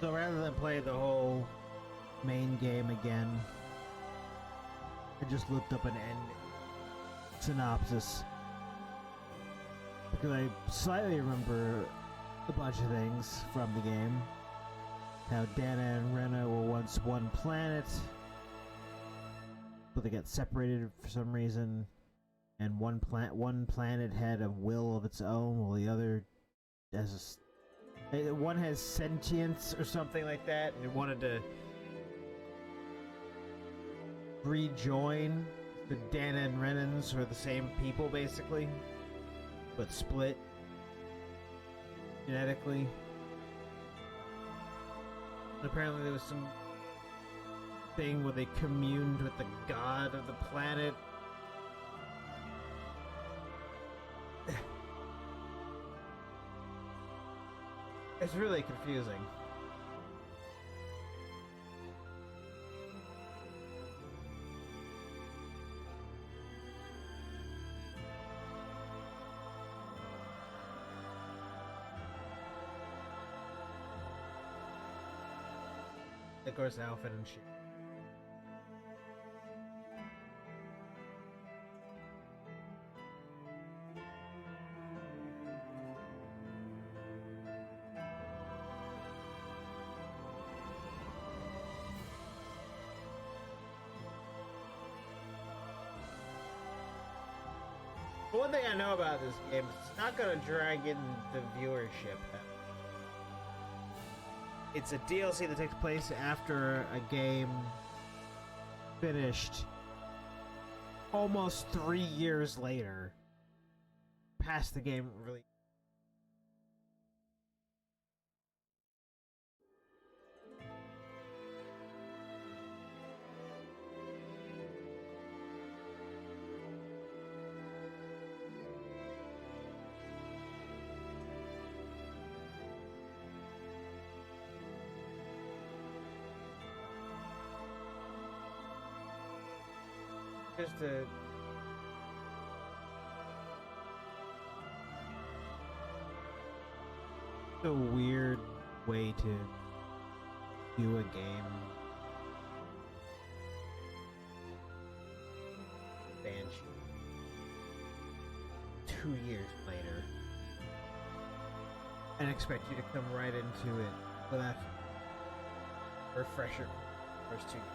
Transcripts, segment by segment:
So rather than play the whole main game again, I just looked up an end synopsis because I slightly remember a bunch of things from the game. How Dana and Rena were once one planet, but they got separated for some reason, and one planet had a will of its own, while the other has one has sentience or something like that, and it wanted to rejoin. The Dana and Renans are the same people basically, but split genetically. And apparently there was some thing where they communed with the god of the planet. It's really confusing. Of course, outfit and shit. But one thing I know about this game is it's not gonna drag in the viewership. It's a DLC that takes place after a game finished almost 3 years later, past the game release. Just a weird way to do a game. Banshee. 2 years later. And expect you to come right into it without refresher first 2 years.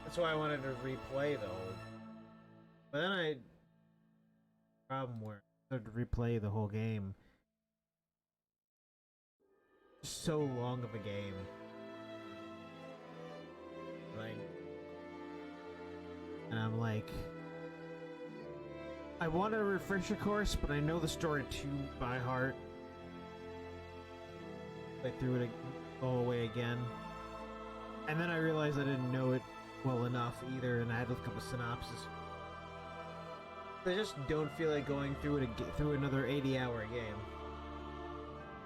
That's why I wanted to replay the whole. But then I problem where I started to replay the whole game. So long of a game. Like, and I'm like, I want a refresher course, but I know the story too by heart. I threw it all away again, and then I realized I didn't know it well enough either, and I had to look up a synopsis. I just don't feel like going through it through another 80-hour game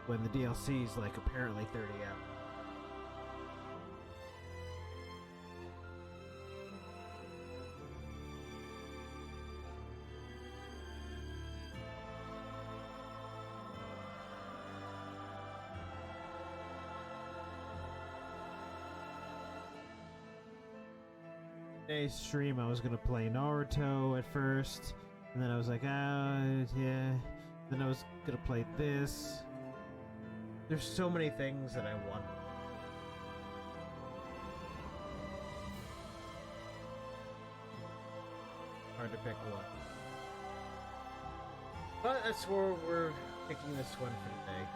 when the DLC is like apparently 30 hours. Today's stream, I was gonna play Naruto at first, and then I was like, yeah. Then I was gonna play this. There's so many things that I want. Hard to pick one. But that's where we're picking this one for today.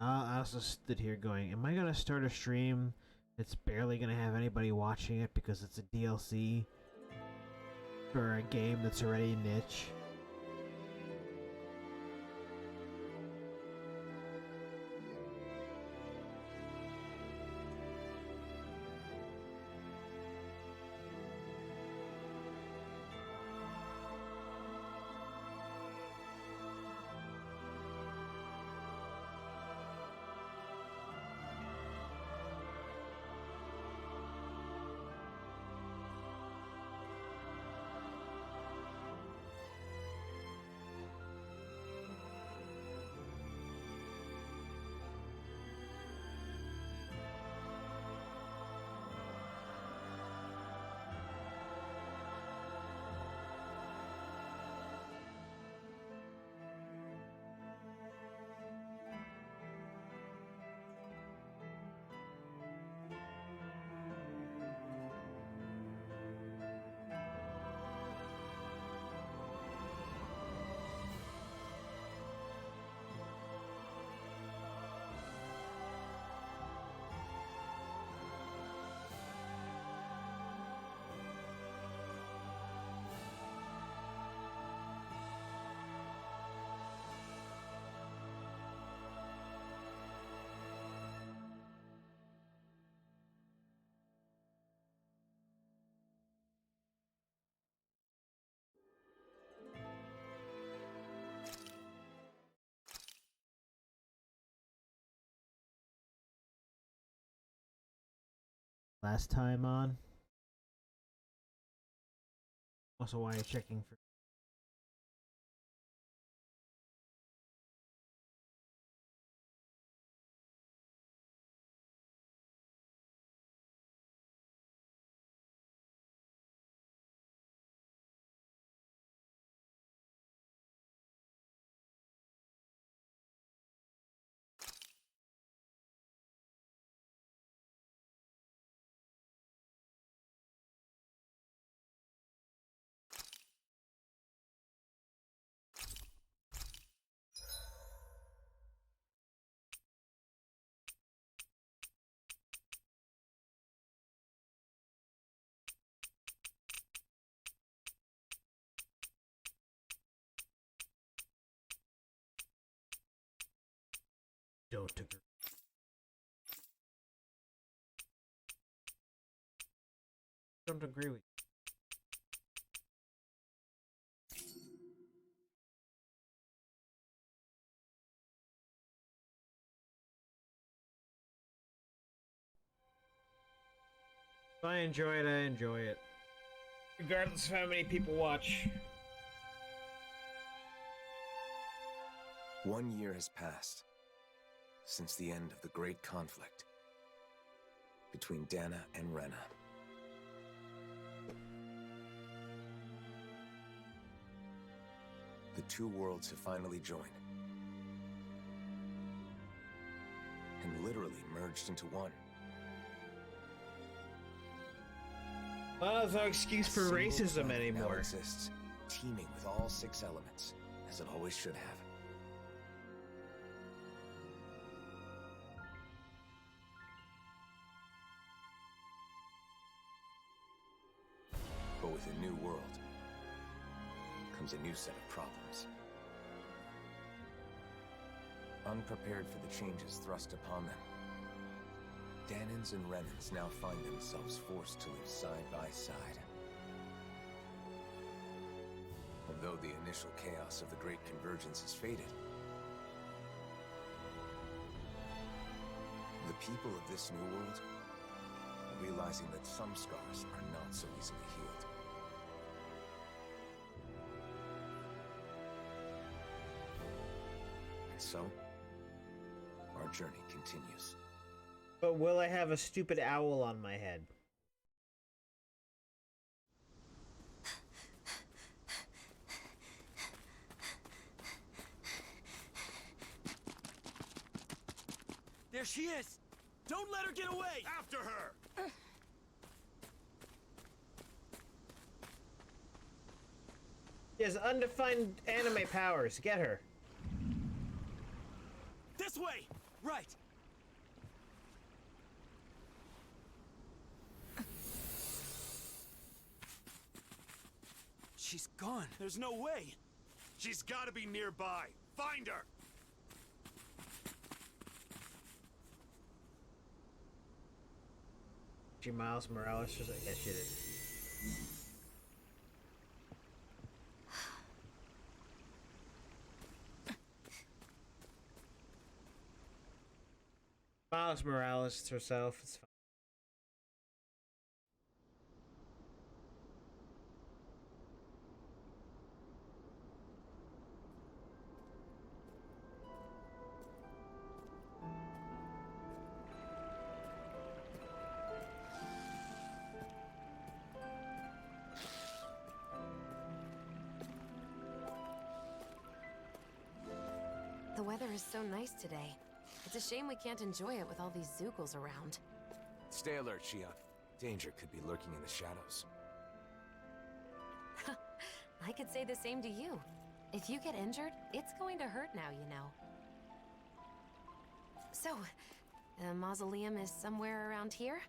I'll also stood here going, am I gonna start a stream that's barely gonna have anybody watching it because it's a DLC for a game that's already niche? Last time on. Also, why are you checking for? Don't agree. Don't agree with you. If I enjoy it, I enjoy it. Regardless of how many people watch. 1 year has passed since the end of the great conflict between Dana and Rena. The two worlds have finally joined and literally merged into one. Well, there's no excuse for racism Now anymore. exists, teeming with all 6 elements, as it always should have. But with a new world comes a new set of problems. Unprepared for the changes thrust upon them, Danans and Renans now find themselves forced to live side by side. And though the initial chaos of the Great Convergence has faded, the people of this new world are realizing that some scars are not so easily healed. And so, our journey continues. But will I have a stupid owl on my head? There she is! Don't let her get away! After her! She has undefined anime powers. Get her. This way! Right! gone. There's no way. She's gotta be nearby. Find her! She Miles Morales just like, yeah, she did. Miles Morales herself, it's fine. The weather is so nice today. It's a shame we can't enjoy it with all these Zoogles around. Stay alert, Shion. Danger could be lurking in the shadows. I could say the same to you. If you get injured, it's going to hurt now, you know. So, the mausoleum is somewhere around here?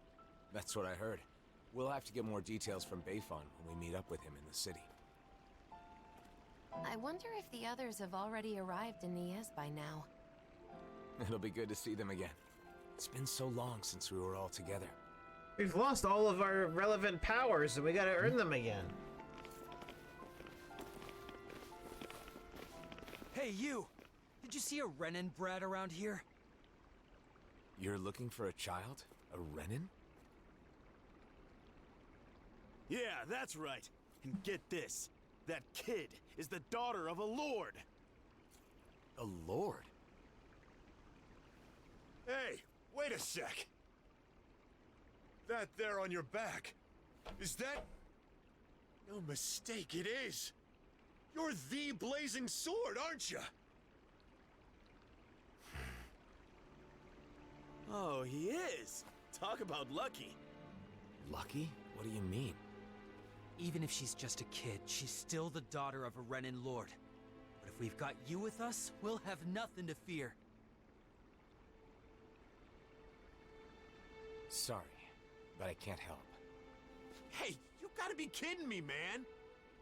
That's what I heard. We'll have to get more details from Bayfon when we meet up with him in the city. I wonder if the others have already arrived in Niez by now. It'll be good to see them again. It's been so long since we were all together. We've lost all of our relevant powers and we gotta earn them again. Hey, you! Did you see a Renin brat around here? You're looking for a child? A Renin? Yeah, that's right. And get this. That kid is the daughter of a lord. A lord? Hey, wait a sec. That there on your back, is that... No mistake, it is. You're the Blazing Sword, aren't you? Oh, he is. Talk about lucky. Lucky? What do you mean? Even if she's just a kid, she's still the daughter of a Renin lord. But if we've got you with us, we'll have nothing to fear. Sorry, but I can't help. Hey, you gotta be kidding me, man!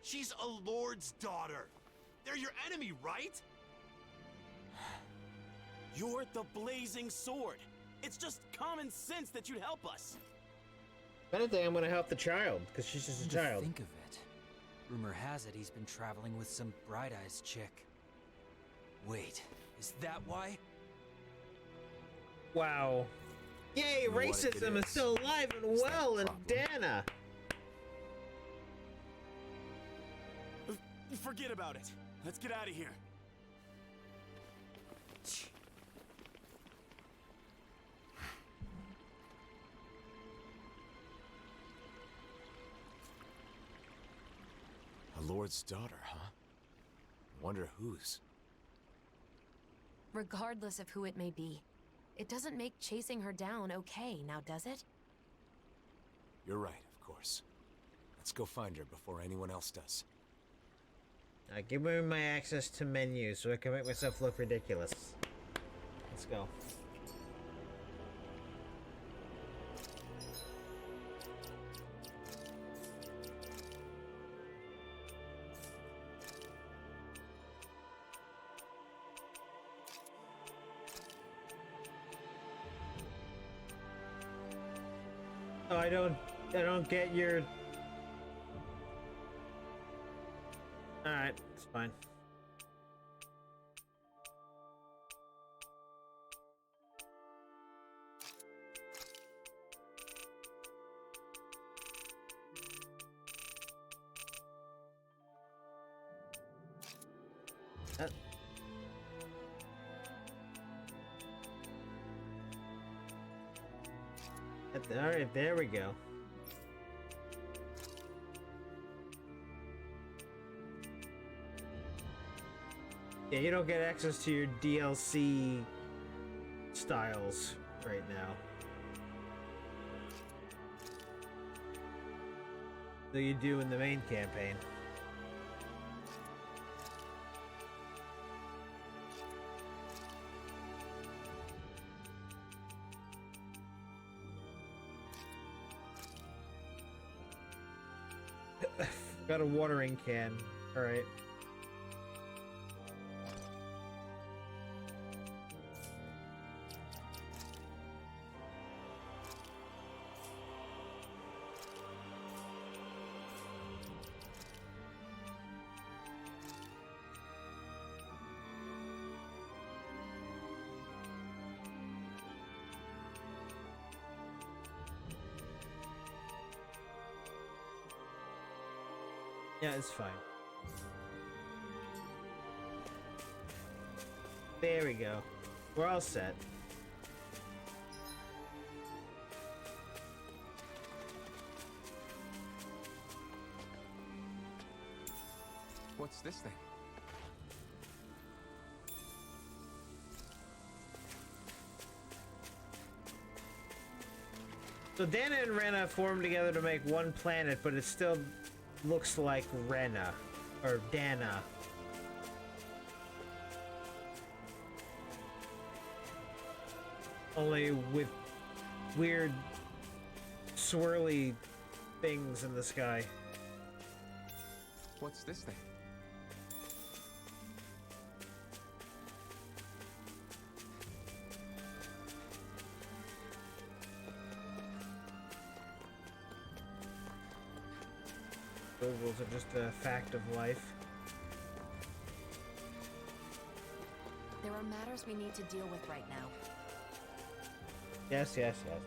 She's a lord's daughter. They're your enemy, right? You're the Blazing Sword. It's just common sense that you'd help us. If anything, I'm gonna help the child, because she's just a Come to child. think of it. Rumor has it he's been traveling with some Bright Eyes chick. Wait, is that why? Wow. Yay, Know what it racism is is. still alive and Is that well a in problem? Dana. Forget about it. Let's get out of here. A lord's daughter, huh? Wonder whose. Regardless of who it may be, it doesn't make chasing her down okay, now does it? You're right, of course. Let's go find her before anyone else does. Give me my access to menus so I can make myself look ridiculous. Let's go. Oh, I don't get your... Alright, it's fine. Alright, there we go. Yeah, you don't get access to your DLC styles right now. Though you do in the main campaign. Got a watering can. All right. Yeah, it's fine. There we go. We're all set. What's this thing? So Dana and Rena formed together to make one planet, but it still looks like Rena. Or Dana. Only with weird swirly things in the sky. What's this thing? Ovals are just a fact of life. There are matters we need to deal with right now. Yes, yes, yes.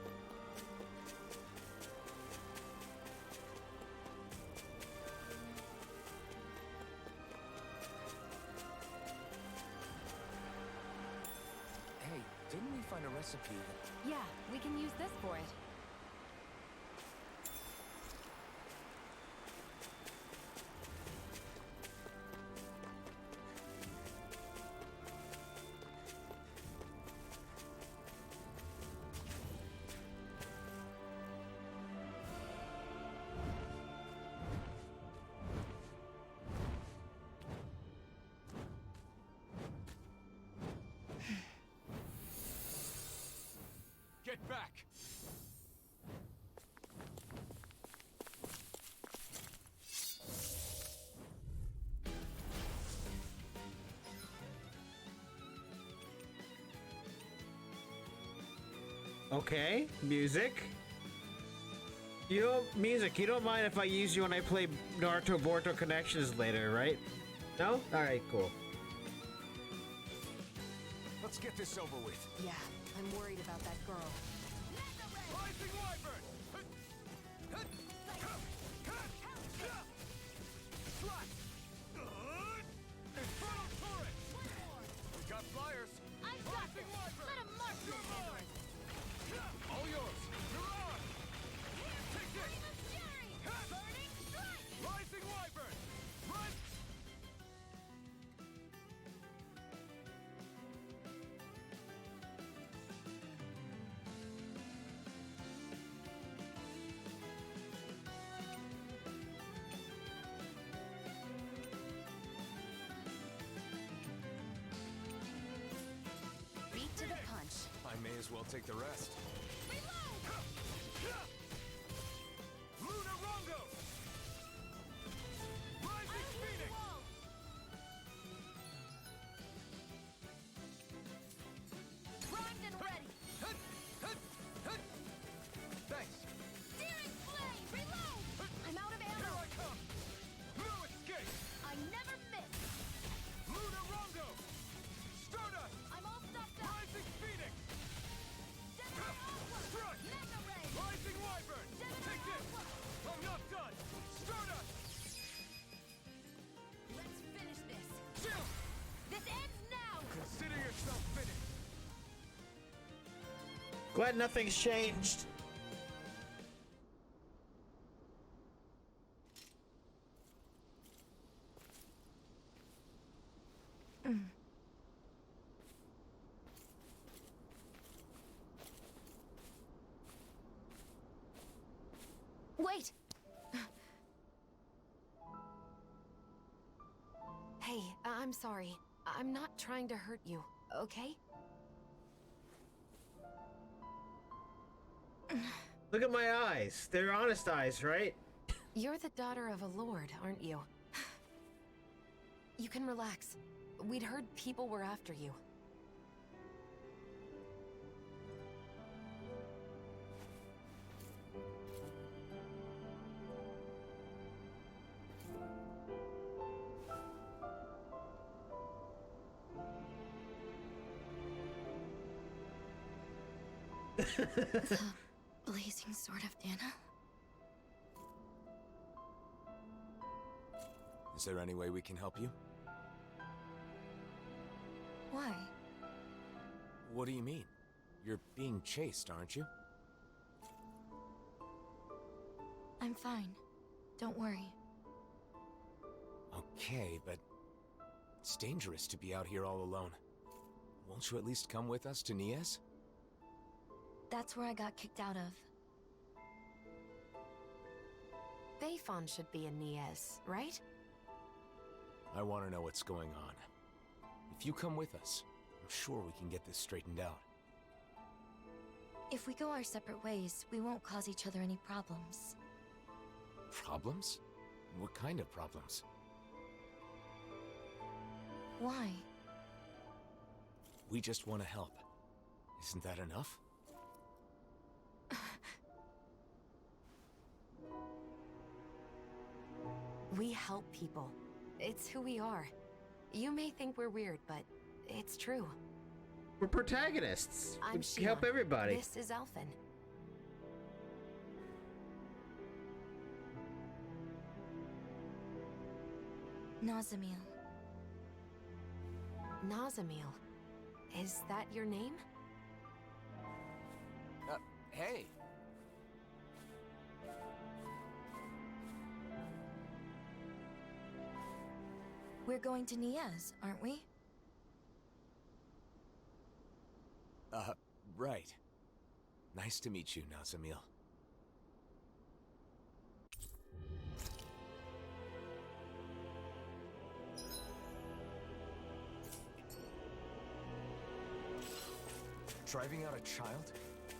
Hey, didn't we find a recipe that... Yeah, we can use this for it. Get back! Okay, music. You don't music. You don't mind if I use you when I play Naruto Boruto Connections later, right? No? All right, cool. Let's get this over with. Yeah, I'm worried about that girl. Rising Wyvern! Slash! Infernal Torrent! We got flyers! Rising Wyvern! Let him march You're this mine! All yours! You're on! Take this! Burning strike! Rising Wyvern! Run! Beat to the punch. I may as well take the rest. Luna Rongo! Rising Phoenix! Primed and ready. Thanks! Searing flame. Reload. I'm out of Here ammo. I come! No escape! I never miss. Luna Rongo! Stardust! I'm all stuffed up. Rising Phoenix! Strike! Mega ray. Rising Wyvern! Take this! I'm not done! Stardust! Let's finish this. Chill! This ends now. Consider yourself finished! Glad nothing's changed. Wait! Hey, I'm sorry. I'm not trying to hurt you, okay? Look at my eyes. They're honest eyes, right? You're the daughter of a lord, aren't you? You can relax. We'd heard people were after you. The blazing sword of Anna? Is there any way we can help you? Why? What do you mean? You're being chased, aren't you? I'm fine. Don't worry. Okay, but it's dangerous to be out here all alone. Won't you at least come with us to Niez? That's where I got kicked out of. Bayfon should be in Niez, right? I want to know what's going on. If you come with us, I'm sure we can get this straightened out. If we go our separate ways, we won't cause each other any problems. Problems? What kind of problems? Why? We just want to help. Isn't that enough? We help people. It's who we are. You may think we're weird, but it's true. We're protagonists. I'm We help Sheila. everybody. This is Elfin. Nazamil. Nazamil. Is that your name? Hey! We're going to Niez, aren't we? Right. Nice to meet you, Nazamil. Driving out a child?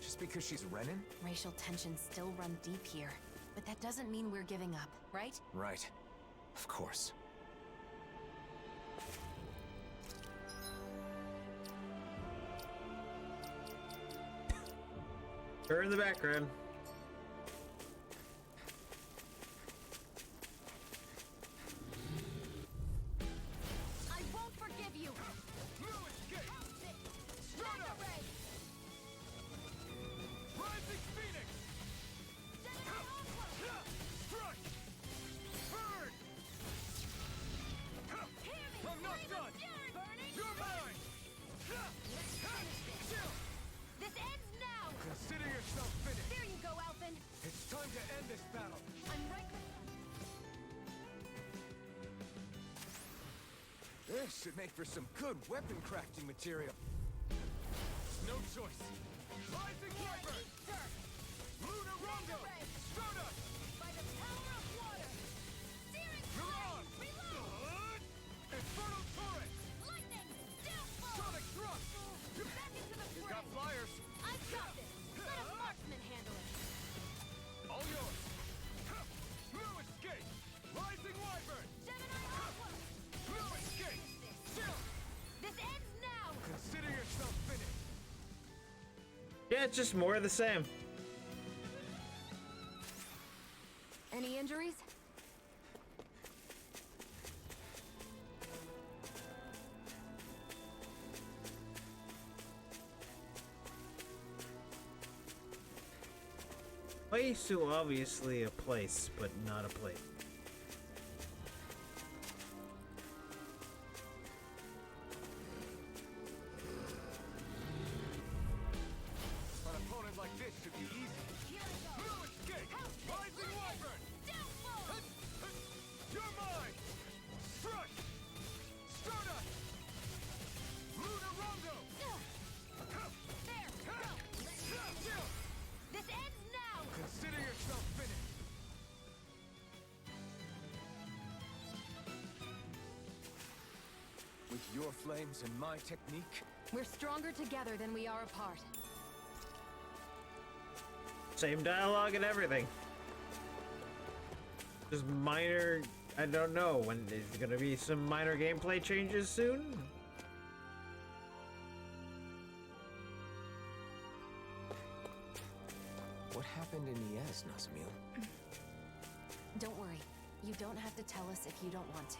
Just because she's Renin? Racial tensions still run deep here. But that doesn't mean we're giving up, right? Right. Of course. Her in the background. I won't forgive you! Rising Phoenix! Strike! Burn! I'm not done! You're mine! This ends now! Consider yourself finished! There you go, Alphen! It's time to end this battle! I'm right. This should make for some good weapon crafting material. No choice. Rising Wyvern! Luna Rondo! Stardust! By the power of water! Searing Milan! Reload! Infernal Torrent! Lightning! Downfall! Sonic Thrust! Back into the You fray! got flyers! I've got this! Let a marksman handle it! All yours! No escape! Rising Wyvern! Gemini Aqua! No escape! Chill! This ends now! Consider yourself finished! Yeah, it's just more of the same. Any injuries? Place to obviously a place, but not a place. An opponent like this should be easy. Here I go! No escape! Rising Wyvern! Downfall! You're mine! Strike! Stardust! Luna Rondo! There! Go! Chill! This ends now! Consider yourself finished! With your flames and my technique, We're stronger together than we are apart. Same dialogue and everything. Just minor I don't know. When is there gonna be some minor gameplay changes soon? What happened in Yes, Nazamil? Don't worry. You don't have to tell us if you don't want to.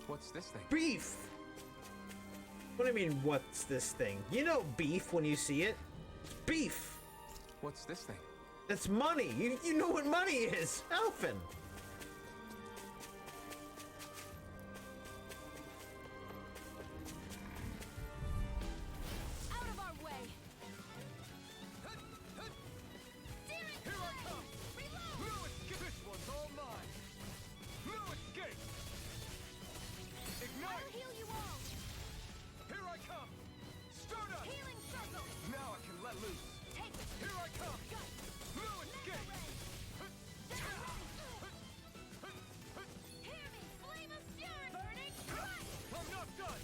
What's this thing? Beef! What do you mean, what's this thing? You know beef when you see it. It's beef! What's this thing? It's money! You know what money is! Alphen! Out of our way! Here I come! No escape! This one's all mine! No escape! Ignite! I'll heal you all! Here I come! Stardust! Healing circle! Now I can let loose! Take it! Here I come! No escape! Hear me! Flame of fury! Burning bright! I'm not done!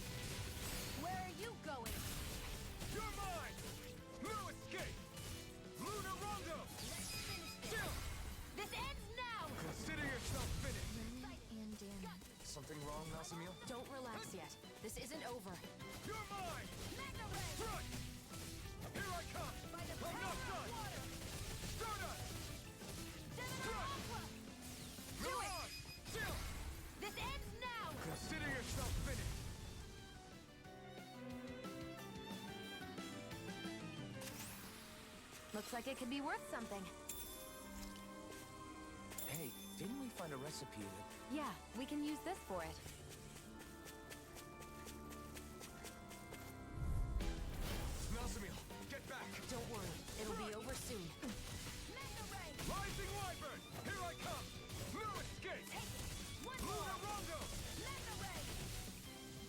Where are you going? You're mine! No escape! Luna Rondo! Let's finish this! Still! This ends now! Consider yourself finished! And Danny. Something wrong, Nazamil? Don't relax yet. This isn't over. You're mine! Magna Ray! Strike! Here I come! By the I'm not power of done! water! Stardust! Gemini Aqua! Do it! Mirage! Still! This ends now! Consider yourself finished! Looks like it could be worth something. Hey, didn't we find a recipe that... Yeah, we can use this for it. Nazamil, get back! Don't worry, it'll be over soon. Rising Wyvern! Here I come! No escape! Luna Rondo!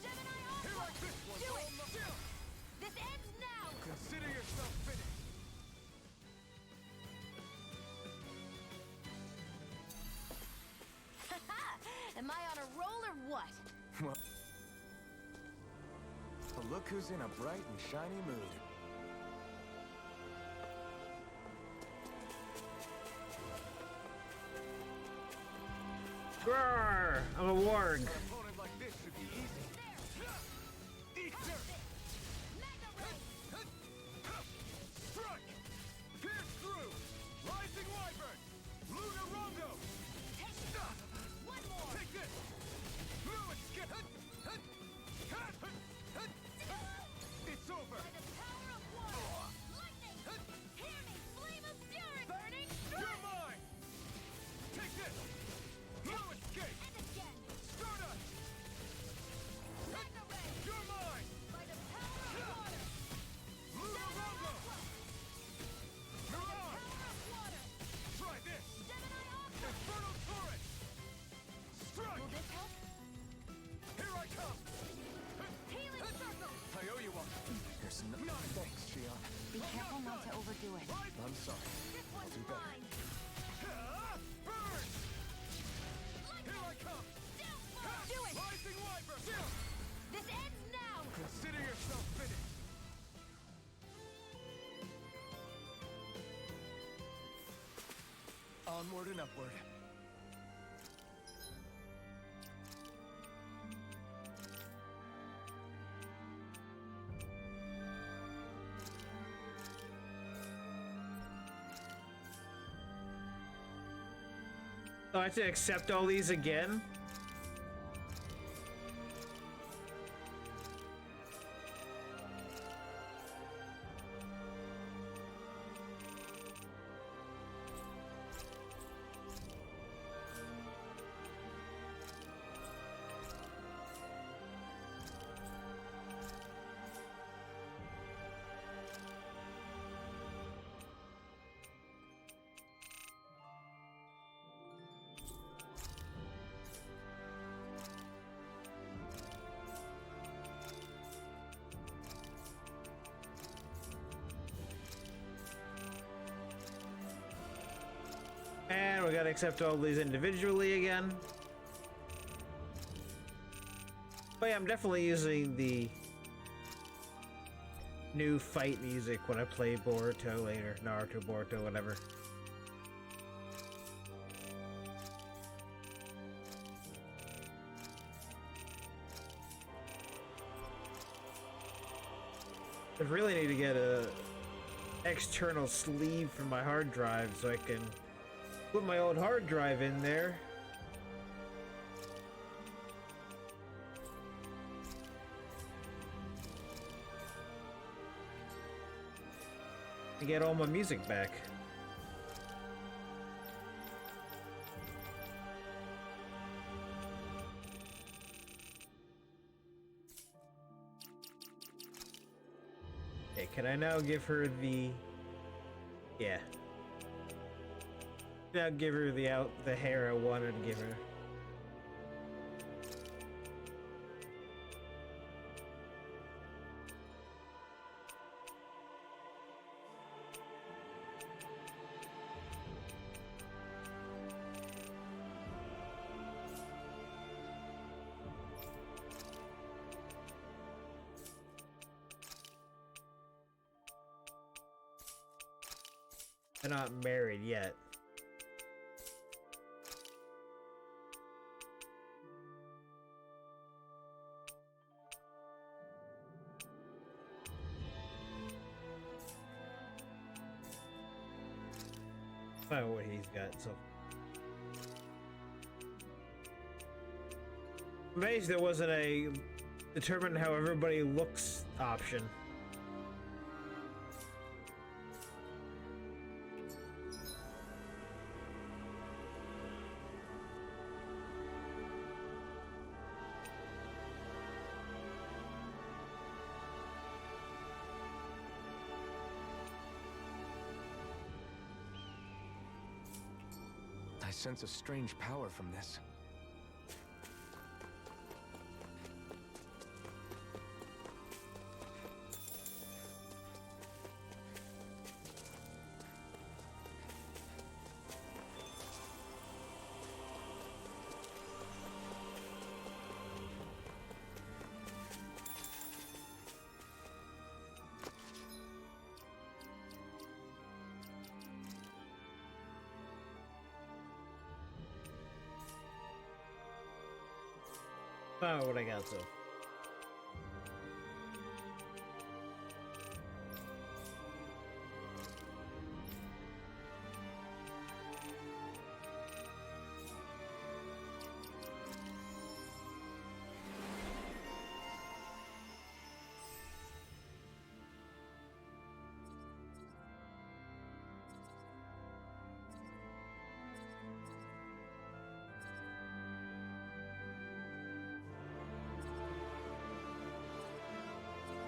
Gemini Here I this one's Do all it! Still! This ends now! Consider yourself finished! Am I on a roll or what? Well, look who's in a bright and shiny mood. Roar! I'm a warg. An opponent like this should be easy. Eat dirt! Strike! Pierce through! Rising Wyvern! Luna Rondo! One more! Take this! No escape! It's over! By the power of water! Lightning! Hear me! Flame of fury! Burning You're mine! Take this! No escape! And again! Stardust! Magna Ray! You're mine! By the power of water! Luna Rondo! Mirage! Power of water! Try this! Gemini Aqua! Infernal Torrent! Strike! Will this help? Here I come! Healing circle! I owe you one! There's no... Thanks, Shion. Be careful not to overdo it. I'm sorry. This one's do better. mine! Burn! Here I come! Do it! Rising Wyvern! Still! This ends now! Consider yourself finished! Onward and upward. Oh, I have to accept all these again? And we gotta accept all these individually again. But yeah, I'm definitely using the new fight music when I play Boruto later. Naruto, Boruto, whatever. I really need to get a external sleeve for my hard drive so I can put my old hard drive in there. And get all my music back. Okay, can I now give her the... Yeah. Now give her the hair I wanted to give her. They're not married yet. I don't know what he's got, so. I'm amazed there wasn't a determine how everybody looks option. I sense a strange power from this. I don't know what I got so.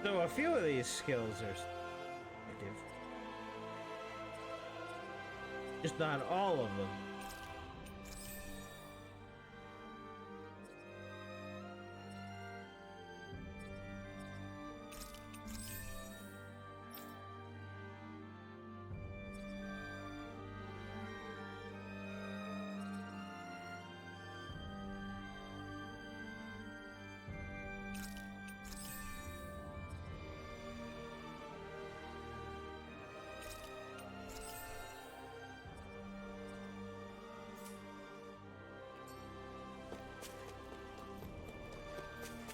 So a few of these skills are active. Just not all of them.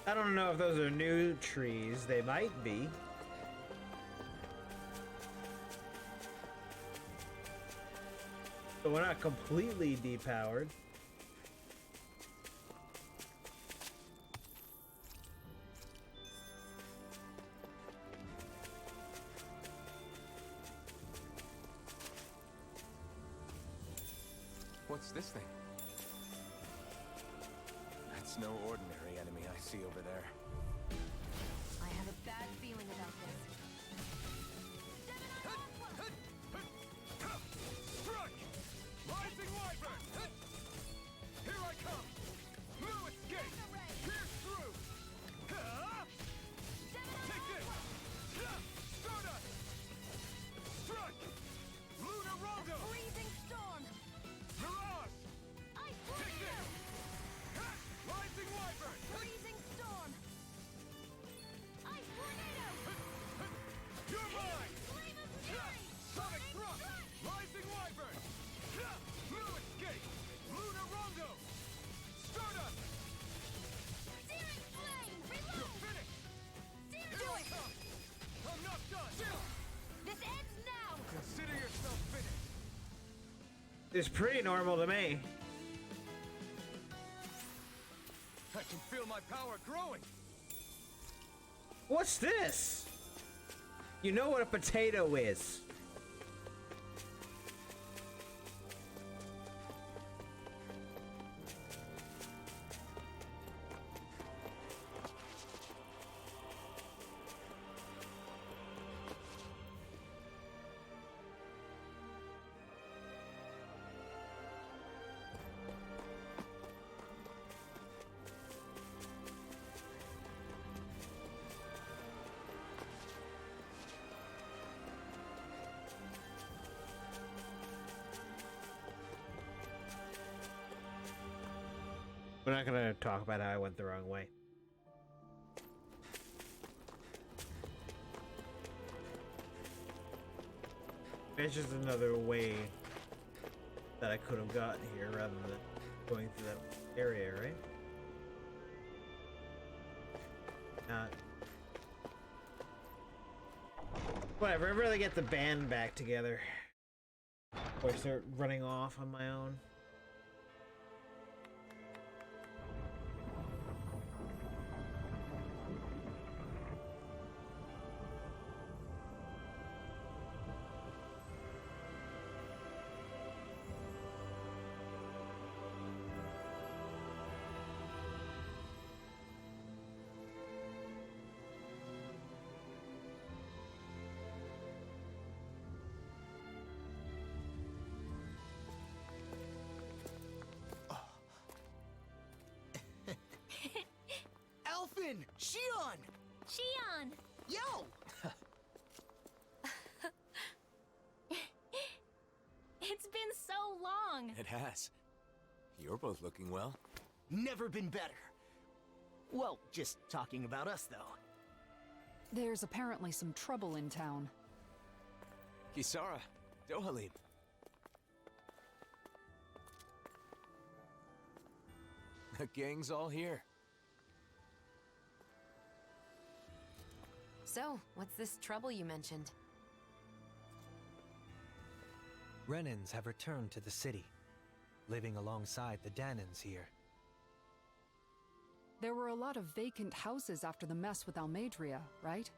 I don't know if those are new trees. They might be. But we're not completely depowered. What's this thing? That's no ordinary enemy I see over there. I have a bad feeling about this. Struck! Rising Wyvern! Here I come! Lewis Gate! Pierce through! Take this! Stardust! Struck! Luna Rondo! Freezing storm! Mirage! Take this! Rising Wyvern! Freezing storm! Ice tornado! It's pretty normal to me. I can feel my power growing. What's this? You know what a potato is. We're not gonna talk about how I went the wrong way. It's just another way that I could have gotten here rather than going through that area, right? Not. Whatever, I'd rather get the band back together before I start running off on my own. Elfin! Shion! Shion! Yo! It's been so long! It has. You're both looking well. Never been better. Well, just talking about us, though. There's apparently some trouble in town. Kisara, Dohalim. The gang's all here. So, what's this trouble you mentioned? Renans have returned to the city, living alongside the Danans here. There were a lot of vacant houses after the mess with Almeidria, right?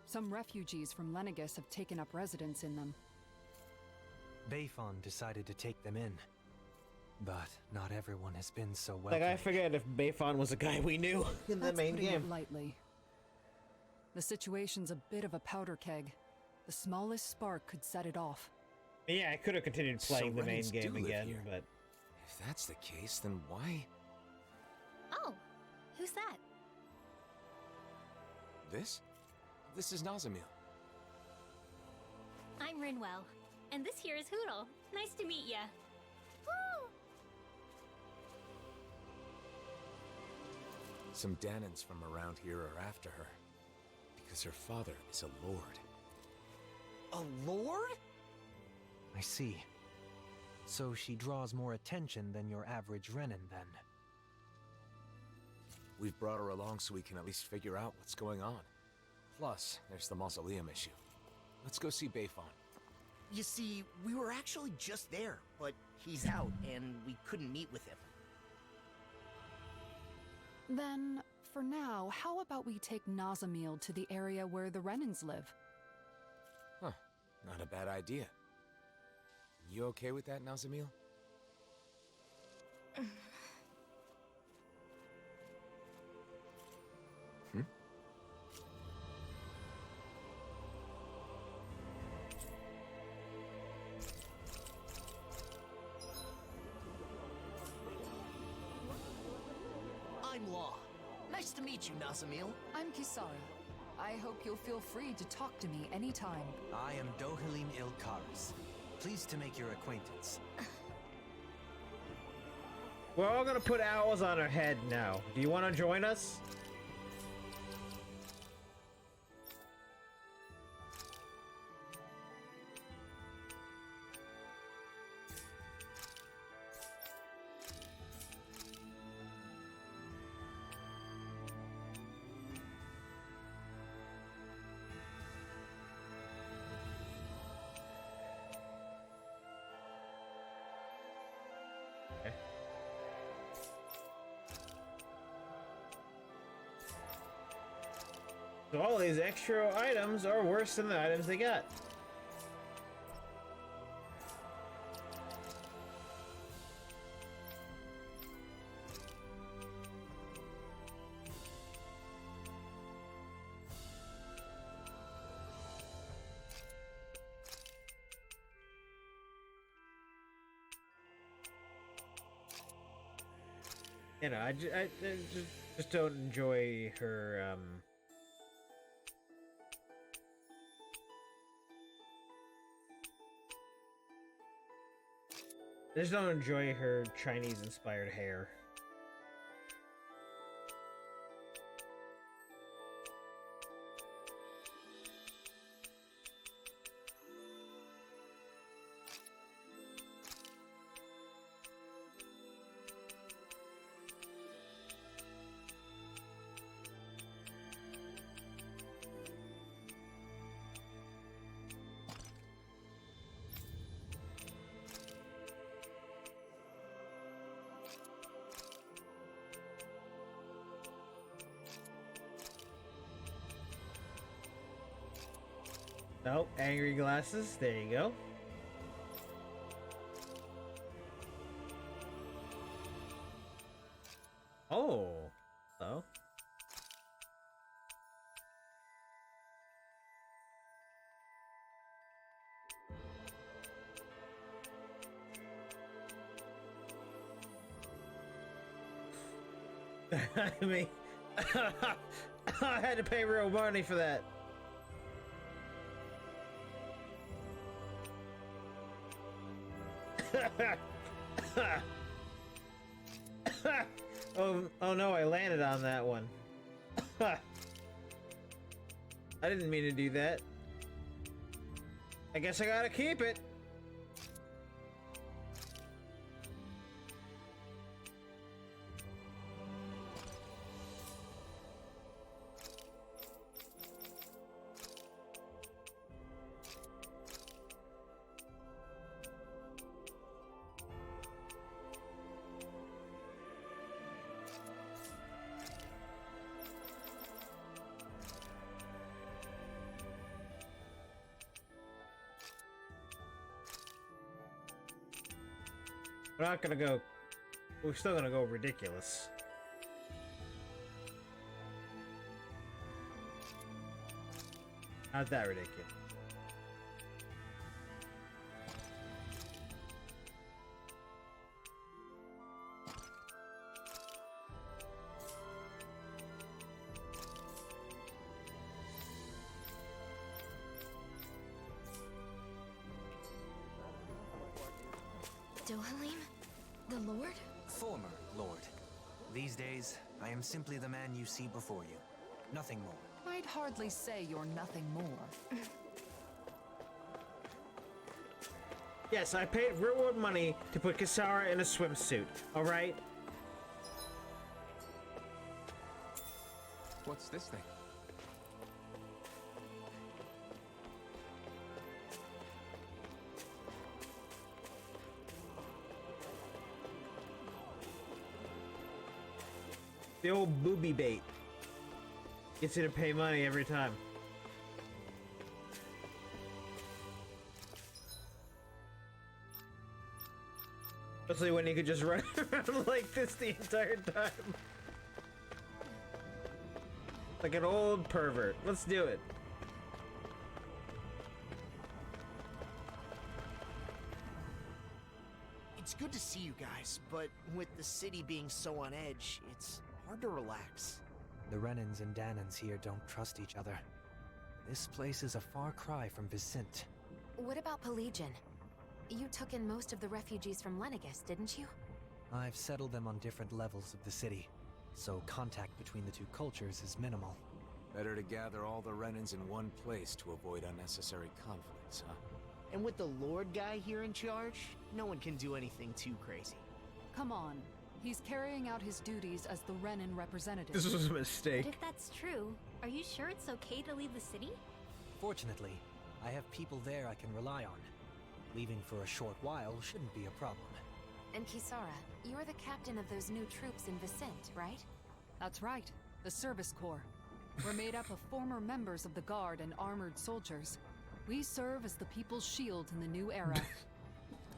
Some refugees from Lenegis have taken up residence in them. Bayfon decided to take them in, but not everyone has been so Like, welcoming. I forget if Bayfon was a guy we knew in the That's main putting game. it lightly. The situation's a bit of a powder keg. The smallest spark could set it off. Yeah, I could have continued playing the main Renans do game live again, here. but If that's the case, then why? Oh, who's that? This? This is Nazamil. I'm Rinwell, and this here is Hootle. Nice to meet ya. Woo! Some Danans from around here are after her. Because her father is a lord. A lord? I see. So she draws more attention than your average Renan, then. We've brought her along so we can at least figure out what's going on. Plus, there's the mausoleum issue. Let's go see Bayfon. You see, we were actually just there, but he's out, and we couldn't meet with him. Then, for now, how about we take Nazamil to the area where the Renans live? Huh. Not a bad idea. You okay with that, Nazamil? I'm Law. Nice to meet you, Nazamil. I'm Kisara. I hope you'll feel free to talk to me anytime. I am Dohalim Ilkaris. Pleased to make your acquaintance. we're all gonna put owls on our head now. Do you want to join us? So all these extra items are worse than the items they got. You know, I just don't enjoy her, I just don't enjoy her Chinese-inspired hair. Oh, angry glasses. There you go. Oh. Oh. I mean, I had to pay real money for that. Oh no, I landed on that one. I didn't mean to do that. I guess I gotta keep it. We're not gonna go. We're still gonna go ridiculous. Not that ridiculous. Dohalim? The Lord? Former Lord. These days, I am simply the man you see before you. Nothing more. I'd hardly say you're nothing more. Yes, I paid real money to put Kisara in a swimsuit. All right. What's this thing? The old booby bait. Gets you to pay money every time. Especially when you could just run around like this the entire time. Like an old pervert. Let's do it. It's good to see you guys, but with the city being so on edge, it's hard to relax. The Renans and Danans here don't trust each other. This place is a far cry from Vicint. What about Pelagian? You took in most of the refugees from Lenegis, didn't you? I've settled them on different levels of the city, so contact between the two cultures is minimal. Better to gather all the Renans in one place to avoid unnecessary conflicts, huh? And with the Lord guy here in charge, no one can do anything too crazy. Come on. He's carrying out his duties as the Renan representative. This was a mistake. But if that's true, are you sure it's okay to leave the city? Fortunately, I have people there I can rely on. Leaving for a short while shouldn't be a problem. And Kisara, you're the captain of those new troops in Vicint, right? That's right. The Service Corps. We're made up of former members of the Guard and armored soldiers. We serve as the people's shield in the new era.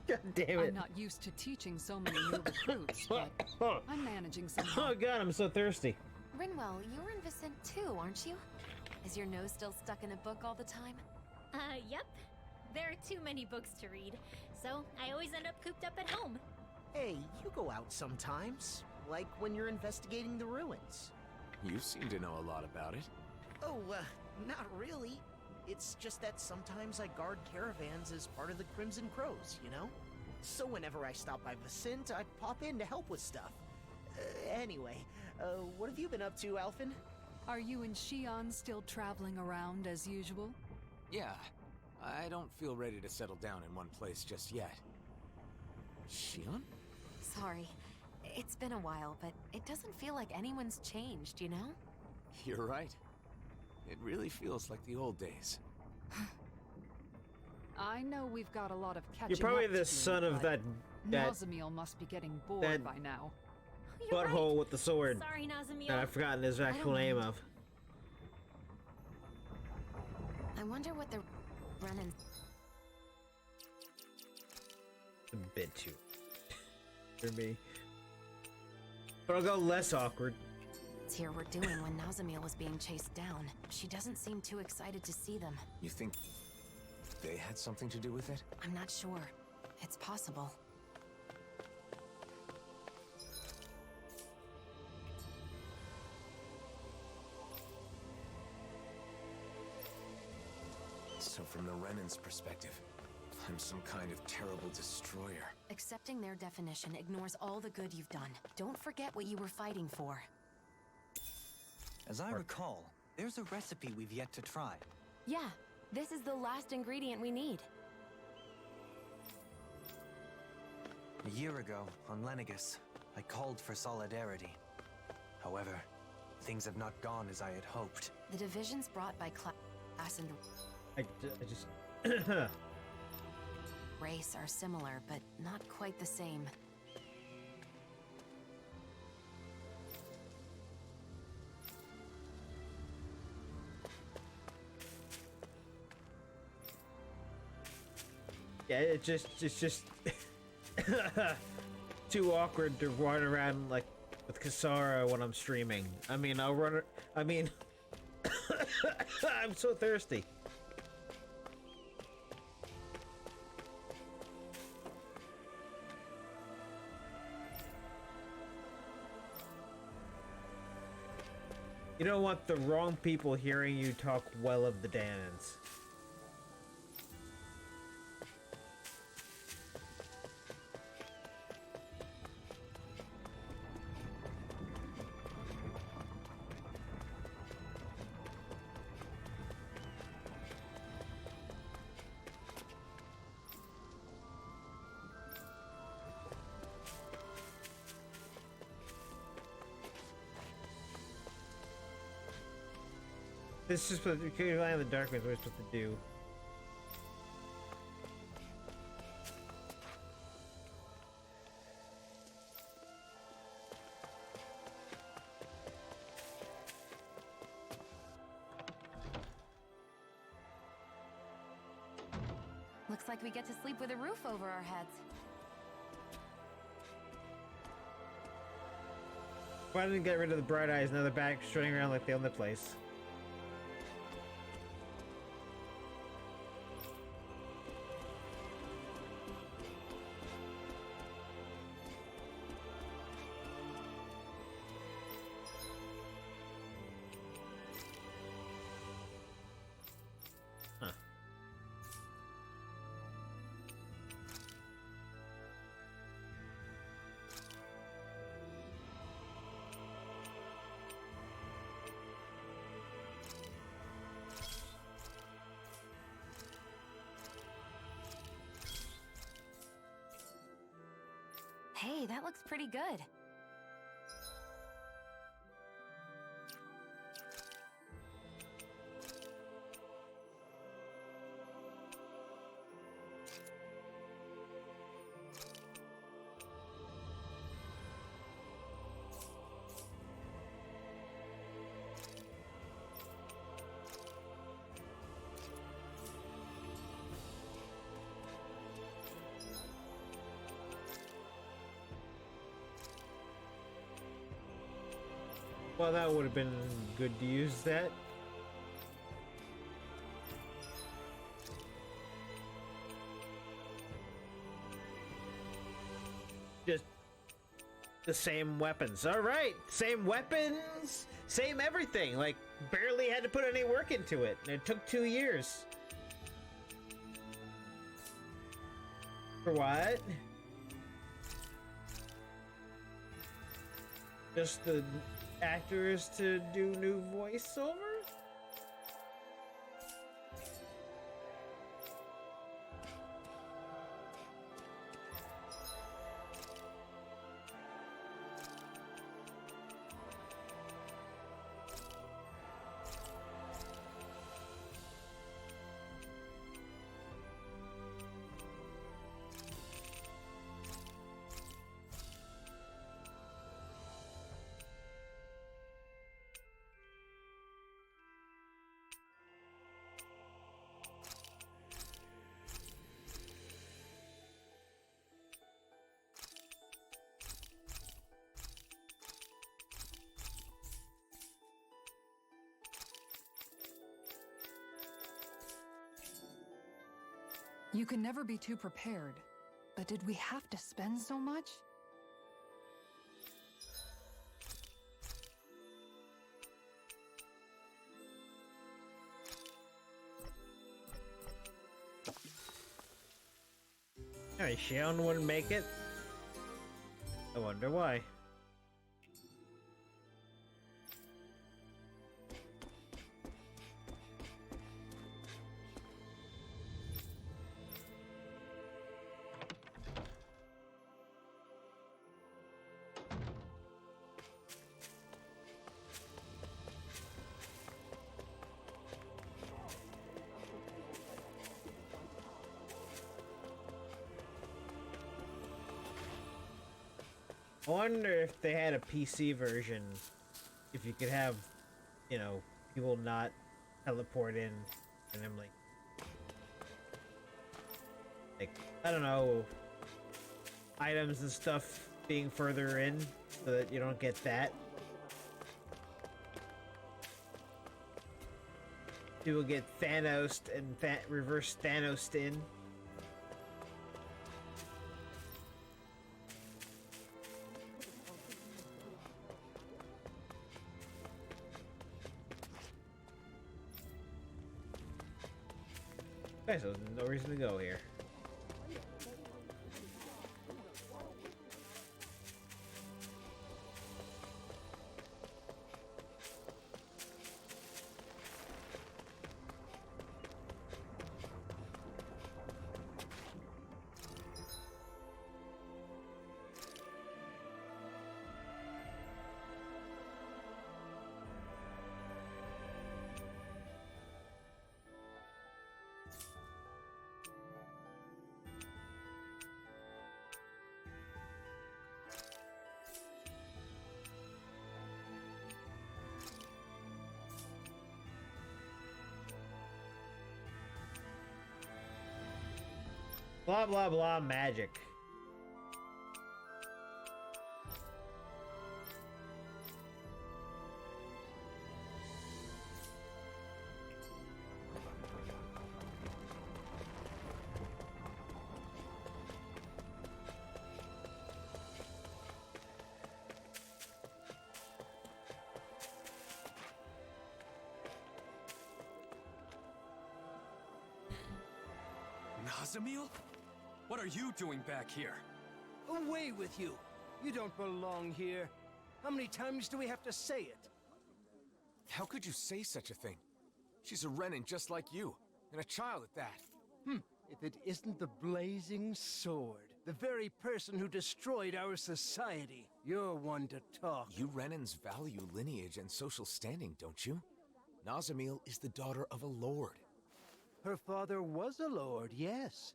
God damn it. I'm not used to teaching so many new recruits, but I'm managing somehow. Oh god, I'm so thirsty. Rinwell, you're in Vicent too, aren't you? Is your nose still stuck in a book all the time? Yep. There are too many books to read, so I always end up cooped up at home. Hey, you go out sometimes, like when you're investigating the ruins. You seem to know a lot about it. Oh, not really. It's just that sometimes I guard caravans as part of the Crimson Crows, you know? So whenever I stop by Vicent, I pop in to help with stuff. Anyway, what have you been up to, Alphen? Are you and Shion still traveling around as usual? Yeah, I don't feel ready to settle down in one place just yet. Shion? Sorry. It's been a while, but it doesn't feel like anyone's changed, you know? You're right. It really feels like the old days. I know we've got a lot of catching You're probably up the to do, son of but that Nazamiel must be getting bored that- by now. You're butthole right. with the sword Sorry, Nazamiel. that I've forgotten his actual don't name mind. of. I wonder what the Renan... A bit too for me. But I'll go less awkward. here were doing when Nazamiel was being chased down. She doesn't seem too excited to see them. You think they had something to do with it? I'm not sure. It's possible. So from the Renan's perspective, I'm some kind of terrible destroyer. Accepting their definition ignores all the good you've done. Don't forget what you were fighting for. As I recall, there's a recipe we've yet to try. Yeah, this is the last ingredient we need. A year ago, on Lenegis, I called for solidarity. However, things have not gone as I had hoped. The divisions brought by class and I just... race are similar, but not quite the same. Yeah, it's just too awkward to run around like with Kasara when I'm streaming. I mean, I'm so thirsty. You don't want the wrong people hearing you talk well of the Dahnans. This is what rely on the darkness. What we're supposed to do. Looks like we get to sleep with a roof over our heads. If I didn't get rid of the bright eyes, now they're back strutting around like they own the place. Huh. Hey, that looks pretty good. Well, that would have been good to use that. Just the same weapons. All right, same weapons, same everything. Like, barely had to put any work into it. It took 2 years. For what? Just the actors to do new voiceover? You can never be too prepared. But did we have to spend so much? Hey, Xion wouldn't make it. I wonder why. I wonder if they had a PC version, if you could have, you know, people not teleport in, and I'm like, I don't know, items and stuff being further in, so that you don't get that. People get Thanos and reverse Thanos in. Okay, so there's no reason to go here. Blah blah blah magic. Nazamil? What are you doing back here? Away with you! You don't belong here. How many times do we have to say it? How could you say such a thing? She's a Renin just like you, and a child at that. If it isn't the Blazing Sword, the very person who destroyed our society, you're one to talk. You Renins value lineage and social standing, don't you? Nazamil is the daughter of a lord. Her father was a lord, yes.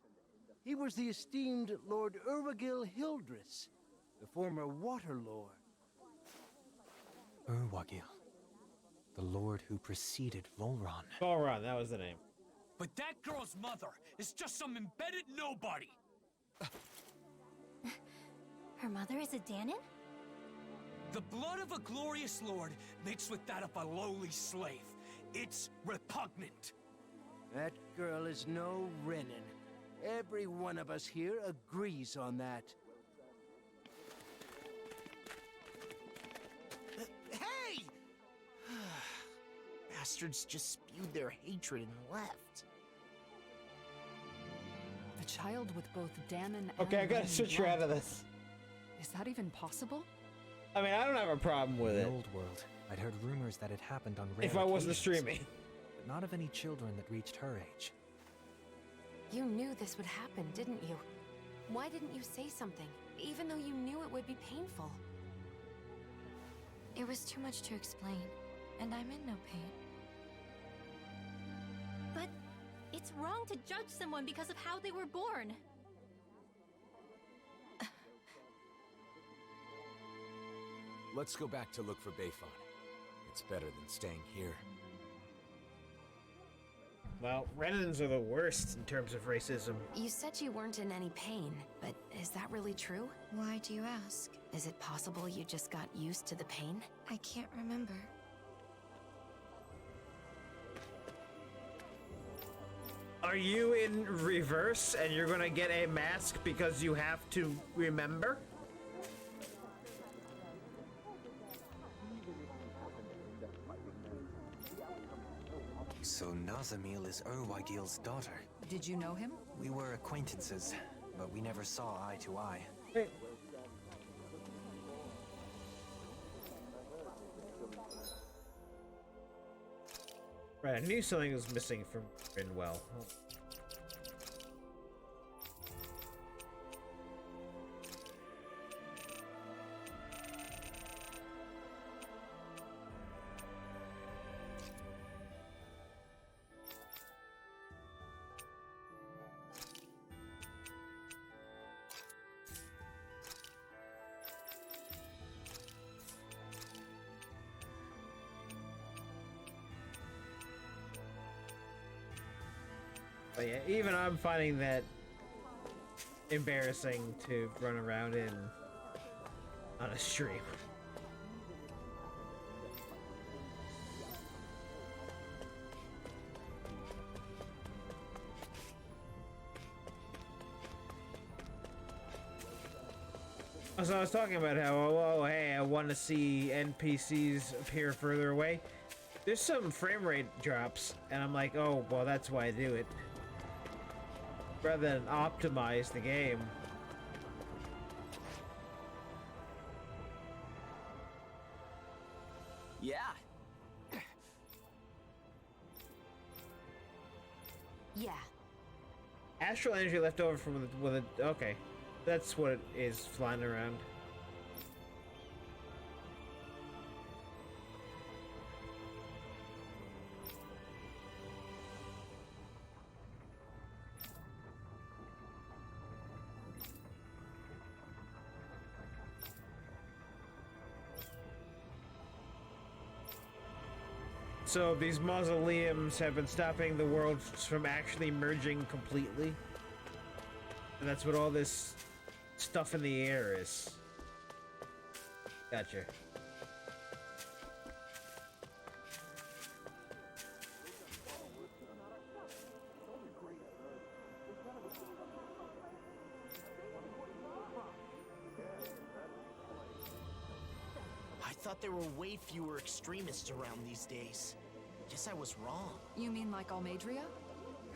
He was the esteemed Lord Urwagil Hildress, the former Water Lord. Urwagil, the lord who preceded Volron. Volron, that was the name. But that girl's mother is just some embedded nobody! Her mother is a Danon? The blood of a glorious lord mixed with that of a lowly slave. It's repugnant. That girl is no Renan. Every one of us here agrees on that. Hey! Bastards just spewed their hatred and left. A child with both Danon Okay, I and gotta Renan switch you blood. out of this. Is that even possible? I mean, I don't have a problem with In it. the old world, I'd heard rumors that it happened on rare If I wasn't occasions, streaming. but not of any children that reached her age. You knew this would happen, didn't you? Why didn't you say something, even though you knew it would be painful? It was too much to explain, and I'm in no pain. But it's wrong to judge someone because of how they were born. Let's go back to look for Bayfon. It's better than staying here. Well, Renans are the worst in terms of racism. You said you weren't in any pain, but is that really true? Why do you ask? Is it possible you just got used to the pain? I can't remember. Are you in reverse and you're gonna get a mask because you have to remember? So Nazamil is Urwagil's daughter. Did you know him? We were acquaintances, but we never saw eye to eye. Hey. Right, I knew something was missing from Rinwell. But yeah, even I'm finding that embarrassing to run around in on a stream. So I was talking about how, oh, hey, I want to see NPCs appear further away. There's some frame rate drops, and I'm like, oh, well, that's why I do it. Rather than optimize the game. Yeah. Yeah. Astral energy left over from the okay. That's what it is flying around. So these mausoleums have been stopping the worlds from actually merging completely. And that's what all this stuff in the air is. Gotcha. I thought there were way fewer extremists around these days. Guess I was wrong. You mean like Almeidria?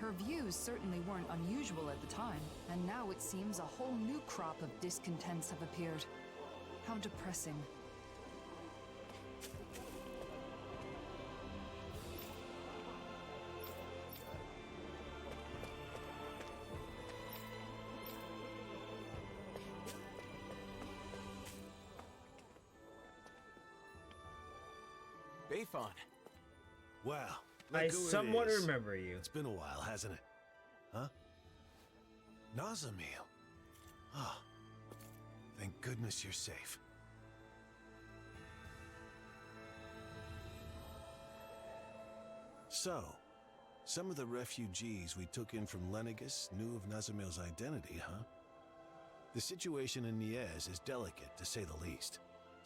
Her views certainly weren't unusual at the time, and now it seems a whole new crop of discontents have appeared. How depressing. Bayfon. Wow. I look who it somewhat is. remember you. It's been a while, hasn't it? Huh? Nazamil. Ah. Thank goodness you're safe. So, some of the refugees we took in from Lenegus knew of Nazamil's identity, huh? The situation in Niez is delicate, to say the least.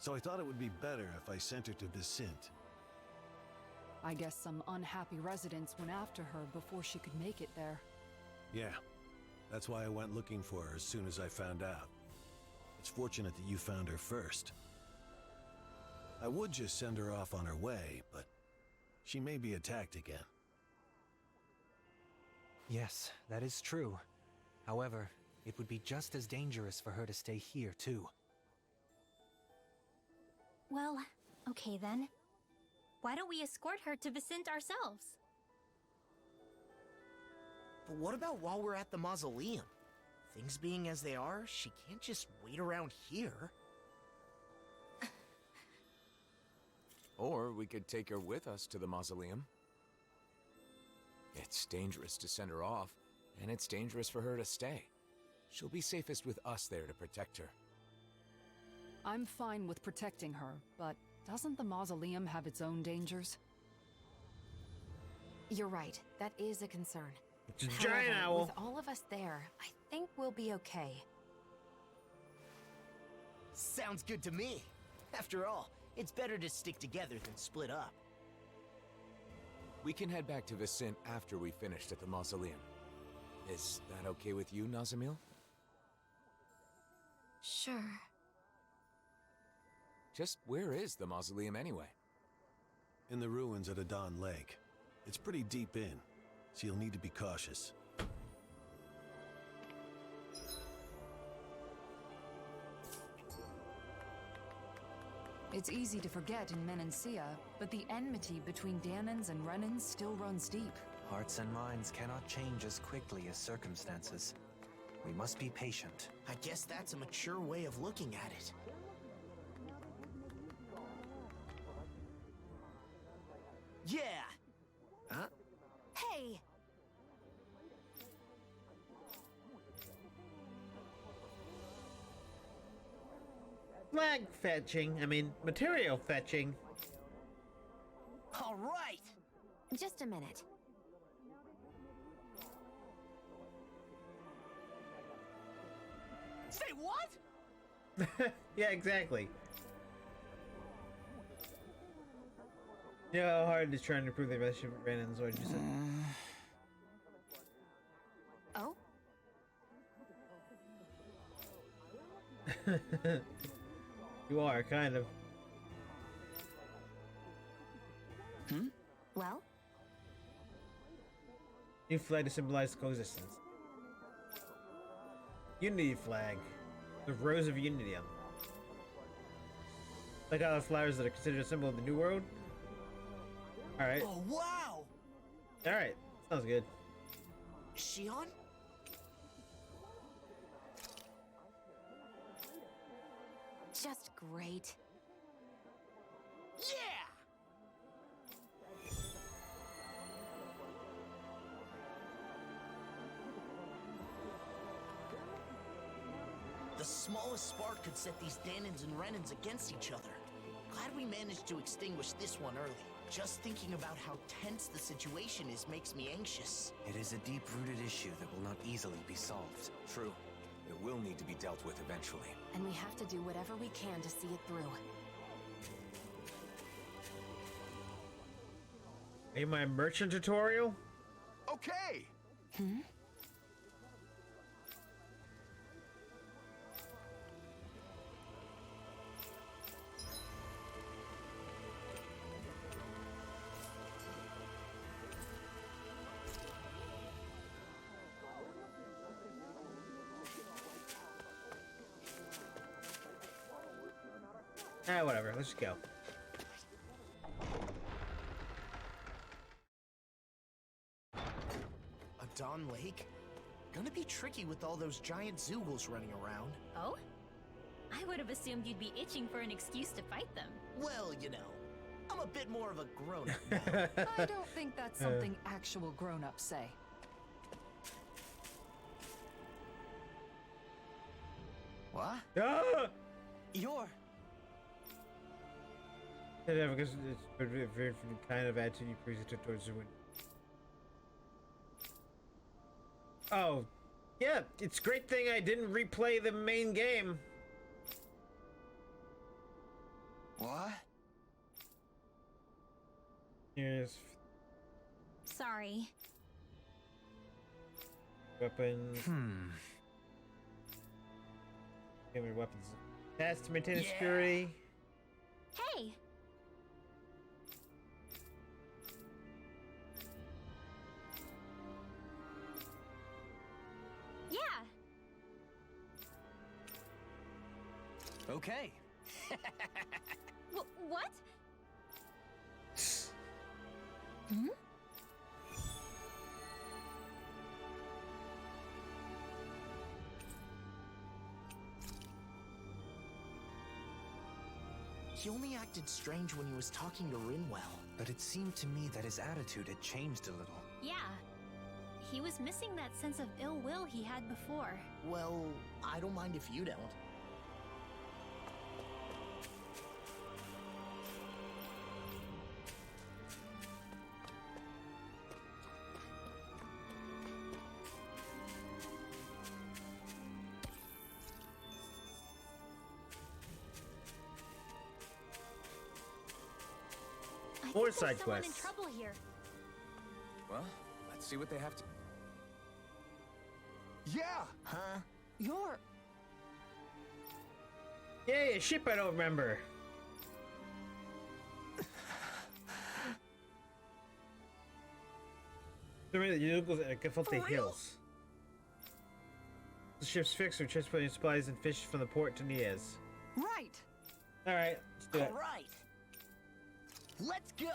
So I thought it would be better if I sent her to Vicente. I guess some unhappy residents went after her before she could make it there. Yeah, that's why I went looking for her as soon as I found out. It's fortunate that you found her first. I would just send her off on her way, but she may be attacked again. Yes, that is true. However, it would be just as dangerous for her to stay here, too. Well, okay then. Why don't we escort her to Vicente ourselves? But what about while we're at the mausoleum? Things being as they are, she can't just wait around here. Or we could take her with us to the mausoleum. It's dangerous to send her off, and it's dangerous for her to stay. She'll be safest with us there to protect her. I'm fine with protecting her, but doesn't the mausoleum have its own dangers? You're right. That is a concern. It's a giant However, owl. with all of us there, I think we'll be okay. Sounds good to me. After all, it's better to stick together than split up. We can head back to Vicente after we finished at the mausoleum. Is that okay with you, Nazamil? Sure. Just where is the mausoleum anyway? In the ruins at Adon Lake. It's pretty deep in, so you'll need to be cautious. It's easy to forget in Menancia, but the enmity between Dahnans and Renans still runs deep. Hearts and minds cannot change as quickly as circumstances. We must be patient. I guess that's a mature way of looking at it. Yeah! Huh? Hey! Flag fetching. I mean, material fetching. All right! Just a minute. Say what? Yeah, exactly. You know how hard it is trying to improve the relationship with Ren and Zoid. Oh? You are, kind of. Well? New flag to symbolize coexistence. Unity flag. The Rose of Unity. Like how the flowers that are considered a symbol of the New World? Alright. Oh, wow! Alright. Sounds good. Shion? Just great. Yeah! The smallest spark could set these Dahnans and Renans against each other. Glad we managed to extinguish this one early. Just thinking about how tense the situation is makes me anxious. It is a deep-rooted issue that will not easily be solved. True. It will need to be dealt with eventually. And we have to do whatever we can to see it through. Hey, my merchant tutorial? Okay! Ah, whatever. Let's just go. Adon Lake? Gonna be tricky with all those giant Zoogles running around. Oh? I would have assumed you'd be itching for an excuse to fight them. Well, you know, I'm a bit more of a grown-up now. I don't think that's something actual grown-ups say. What? Ah! You're... Yeah, because it's a very different kind of attitude you present towards the wind. Oh, yeah, it's a great thing I didn't replay the main game. What? Here's Sorry. weapons. Human weapons. That's to maintain security. Hey! Yeah! Okay. What? Hmm? He only acted strange when he was talking to Rinwell. But it seemed to me that his attitude had changed a little. Yeah. He was missing that sense of ill will he had before. Well, I don't mind if you don't. More side Someone in quests. trouble here. Well, let's see what they have to. Yeah! Huh? You're... Yay, a ship I don't remember. You go to Gefalte Hills. The ship's fixed for transporting supplies and fish from the port to Niaz. Right! Alright, let's do it. All right. Let's go.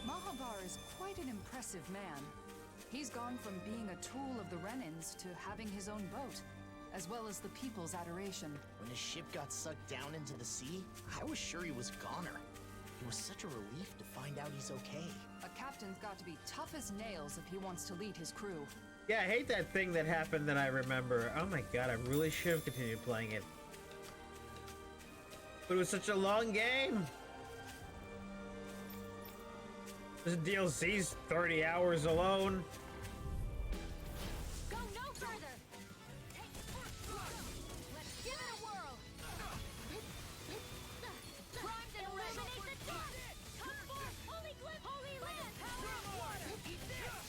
Mahavar is quite an impressive man. He's gone from being a tool of the Renins to having his own boat, as well as the people's adoration. When his ship got sucked down into the sea, I was sure he was goner. It was such a relief to find out he's okay. A captain's got to be tough as nails if he wants to lead his crew. Yeah, I hate that thing that happened that I remember. Oh my god, I really should have continued playing it. But it was such a long game. This DLC's 30 hours alone. Go no further! Let's give it a whirl! Primed and ready! Illuminate the dark! Come forth! Holy glyph! Holy land! Power of water! Eat this!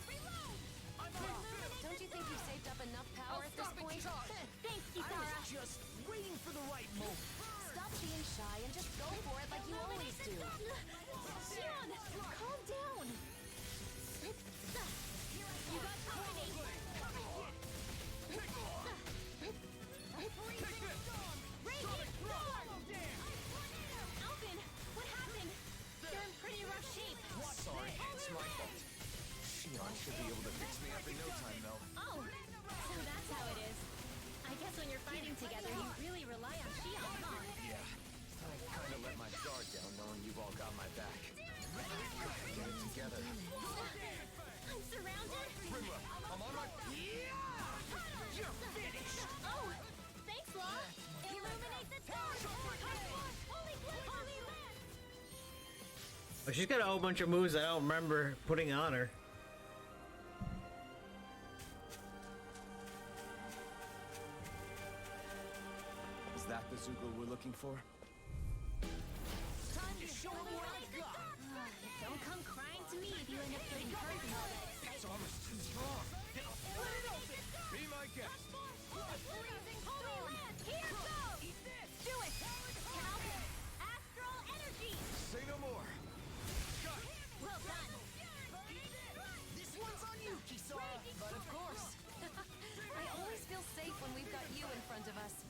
Reload! Don't you think you've saved up enough power at this point? Thanks, I Kisara! was just waiting for the right moment. Stop being shy and just go for it like you always do. Shion! Calm down! You got company! Raging storm! Alvin, what happened? You're in pretty rough shape. Sorry, it's my fault. Shion should be able to fix me up in no time, though. Oh, so that's how it is. I guess when you're fighting together, you really rely on Shion, huh? Yeah. I kinda let my guard down knowing you've all got my back. Get it together. I'm surrounded. I'm on my... You're finished. Oh, thanks, Law. Illuminate the dark. Holy glyph, holy land. Oh, she's got a whole bunch of moves I don't remember putting on her. Is that the Zoogle we're looking for? Time to show me what I got. Don't come crying to me if you end up getting hurt and all that excitement. This armor's too strong. Let it open. Be my guest. Freezing holy land. Here goes. Eat this. Do it. Calvin, astral energy. Say no more. Well done. This one's on you, Kisara. But of course. I always feel safe when we've got you in front of us.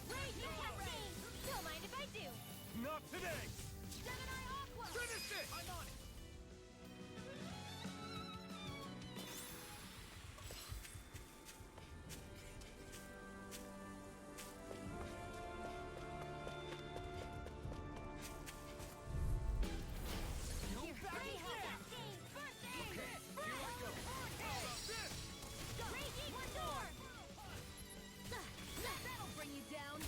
Raging cascade. Don't mind if I do. Not today. Gemini Aqua. Finish it. I'm on it. That'll bring you down.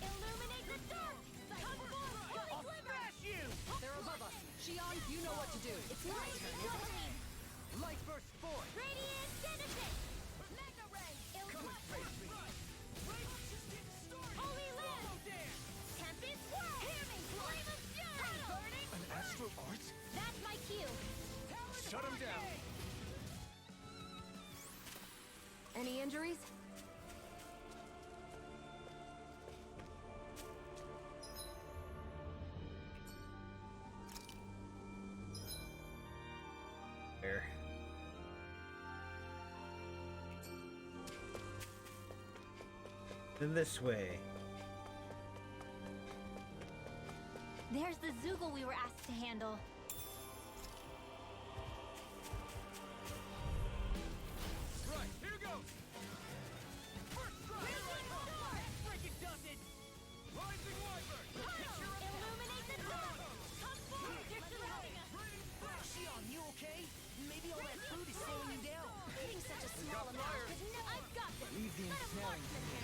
Illuminate the dark. Come forth, holy glimmer. They're above us. Shion, you know what to do. It's my turn, isn't it? Light burst forth! Radiant Genesis! Mega Ray! Holy Land! Tempest Swirl! Hear me! Flame of Fury! Burning An astral art? That's my cue! Shut him down! Any injuries? There. Then this way. There's the Zoogle we were asked to handle. Right, here goes! First strike! Freaking does it! Rising Wyvern! Illuminate the dark! Come forward! You're surrounding us! Shion, you okay? Maybe all that food is slowing you down. Eating such a small amount is no... I've got this! Leave the ensnaring to me.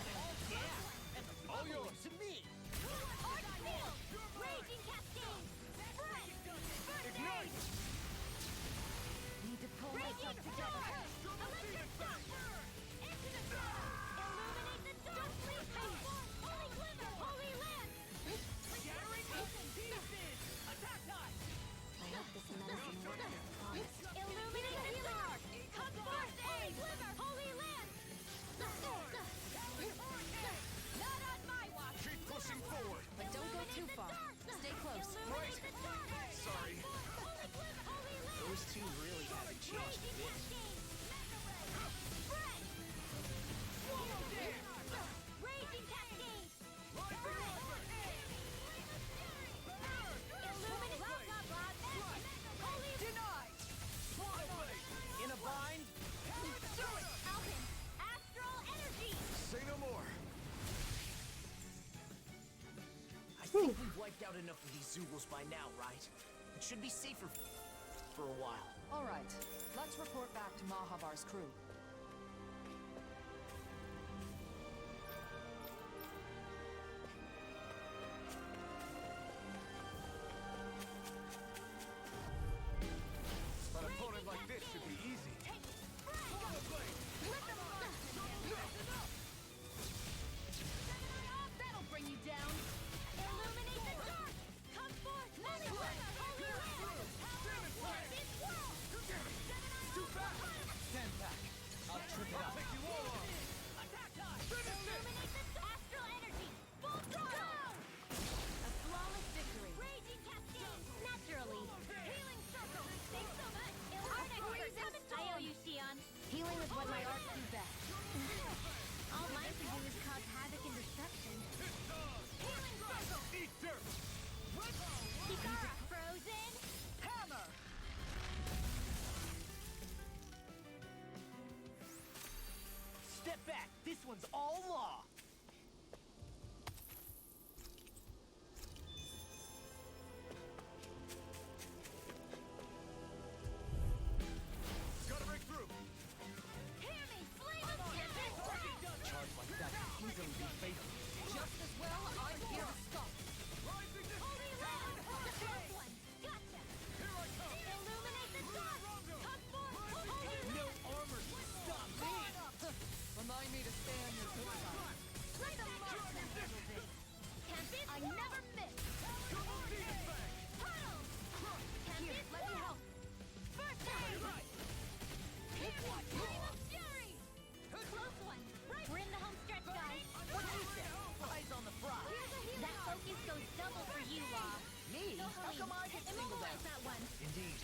Yeah, and the All bubble yours. to me. Arc Field! Raging Cascade! Breath! First Ignite! Aid! Need to pull myself Raging together. Storm! Electric Shock! Into the dark! Illuminate the dark! Come forth! Holy Glimmer! Holy Land! Shattering pieces! Attack time! I hope this medicine works as promised. Illuminate the dark! Come forth! Holy Glimmer! Holy Land! Not on my watch! Keep pushing forward! But don't go too far. Stay close. Right! Sorry. Holy Glimmer! Holy Land! Those two really haven't changed a Raging bit. Cascade! Spread! Raging Cascade! Illuminate blah blah blah! Holy Denied! In a bind? Alvin! Astral Energy! Say no more. I think we've wiped out enough of these Zoogles by now, right? It should be safer for a while. All right, let's report back to Mahavar's crew. An opponent like this should be easy. That'll bring you down! Illuminate the dark! Come forth! Holy Glimmer! Holy Land! Tempest Swirl! Too fast! Stand back. I'll trip it up. I'll take you all on. Attack time! Illuminate the astral energy! Full throttle! A flawless victory! Raging Cascade! Naturally! Healing Circle! Thanks so much! I owe you, Shion. Healing is what my arts do best. All mine can do is cause havoc and destruction. Healing Circle! Eat dirt! Kikara! Frozen! Hammer! Step back. This one's all law. Gotta break through! Hear me! Flame of Tempest! Charge like that can easily be fatal. Just as well, I'm here to stop. Rising Holy Land! The first one! Gotcha! Here I come! Illuminate the dark! Come forth! Holy No Land! armor can stop me. Remind me to stay on your good side. Let the monster handle this! Tempest I never miss! Double Demon Fang! Tunnel! Tempest let me help! First aid! Flame of Fury! Close one! Right. We're in the home stretch, guys! What do you say? Eyes on the prize. Here's a healing! That focus goes double for you, Law. Me? How come I get singled out? Immobilize that one! Indeed.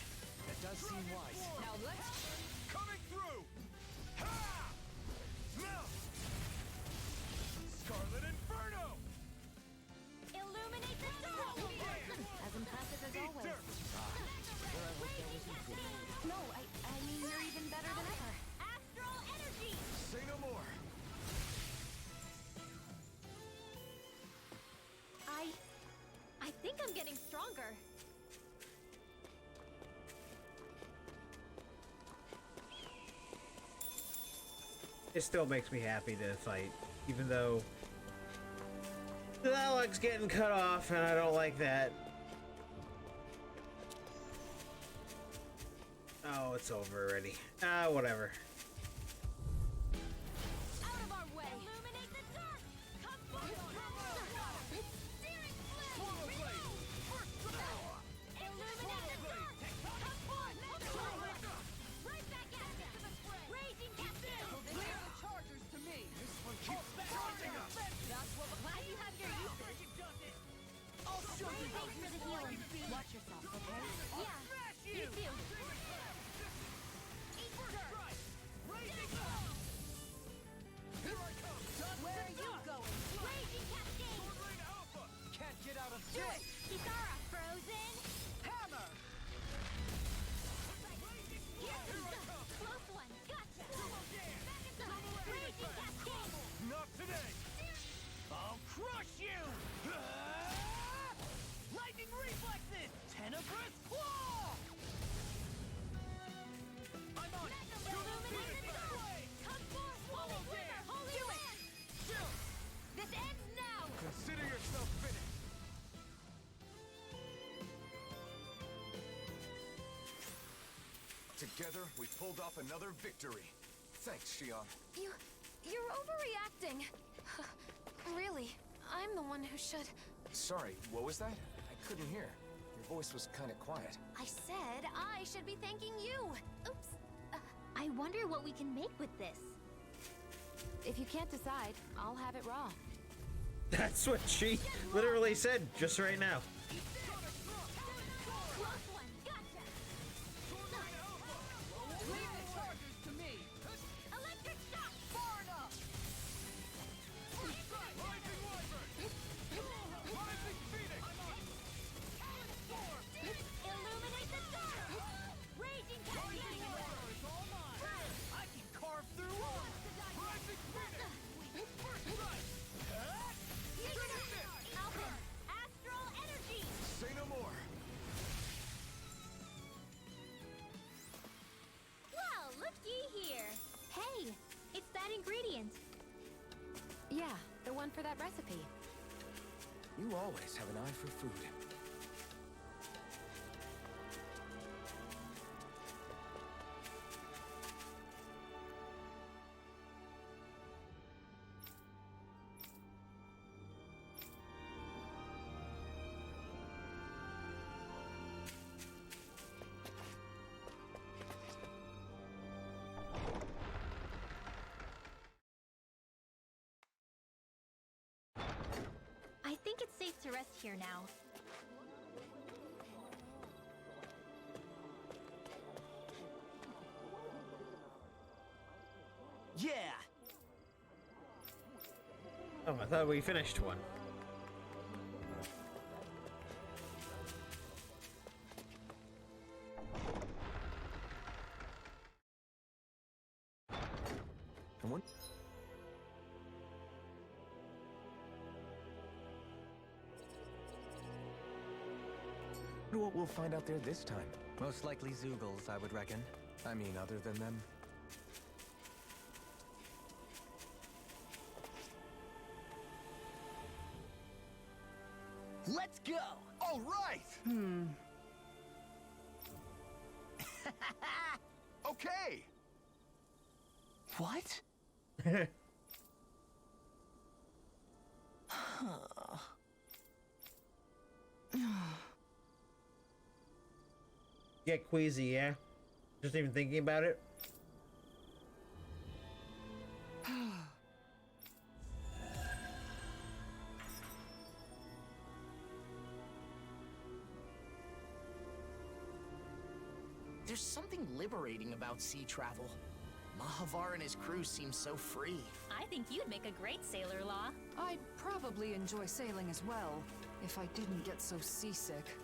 That does seem wise. Now let's... Coming through! Ha! Melt! Scarlet Inferno! Illuminate the dark! As impressive as Eat always. dirt! No, I mean, you're even better than ever. Astral energy! Say no more. I think I'm getting stronger. It still makes me happy to fight, even though that leg's getting cut off, and I don't like that. Oh, it's over already. Whatever. Out of our way! Illuminate the dark! Come forth! Searing flame! Illuminate the dark! Come forth! Right back at ya! Raging cascade! Clear the chargers to me! This one keeps charging us! That's what glad you have your usage! I'll show you how Thanks for the healing. Watch yourself, okay? Yeah. You too. Eat dirt. Here I come! Where are you going? Raging cascade! Can't get out of Do this! it! Kisara, frozen! Hammer! Close one! Gotcha! Back inside! Raging cascade! Not today! I'll crush you! Lightning reflexes! Tenebrous claw! I'm on it! Illuminate the dark! Come forth, holy river! Holy land! This ends now! Consider yourself finished. Together, we pulled off another victory. Thanks, Shion. You're overreacting. Really, I'm the one who should... Sorry, what was that? I couldn't hear. Your voice was kind of quiet. I said I should be thanking you. Oops. I wonder what we can make with this. If you can't decide, I'll have it raw. That's what she literally said just right now. Close one! Gotcha! Leave the chargers to me! Electric shock! Far enough! Rising Wyvern! Rising Phoenix! Illuminate the dark! Raging cascade! I can carve through one! Rising Phoenix! First strike! Alpha! Astral energy! Say no more. Well, looky here! Hey! It's that ingredient! Yeah, the one for that recipe. You always have an eye for food. I think it's safe to rest here now. Yeah! Oh, I thought we finished one. And one. What we'll find out there this time. Most likely Zoogles, I would reckon. I mean, other than them. Let's go! All right! Okay! What? Get queasy, yeah? Just even thinking about it. There's something liberating about sea travel. Mahavar and his crew seem so free. I think you'd make a great sailor, Law. I'd probably enjoy sailing as well, if I didn't get so seasick.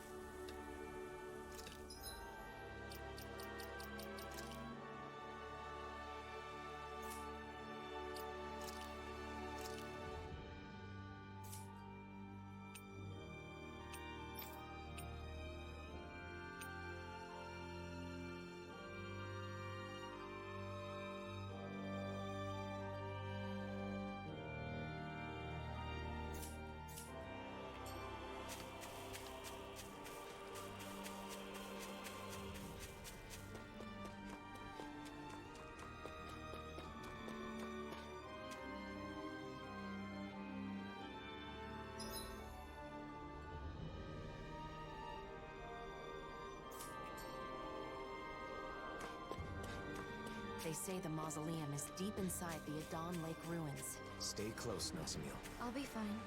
They say the mausoleum is deep inside the Adon Lake ruins. Stay close, Nelsamil. I'll be fine.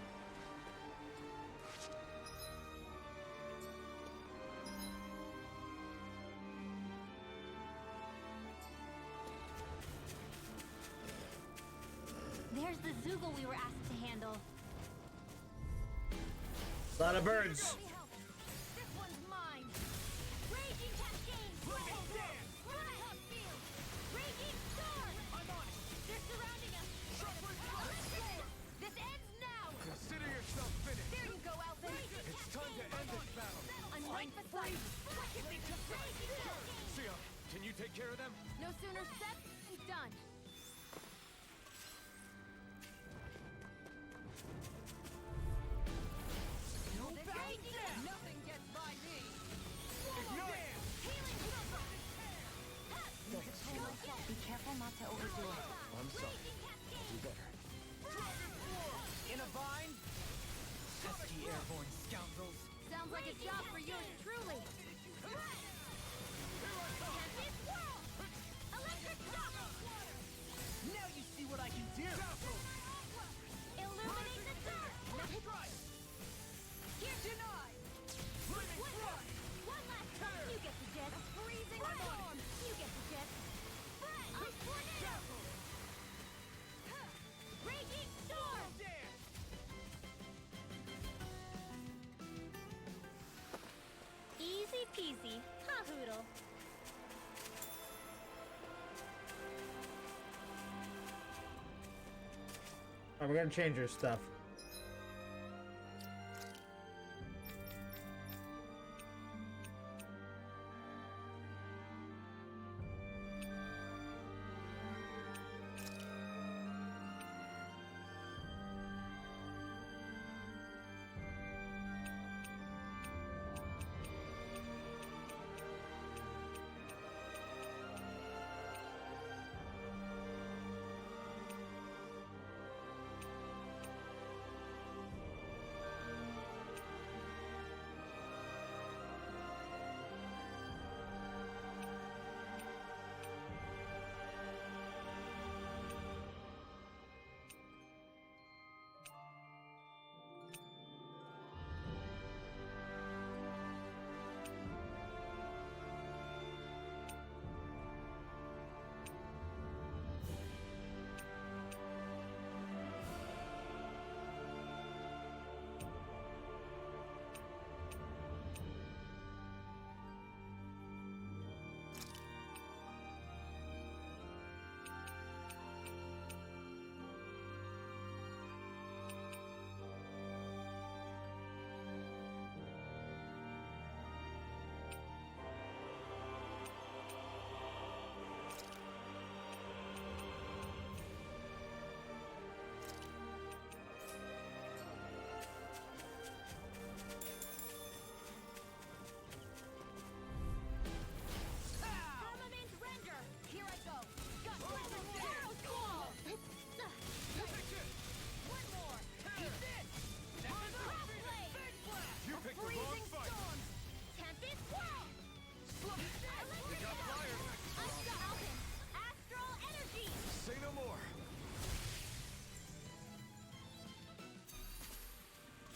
There's the Zoogle we were asked to handle. A lot of birds. This one's mine. Raging Cascade. Hot field. Raging Storm. I'm on it. They're surrounding us. This ends now. Consider yourself finished. There you go, Alvin. It's time to end this battle. I'm right beside you. Sia, can you take care of them? No sooner said than done. Nothing gets by me! Be careful not to overdo it. I'm sorry. Do better. In a vine? Pesky airborne scoundrels. Sounds like a job for yours truly. Electric shock! Now you see what I can do! Illuminate the dark! Here, denied! One last time! You get the jet! Freezing storm! You get the jet! A tornado! Raging storm! Easy peasy, ha hoodle. Oh, we're gonna change our stuff.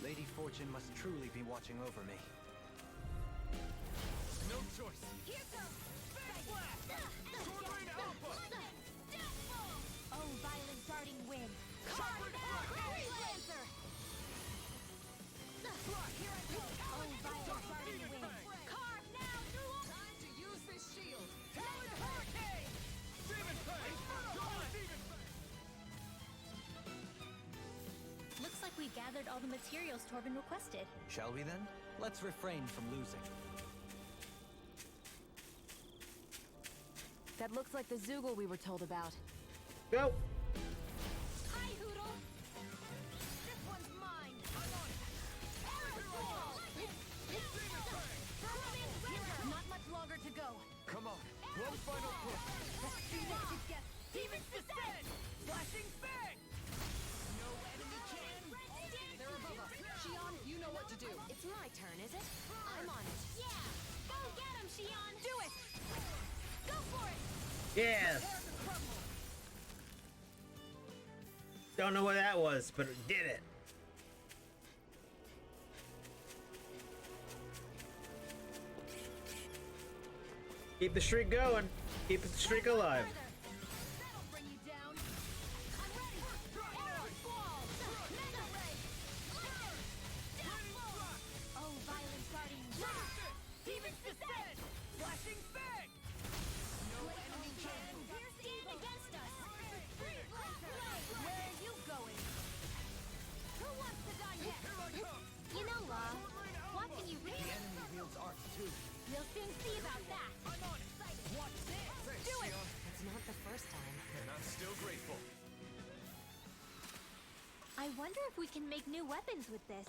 Lady Fortune must truly be watching over me. No choice. Here goes! Oh, violent darting wind! Carve now! Lancer! Here I go! Oh, violent darting wind! Carve now! Time to use this shield! Talon Hurricane! Demon Fang! Looks like we gathered all the materials Torben requested. Shall we then? Let's refrain from losing. That looks like the Zoogle we were told about. Go! Hi, Hoodle! This one's mine! I'm on it! Aerosol! Not much longer to go. Come on, one final push. Demons descend! Flashing Fang! No enemy can! They're above us. Shion, you know what to do. It's my turn, is it? I'm on it. Yeah! Go get him, Shion! Do it! Go for it! Yes! Don't know what that was, but it did it. Keep the streak going. Keep the streak alive. That'll bring you down. I'm ready. Arrow squall. Mega ray. Death blow. Oh, violent guardian. Demon's descent. Flashing fang. No enemy can stand against us. Free laser. Where are you going? Who wants to die next? You know, Law. Watching you read. The enemy wields arcs too. We'll soon see about that. I'm on it. Watch this. Do it. It's not the first time. And I'm still grateful. I wonder if we can make new weapons with this.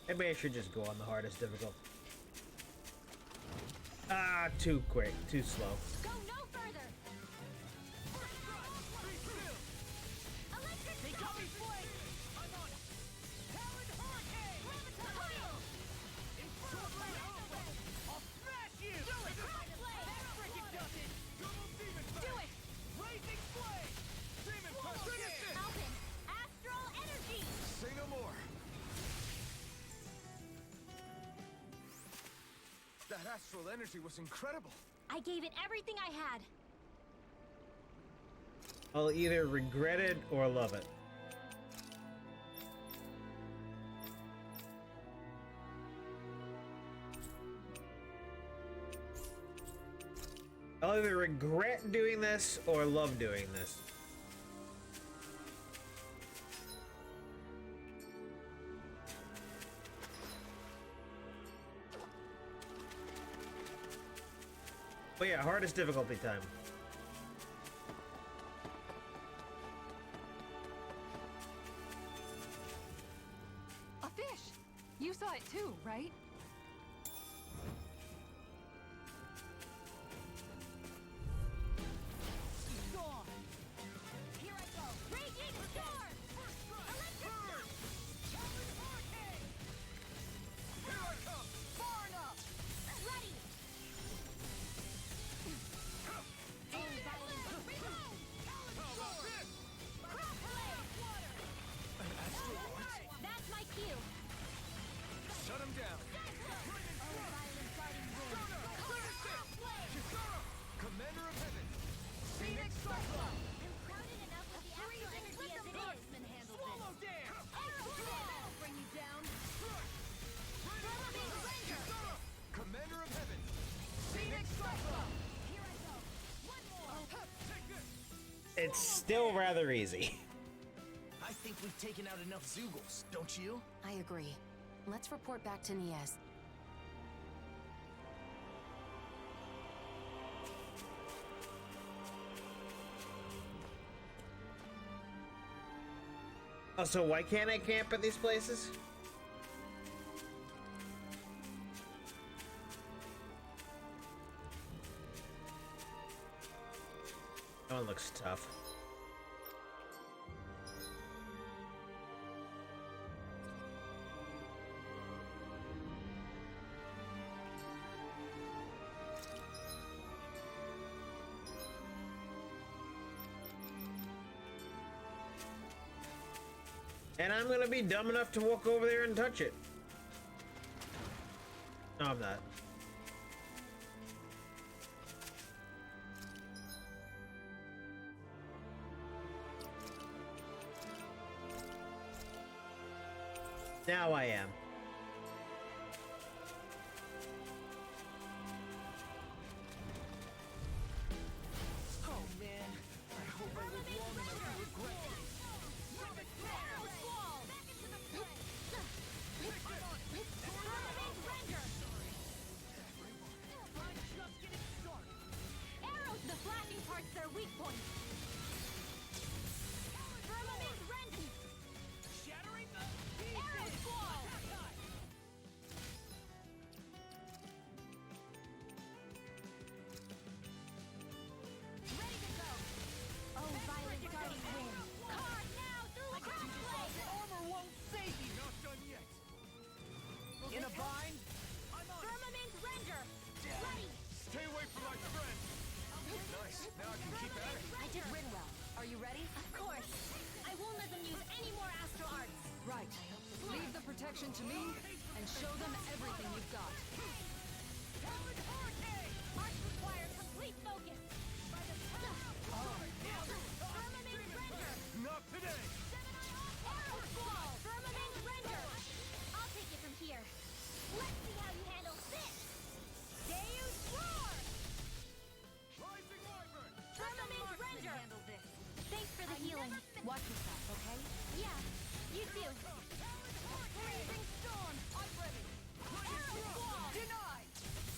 Maybe I should just go on the hardest difficult. Ah, too quick, too slow. Go no further. Electric Decoming flame. I'm on it. Talon hurricane. Graviton. Infernal blade. I'll smash you! Do it. Cross blade. Freaking does it! Double demon Do it. Blazing flame! Demon punch! Alpin. Astral energy. Say no more. That astral energy was incredible. I gave it everything I had. I'll either regret it or love it. I'll either regret doing this or love doing this. But yeah, hardest difficulty time. A fish! You saw it too, right? Gone. Here I go. Raging storm. Electric shock. Talon hurricane. Here I come. Far enough. Ready. That's my cue. Shut him down. Commander of Heaven. Phoenix Cyclone. I'm crowded enough with the astral energy as it is. Swallow dance! That'll bring you down. Thermobane Ranger. Commander of Heaven. Phoenix Cyclone. Here I go. One more. Take this! It's still rather easy. I think we've taken out enough Zeugles, don't you? I agree. Let's report back to Niez. Oh, so why can't I camp at these places? That one looks tough. And I'm gonna be dumb enough to walk over there and touch it. No, I'm not. Now I am. Oh man, I hope I live long enough to regret this. Arrow squall. Back into the fray. Thermobane Ranger. I'm just getting started! Arrows. The flashing part's their weak point. Thermobane Ranger. Shattering the Arrow squall. Ready to go. Oh, violent guardian wind. Card now through crossblade. Armor won't instruction to me and show them everything you've got. Arts require complete focus. By the power of Firmament Render. Not today! Arrow Squall. Firmament Render. I'll take it from here. Let's see how you handle this. Deus Roar. Rising Wyvern! Firmament Render. Handle this. Thanks for the healing. Watch yourself, okay? Yeah, you too. Blazing Storm. I'm ready. Arrow Squall. Denied!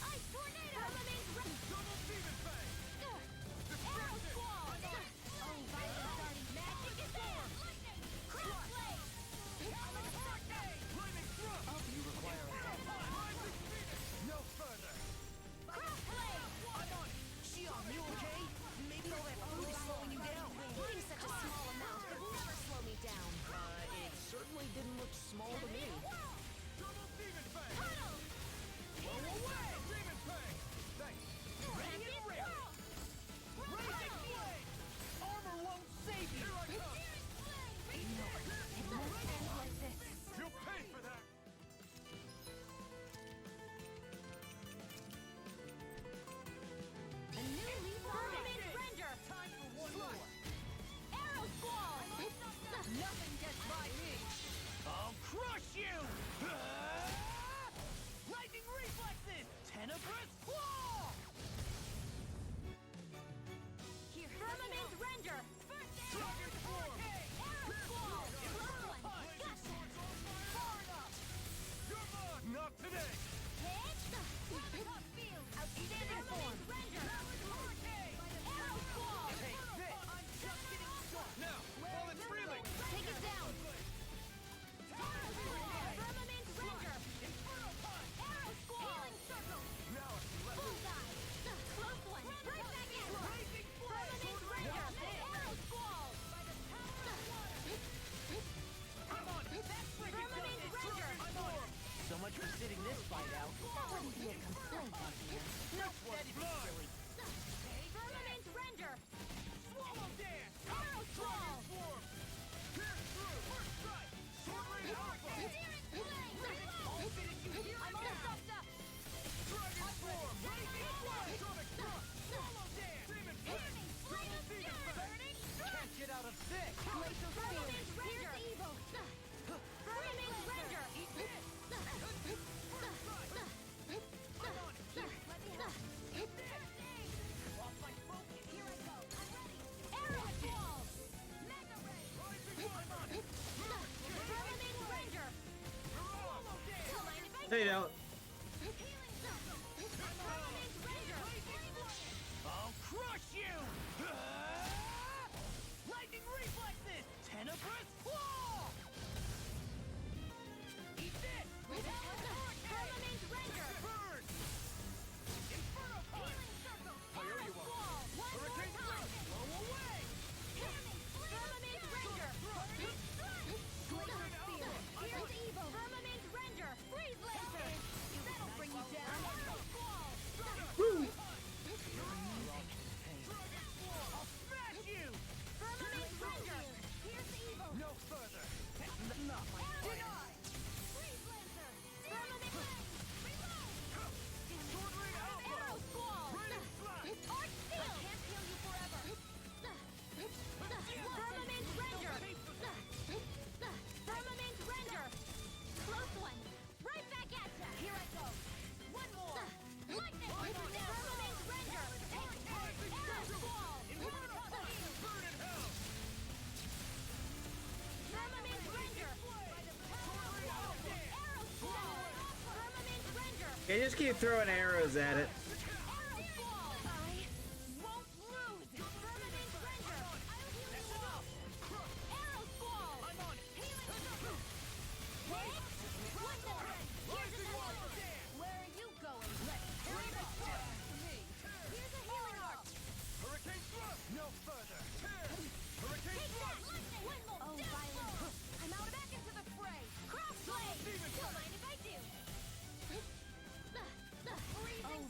Ice Tornado. Firmament Render. Double Demon Fang! Arrow Squall. Oh, Violet starting. Magic is there. Cross Blade. Lightning Thrust! Oh, you require a Rising Phoenix! No further! Cross Blade. I'm on it. Xion, you okay? Maybe all that food is slowing you down. Eating such a small amount would never slow me down. It certainly didn't look small to me. Double Demon Fang! Tunnel. Blow away! Demon Fang! Thanks! Ready and ready! Rising Blade! Armor won't save you. Here I come! It must end like this. You'll pay for that! A new leaf Firmament Render. Time for one more. Arrow Squall. Nothing gets by me! I'll crush you! Lightning reflexes! Tenebrous claw! Here. Firmament Render. First Dragon Form! Arrow Squall. Close one. Gotcha. Far enough! You're mine! Not today! Hit. Outstanding form. Render. Arrow Squall. Take this! I'm just getting started! Now, while it's reeling! Take it down. Arrow Squall. Firmament Render. Inferno Punch! Arrow Squall. Healing Circle. Now it's left. Bullseye. Close one. Right back in. Rising Firmament Render. Arrow Squall. I'm on it! That's freaking Firmament Render. So much for sitting this fight out. That wouldn't be a complaint, my dear. No, that'd be silly. Firmament Render. Swallow Dance! Arrow Squall. Form! Pierce through! First strike! Sword Rain Alpha! I'll finish you here. I'm all stuffed up. Dragon Form! Rising Flash! Atomic Thrust! Swallow Dance! Demon Fang! Double Demon Fang! Can't get out of this. Glacial Firmament Render. Evil. Firmament Render. Eat this. Off my focus! Here I go. I'm ready. Arrow Squall. Mega Ray. Firmament Render. Swallow Dance! Don't mind if I No, you don't. Healing Circle. Firmament Render. I'll crush you! Lightning reflexes! Tenebrous claw! Eat this! Firmament Render. Burn! Inferno Punch! Healing Circle. I owe Arrow you one. Squall. One more Hurricane time. Thrust! Blow away! Firmament Render. Glacial Spear. Here's evil. Firmament Render. Freeze Laser. That'll bring you down. Arrow Squall. I'll smash you! Firmament Render. Here's evil. No further! Enough! Denied! Freeze Laser. Firmament Reload. Sword Rain Alpha! Arrow Squall. Raining Slash! Arch Steel. I can't heal you forever. Firmament Render. Firmament Render. Close one. Right back at ya. Here I go. One more. Lightning. Firmament Render. Arrow Squall. Inferno Punch! Burn in hell! Firmament Render. Arrow Squall. Firmament Render. Okay, just keep throwing arrows at it. Arrow Squall. I won't lose. Firmament Render. I'll heal you up. Arrow Squall. I'm on it! Healing Circle. Hit. One more. Here's another. Where are you going? Let's hurry up. Here's a healing arc. Hurricane Thrust! No further! Tear! Hurricane Take that. Thrust! One more. Oh, violent. I'm out back into the fray. Cross blade. Don't mind if I do. Freezing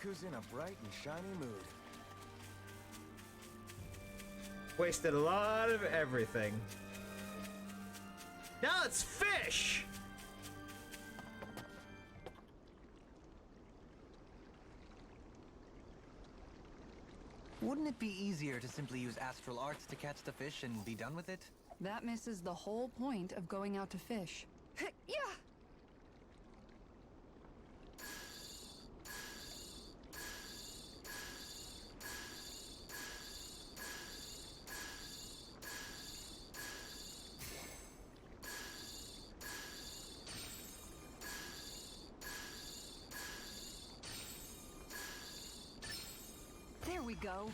Riku's in a bright and shiny mood. Wasted a lot of everything. Now it's fish! Wouldn't it be easier to simply use astral arts to catch the fish and be done with it? That misses the whole point of going out to fish. Yeah! There we go.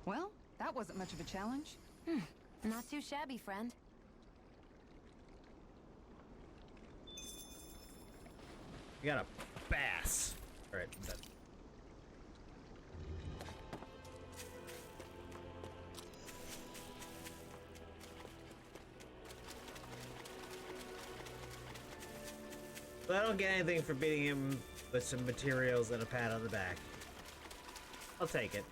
Well, that wasn't much of a challenge. Not too shabby, friend. You got a bass. Alright, I'm done. But I don't get anything for beating him with some materials and a pat on the back. I'll take it.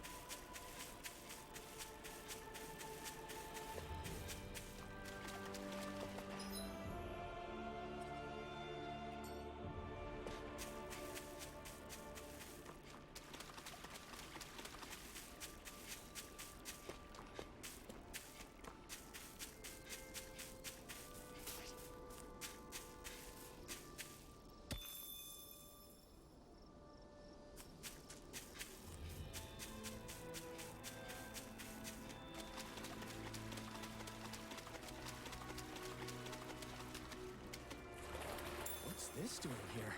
What's this doing here?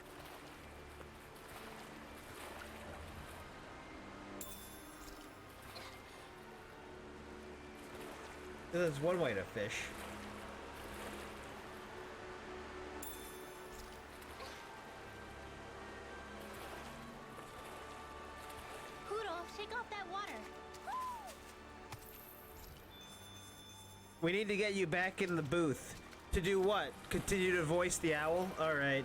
There's one way to fish. Poodle, shake off that water. We need to get you back in the booth. To do what? Continue to voice the owl? Alright.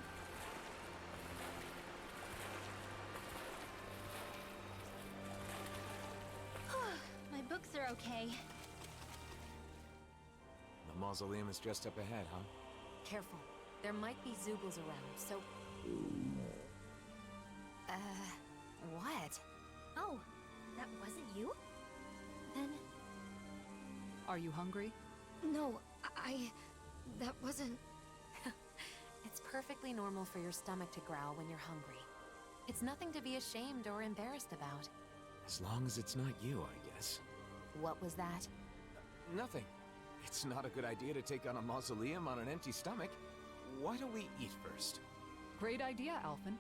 My books are okay. The mausoleum is just up ahead, huh? Careful. There might be Zoogles around, so... what? Oh, that wasn't you? Then... Are you hungry? No, that wasn't... It's perfectly normal for your stomach to growl when you're hungry. It's nothing to be ashamed or embarrassed about. As long as it's not you, I guess. What was that? Nothing. It's not a good idea to take on a mausoleum on an empty stomach. Why don't we eat first? Great idea, Alphen.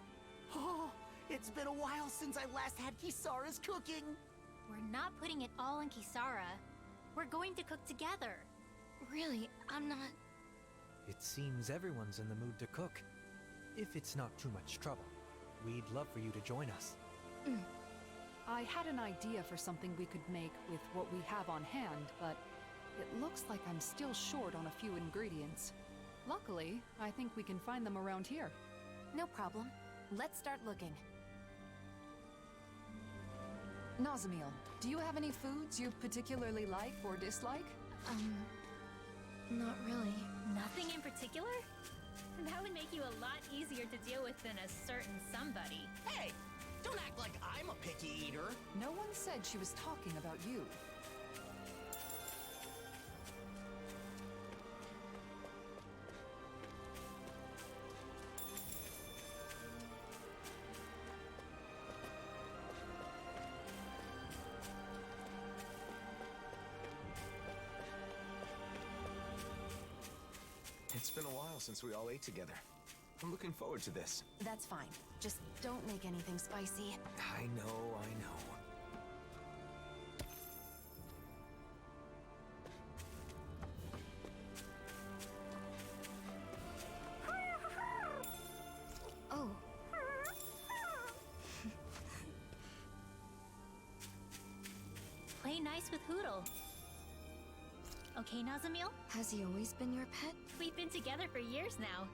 Oh, it's been a while since I last had Kisara's cooking. We're not putting it all on Kisara. We're going to cook together. Really, I'm not... It seems everyone's in the mood to cook. If it's not too much trouble, we'd love for you to join us. I had an idea for something we could make with what we have on hand, but it looks like I'm still short on a few ingredients. Luckily, I think we can find them around here. No problem. Let's start looking. Nazamiel, do you have any foods you particularly like or dislike? Not really. Nothing in particular? That would make you a lot easier to deal with than a certain somebody. Hey, don't act like I'm a picky eater. No one said she was talking about you. It's been a while since we all ate together. I'm looking forward to this. That's fine. Just don't make anything spicy. I know. nice with Hootle. Okay, Nazamil? Has he always been your pet? We've been together for years now.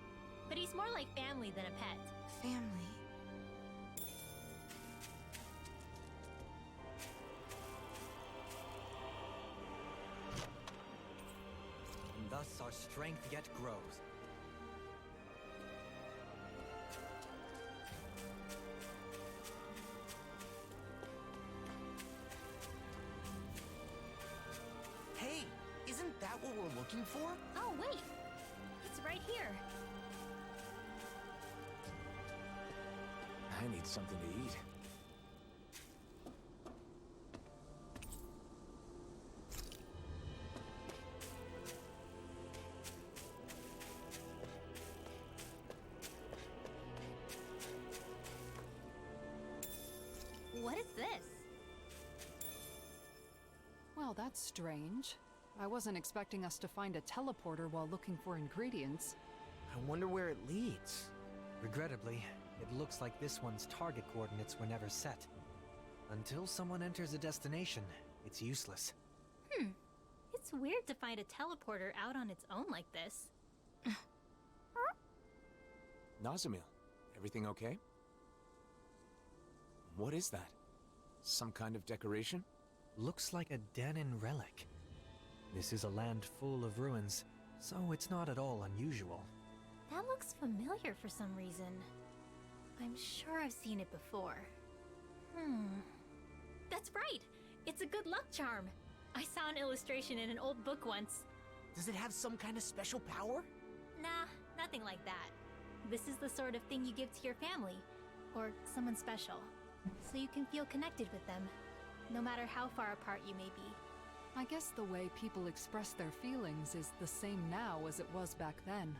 But he's more like family than a pet. Family. And thus our strength yet grows. Hey, isn't that what we're looking for? Oh, wait! It's right here. I need something to eat. What is this? Well, that's strange. I wasn't expecting us to find a teleporter while looking for ingredients. I wonder where it leads. Regrettably, it looks like this one's target coordinates were never set. Until someone enters a destination, it's useless. It's weird to find a teleporter out on its own like this. Nazamil, everything okay? What is that? Some kind of decoration? Looks like a Danin relic. This is a land full of ruins, so it's not at all unusual. That looks familiar for some reason. I'm sure I've seen it before. That's right! It's a good luck charm! I saw an illustration in an old book once. Does it have some kind of special power? Nah, nothing like that. This is the sort of thing you give to your family, or someone special, so you can feel connected with them, no matter how far apart you may be. I guess the way people express their feelings is the same now as it was back then.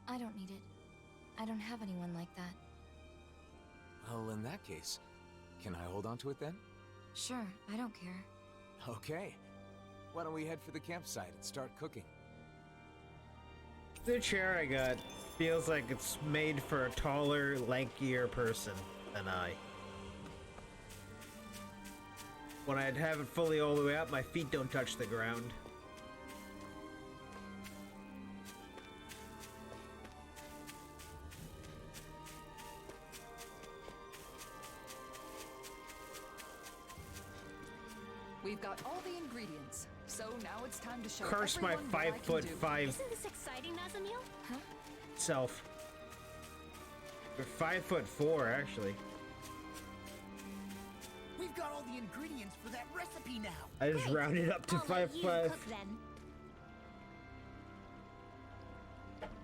I don't need it. I don't have anyone like that. Well, in that case, can I hold on to it then? Sure, I don't care. Okay. Why don't we head for the campsite and start cooking? The chair I got feels like it's made for a taller, lankier person than I. When I'd have it fully all the way up, my feet don't touch the ground. We've got all the ingredients, so now it's time to show Curse my everyone what I can do. 5'5" Isn't this exciting, Nazamil? Huh? self. We're 5'4", actually. We've got all the ingredients for that recipe now. I just rounded up to I'll let you 5'5". cook then.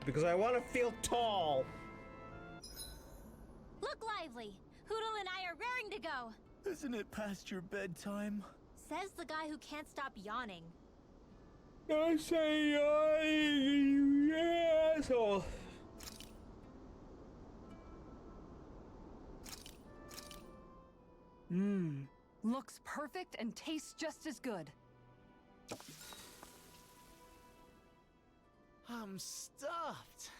Because I want to feel tall. Look lively! Hootle and I are raring to go! Isn't it past your bedtime? Says the guy who can't stop yawning. I say, you asshole. Looks perfect and tastes just as good. I'm stuffed.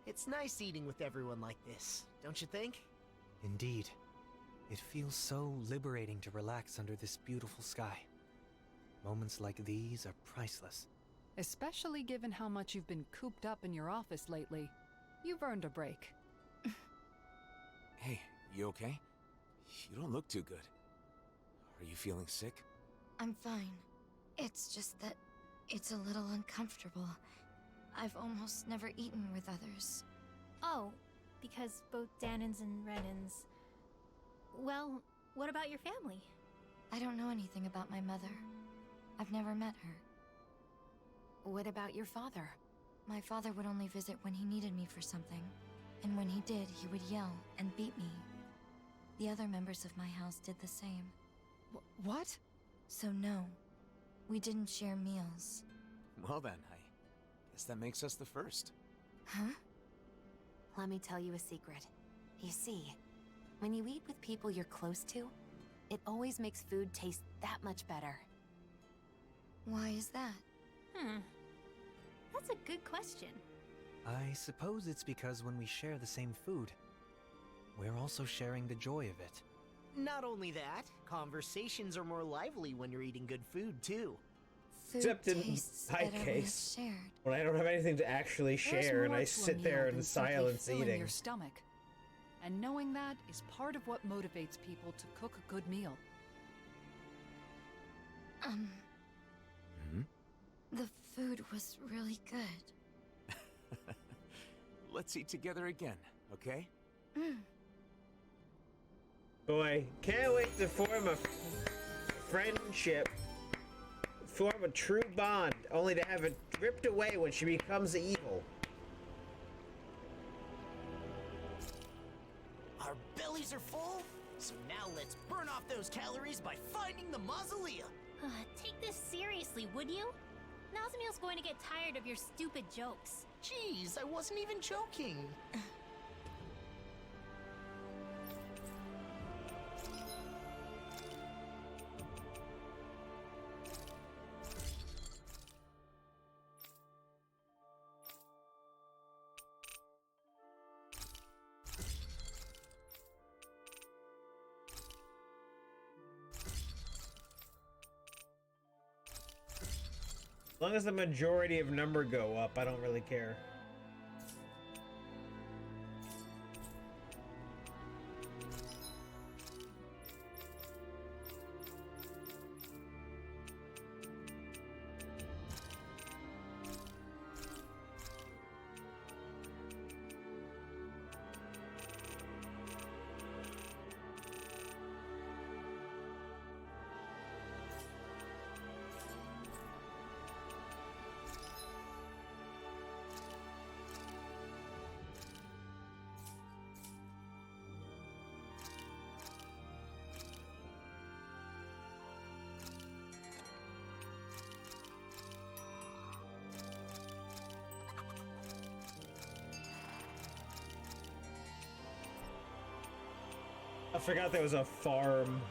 It's nice eating with everyone like this, don't you think? Indeed. It feels so liberating to relax under this beautiful sky. Moments like these are priceless. Especially given how much you've been cooped up in your office lately. You've earned a break. Hey, you okay? You don't look too good. Are you feeling sick? I'm fine. It's just that it's a little uncomfortable. I've almost never eaten with others. Oh, because both Danins and Renins... Well, what about your family? I don't know anything about my mother. I've never met her. What about your father? My father would only visit when he needed me for something. And when he did, he would yell and beat me. The other members of my house did the same. What? So no, we didn't share meals. Well then, I guess that makes us the first. Huh? Let me tell you a secret. You see, when you eat with people you're close to, it always makes food taste that much better. Why is that? That's a good question. I suppose it's because when we share the same food, we're also sharing the joy of it. Not only that, conversations are more lively when you're eating good food, too. Food Except in tastes my better when case, it's shared. when I don't have anything to actually There's share and more I to a sit there meal in than simply silence filling eating. your stomach. And knowing that is part of what motivates people to cook a good meal. The food was really good. Let's eat together again, okay? Boy, can't wait to form a friendship, form a true bond, only to have it ripped away when she becomes evil. Our bellies are full, so now let's burn off those calories by finding the mausoleum. Take this seriously, would you? Nazmiel's going to get tired of your stupid jokes. Jeez, I wasn't even joking. As long as the majority of number go up, I don't really care. I forgot there was a farm.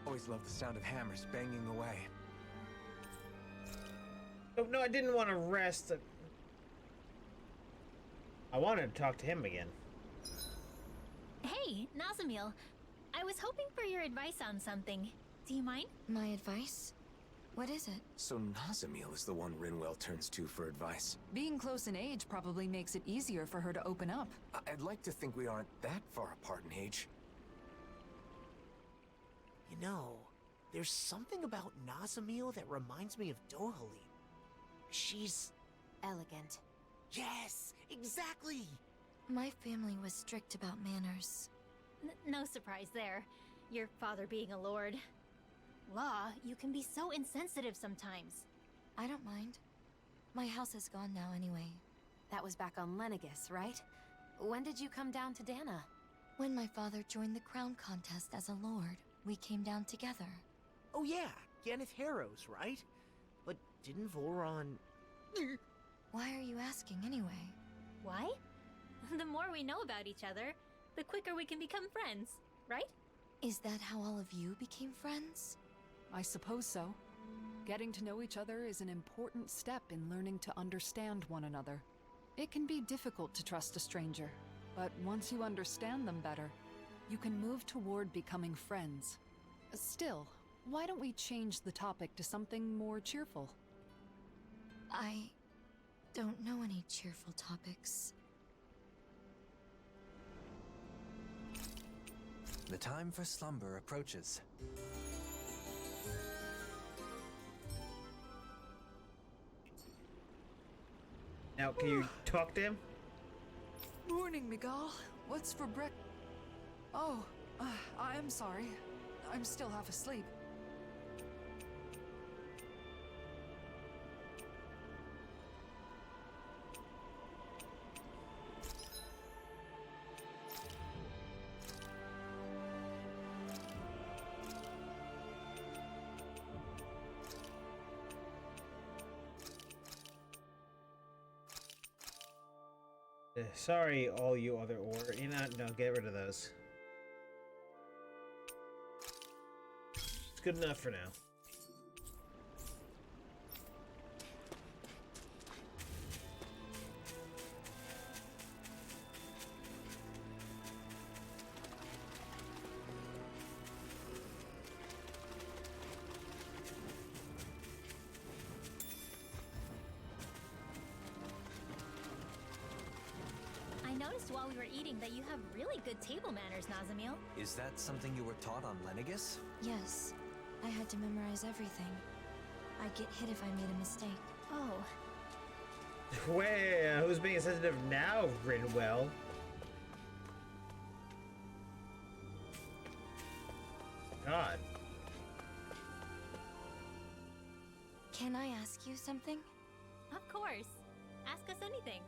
Always love the sound of hammers banging away. Oh, no, I didn't want to rest. I wanted to talk to him again. Hey, Nazamiel. I was hoping for your advice on something. Do you mind? My advice? What is it? So Nazamiel is the one Rinwell turns to for advice. Being close in age probably makes it easier for her to open up. I'd like to think we aren't that far apart in age. You know, there's something about Nazamiel that reminds me of Dohalim. She's... elegant. Yes, exactly! My family was strict about manners. No surprise there. Your father being a lord. Law, you can be so insensitive sometimes. I don't mind. My house is gone now anyway. That was back on Lenegis, right? When did you come down to Dana? When my father joined the crown contest as a lord, we came down together. Oh yeah, Ganeth Harrows, right? But didn't Voron... Why are you asking anyway? Why? The more we know about each other, the quicker we can become friends, right? Is that how all of you became friends? I suppose so. Getting to know each other is an important step in learning to understand one another. It can be difficult to trust a stranger, but once you understand them better, you can move toward becoming friends. Still, why don't we change the topic to something more cheerful? don't know any cheerful topics. The time for slumber approaches. Now, can you talk to him? Morning, Miguel. What's for Oh, I'm sorry. I'm still half asleep. Sorry, all you other no, get rid of those. It's good enough for now. I noticed while we were eating that you have really good table manners, Nazamil. Is that something you were taught on Lenegis? Yes, I had to memorize everything. I'd get hit if I made a mistake. Oh. Wait, who's being sensitive now, Rinwell? God. Can I ask you something? Of course. Ask us anything.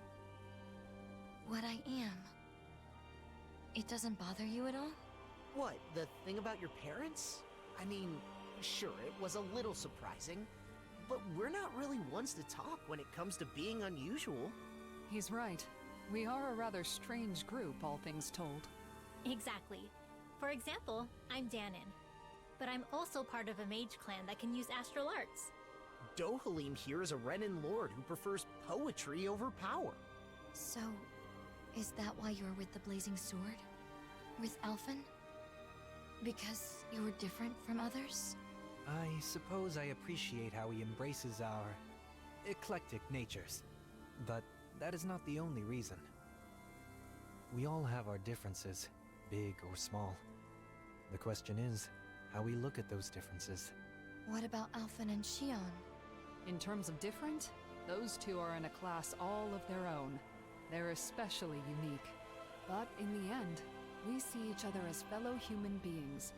What I am. It doesn't bother you at all? What, the thing about your parents? I mean, sure, it was a little surprising, but we're not really ones to talk when it comes to being unusual. He's right. We are a rather strange group, all things told. Exactly. For example, I'm Danon. But I'm also part of a mage clan that can use astral arts. Dohalim here is a Renin lord who prefers poetry over power. So, is that why you're with the Blazing Sword? With Alphen? Because you're different from others? I suppose I appreciate how he embraces our eclectic natures. But that is not the only reason. We all have our differences, big or small. The question is, how we look at those differences. What about Alphen and Shion? In terms of different, those two are in a class all of their own. They're especially unique. But in the end, we see each other as fellow human beings.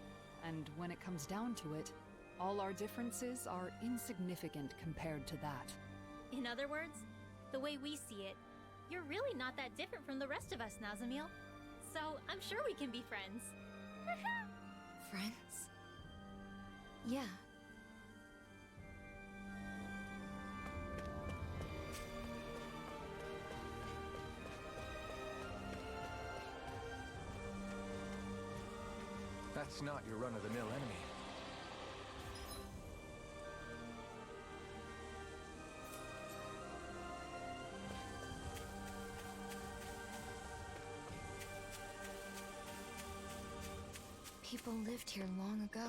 And when it comes down to it, all our differences are insignificant compared to that. In other words, the way we see it, you're really not that different from the rest of us, Nazamil. So I'm sure we can be friends. Friends? Yeah. That's not your run-of-the-mill enemy. People lived here long ago.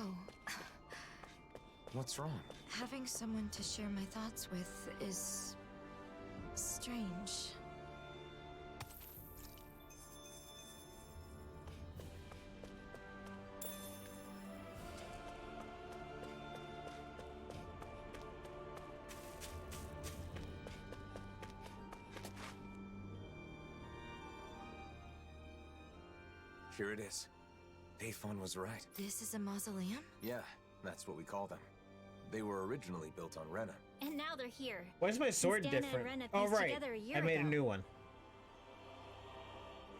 What's wrong? Having someone to share my thoughts with is strange. Here it is. Dayfon was right. This is a mausoleum? Yeah, that's what we call them. They were originally built on Rena. And now they're here. Why is my sword Since Dana different? And Rena Oh, pieced right. together a year I made a ago. new one.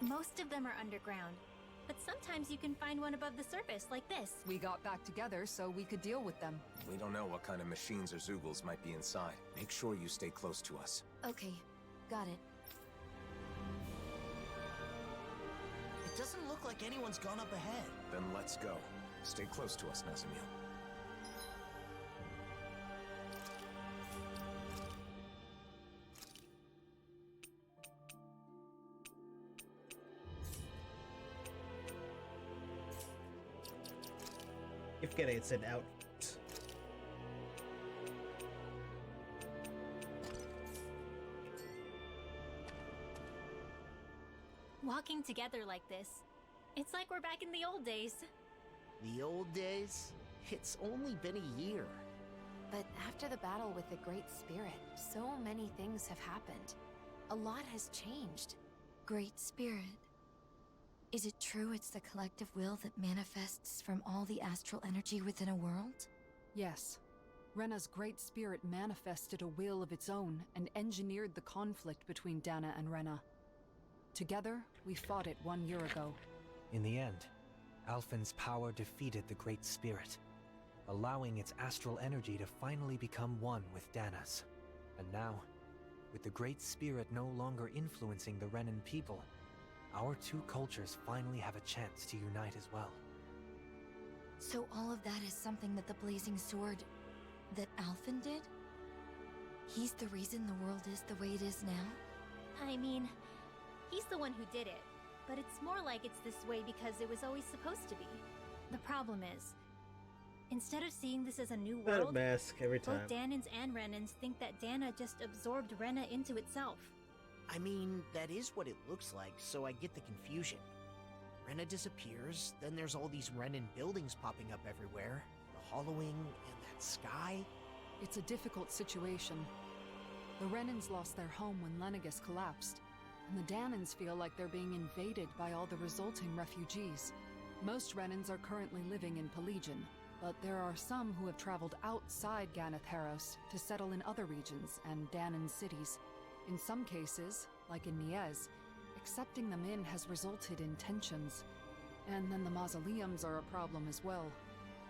Most of them are underground, but sometimes you can find one above the surface, like this. We got back together so we could deal with them. We don't know what kind of machines or Zeugles might be inside. Make sure you stay close to us. Okay, got it. It doesn't look like anyone's gone up ahead. Then let's go. Stay close to us, Nazamil. Keep forgetting it said out. together like this. It's like we're back in the old days. The old days? It's only been a year. But after the battle with the Great Spirit, so many things have happened. A lot has changed. Great Spirit. Is it true it's the collective will that manifests from all the astral energy within a world? Yes. Rena's Great Spirit manifested a will of its own and engineered the conflict between Dana and Rena. Together, we fought it 1 year ago. In the end, Alphen's power defeated the Great Spirit, allowing its astral energy to finally become one with Dana's. And now, with the Great Spirit no longer influencing the Renan people, our two cultures finally have a chance to unite as well. So all of that is something that the Blazing Sword... that Alphen did? He's the reason the world is the way it is now? I mean, he's the one who did it. But it's more like it's this way because it was always supposed to be. The problem is, instead of seeing this as a new Not a world, mask every time. both Danans and Renans think that Dana just absorbed Rena into itself. I mean, that is what it looks like, so I get the confusion. Rena disappears, then there's all these Renan buildings popping up everywhere. The hollowing and that sky. It's a difficult situation. The Renans lost their home when Lenegus collapsed, and the Danans feel like they're being invaded by all the resulting refugees. Most Renans are currently living in Pelegion, but there are some who have traveled outside Ganath Haros to settle in other regions and Danan cities. In some cases, like in Niez, accepting them in has resulted in tensions. And then the mausoleums are a problem as well.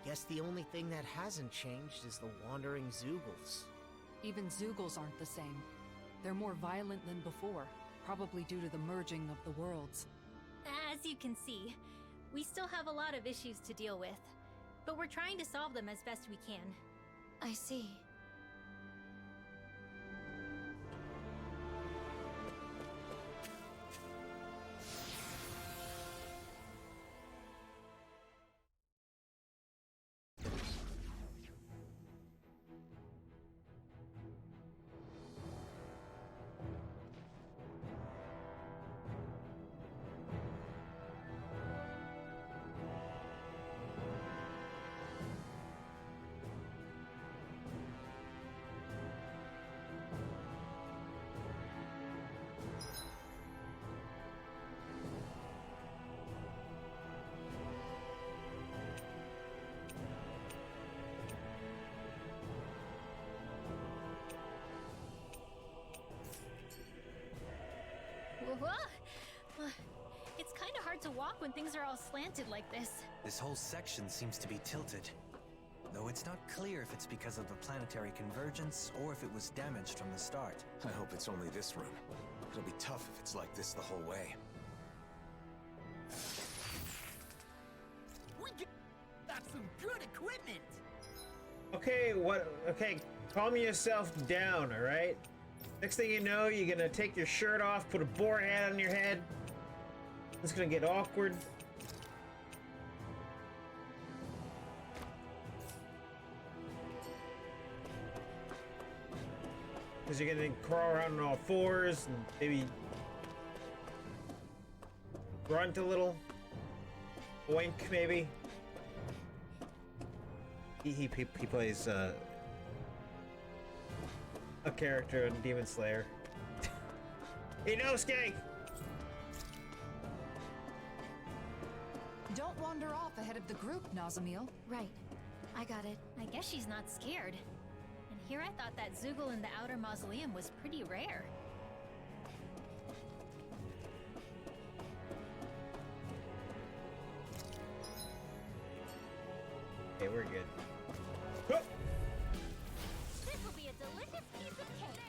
Guess the only thing that hasn't changed is the wandering Zeugles. Even Zeugles aren't the same. They're more violent than before, probably due to the merging of the worlds. As you can see, we still have a lot of issues to deal with, but we're trying to solve them as best we can. I see. Whoa. It's kind of hard to walk when things are all slanted like this. This whole section seems to be tilted. Though it's not clear if it's because of the planetary convergence or if it was damaged from the start. I hope it's only this room. It'll be tough if it's like this the whole way. That's some good equipment! Okay, okay, calm yourself down, alright? Next thing you know, you're gonna take your shirt off, put a boar hat on your head. It's gonna get awkward. Because you're gonna crawl around on all fours and maybe grunt a little. Boink, maybe. He plays a character in Demon Slayer. Inosuke! Don't wander off ahead of the group, Nazamil. Right. I got it. I guess she's not scared. And here I thought that Zeugle in the outer mausoleum was pretty rare. Okay, we're good. This will be a delicious piece of cake.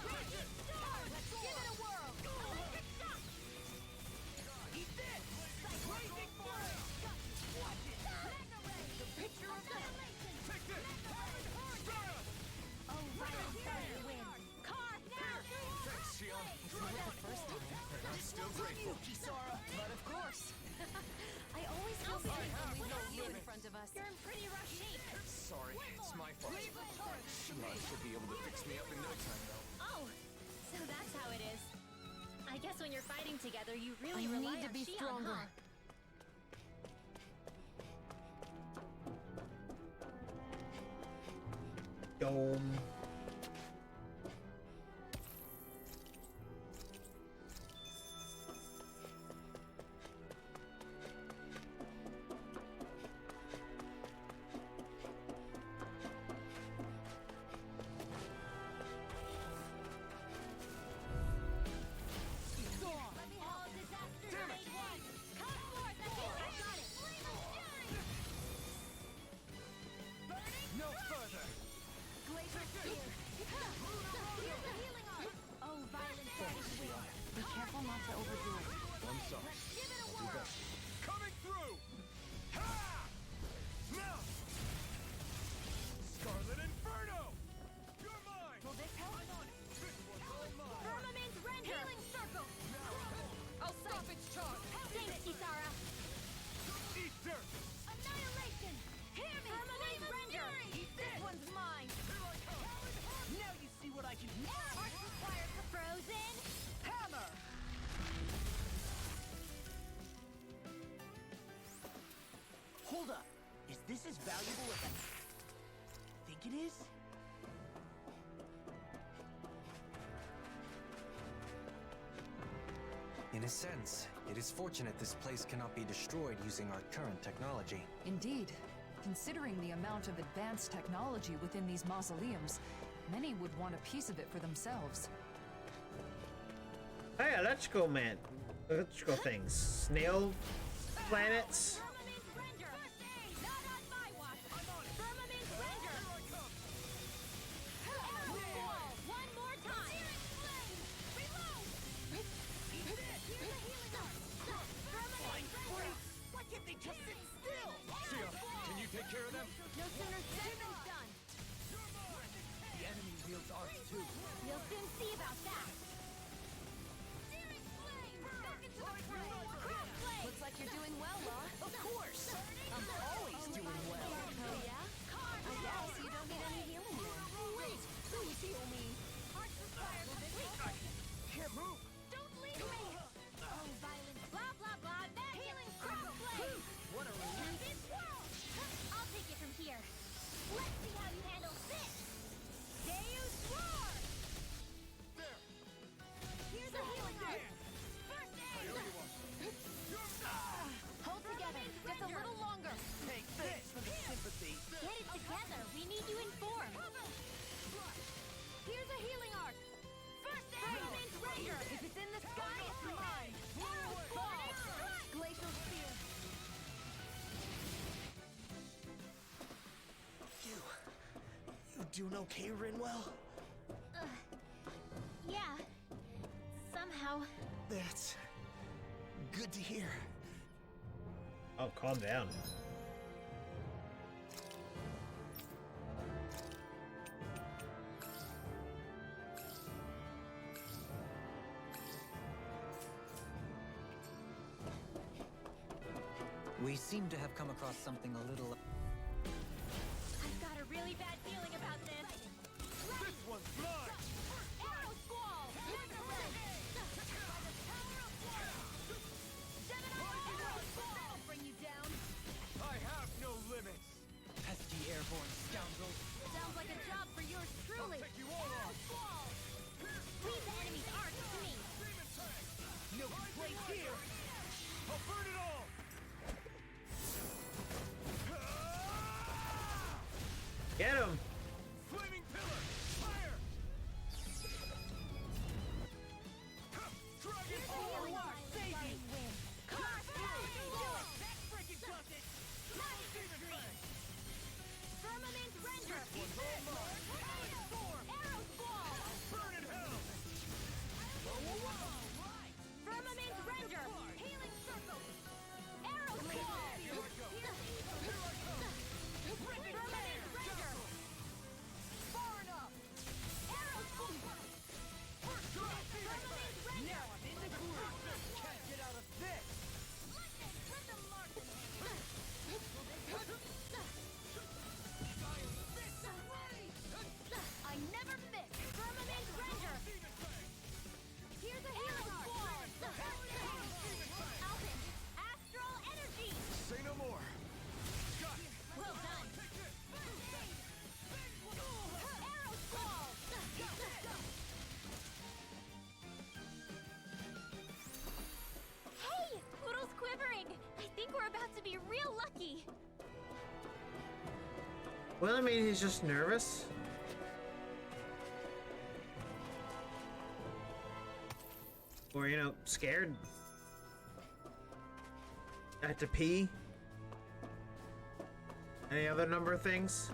Raging Star! Let's give it a whirl! Electric shock! Eat this! Blazing fire! Watch it! Mega ray! The picture of annihilation! Take this! Oh, violent fire wins! Car now! Thanks, Shion. I'm still grateful. Kisara. But of course. I always feel safe when we have you in front of us. You're in pretty rough shape. Sorry, it's my fault. Shion should be able to fix me up in no time, though. Oh, so that's how it is. I I guess when you're fighting together, you really I rely need to on be Shion, stronger. huh? Dome. All disasters made one. Come forth, I got it. No further! Glacier Spear. Here's the healing art. Oh, violent fetish wheel. Be careful not to overdo it. One song. Give it a whirl. Coming through! Ha! Now! Scarlet Inferno! You're mine! Will this help? This one's all mine! Firmament Render. Healing circle. I'll stop its charge! Save it, Isara. Eat dirt! Annihilation. Hear me. Firmament Render. This one's mine. Now you see what I can do! Art required for Frozen. Hammer! Hold up. Is this as valuable as I think it is? In a sense, it is fortunate this place cannot be destroyed using our current technology. Indeed. Considering the amount of advanced technology within these mausoleums, many would want a piece of it for themselves. Hey, electrical man. Electrical things. Snail planets. Firmament Render. First aid. Not on my watch. Firmament Render. Arrow Wall. One more time. Searing Flame. Reload. Here's the healing art. Firmament Render. Why can't they just sit still? Sia, can you take care of them? No sooner said than done. The enemy wields arts too. We'll soon see about that. Searing Flame. Back into the fray. Cross Blade. Looks like you're doing well, Law. Of course! I'm always doing well. Oh yeah? I guess you don't need any healing now. Wait! Please heal me! Arts required complete. Can't move! Don't leave me. Oh, violence. Blah blah blah. That healing cross blade. What a relief! This world. I'll take it from here. Let's see how you handle this. Deus Roar. There! Here's a healing art. First aid. Hold together. Just a little longer. Take this for the sympathy! Get it together. We need you informed. Here's a healing art. First aid. Firmament Render. If it's in the sky, it's mine. Arrow Fall. Glacial Spear. You doing okay, Rinwell? Yeah. Somehow. That's good to hear. Oh, calm down. We seem to have come across something a little... I've got a really bad feeling about this. This one's mine! Arrow Squall. Arrow Squall. I'll bring you down. I have no limits! pesky airborne scoundrels. Sounds like a job for yours truly. I'll take you all Arrow on. Squall. Leave the enemy's arc to me. Demon tank! No place here! I'll burn it all! Get him! Flaming pillar! Fire! Dragon Healing Ball! art. Save you. Car That freaking does it! Firmament Render. One's all mine! Arrow Squall. Burn in hell! Firmament Render. Healing Circle. Arrow Squall. Here I go! Here I come! Firmament Render. be real lucky. Well, I mean, he's just nervous. Or, you know, scared. I had to pee. Any other number of things?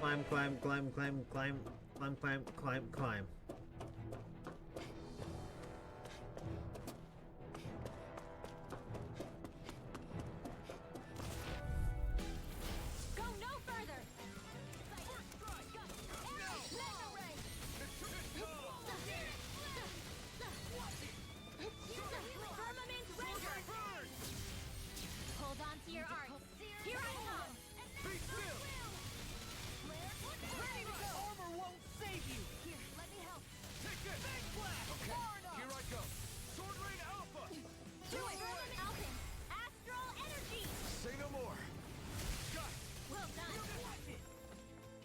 Climb, climb, climb, climb, climb, climb, climb, climb, climb. Go no further. Mega ray. Firmament render. Hold on to your art. Here I come. Be still. Ready to go. Armor won't save you. Here, let me help. Take this. Big blast. Okay, Far enough. here I go. Sword Rain Alpha. Do it. Alpin. Astral energy. Say no more. Got it. Well done.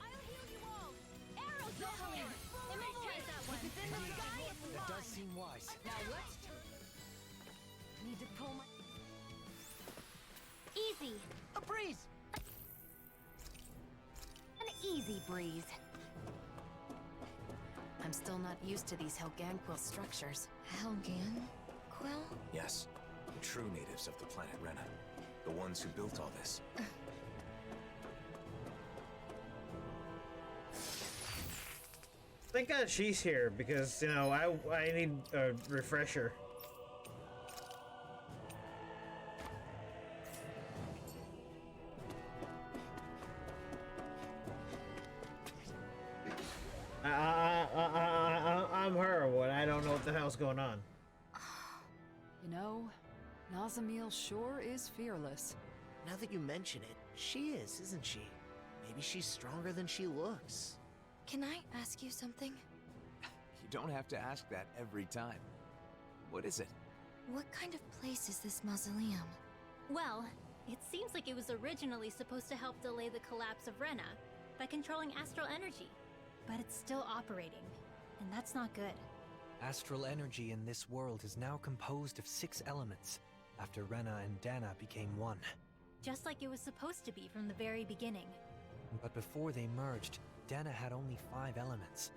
I'll heal you all. Arrows no hand. Immobilize that one. If it's in the sky, it's That does mine. seem wise. Now let's need to pull my... Easy. A breeze! An easy breeze. I'm still not used to these Helganquil structures. Helganquil? Yes, the true natives of the planet Rena. The ones who built all this. Thank God she's here because, you know, I need a refresher. I'm horrible and I don't know what the hell's going on. You know, Nazamil sure is fearless. Now that you mention it, she is, isn't she? Maybe she's stronger than she looks. Can I ask you something? You don't have to ask that every time. What is it? What kind of place is this mausoleum? Well, it seems like it was originally supposed to help delay the collapse of Rena by controlling astral energy. But it's still operating, and that's not good. Astral energy in this world is now composed of 6 elements, after Rena and Dana became one. Just like it was supposed to be from the very beginning. But before they merged, Dana had only 5 elements.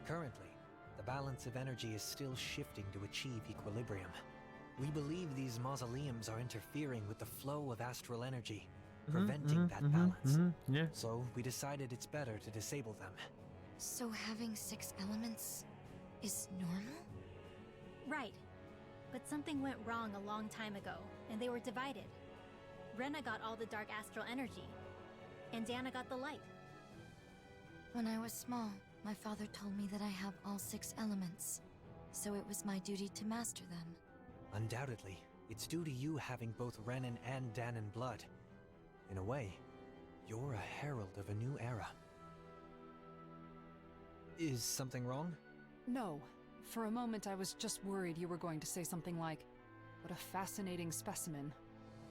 Currently, the balance of energy is still shifting to achieve equilibrium. We believe these mausoleums are interfering with the flow of astral energy, preventing that balance. Yeah. So we decided it's better to disable them. So having 6 elements is normal? Right. But something went wrong a long time ago, and they were divided. Rena got all the dark astral energy, and Dana got the light. When I was small, my father told me that I have all 6 elements, so it was my duty to master them. Undoubtedly, it's due to you having both Renan and Danan blood. In a way, you're a herald of a new era. Is something wrong? No. For a moment, I was just worried you were going to say something like, "What a fascinating specimen."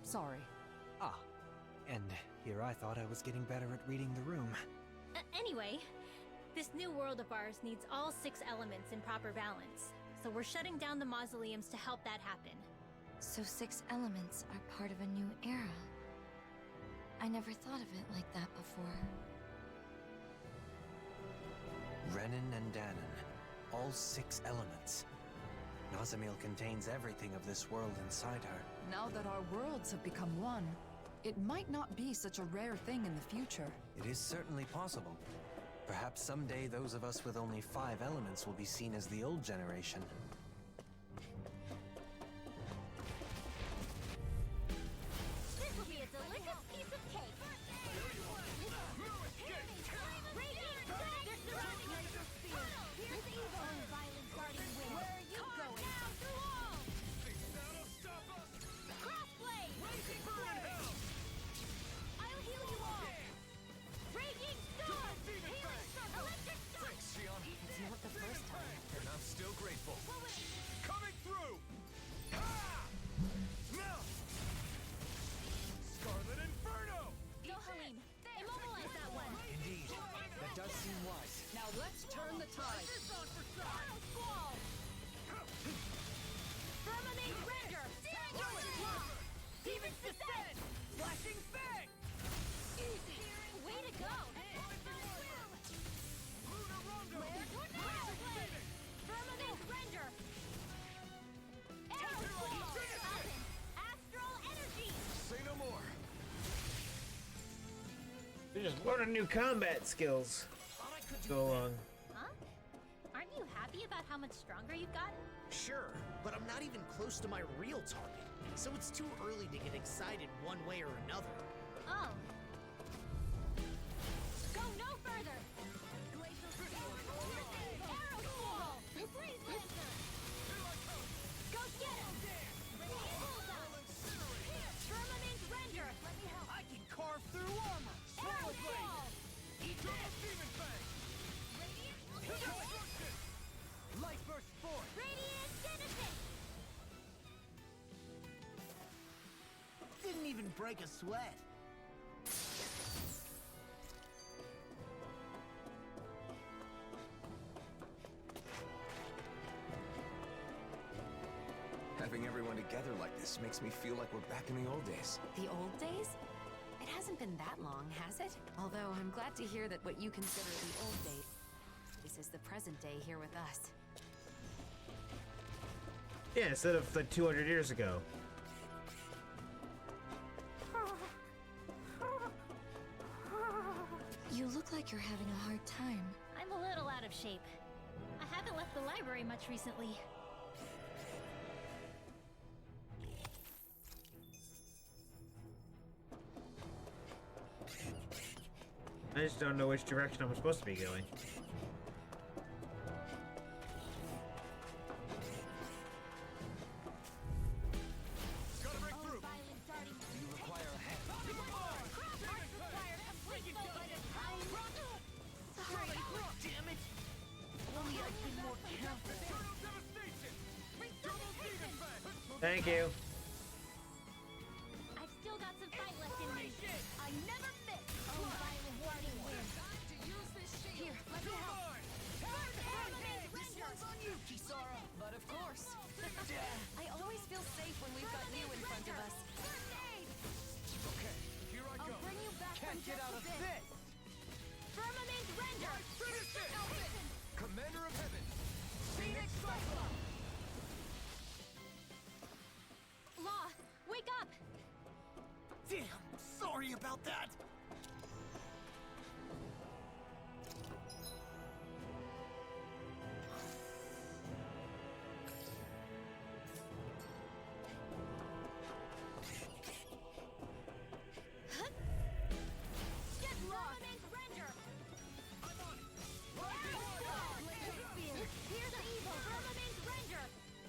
Sorry. Ah, and here I thought I was getting better at reading the room. Anyway, this new world of ours needs all 6 elements in proper balance, so we're shutting down the mausoleums to help that happen. So 6 elements are part of a new era. I never thought of it like that before. Renan and Danan, all 6 elements. Nazamil contains everything of this world inside her. Now that our worlds have become one, it might not be such a rare thing in the future. It is certainly possible. Perhaps someday those of us with only 5 elements will be seen as the old generation. This will be a delicious piece of cake! Radiant Strike! They're surrounding us! Here's evil! Violent guardian wind! Where are you going? Down through all! Crossblade! I'll heal you all! Raging Storm! Healing Circle! Electric Shock! Thanks, Shion. It's not the first time. And I'm still grateful. does seem wise. Now let's turn the tide. Arrow Squall! Firmament Render! Demon's Descent! Flashing Fang! Easy! Way to go! Firmament Render! Arrow Squall! Astral Energy! Say no more. They're just learning new combat skills. Go along. Huh? Aren't you happy about how much stronger you've gotten? Sure, but I'm not even close to my real target, so it's too early to get excited one way or another. Oh. Go no further! Arrow Squall! Freeze Lancer! Go get him! Firmament Render! Let me help! I can carve through armor! Arrow Squall! Eternal Demon Fang! Light Burst Force! Radiant Genesis! Didn't even break a sweat. Having everyone together like this makes me feel like we're back in the old days. The old days? It hasn't been that long, has it? Although I'm glad to hear that what you consider the old days, this is the present day here with us. Yeah, instead of like 200 years ago. You look like you're having a hard time. I'm a little out of shape. I haven't left the library much recently. I just don't know which direction I'm supposed to be going. Gotta break through. You require a hand. Sorry, damn it! Only I'd been more careful. Thank you. I've still got some fight left in me. I never miss. Oh, violent warning wind. Here, let me help. This one's on you, Kisara. But of course. I always feel safe when we've got you in front of us. Okay, here I go. I'll bring you back Can't from get just out a of bit. this! Firmament Render! Finish it! Commander of Heaven. Phoenix Cyclops! Law, wake up! Damn, sorry about that. Get lost! Firmament Render! Arrow Squall! Spear! Pierce evil! Firmament Render!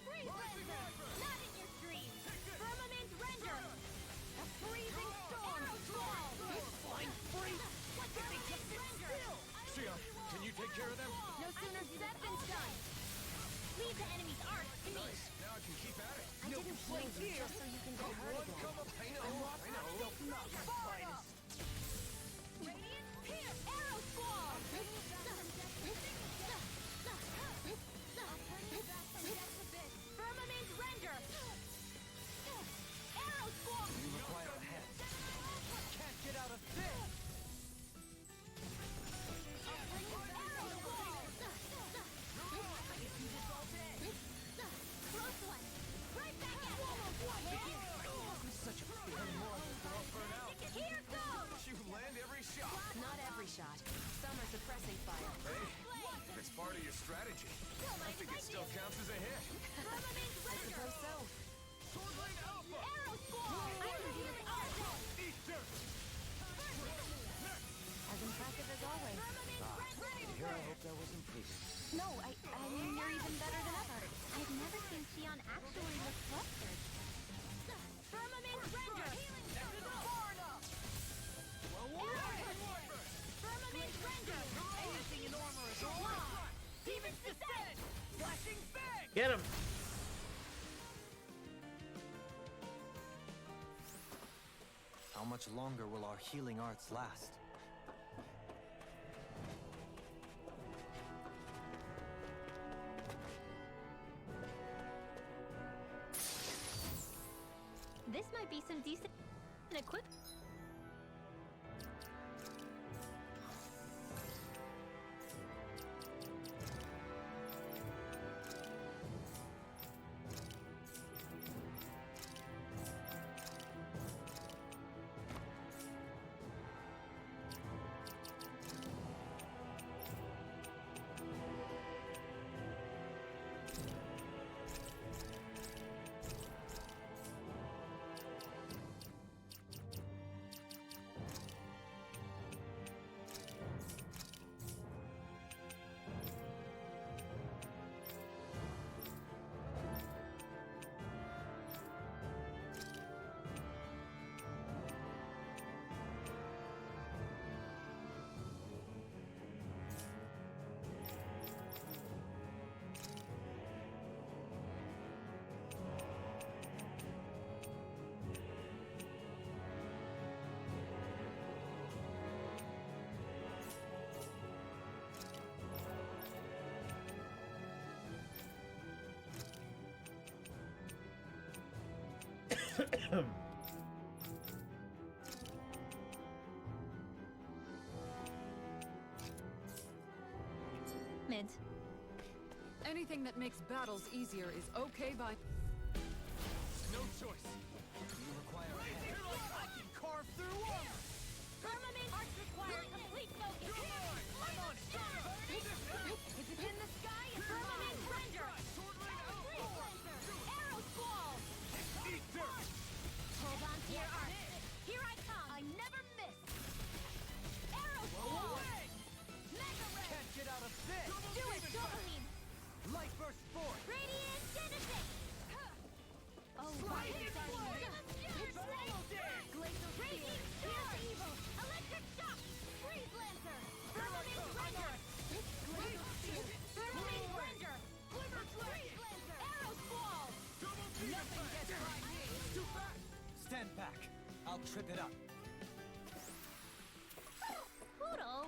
Freeze Lancer! Not in your dreams! Firmament Render! A freezing storm! Arrow Squall! Flying free! What did they just sit still? Sia, can you take care of them? No sooner said than done! Leave the enemy's arc to me! Now I can keep at it. I didn't play you just so you can get hurt again. Come up, I know. Radiant Pierce! Arrow Squall! I'll bring you back from death's abyss! Firmament Render! Arrow Squall! You require a hand. Can't get out of this! I'll bring you back Arrow Squall! I can do this all day! Close one! Right back at you! Such a feeling more. Here goes! You land every shot. Not every shot. Some are suppressing fire. Hey, it's part of your strategy. I think it still counts as a hit. Firmament I Render! suppose so. Swordblade Alpha. Arrow Squall! I'm revealing Arrow! Eat dirt. As impressive as always. Here I hope there was improvement. No, I mean, you're even better than ever. I've never seen Xion actually look flustered. Firmament Render! Far enough! Firmament Render! Anything in armor is all right! Demon's Descent! Flashing Fang! Get him! How much longer will our healing arts last? be some decent equipment. Mint. Anything that makes battles easier is okay by... No choice. You require I can carve through armor. Firmament arts require complete focus. I'm on it. Is it in the sky? Firmament render. Freeze laser. Arrow squall. Eat dirt. Hold on to your arc. Here I come. I never miss. Arrow squall. Mega ray. Can't get out of this. Do it, Dopaline. Light burst forth. Radiant Genesis. Oh, why is that It's almost dead. Glacial Raging Pierce Evil. Electric Shock. Freeze Lancer. Firmament Render. Glacial Shield. Firmament Render. Freeze Lancer. Arrow Squall. Nothing gets by me. Too fast. Stand back. I'll trip it up. Poodle?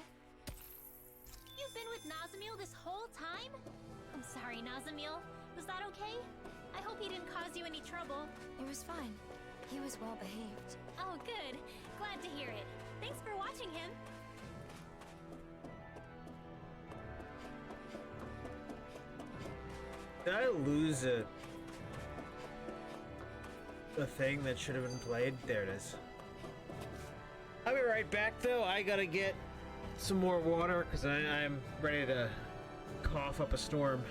You've been with Nazamil this whole time? I'm sorry, Nazamil. Was that okay? I hope he didn't cause you any trouble. It was fine. He was well behaved. Oh, good. Glad to hear it. Thanks for watching him. Did I lose a thing that should have been played? There it is. I'll be right back though. I gotta get some more water because I'm ready to cough up a storm.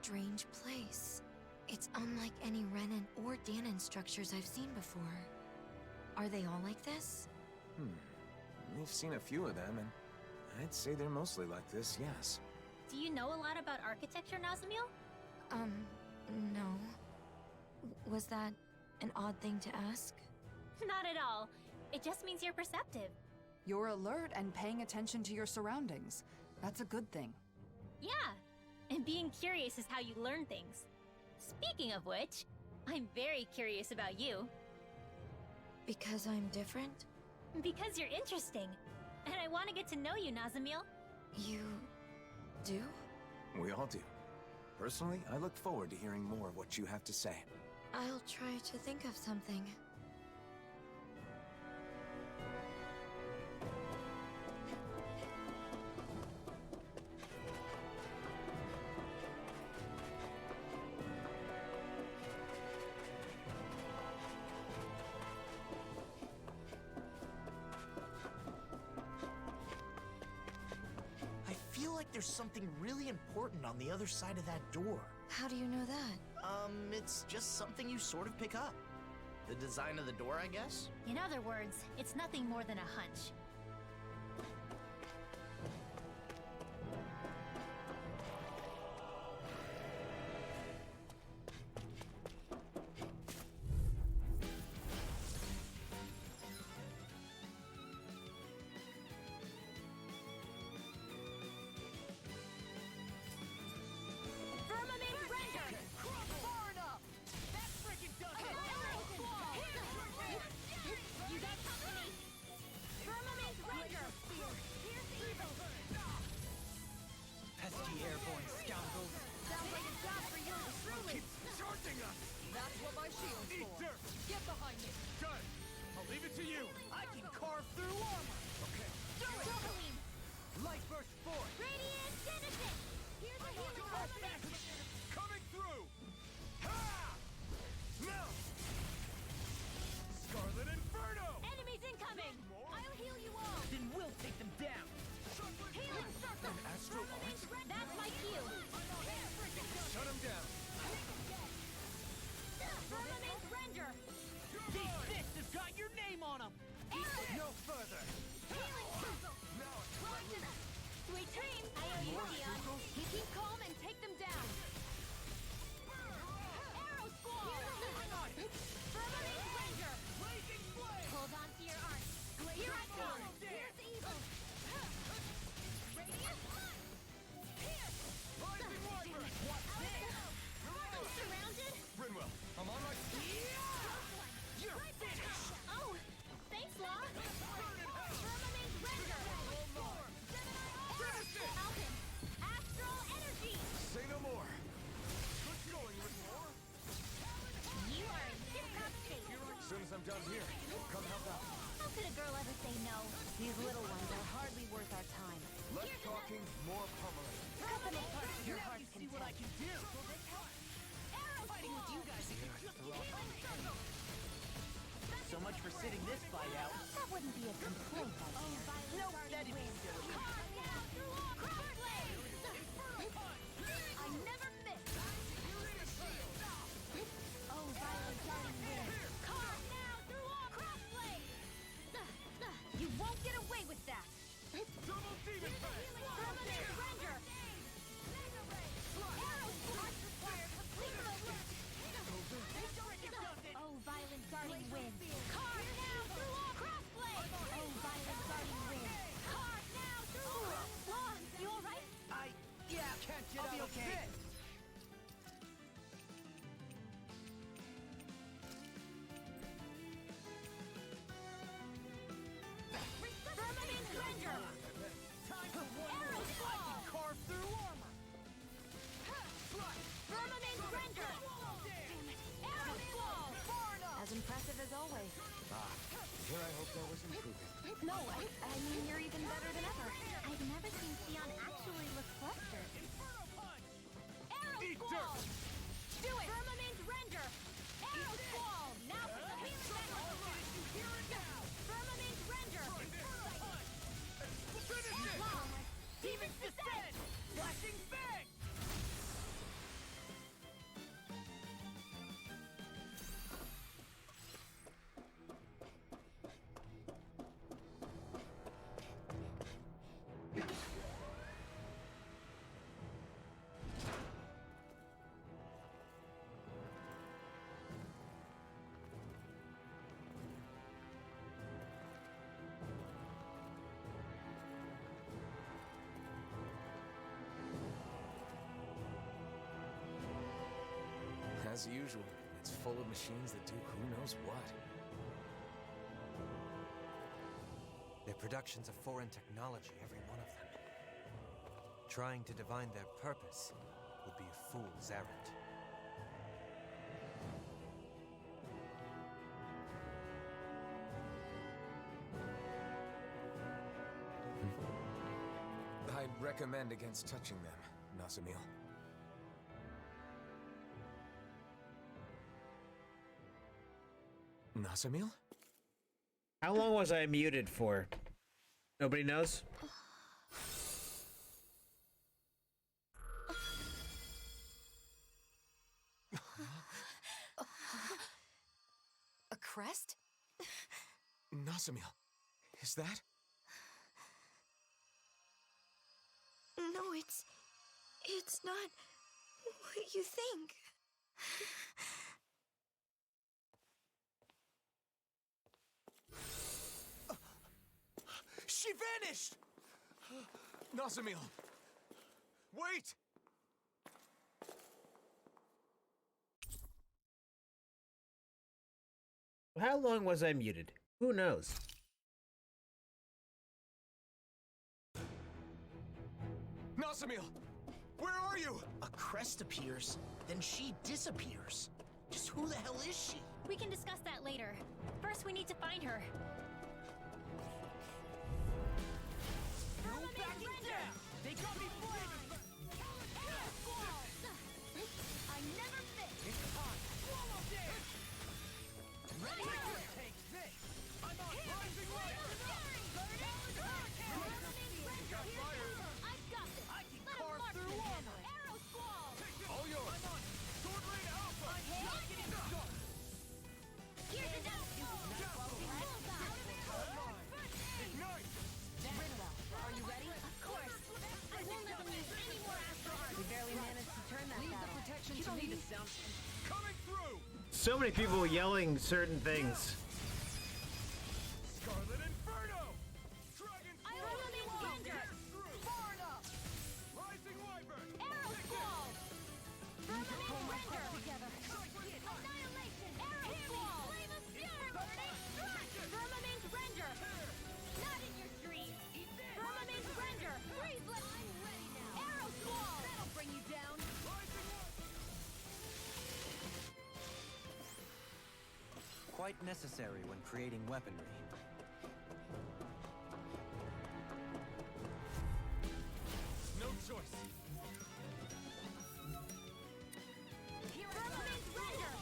strange place. It's unlike any Renan or Danon structures I've seen before. Are they all like this? We've seen a few of them, and I'd say they're mostly like this, yes. Do you know a lot about architecture, Nazamiel? No. Was that an odd thing to ask? Not at all. It just means you're perceptive. You're alert and paying attention to your surroundings. That's a good thing. Yeah, and being curious is how you learn things. Speaking of which, I'm very curious about you. Because I'm different? Because you're interesting. And I want to get to know you, Nazamiel. You... do? We all do. Personally, I look forward to hearing more of what you have to say. I'll try to think of something. I feel like there's something really important on the other side of that door. How do you know that? It's just something you sort of pick up. The design of the door, I guess? In other words, it's nothing more than a hunch. Pesky airborne scoundrels. Sounds like a job for you truly. Charging us! That's what my shield's Eat for. dirt! Get behind me. Good. I'll leave it to you. I can carve through armor. Okay. Do it. Tourmaline. Light burst forth. Radiant Denizen! Here's a healing firmament! Coming through. Ha! Now. Scarlet Inferno. Enemies incoming! I'll heal you all! Then we'll take them down. Healing circle! Astral Arts. That's my cue! Shut him down. Firmament Render! These fists have got your name on them. No further. Healing circle! Sweet dreams! I owe you, Dion! Keep calm and take them down. Arrow Squall! Firmament Render! Hold on to your arms! Here I come! Here's the evil! Radiant Punch! Here! Rising Wyvern. What's this? I'm surrounded! Brinwell, I'm on my... You're finished! Oh! Thanks, Law! Firmament Render! Alpin! Astral Energy! Say no more. Good going, Ridmore. You are in tip-top shape! As soon as I'm done here, come help out. How could a girl ever say no? These little ones are hardly worth our time. Less talking, more pummeling. Cut them apart to your heart's See what I content. can do. Fighting with you guys, So much for sitting this fight out. that wouldn't be a complaint, I hear. Nope, that'd be silly. I never miss. Oh, violent darting wind. Carve now through all crossblade. You won't get away with that. Double demon pass. Firmament Render. Arrow Squad requires complete focus. Oh, violent darting wind. Carve now through all crossblade. Oh, violent darting wind. Carve now through all. Law, you all right? Can't get I'll be okay. Firmament Render. Arrow Squall. Carve through armor. Firmament Render. Arrow Squall. As impressive as always. Here I hope that was improving. No, I mean, you're even better than ever. I've never seen Theon actually look flustered. Arrow Eat Squall. dirt. Do it. Firmament Render. Arrow Squall. Now for the healing back. Here and now. Firmament Render. Finish it. Long. Demon's Descent. Flashing bang! As usual, it's full of machines that do who knows what. Their productions of foreign technology, every one of them. Trying to divine their purpose would be a fool's errand. I'd recommend against touching them, Nasamil. Nasamil? How long was I muted for? Nobody knows? A crest? Nasamil, is that? No, it's not what you think. She vanished! Nasamil! Wait! How long was I muted? Who knows? Nasamil! Where are you? A crest appears, then she disappears. Just who the hell is she? We can discuss that later. First, we need to find her. They got me flamed! I never fit! It's hot! Swallow dance! Ready? Take this! I'm on rising light! I've got this! I can Let him carve march through this armor! Arrow squall! All yours! I'm on Sword Rain Alpha! I'm not getting stuck! Here's the down! Ignite! Rinwell, are you ready? Of course! I won't let them use any more Astro Arts! We barely managed to turn that Leave the battle. protection to me. Coming through! So many people yelling certain things. Scarlet Inferno! Dragon I will remain Ranger! Far enough! Rising Wyvern! Arrow squall! Firmament Render! Annihilation! Arrow squall! Flame of fury! Firmament Render! Not in your dreams! Firmament Render! Freeze! I'm ready now! Arrow squall! That'll bring you down! Quite necessary when creating weaponry. No choice! Firmament Render!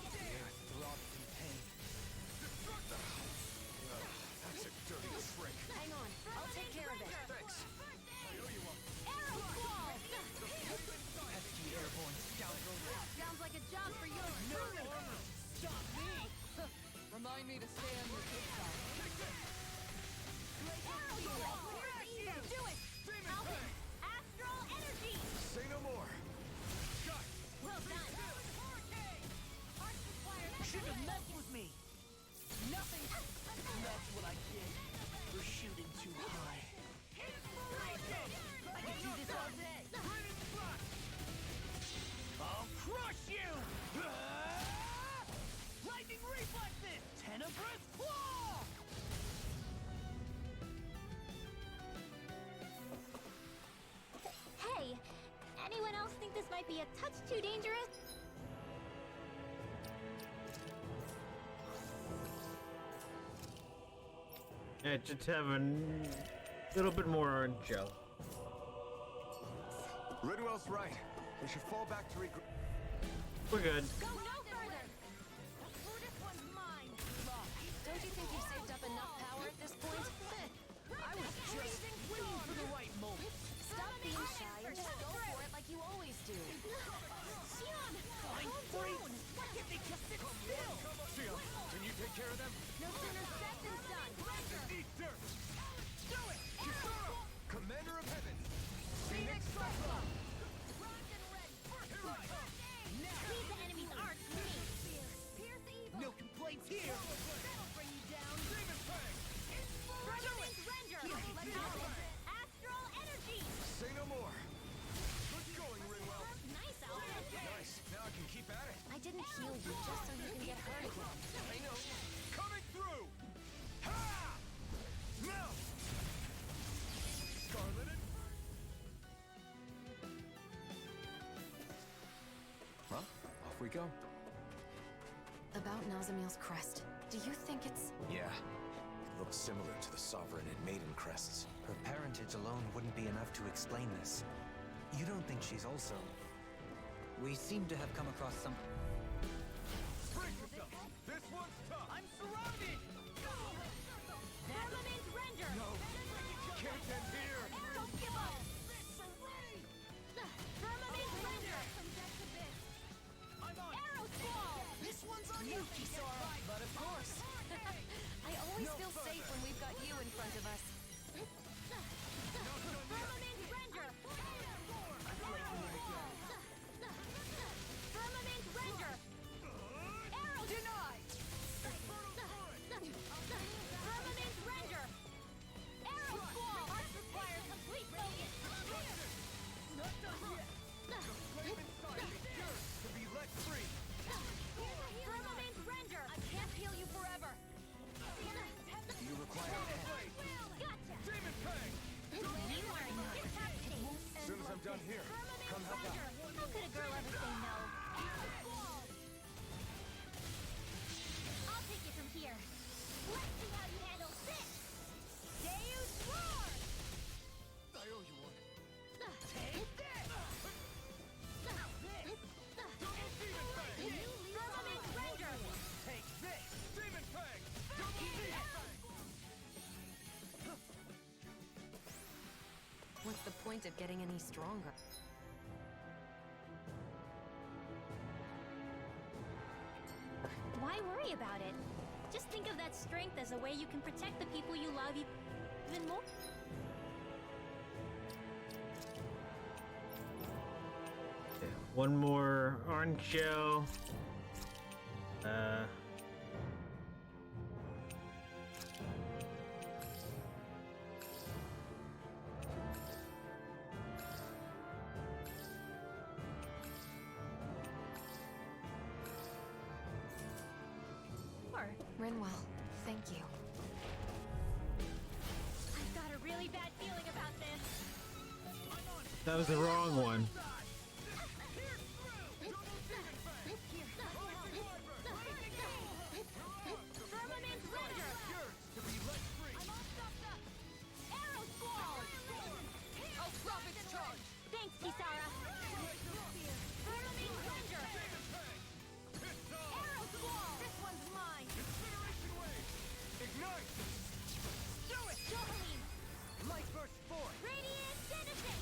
Throbs in pain. That's a dirty trick. Hang on, I'll take care of it. Thanks. Arrow squall! Pesky airborne scoundrel. Sounds like a job for your Stop me! Remind me to stay on your good side. Arrow squall! Do it! Alpha! Astral energy! Say no more. Well done! Shouldn't have messed with me. Nothing. That's what I did. For shooting too high. I can do this all day. I'll crush you! Lightning reflexes! Tenebrous claw! Hey, anyone else think this might be a touch too dangerous? Yeah, just have a little bit more orange gel. Ridwell's right. We should fall back to regroup. We're good. Go no further! This one's mine! Don't you think you've saved up enough power at this point? I was just waiting for the right moment. Stop being shy and just go for it like you always do. Xion! I'm free! Why can't they just sit still? Xion, can you take care of them? No sooner said than done! Eat dirt! Do it! Kisara! Commander of Heaven! Phoenix Cyclops! Rocked and ready! Leave the enemy's arts to me! Pierce evil! No complaints here! That'll bring you down! Demon Fang! Firmament Render! Let's have it! Astral energy! Say no more. didn't heal you just so you can get hurt again. I know. Coming through. Ha! Now. Scarlet and... Well, off we go. About Nazamil's crest, do you think it's... Yeah. It looks similar to the Sovereign and Maiden crests. Her parentage alone wouldn't be enough to explain this. You don't think she's also... We seem to have come across some... Brace yourself. This one's tough. I'm surrounded. Firmament render! No. Can't end here. Don't give up! Firmament render! I'm on. Arrow squall! This one's on you, Kisara. But of course. I always feel safe when we've got you in front of us. Firmament render! Firmament render! Arrow denied! Firmament render! Arrow squall! Arch requires complete focus! Not done yet. The flame inside is yours to be let free. Firmament render! I can't heal you forever! Do you require a hand? Gotcha! Demon Fang. You are incapacitated! As soon as I'm done here, come help out. How could a girl ever say no? I'll take it from here. Let's see how you handle this! Deus Roar! I owe you one. Take this! Double Demon Fang. Firmament render! Take this. Demon Fang. Double Demon Fang. What's the point of getting any stronger? Why worry about it? Just think of that strength as a way you can protect the people you love even more. One more orange gel. Rinwell, thank you. I've got a really bad feeling about this. That was the wrong one. Firmament render! To be let free. Arrow squall! Oh, Prophet's charge! Thanks, Kisara! Firmament render! Arrow squall! This one's mine! Incineration wave. Ignite. Do it! Jolene! Light burst forth. Radiant citizen!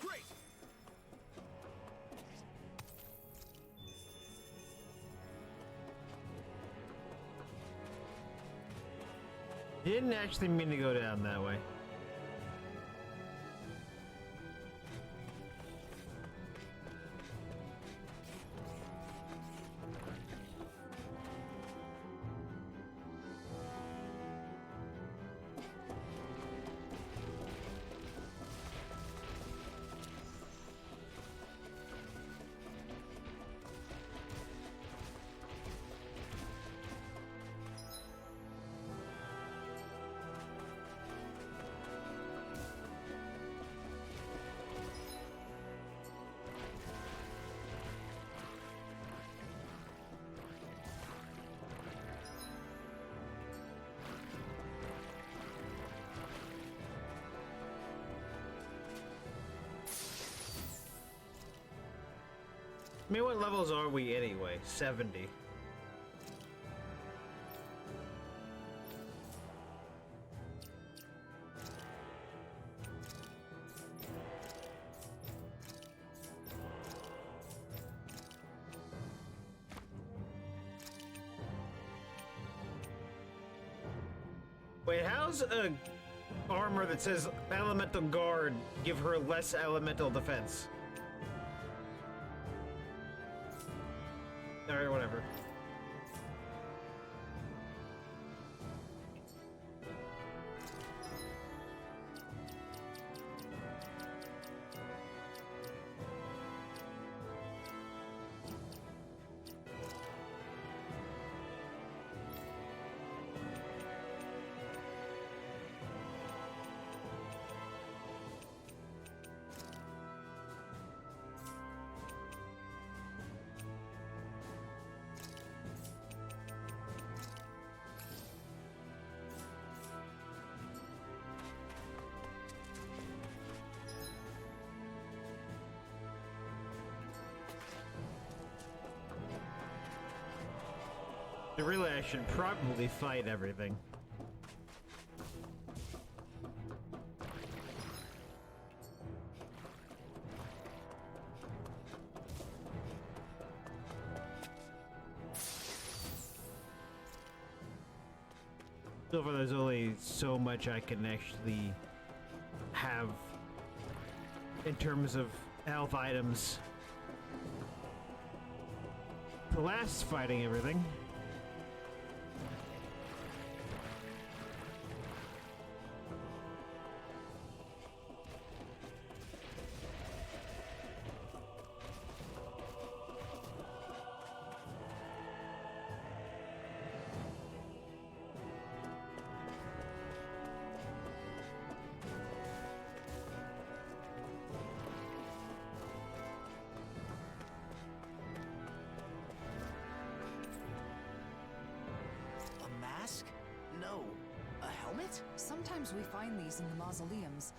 Great. Didn't actually mean to go down that way. I mean, what levels are we anyway? 70. Wait, how's a armor that says Elemental Guard give her less elemental defense? Alright, whatever. So really, I should probably fight everything. So far, there's only so much I can actually have in terms of health items to last fighting everything. Sometimes we find these in the mausoleums.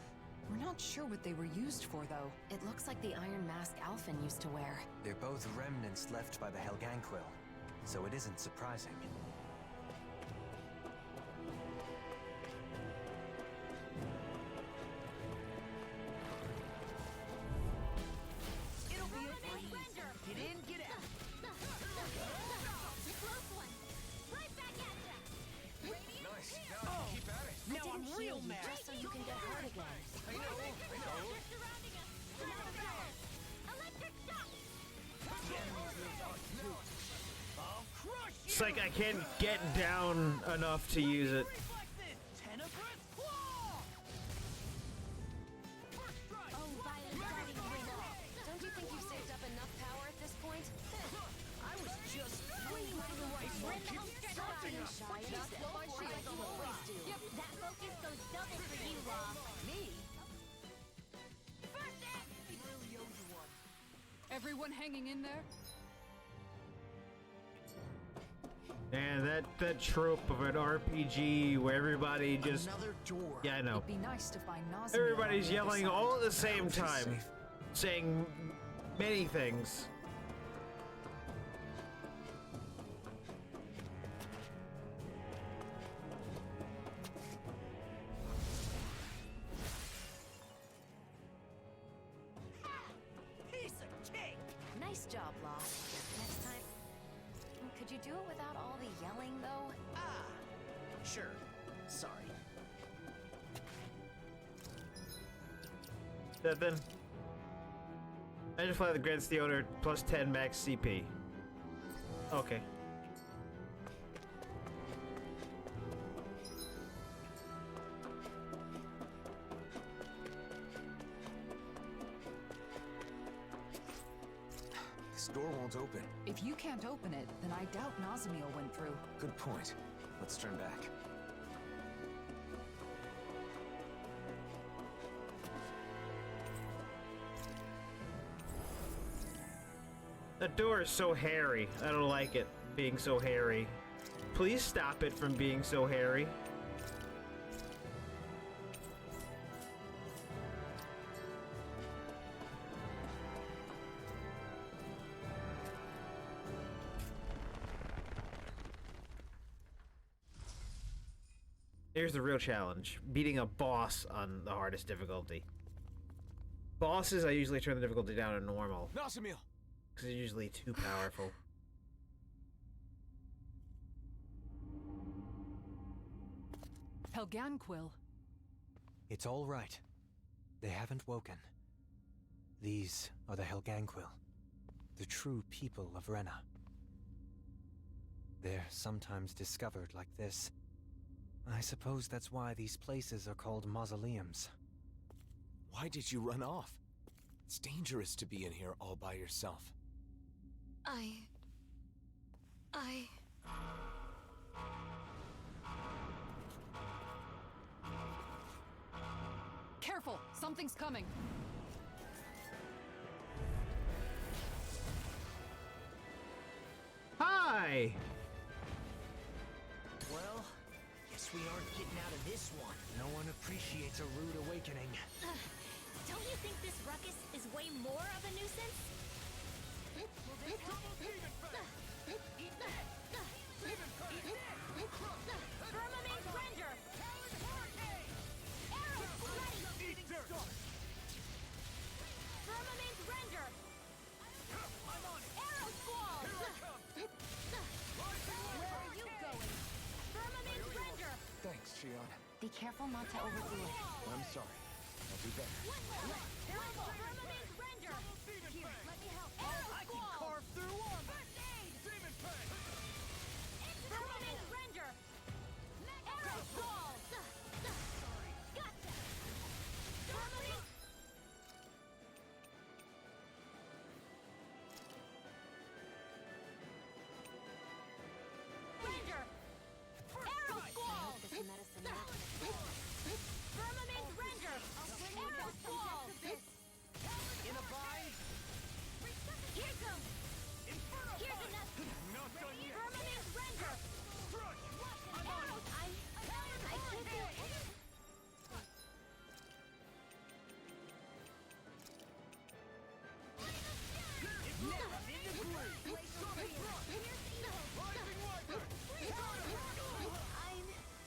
We're not sure what they were used for, though. It looks like the iron mask Alphen used to wear. They're both remnants left by the Helganquil, so it isn't surprising. It'll be a breeze. Get in, get out. Close one. Right back at ya. Nice. Now keep at it. Now I'm real mad. Just so you can get hurt again. I know. They're surrounding us. Electric shock. I'll crush you. It's like I can't get down enough to use it. Tenebrous claw. First strike. Oh, violent guarding ring. Don't you think you've saved up enough power at this point? I was just waiting for the right one. That focus goes double for you, Law. Me? First act. Really owes you one. Everyone hanging in there? And that trope of an RPG where everybody just Another door. yeah, I know. It'd be nice to find Nazmir. Everybody's on the other yelling side. all at the same She's time, safe. saying many things. Piece of cake. Nice job, Law. Next time, could you do it without all the yelling, though? Ah, sure. Sorry. That then. I just fly the grants the owner plus 10 max CP. Okay. This door won't open. If you can't open it, then I doubt Nazmir went through. Good point. Let's turn back. That door is so hairy. I don't like it being so hairy. Please stop it from being so hairy. Here's the real challenge. Beating a boss on the hardest difficulty. Bosses, I usually turn the difficulty down to normal. Nazmir! Because they're usually too powerful. Helganquil. It's all right. They haven't woken. These are the Helganquil, the true people of Rena. They're sometimes discovered like this. I suppose that's why these places are called mausoleums. Why did you run off? It's dangerous to be in here all by yourself. Careful! Something's coming! Hi! Well, guess we aren't getting out of this one. No one appreciates a rude awakening. Don't you think this ruckus is way more of a nuisance? Eat that. Demon careful not to overdo it. I'm sorry. I'll do better. Firmament Render! Here, let me help. I can carve through armor! First aid! Demon Fang! Firmament Render! Arrow Ball! Gotcha! Firmament... Render! Arrow Squall! This medicine Firmament Render! Arrow Squall! In a bind! Here comes! Inferno Here's Punch! another! Not done yet! Firmament Render! Crush! Arrow! I can't do it!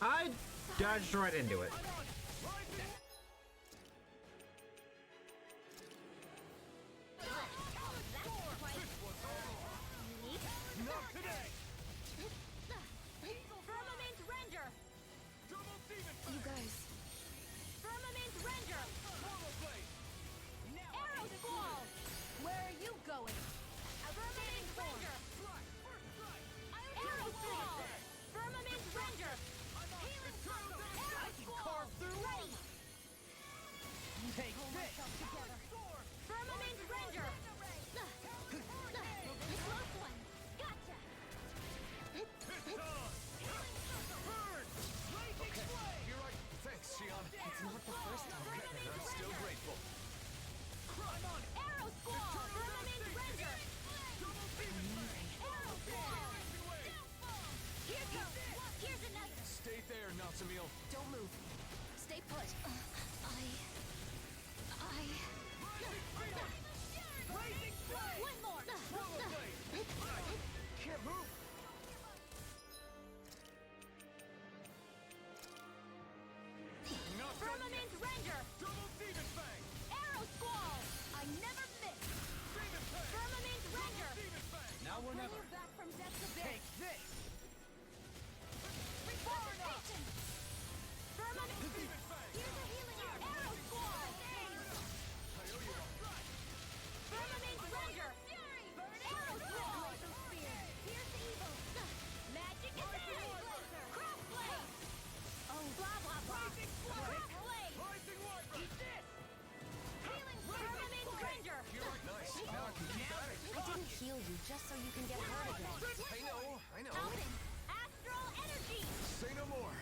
I dodged right into it. Not today! Firmament Render! Double Demon You guys, Firmament Render! Portal Blade! Arrow Squall! Where are you going? Firmament Render! Arrow Squall! Firmament Render! Healing Circle! Arrow Squall! Carve through Ready! Take this! Firmament Render! Close one! Gotcha! Burn! Blazing Blade! You're right. Thanks, Shion. It's not the first time. I'm still grateful. I'm on it! Arrow Squall! Firmament Render! Arrow Squall! Here goes! Here's another! Stay there, Natsumiel. Don't move. Stay put. Blazing Blade! One more! Portal Blade! Can't move! Not done Firmament yet! Render! Double Demon Fang! Arrow Squall! I never miss! Demon Fang! Firmament Render! Demon Fang! Now or Bring never. you back from death's abyss! Take this! Resuscitation! Firmament... Demon Fang! Here's a healing arrow Squall! Firmament Render! Arrow Squall! Here's the evil! Magic attack! Cross Blade! Oh, blah blah blah! Cross Blade! Rising Wyvern! Eat this! Healing Firmament Render! Nice. Now I can keep at it. I didn't heal you just so you can get hurt again. I know. Alden! Astral Energy! Say no more.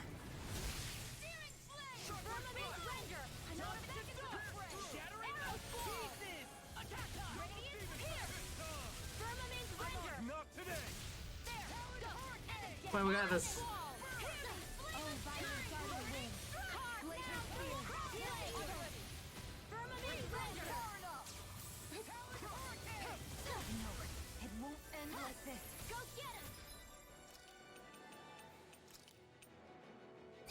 Searing Flame! Firmament Render! Not back into the fray! Shattering Arrow Squall! Pieces! Attack time! Radiant Pierce! Firmament Render! Not today! There! Go! And Wait, we got this. Squall! Oh, Violent Guardian Wing! Glacier Spear! Firmament Render! No, it won't end like this. Go get him!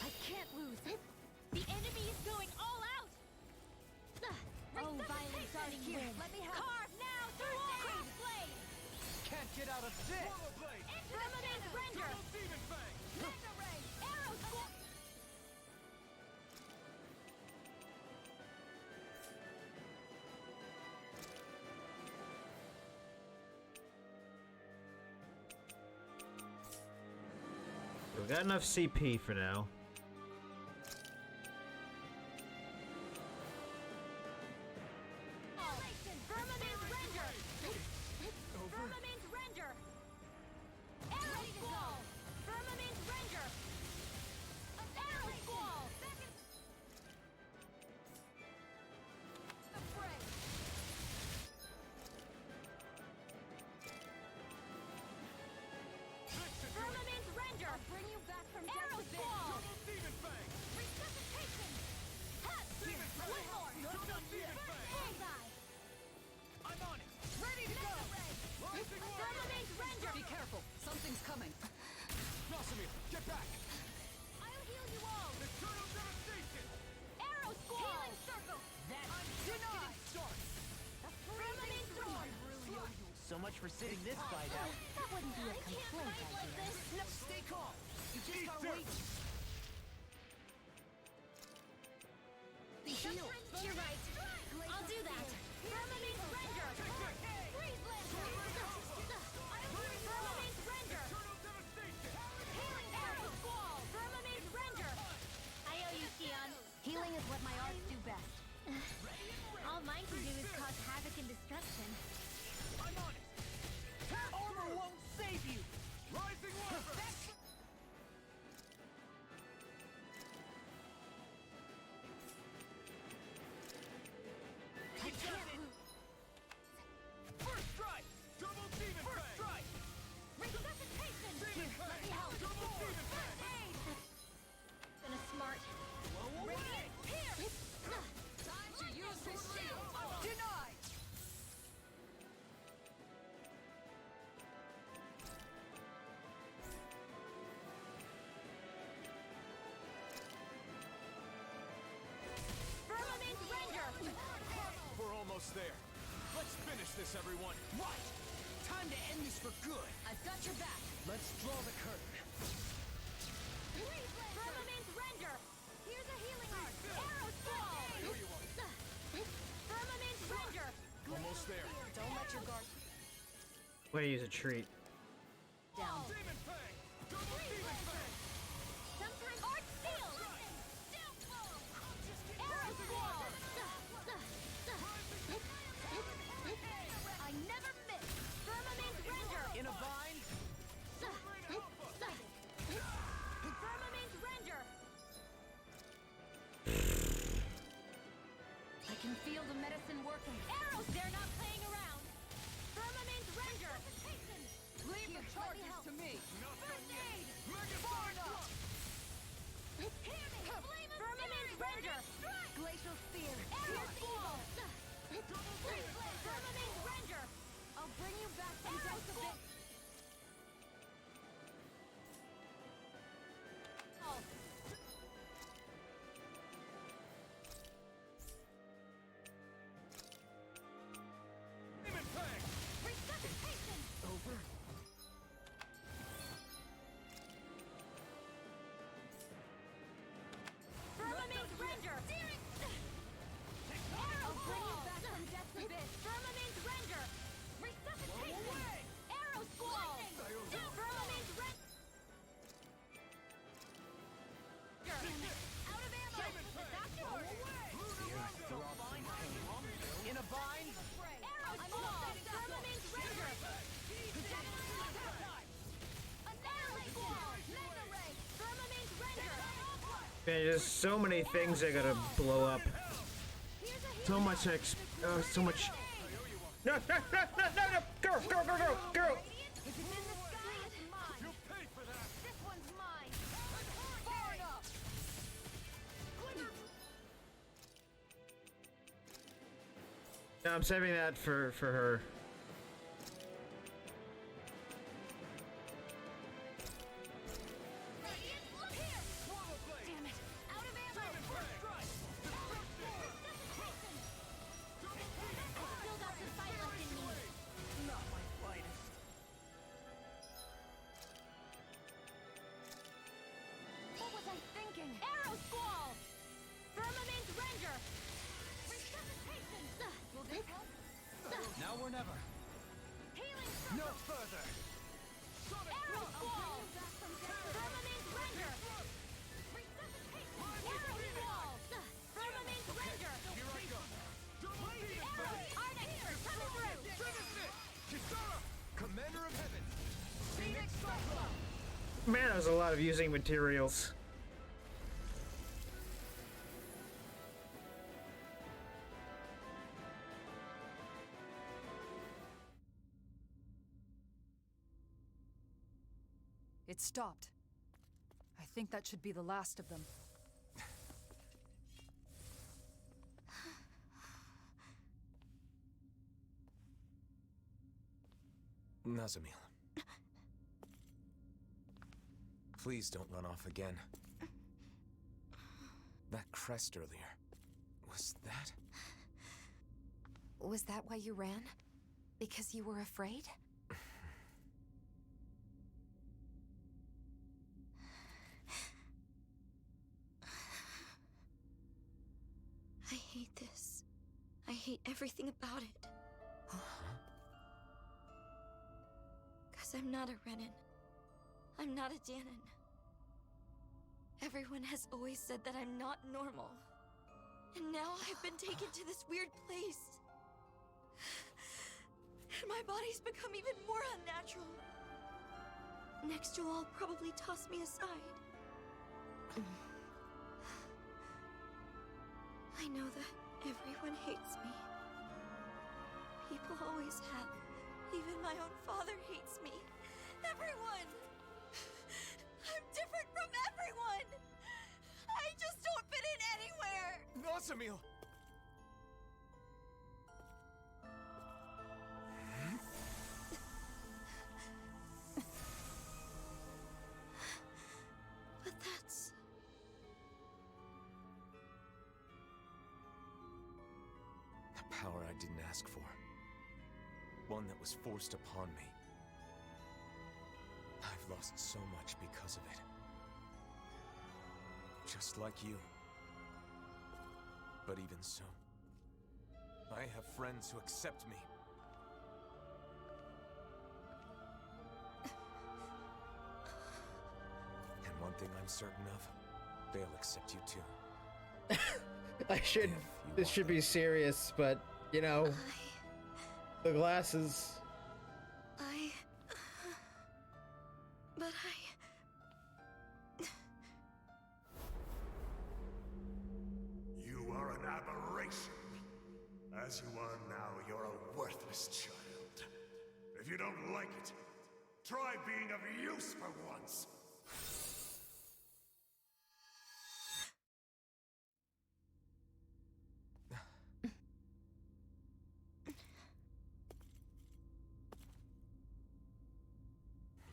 I can't lose. The enemy is going all out! Oh, Violent Guardian Wing! Let me help! Carve now through all! Blade! Can't get out of this! Portal Blade! Firmament Render! Double Demon Fang! Arrow Squall! We've got enough CP for now. Firmament Render! Firmament Render! Arrow Squall! Firmament Render! Arrow Squall! The fray! Firmament Render! I'll bring you back from Arrow Squall! Double Demon Fang! Resuscitation! Hut! One more! Double Demon Fang! Bullseye! I'm on it! Ready to go! Rising Firmament Render! Be careful. Something's coming. Natsumiel, get back. I'll heal you all! Eternal Devastation! Arrow Squall! Healing Circle! I'm just getting started! Firmament Roar! So much for sitting this fight out. That wouldn't be a complaint, I guess. No, stay calm. You just gotta wait. You're right. I'll do that. Firmament Render! Freeze Lancer! Firmament Render! Healing Arrow Squall! Firmament Render! I owe you, Sion. Healing is what my arts do best. All mine can do is cause havoc and destruction. I'm on it! Armor won't save you! Rising Water! I can't. First strike! Double Demon First strike! Resuscitation! Demon Let me help. Double Demon First aid! Been a smart. Blow away! Radiant Pierce! Time to use this shield! Denied! Firmament Render! We're almost there. Let's finish this, everyone. Right! Time to end this for good! I've got your back. Let's draw the curtain. Firmament Render! Here's a healing art! Arrow Squall! Firmament Render! Almost there. Don't let your guard Way to use a treat. down. Demon Fang! Double Demon Fang! Sometimes Art Seal! Arrow Squall! I never miss! Firmament Render! In a bind? Firmament Render! I can feel the medicine working. Arrows! They're not playing around! Firmament Render! Leave the charges to me! First aid! Megaphone up! Hear me! Firmament Render! Glacial Spear! Arrow Squall! Firmament Render! I'll bring you back to just a bit. Demon Fang! Resuscitation! Over. Firmament Render! Arrow bring you back from death's abyss! Firmament Render! Resuscitation! Arrow Squall! Firmament Render! Out of ammo! Doctor! In a bind? Arrow Squall! Firmament Render! Arrow Squall! Mega Ray! Firmament Render! Man, there's so many things I gotta blow up. So much so much. No, no, no, no, no, no! Girl, girl, girl, girl, girl! If it's in the sky, it's mine! You'll pay for that! This one's mine! Far enough! No, I'm saving that for her. Damn it! Out of ammo! Still got some fight left in me. Not my finest. What was I thinking? Arrow Squall! Firmament Render! Resuscitation! Will this help? Now or never. Healing No Circle! further. Arrow Squall! Firmament Render! Resuscitation! Arrow Squall! Firmament Render! Here I go. Double Demon Arrow! Fang! Our next coming through! Trinity! Kisara! Commander of Heaven! Phoenix Cyclone! Man, that was a lot of using materials. It stopped. I think that should be the last of them. Nazamil. Please don't run off again. That crest earlier. Was that? Was that why you ran? Because you were afraid? I hate this. hate everything about it. Because I'm not a Renan. I'm not a Danon. Everyone has always said that I'm not normal. And now I've been taken to this weird place. And my body's become even more unnatural. Next you'll all probably toss me aside. I know that everyone hates me. People always have. Even my own father hates me. Everyone! I'm different from everyone! I just don't fit in anywhere! Nazamil! But that's... The power I didn't ask for. One that was forced upon me. I've lost so much because of it. Just like you. But even so, I have friends who accept me. And one thing I'm certain of, they'll accept you too. This should be serious, but, you know, the glasses. But You are an aberration. As you are now, you're a worthless child. If you don't like it, try being of use for once.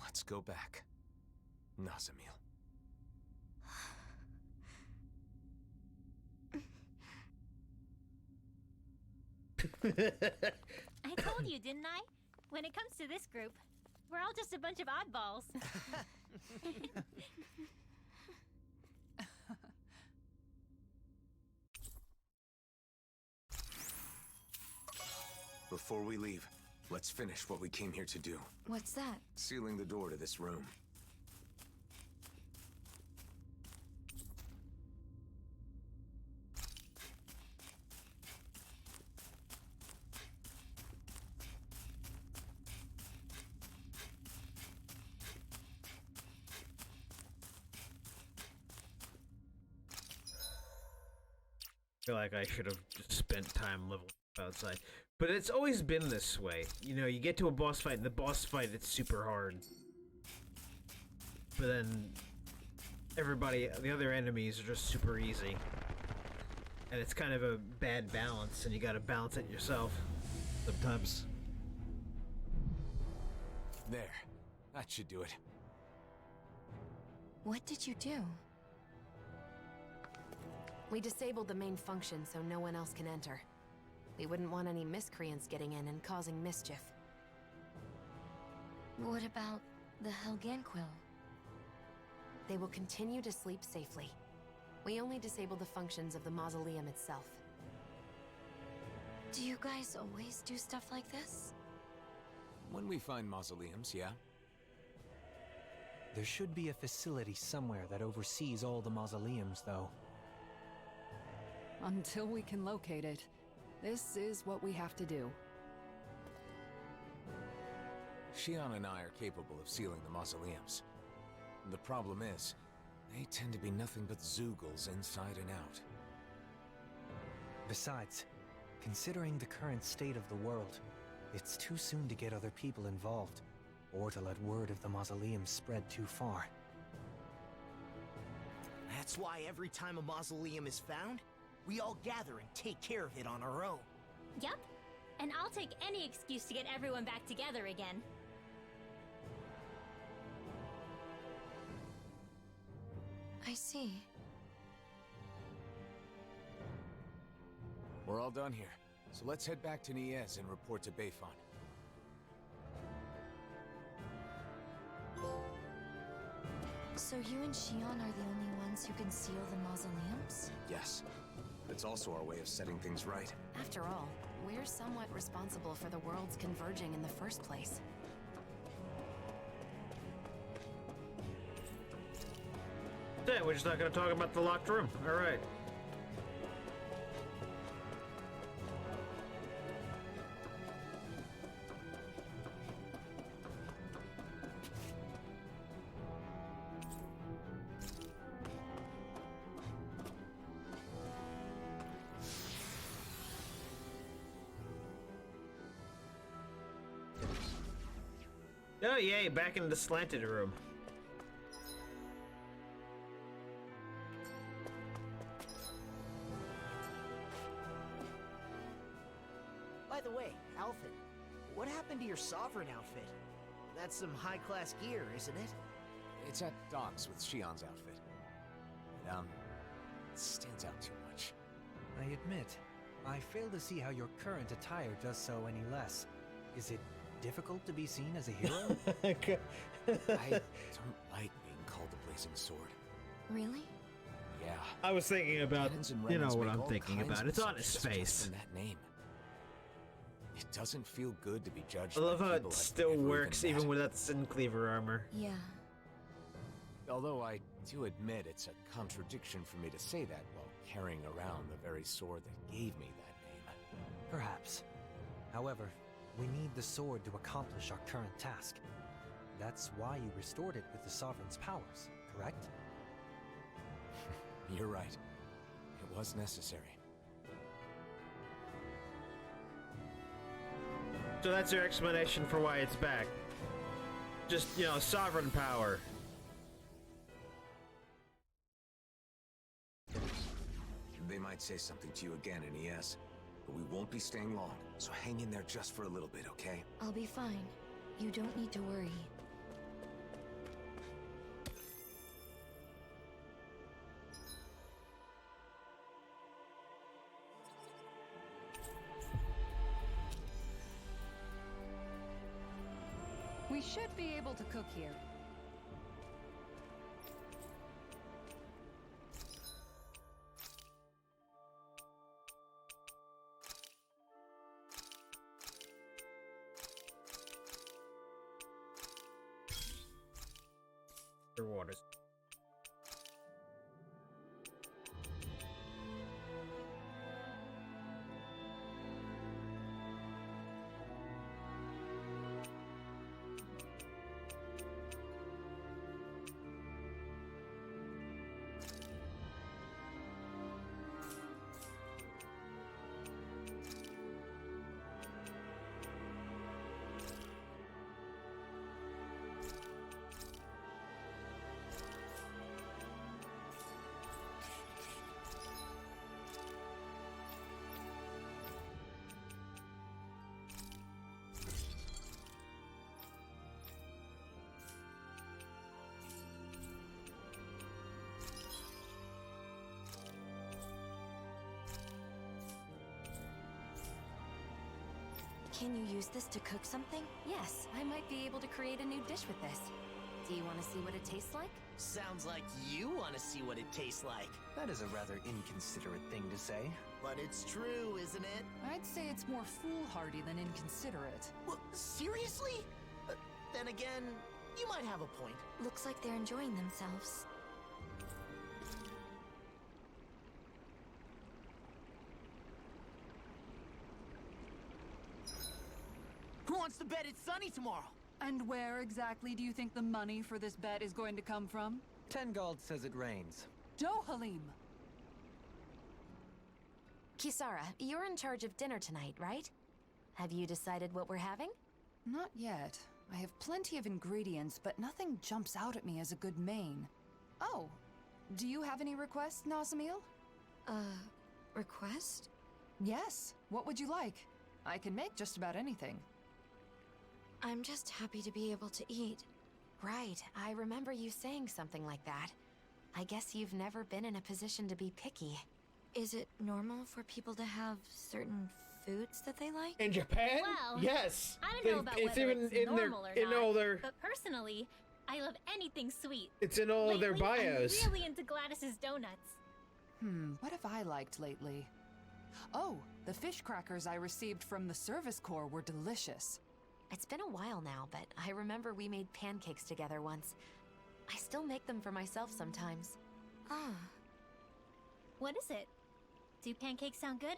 Let's go back. Nazamil. I told you, didn't I? When it comes to this group, we're all just a bunch of oddballs. Before we leave, let's finish what we came here to do. what's that? Sealing the door to this room. I feel like I should have just spent time leveling up outside. But it's always been this way. You know, you get to a boss fight, and the boss fight, it's super hard. But then, the other enemies are just super easy. And it's kind of a bad balance, and you gotta balance it yourself sometimes. There. That should do it. What did you do? We disabled the main function so no one else can enter. We wouldn't want any miscreants getting in and causing mischief. What about the Helganquil? They will continue to sleep safely. We only disable the functions of the mausoleum itself. Do you guys always do stuff like this? When we find mausoleums, yeah? There should be a facility somewhere that oversees all the mausoleums, though. Until we can locate it, this is what we have to do. Shion and I are capable of sealing the mausoleums. The problem is, they tend to be nothing but Zeugles inside and out. Besides, considering the current state of the world, it's too soon to get other people involved, or to let word of the mausoleum spread too far. That's why every time a mausoleum is found, we all gather and take care of it on our own. Yup. And I'll take any excuse to get everyone back together again. I see. We're all done here, so let's head back to Niez and report to Bayfon. So you and Shion are the only ones who can seal the mausoleums? Yes. The It's also our way of setting things right. After all, we're somewhat responsible for the worlds converging in the first place. Yeah, we're just not going to talk about the locked room. All right. Oh, yay, back in the slanted room. By the way, Alfin, what happened to your Sovereign outfit? That's some high-class gear, isn't it? It's at docks with Shion's outfit. It, it stands out too much. I admit, I fail to see how your current attire does so any less. Is it difficult to be seen as a hero? I don't like being called the Blazing Sword. Really? Yeah. I was thinking about, Cannons and you know Renans what make I'm all thinking kinds about. of It's on his assumptions face. just in that name. It doesn't feel good to be judged. I love by how people it I've still never works even even met. without Sin Cleaver armor. Yeah. Although I do admit it's a contradiction for me to say that while carrying around the very sword that gave me that name. Perhaps. However, we need the sword to accomplish our current task. That's why you restored it with the Sovereign's powers, correct? You're right. It was necessary. So that's your explanation for why it's back. Just, you know, sovereign power. They might say something to you again in ES, but we won't be staying long, so hang in there just for a little bit, okay? I'll be fine. You don't need to worry. We should be able to cook here. Waters. Can you use this to cook something? Yes, I might be able to create a new dish with this. Do you want to see what it tastes like? Sounds like you want to see what it tastes like. That is a rather inconsiderate thing to say. But it's true, isn't it? I'd say it's more foolhardy than inconsiderate. Well, seriously? Then again, you might have a point. Looks like they're enjoying themselves. Who wants to bet it's sunny tomorrow? And where exactly do you think the money for this bet is going to come from? Tengald says it rains. Dohalim! Kisara, you're in charge of dinner tonight, right? Have you decided what we're having? Not yet. I have plenty of ingredients, but nothing jumps out at me as a good main. Oh, do you have any requests, Nazamil? Request? Yes. What would you like? I can make just about anything. I'm just happy to be able to eat. Right, I remember you saying something like that. I guess you've never been in a position to be picky. Is it normal for people to have certain foods that they like? In Japan? Well, yes. I don't know about it's whether even it's in normal their or in not, all their but personally, I love anything sweet. it's in all of their Lately, bios. I'm really into Gladys's donuts. What have I liked lately? Oh, the fish crackers I received from the Service Corps were delicious. It's been a while now, but I remember we made pancakes together once. I still make them for myself sometimes. Ah. What is it? Do pancakes sound good?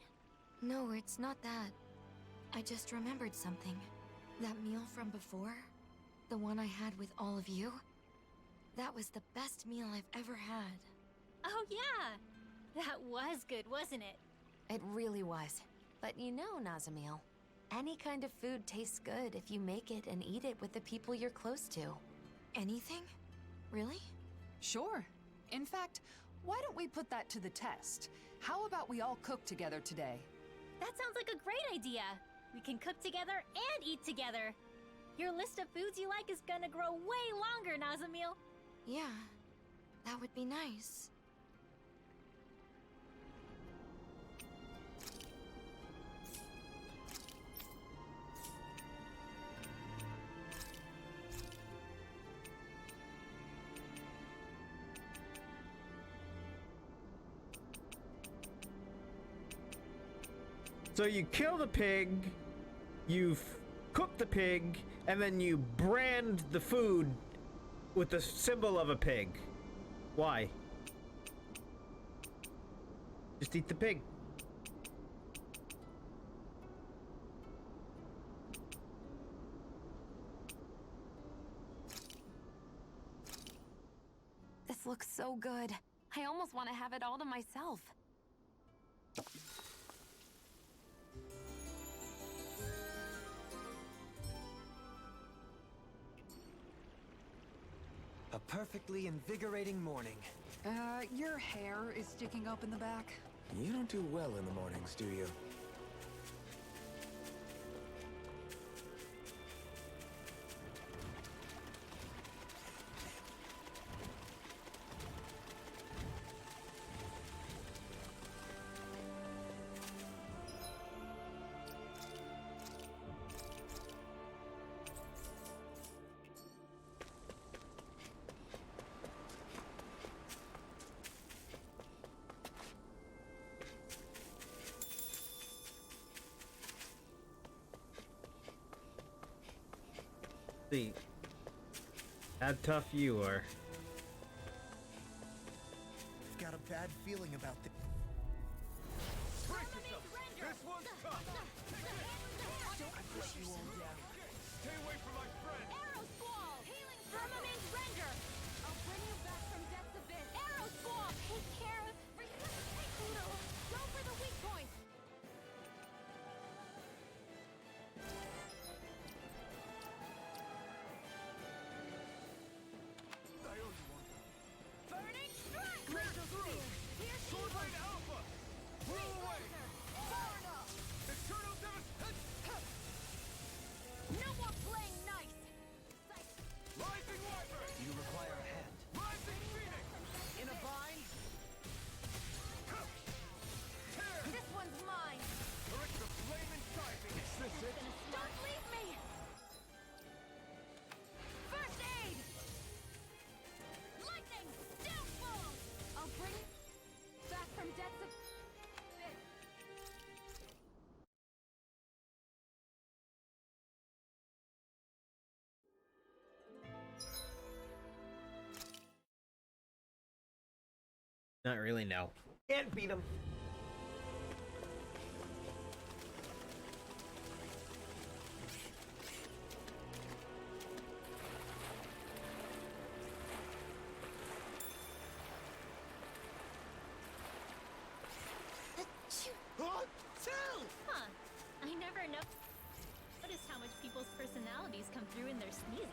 No, it's not that. I just remembered something. That meal from before, the one I had with all of you, that was the best meal I've ever had. Oh yeah! That was good, wasn't it? It really was. But you know, Nazamil, any kind of food tastes good if you make it and eat it with the people you're close to. Anything? Really? Sure. In fact, why don't we put that to the test? How about we all cook together today? That sounds like a great idea! We can cook together and eat together! Your list of foods you like is gonna grow way longer, Nazamil! Yeah, that would be nice. So you kill the pig, you cook the pig, and then you brand the food with the symbol of a pig. Why? Just eat the pig. This looks so good. I almost want to have it all to myself. A perfectly invigorating morning. Your hair is sticking up in the back. You don't do well in the mornings, do you? See how tough you are. I've got a bad feeling about this. Brace yourself! This one's tough! I push you all down. Stay away from my friend! Arrow Squall! Healing Firmament Render! I'll bring you back from Death's Abyss! Arrow Squall! Take care of... Resuscitate Uno! Go for the weak point! I owe you one. Burning Strike! Glacial Spear! Sword Blade Alpha! Blow away! Eternal Devastation! No more playing nice! Rising Wyvern! Do you require a hand? Rising Phoenix! In a bind? Tear! This one's mine! Erect the flaming sizing! Is this it? Don't leave me! First aid! Lightning! Downfall! I'll bring back from Death's Abyss! Not really, no. Can't beat him. Huh. I never noticed how much people's personalities come through in their sneezes.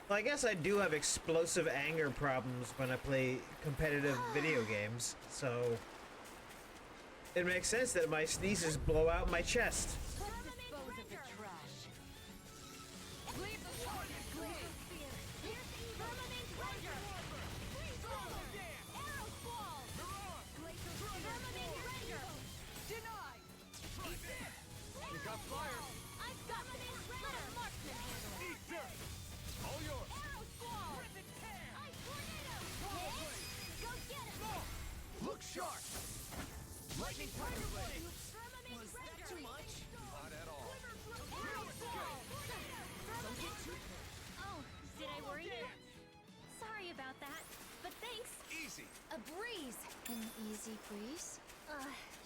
Well, I guess I do have explosive anger problems when I play competitive video games, so it makes sense that my sneezes blow out my chest. Dispose of the trash. Leave the target clean. Firmament Render. Arrow Squall. Firmament Render. Denied! You got fire! I've got Firmament Render. Let a marksman handle it. Eat dirt! All yours! Arrow Squall. shark! Lightning tiger blade! Was that too much? Not at all. Oh, did I worry you? Sorry about that, but thanks. Easy. A breeze! An easy breeze?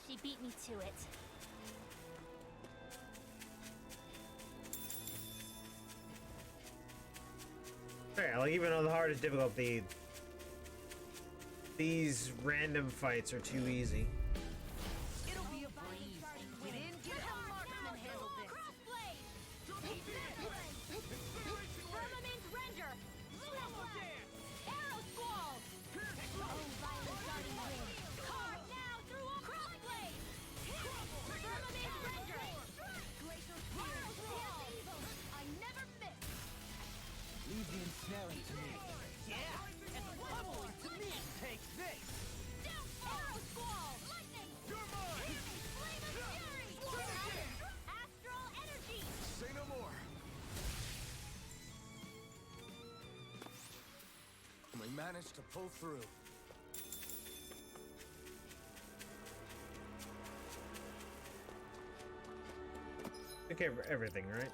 She beat me to it. Alright, like even on the hardest difficulty, these random fights are too easy. It'll be a breeze. Get in, get out, Marksman handle this. Crossblade! Firmament Render! Arrow Squall! Oh, violent darting wind! Carve now through all Crossblade! Firmament Render! Glacial Arrow Squall! I never miss! Leave the ensnaring to me. Yeah, and the pummeling to me. Take this. Down Arrow Squall! Lightning! You're mine. Flame of Fury! Astral Energy! Say no more. We managed to pull through. Okay, everything, right?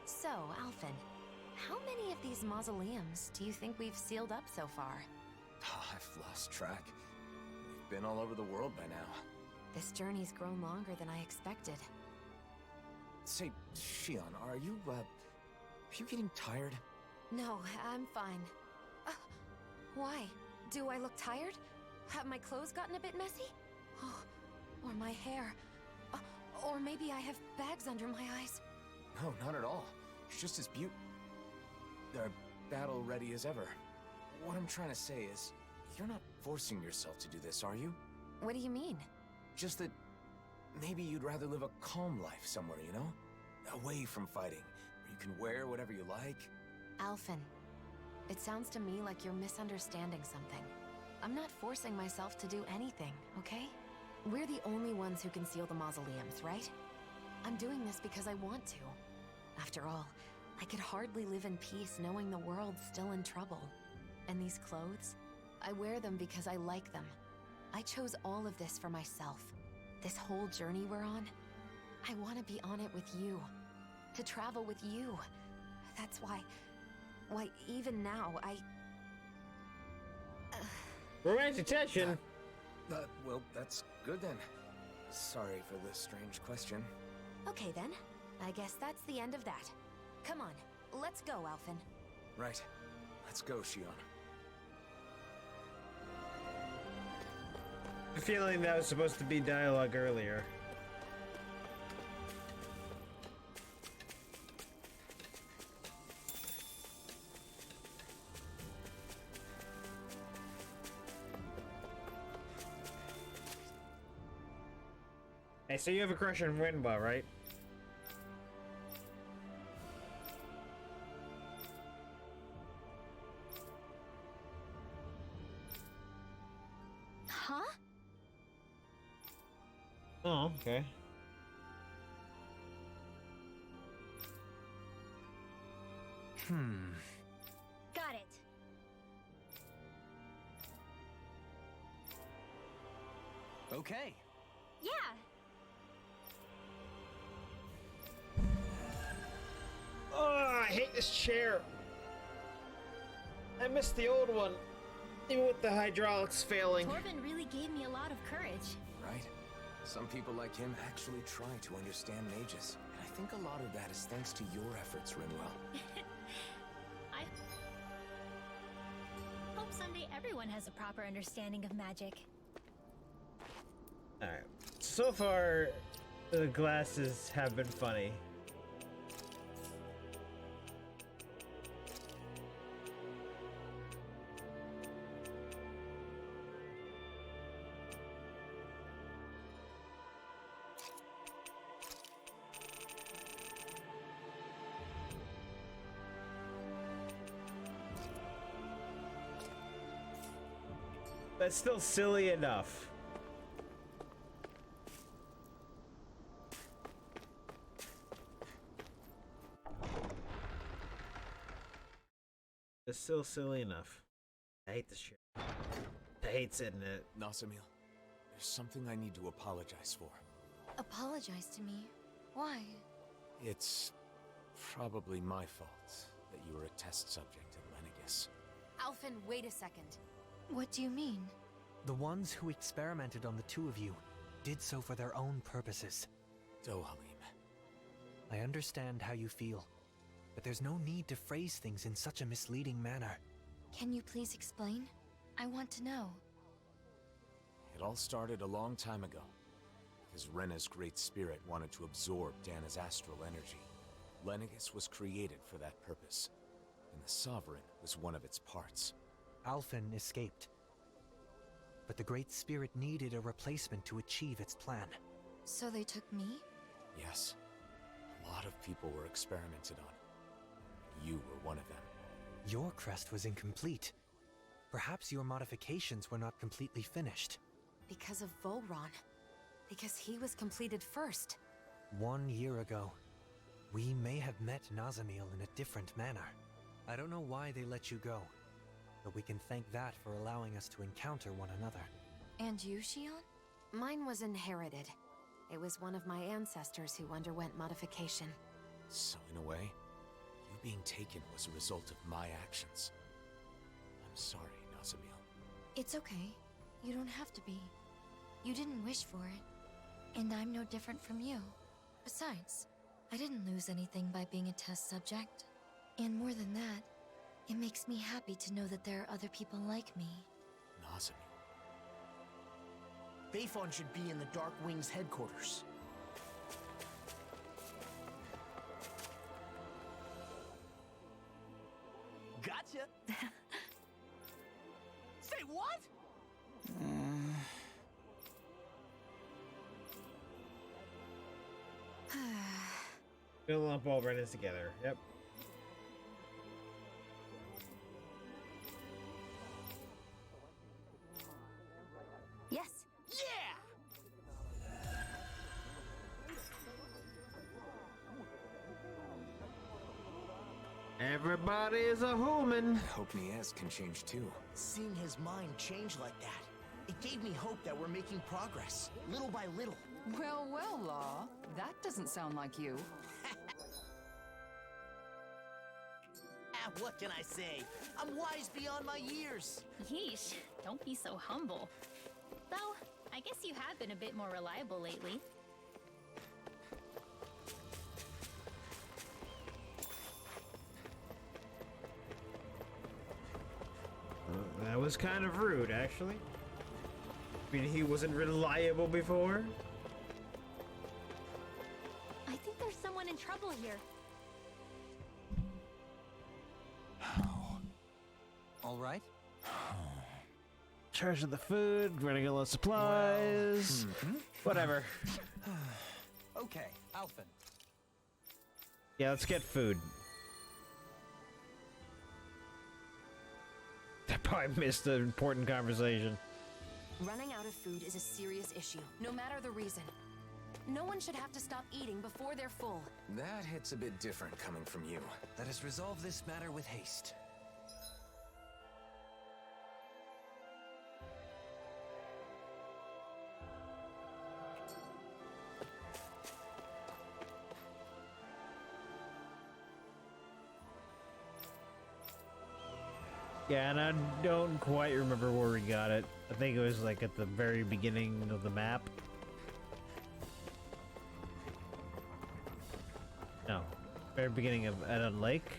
So, Alphen, how many of these mausoleums do you think we've sealed up so far? I've lost track. We've been all over the world by now. This journey's grown longer than I expected. Say, Shion, are you getting tired? No, I'm fine. Why? Do I look tired? Have my clothes gotten a bit messy? Oh, or my hair? Or maybe I have bags under my eyes? No, not at all. It's just as battle ready as ever. What I'm trying to say is, you're not forcing yourself to do this, are you? What do you mean? Just that maybe you'd rather live a calm life somewhere, you know? Away from fighting, where you can wear whatever you like. Alphen, it sounds to me like you're misunderstanding something. I'm not forcing myself to do anything, okay? We're the only ones who can seal the mausoleums, right? I'm doing this because I want to. After all, I could hardly live in peace knowing the world's still in trouble. And these clothes? I wear them because I like them. I chose all of this for myself. This whole journey we're on, I want to be on it with you. To travel with you. That's why even now, Romantic tension. Well, that's good then. Sorry for the strange question. Okay then. I guess that's the end of that. Come on, let's go, Alphen. Right. Let's go, Shion. I'm feeling that was supposed to be dialogue earlier. Hey, so you have a crush on Renwa, right? Huh? Oh, okay. Got it. Okay. Yeah. Oh, I hate this chair. I missed the old one, even with the hydraulics failing. Torvin really gave me a lot of courage. Right? Some people like him actually try to understand mages. And I think a lot of that is thanks to your efforts, Rinwell. I hope someday everyone has a proper understanding of magic. Alright. So far, the glasses have been funny. That's still silly enough. It's still silly enough. I hate this shit. I hate sitting in it. Nasamil, there's something I need to apologize for. Apologize to me? Why? It's probably my fault that you were a test subject at Lenegis. Alphen, wait a second. What do you mean? The ones who experimented on the two of you did so for their own purposes. Dohalim. I understand how you feel, but there's no need to phrase things in such a misleading manner. Can you please explain? I want to know. It all started a long time ago, because Rena's great spirit wanted to absorb Dana's astral energy. Lenegis was created for that purpose, and the Sovereign was one of its parts. Alphen escaped, but the Great Spirit needed a replacement to achieve its plan. So they took me? Yes, a lot of people were experimented on. You were one of them. Your crest was incomplete. Perhaps your modifications were not completely finished. Because of Volron. Because he was completed first. 1 year ago, we may have met Nazamil in a different manner. I don't know why they let you go, but we can thank that for allowing us to encounter one another. And you, Shion? Mine was inherited. It was one of my ancestors who underwent modification. So in a way, you being taken was a result of my actions. I'm sorry, Nazamil. It's okay. You don't have to be. You didn't wish for it. And I'm no different from you. Besides, I didn't lose anything by being a test subject. And more than that, it makes me happy to know that there are other people like me. Nazamil. Bayfon should be in the Dark Wings headquarters. Gotcha! Say what? Gonna lump all Renans together. Yep. Yes. Yeah! Everybody's a human. I hope Niaz can change too. Seeing his mind change like that, it gave me hope that we're making progress, little by little. Well, well, Law. That doesn't sound like you. What can I say? I'm wise beyond my years. Yeesh, don't be so humble. Though, I guess you have been a bit more reliable lately. That was kind of rude, actually. I mean, he wasn't reliable before. I think there's someone in trouble here. All right? Charge of the food, running low of supplies. Whatever. Okay, Alphen. Yeah, let's get food. I probably missed an important conversation. Running out of food is a serious issue, no matter the reason. No one should have to stop eating before they're full. That hits a bit different coming from you. Let us resolve this matter with haste. Yeah, and I don't quite remember where we got it. I think it was like at the very beginning of the map. No, very beginning of at a lake.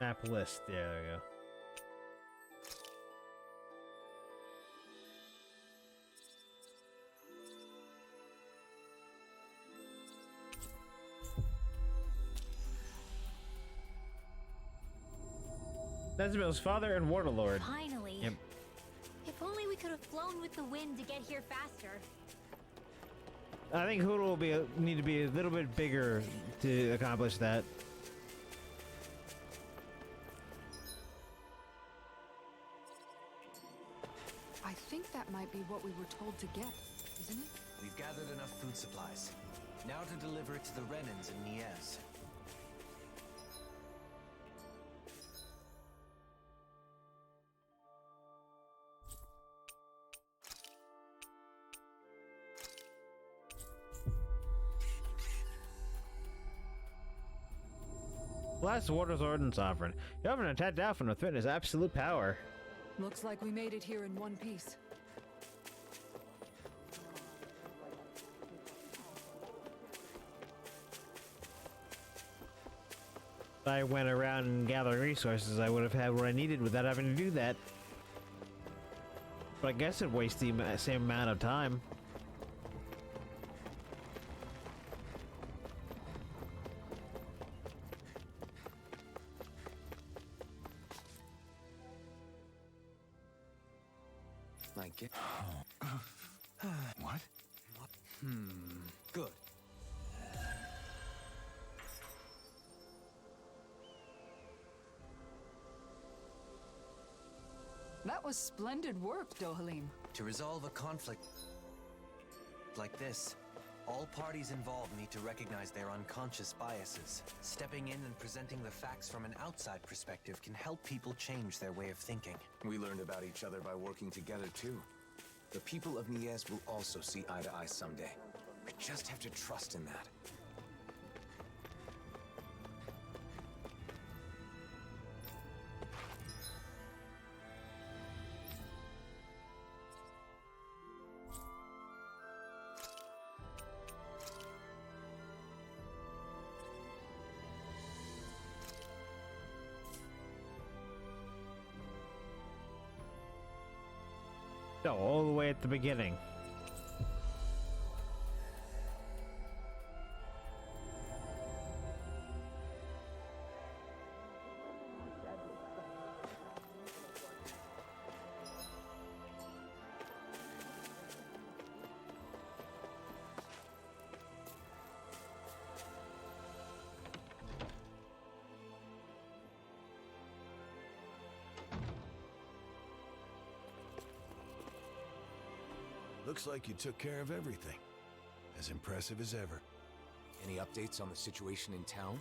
Map list. Yeah, there we go. Nazamil's father and Waterlord. Finally. Yep. If only we could have flown with the wind to get here faster. I think Hoodle will need to be a little bit bigger to accomplish that. I think that might be what we were told to get, isn't it? We've gathered enough food supplies. Now to deliver it to the Renans in Niez. Last Waterlord and Sovereign. You haven't attacked Alphen with witness absolute power. Looks like we made it here in one piece. If I went around gathering resources, I would have had what I needed without having to do that. But I guess it wastes the same amount of time. What? Good. That was splendid work, Dohalim. To resolve a conflict like this, all parties involved need to recognize their unconscious biases. Stepping in and presenting the facts from an outside perspective can help people change their way of thinking. We learned about each other by working together, too. The people of Niez will also see eye to eye someday. I just have to trust in that. No, all the way at the beginning. Looks like you took care of everything. As impressive as ever. Any updates on the situation in town?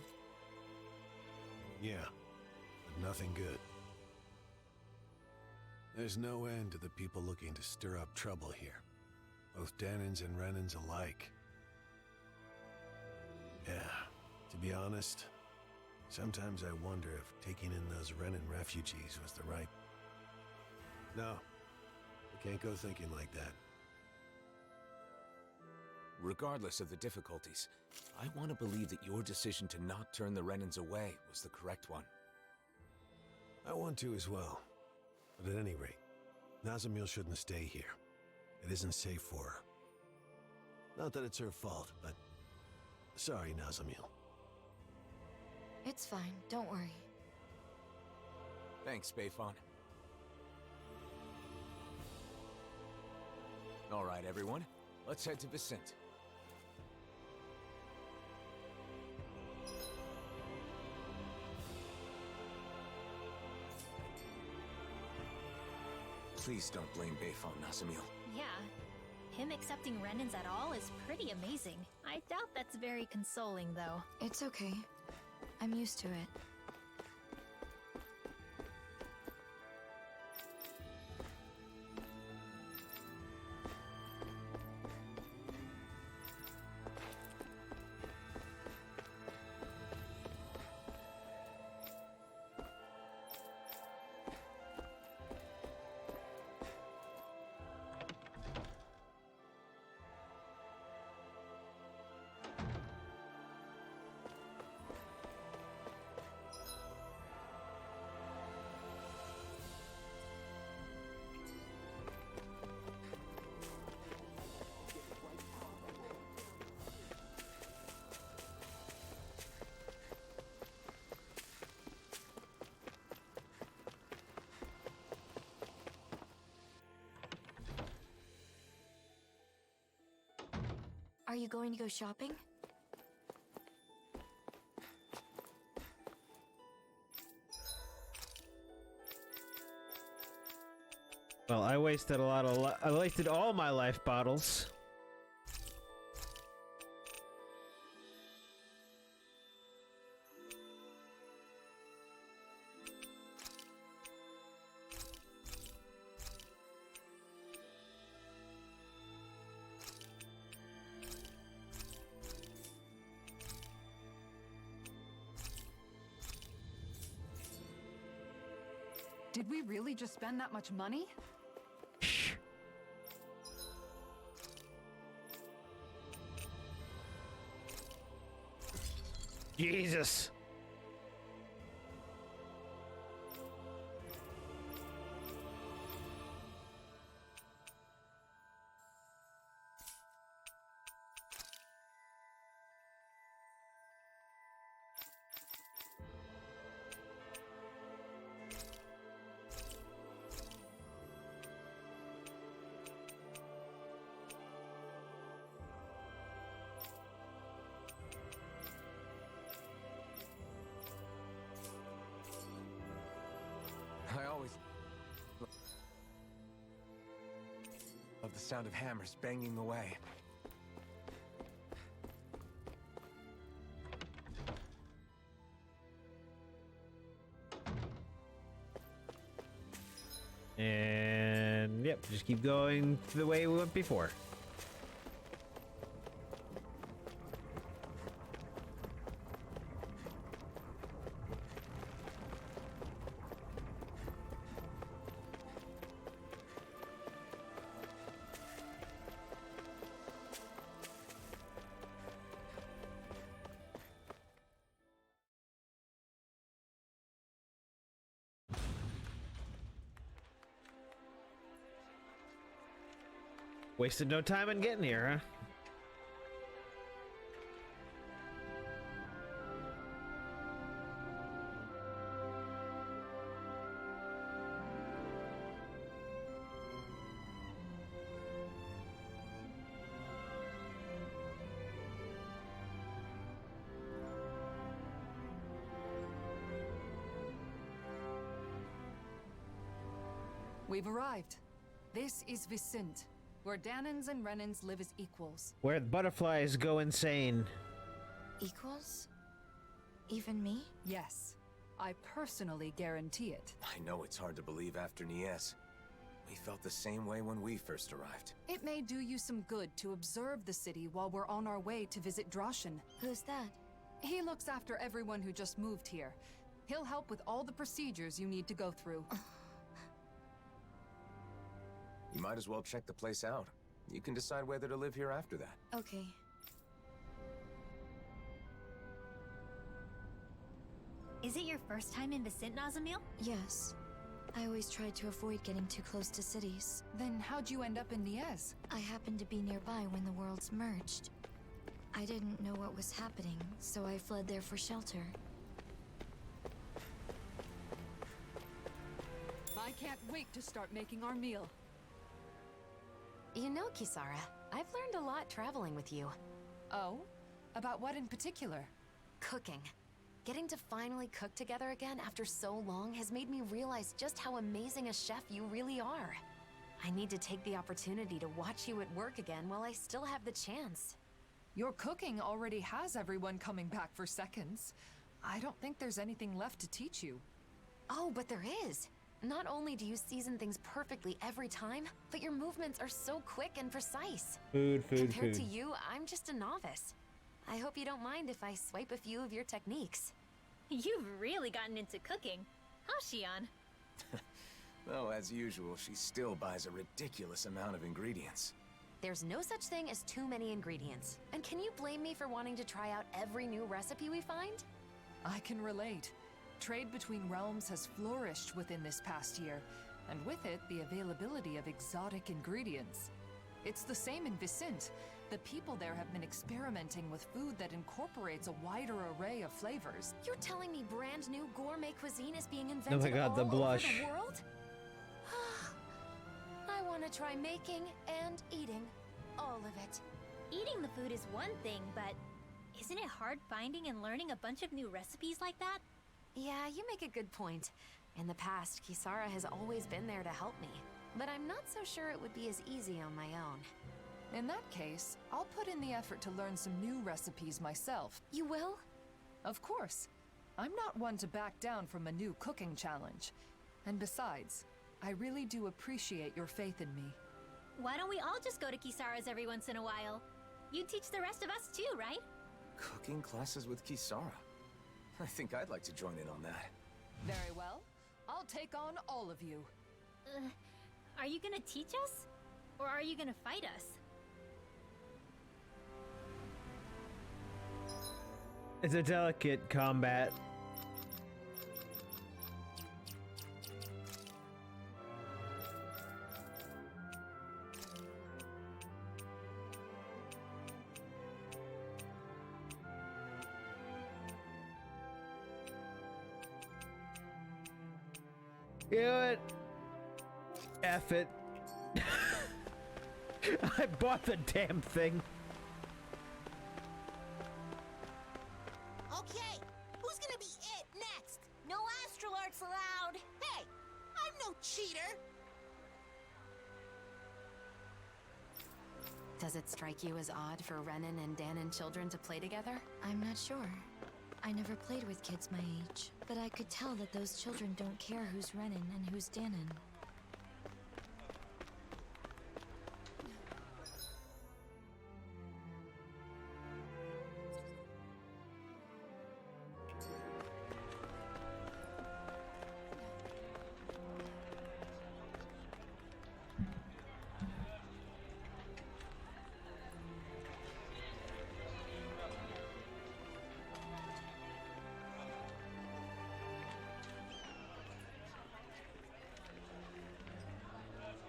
Yeah, but nothing good. There's no end to the people looking to stir up trouble here. Both Danans and Renans alike. Yeah, to be honest, sometimes I wonder if taking in those Renan refugees was the right... No, I can't go thinking like that. Regardless of the difficulties, I want to believe that your decision to not turn the Renans away was the correct one. I want to as well. But at any rate, Nazamil shouldn't stay here. It isn't safe for her. Not that it's her fault, but... Sorry, Nazamil. It's fine, don't worry. Thanks, Bayfon. All right, everyone. Let's head to Vicente. Please don't blame Bayfon, Nazamil. Yeah. Him accepting Renans at all is pretty amazing. I doubt that's very consoling, though. It's okay. I'm used to it. you going to go shopping? Well, I wasted I wasted all my life bottles. Did we really just spend that much money? Jesus. I always love the sound of hammers banging away. And yep, just keep going the way we went before. Wasted no time in getting here, huh? We've arrived. This is Vicint, where Dahnans and Renans live as equals. Where the butterflies go insane. Equals? Even me? Yes. I personally guarantee it. I know it's hard to believe after Nies. We felt the same way when we first arrived. It may do you some good to observe the city while we're on our way to visit Droshin. Who's that? He looks after everyone who just moved here. He'll help with all the procedures you need to go through. You might as well check the place out. You can decide whether to live here after that. Okay. Is it your first time in Vicint, Nazamil? Yes. I always tried to avoid getting too close to cities. Then how'd you end up in Nies? I happened to be nearby when the worlds merged. I didn't know what was happening, so I fled there for shelter. I can't wait to start making our meal. You know, Kisara, I've learned a lot traveling with you. Oh? About what in particular? Cooking. Getting to finally cook together again after so long has made me realize just how amazing a chef you really are. I need to take the opportunity to watch you at work again while I still have the chance. Your cooking already has everyone coming back for seconds. I don't think there's anything left to teach you. Oh, but there is! Not only do you season things perfectly every time, but your movements are so quick and precise. Compared to you, I'm just a novice. I hope you don't mind if I swipe a few of your techniques. You've really gotten into cooking. Huh, Shion? Though, as usual, she still buys a ridiculous amount of ingredients. There's no such thing as too many ingredients. And can you blame me for wanting to try out every new recipe we find? I can relate. Trade between realms has flourished within this past year, and with it, the availability of exotic ingredients. It's the same in Vicint. The people there have been experimenting with food that incorporates a wider array of flavors. You're telling me brand new gourmet cuisine is being invented Oh my God, the all blush. over the world? I want to try making and eating all of it. Eating the food is one thing, but isn't it hard finding and learning a bunch of new recipes like that? Yeah, you make a good point. In the past, Kisara has always been there to help me, but I'm not so sure it would be as easy on my own. In that case, I'll put in the effort to learn some new recipes myself. You will? Of course. I'm not one to back down from a new cooking challenge. And besides, I really do appreciate your faith in me. Why don't we all just go to Kisara's every once in a while? You teach the rest of us too, right? Cooking classes with Kisara. I think I'd like to join in on that. Very well. I'll take on all of you. Are you gonna teach us? Or are you gonna fight us? It's a delicate combat. You know what? F it. I bought the damn thing. Okay, who's gonna be it next? No astral arts allowed. Hey, I'm no cheater. Does it strike you as odd for Renan and Danon children to play together? I'm not sure. I never played with kids my age, but I could tell that those children don't care who's Renan and who's Danon.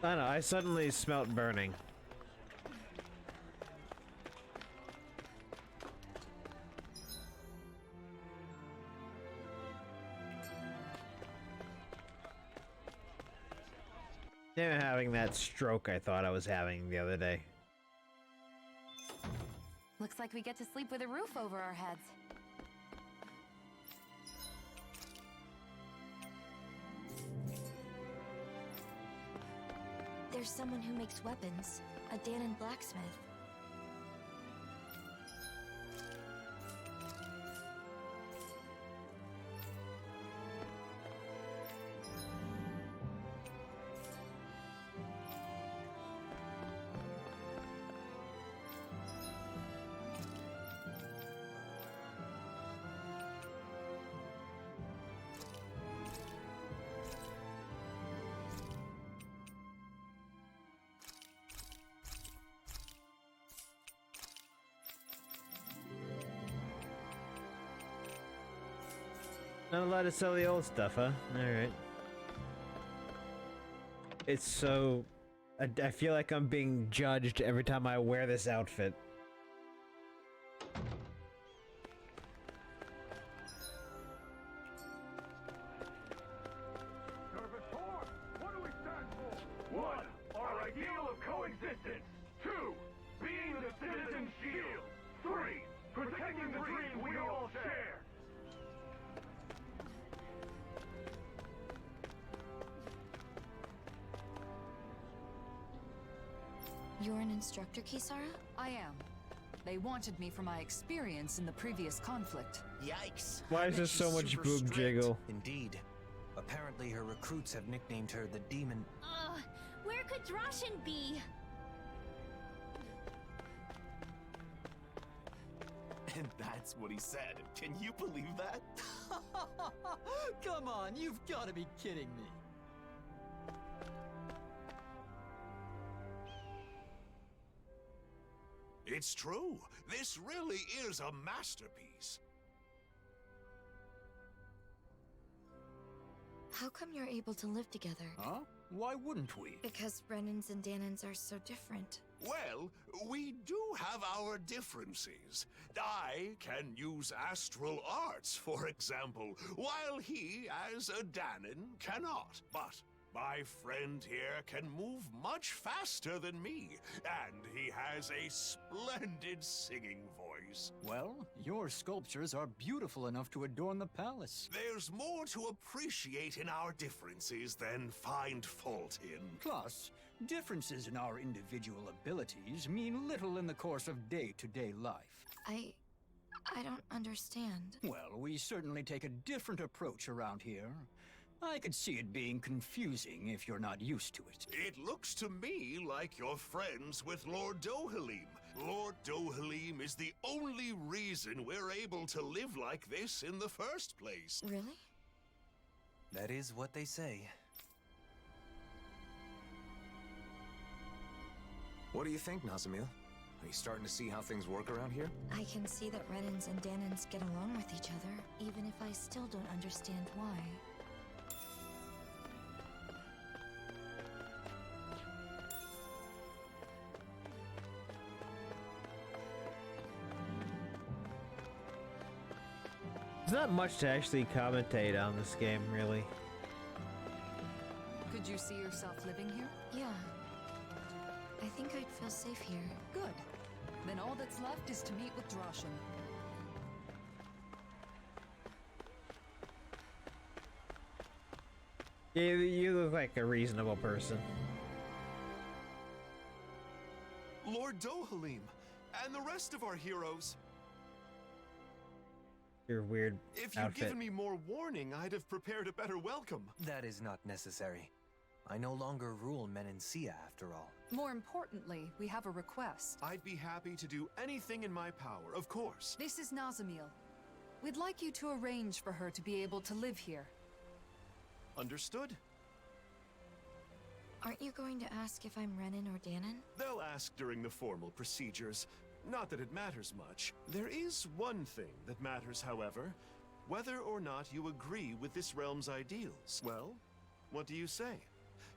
I don't know, I suddenly smelt burning. Damn, having that stroke I thought I was having the other day. Looks like we get to sleep with a roof over our heads. There's someone who makes weapons, a Danon blacksmith. Not allowed to sell the old stuff, huh? Alright. It's so... I feel like I'm being judged every time I wear this outfit. What do we stand for? 1. Our ideal of coexistence. 2. Being the citizen shield. 3. Protecting the dream we all share. You're an instructor, Kisara? I am. They wanted me for my experience in the previous conflict. Yikes. Why is there so much boob jiggle? Indeed. Apparently her recruits have nicknamed her the Demon. Where could Droshin be? And that's what he said. Can you believe that? Come on, you've got to be kidding me. It's true. This really is a masterpiece. How come you're able to live together? Huh? Why wouldn't we? Because Renans and Danons are so different. Well, we do have our differences. I can use astral arts, for example, while he, as a Danon, cannot. But My friend here can move much faster than me, and he has a splendid singing voice. Well, your sculptures are beautiful enough to adorn the palace. There's more to appreciate in our differences than find fault in. Plus, differences in our individual abilities mean little in the course of day-to-day life. I don't understand. Well, we certainly take a different approach around here. I could see it being confusing if you're not used to it. It looks to me like you're friends with Lord Dohalim. Lord Dohalim is the only reason we're able to live like this in the first place. Really? That is what they say. What do you think, Nazamil? Are you starting to see how things work around here? I can see that Renans and Danans get along with each other, even if I still don't understand why. There's not much to actually commentate on this game, really. Could you see yourself living here? Yeah. I think I'd feel safe here. Good. Then all that's left is to meet with Droshin. You look like a reasonable person. Lord Dohalim, and the rest of our heroes. Your weird If you'd outfit. given me more warning, I'd have prepared a better welcome. That is not necessary. I no longer rule Menencia, after all. More importantly, we have a request. I'd be happy to do anything in my power, of course. This is Nazamil. We'd like you to arrange for her to be able to live here. Understood? Aren't you going to ask if I'm Renan or Danan? They'll ask during the formal procedures. Not that it matters much. There is one thing that matters, however. Whether or not you agree with this realm's ideals. Well, what do you say?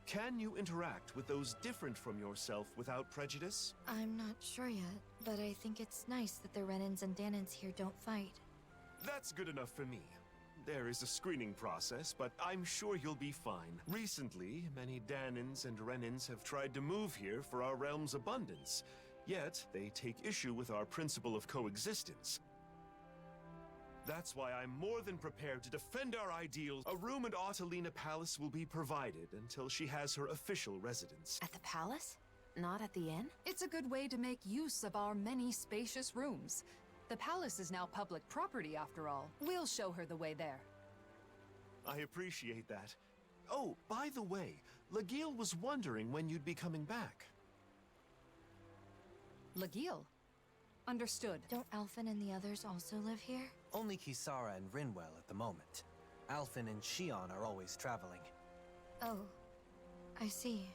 Can you interact with those different from yourself without prejudice? I'm not sure yet, but I think it's nice that the Renans and Danans here don't fight. That's good enough for me. There is a screening process, but I'm sure you'll be fine. Recently, many Danans and Renans have tried to move here for our realm's abundance. Yet, they take issue with our principle of coexistence. That's why I'm more than prepared to defend our ideals. A room at Autalina Palace will be provided until she has her official residence. At the palace? Not at the inn? It's a good way to make use of our many spacious rooms. The palace is now public property, after all. We'll show her the way there. I appreciate that. Oh, by the way, Lagiel was wondering when you'd be coming back. Lagiel? Understood. Don't Alphen and the others also live here? Only Kisara and Rinwell at the moment. Alphen and Shion are always traveling. Oh, I see.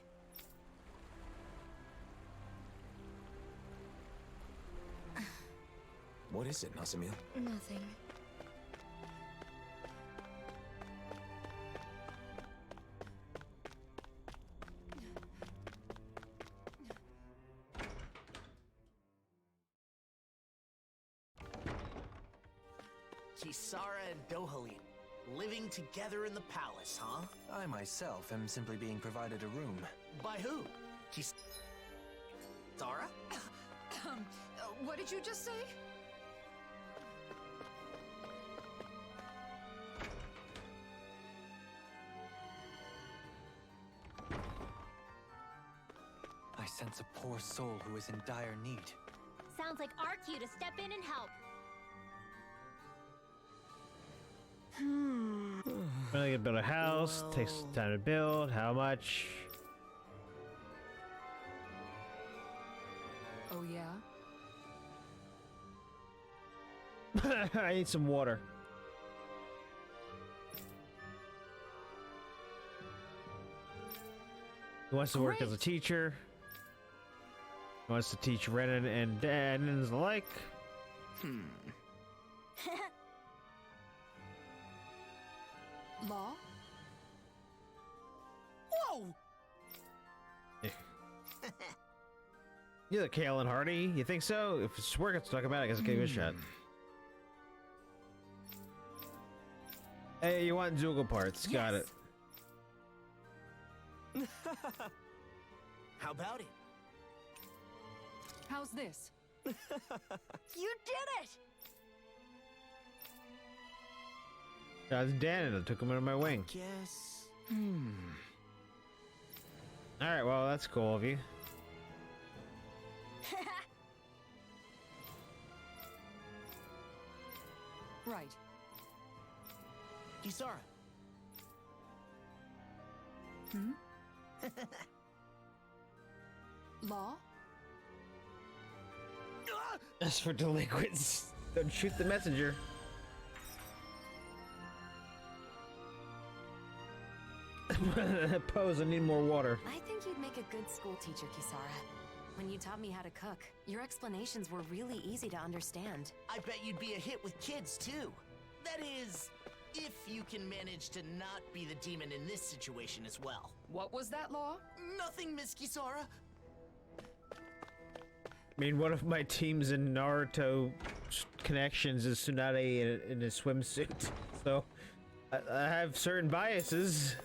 What is it, Nazamil? Nothing. Kisara and Dohalim, living together in the palace, huh? I myself am simply being provided a room. By who? Kisara? What did you just say? I sense a poor soul who is in dire need. Sounds like our cue to step in and help. When I can build a house, takes time to build. How much? Oh, yeah? I need some water. He wants to work as a teacher. He wants to teach Renan and Danans alike. Law? Whoa! You look Kale and Hardy. You think so? If it's working to talk about it, I guess I'll give it a shot. Hey, you want Zoogle parts? Got it. How about it? How's this? You did it! That's Dan, it took him under my wing. Guess. Alright, well, that's cool of you. Right. Kisara. Hmm? Law? As for delinquents, don't shoot the messenger. Pose, I need more water. I think you'd make a good school teacher, Kisara. When you taught me how to cook, your explanations were really easy to understand. I bet you'd be a hit with kids, too. That is, if you can manage to not be the demon in this situation as well. What was that, Law? Nothing, Miss Kisara. I mean, one of my teams in Naruto connections is Tsunade in a swimsuit, so I have certain biases.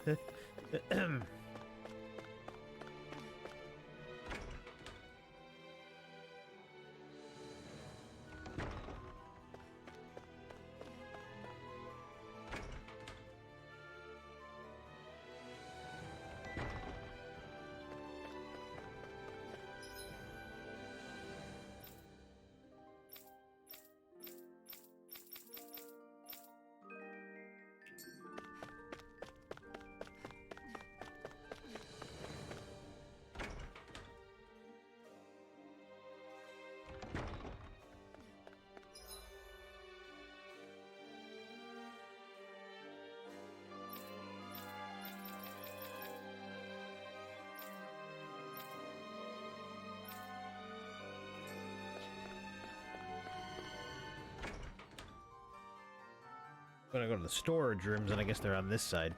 When I go to the storage rooms, and I guess they're on this side.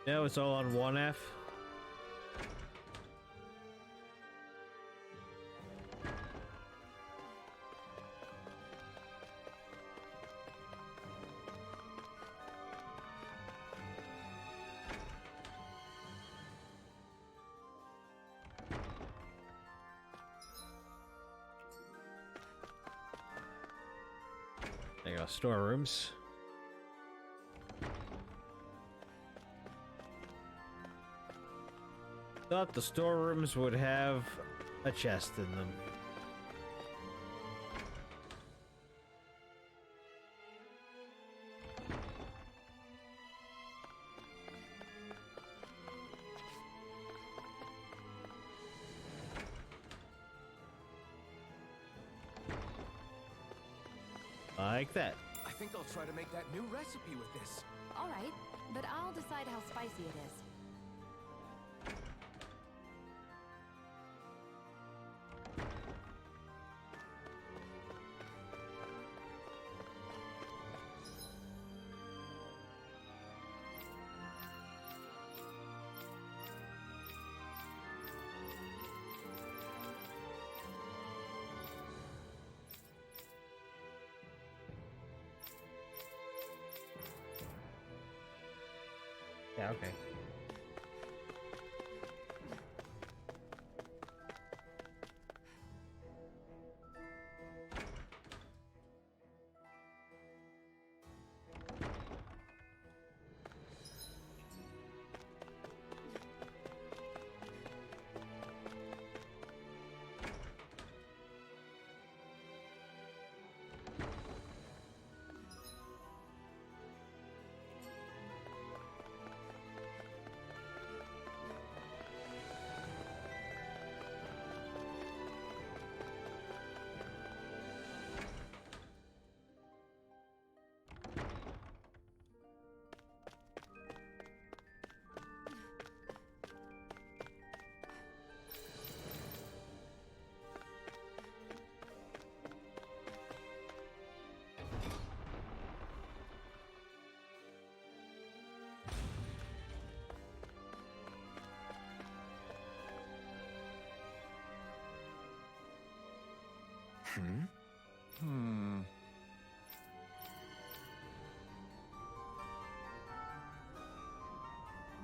No, it's all on 1F. There you go, storerooms. Thought the storerooms would have a chest in them. Like that. I think I'll try to make that new recipe with this. All right, but I'll decide how spicy it is. Yeah, okay.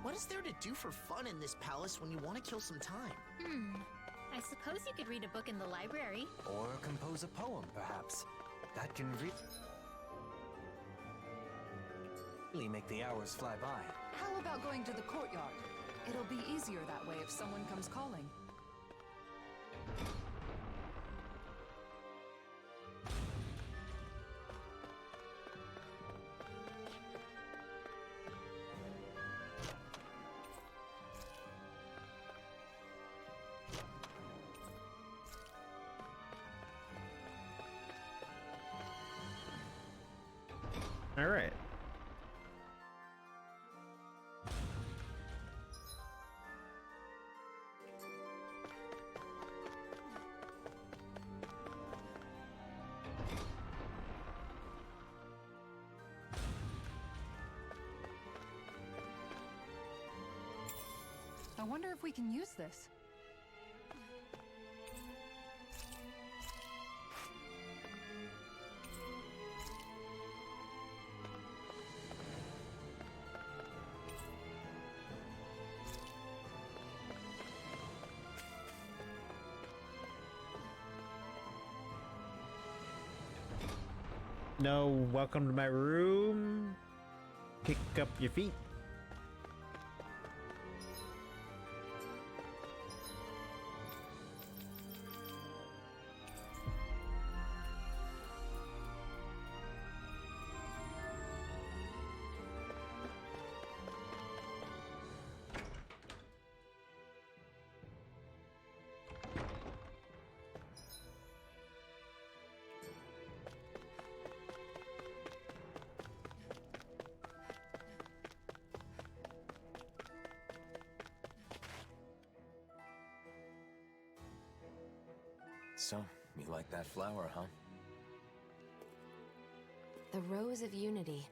What is there to do for fun in this palace when you want to kill some time? I suppose you could read a book in the library. Or compose a poem, perhaps. That can really make the hours fly by. How about going to the courtyard? It'll be easier that way if someone comes calling. All right. I wonder if we can use this. No, welcome to my room. Kick up your feet. So, you like that flower, huh? The Rose of Unity.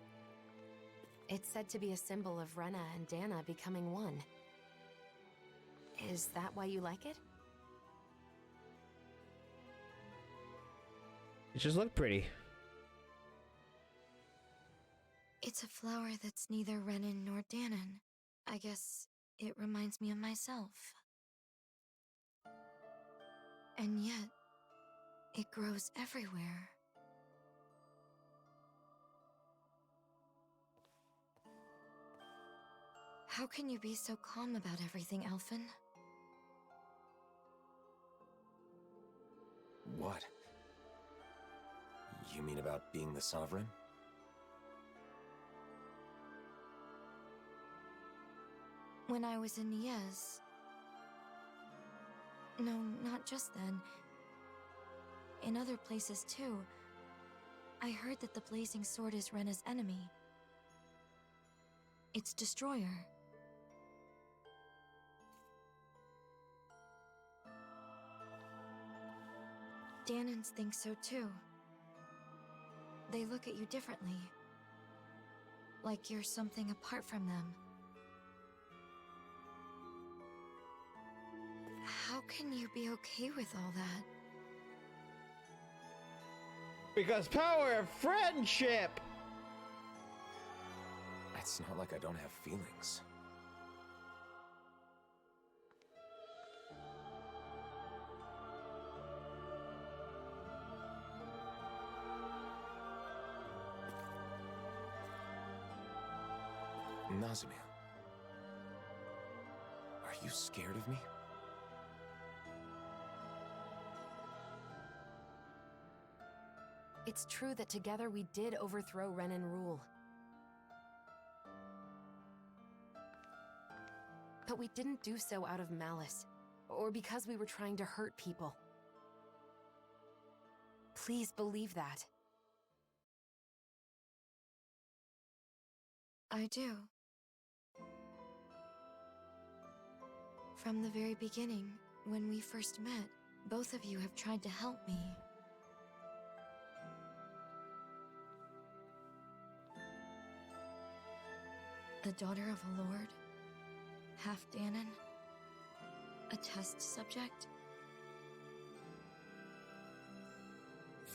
It's said to be a symbol of Rena and Dana becoming one. Is that why you like it? It just looked pretty. It's a flower that's neither Renan nor Danon. I guess it reminds me of myself. And yet, it grows everywhere. How can you be so calm about everything, Elfin? What? You mean about being the Sovereign? When I was in Niez... No, not just then. In other places too. I heard that the Blazing Sword is Rena's enemy. Its destroyer. Danons think so too. They look at you differently. Like you're something apart from them. How can you be okay with all that? Because power of friendship! It's not like I don't have feelings. Nazamil, are you scared of me? It's true that together we did overthrow Renan rule. But we didn't do so out of malice, or because we were trying to hurt people. Please believe that. I do. From the very beginning, when we first met, both of you have tried to help me. The daughter of a lord, half Danon, a test subject.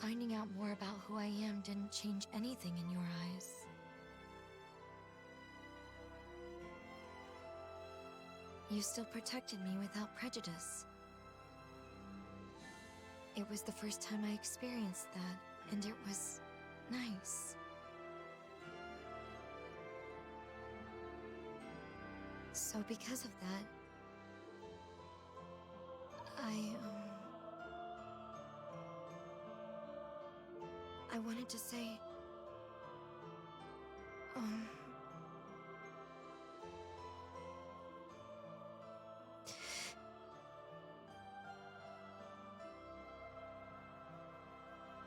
finding out more about who I am didn't change anything in your eyes. You still protected me without prejudice. It was the first time I experienced that, and it was nice. So because of that, I wanted to say,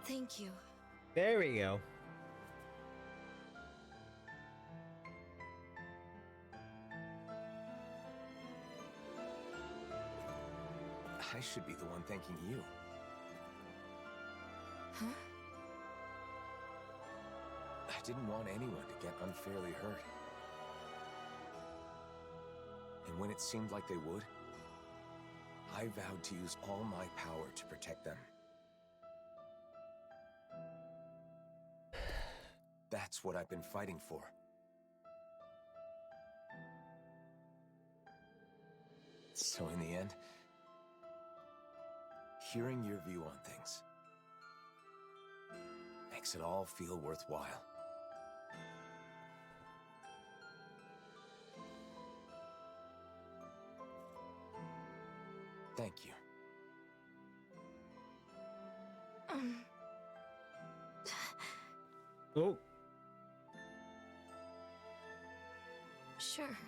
thank you. There we go. I should be the one thanking you. Huh? I didn't want anyone to get unfairly hurt. And when it seemed like they would, I vowed to use all my power to protect them. That's what I've been fighting for. So in the end, hearing your view on things makes it all feel worthwhile. Thank you. Oh. Sure.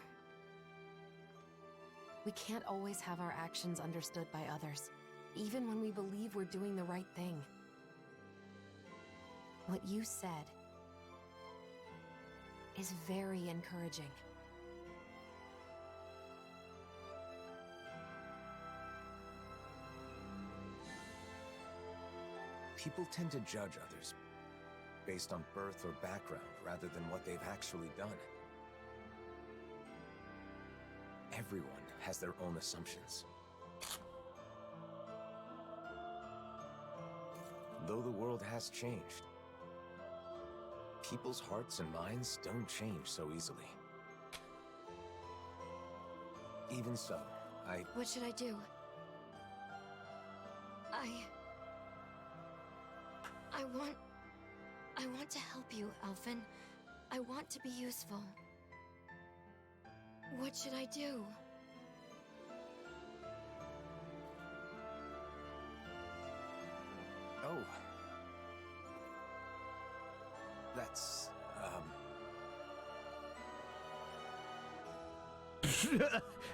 We can't always have our actions understood by others, even when we believe we're doing the right thing. What you said is very encouraging. People tend to judge others based on birth or background rather than what they've actually done. Everyone has their own assumptions. Though the world has changed, people's hearts and minds don't change so easily. Even so, What should I do? I want to help you, Alphen. I want to be useful. What should I do? Oh. That's,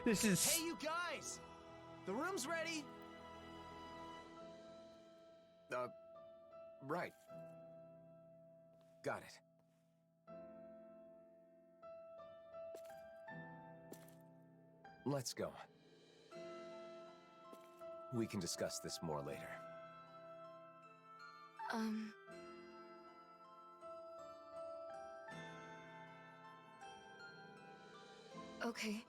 This is... Hey, you guys! The room's ready! Right. Got it. Let's go. We can discuss this more later. Okay.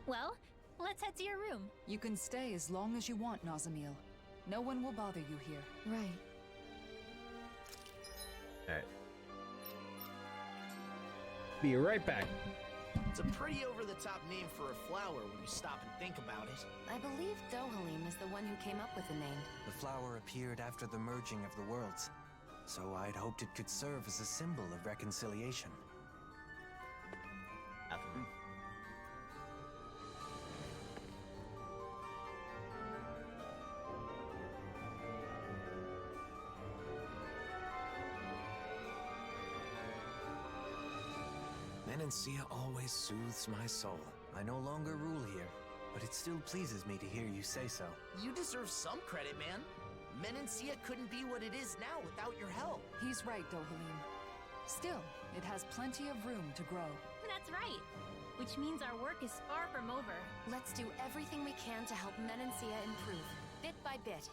Well, let's head to your room. You can stay as long as you want, Nazamil. No one will bother you here. Right. Alright. Be right back. It's a pretty over-the-top name for a flower when you stop and think about it. I believe Dohalim is the one who came up with the name. The flower appeared after the merging of the worlds, so I'd hoped it could serve as a symbol of reconciliation. Menancia always soothes my soul. I no longer rule here, but it still pleases me to hear you say so. You deserve some credit, man. Menancia couldn't be what it is now without your help. He's right, Dohalim. Still, it has plenty of room to grow. That's right. Which means our work is far from over. Let's do everything we can to help Menancia improve, bit by bit.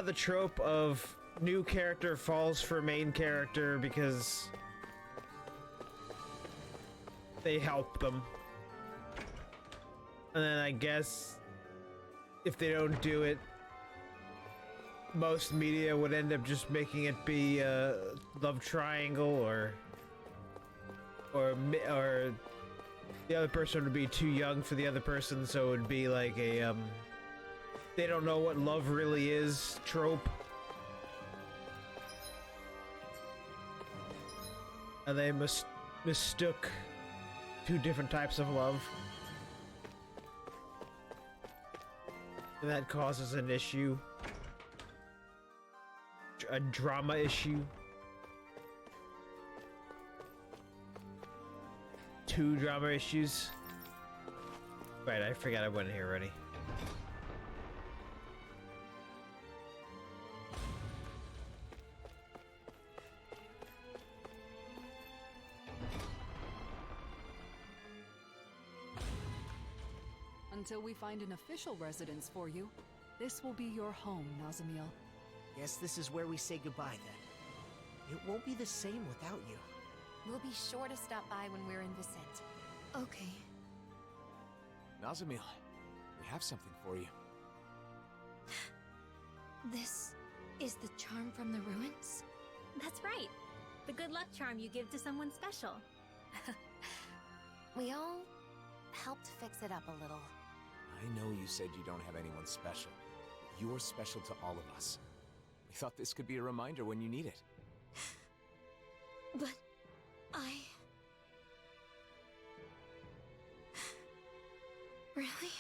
The trope of new character falls for main character because they help them. And then I guess if they don't do it, most media would end up just making it be a love triangle or the other person would be too young for the other person, so it would be like a they don't know what love really is trope. And they mistook two different types of love. And that causes an issue. A drama issue. Two drama issues. Right, I forgot I went here already. Until we find an official residence for you, this will be your home, Nazamiel. Guess this is where we say goodbye then. It won't be the same without you. We'll be sure to stop by when we're in Vicent. Okay. Nazamiel, we have something for you. This is the charm from the ruins? That's right. The good luck charm you give to someone special. We all helped fix it up a little. I know you said you don't have anyone special, but you're special to all of us. We thought this could be a reminder when you need it. But Really?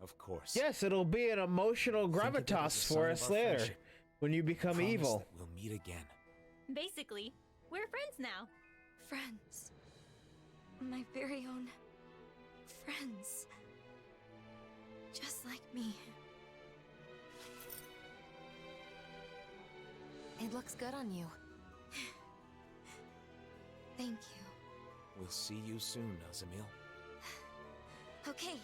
Of course. Yes, it'll be an emotional gravitas for us later when you become evil. We'll meet again. Basically, we're friends now. Friends. My very own friends. Just like me. It looks good on you. Thank you. We'll see you soon, Nazamiel. Okay.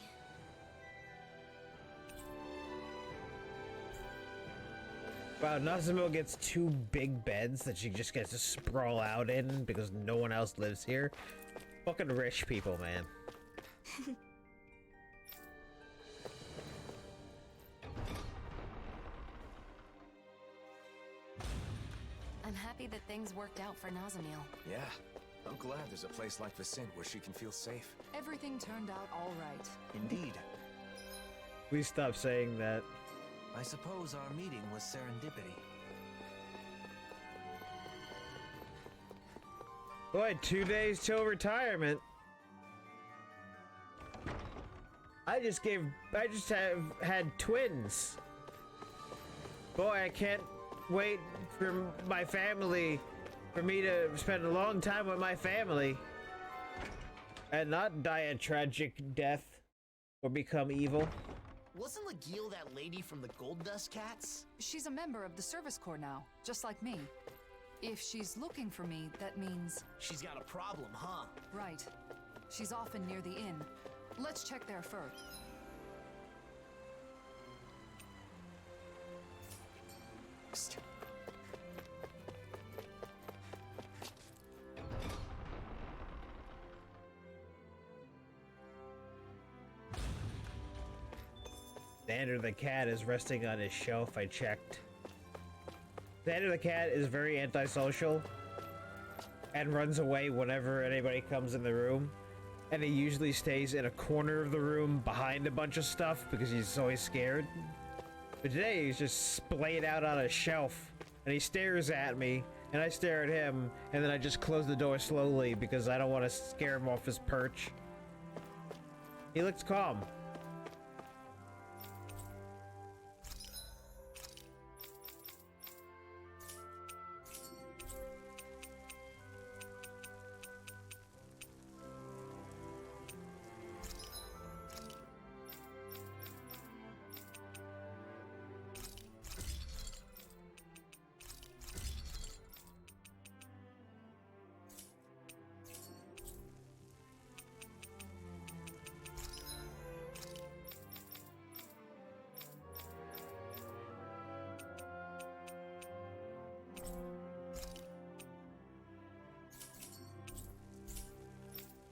Wow, Nazamiel gets two big beds that she just gets to sprawl out in because no one else lives here. Fucking rich people, man. I'm happy that things worked out for Nazamiel. Yeah, I'm glad there's a place like Vicent where she can feel safe. Everything turned out all right. Indeed. Please stop saying that. I suppose our meeting was serendipity. Boy, 2 days till retirement. I just have had twins. Boy, I can't wait for my family, for me to spend a long time with my family. And not die a tragic death or become evil. Wasn't Lagiel that lady from the Gold Dust Cats? She's a member of the Service Corps now, just like me. If she's looking for me, that means... She's got a problem, huh? Right. She's often near the inn. Let's check there first. Xander the cat is resting on his shelf. I checked. Xander the cat is very antisocial and runs away whenever anybody comes in the room. And he usually stays in a corner of the room behind a bunch of stuff because he's always scared. But today he's just splayed out on a shelf and he stares at me and I stare at him and then I just close the door slowly because I don't want to scare him off his perch. He looks calm.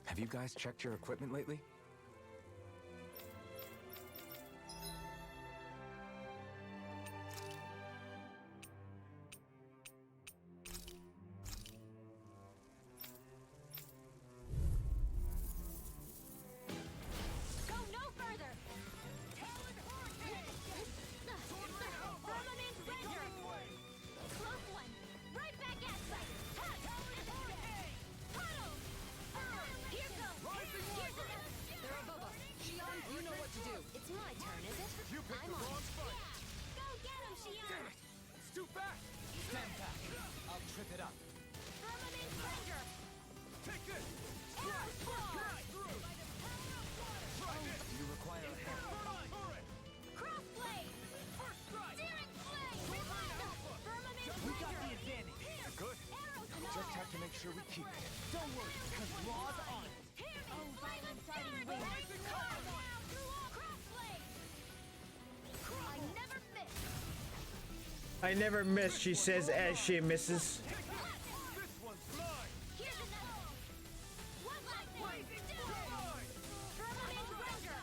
Have you guys checked your equipment lately? Go no further! Talon Hurricane! Firmament Render! Close one! Right back at you! Talon Hurricane! Puddle! Here goes! They're above us. Shion, you know what to do. It's my turn, is it? You picked the wrong spot. Go get him, Shion! Damn it! It's too fast! Stand back. I'll trip it up. Firmament Render! Take this! Arrow Claw! You require a hand. Crossblade! Searing Flame! Firmament We got the Render! advantage. Good. Just have to make sure we keep it. Don't worry, because Law's on it. Violent Siren Blade! Carve down through all Crossblade! I never miss! I never miss, she says as she misses. This one's mine. Here's another! One last one! Firmament Render!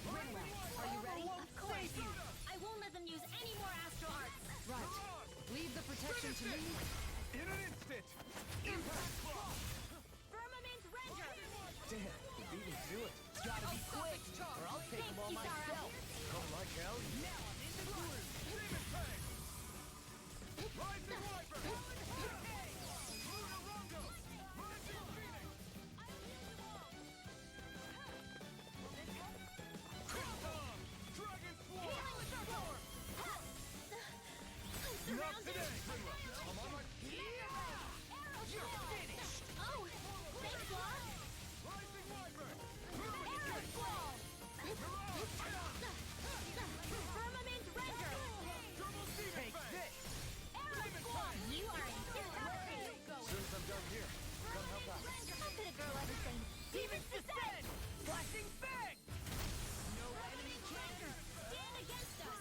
Rinwell, are you ready? Of course! I won't let them use any more Astral Arts! Right. Leave the protection to me. In an instant. Impact block. Firmament Render! Damn, you beat me to it. Gotta be quick, or I'll take them all myself. Come like hell. Now I'm in the groove. Demon Fang. Rising Wyvern. Luna Rongo. Rising Phoenix. Crimson. Dragon Swarm. Healing Circle! Not today. I'm on my... Arrow Finished! Oh! Thanks, Law! Rising Wyvern. Arrow Squall! Firmament Render! Take this. Arrow Squall! You are in territory! Soon as I'm done here, come help out. How could a girl ever say Demon's Descent! Flashing Fang. No enemy can stand against us!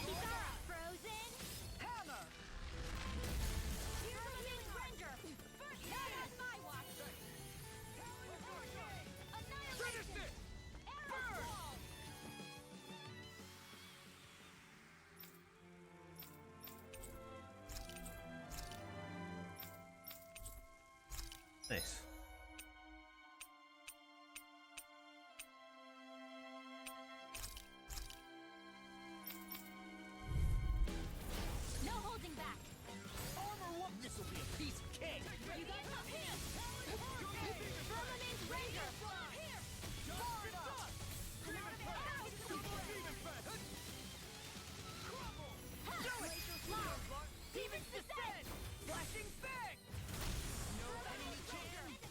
Kisara! Frozen! Hammer. Firmament Render! First not on my watch! Finish Annihilation! it. Arrow Squall! Nice. No holding back! Armor up! This'll be a piece of cake! You guys up here! Firmament Render! Here! Guard up! Demon's Descent! Flashing Fang. No enemy can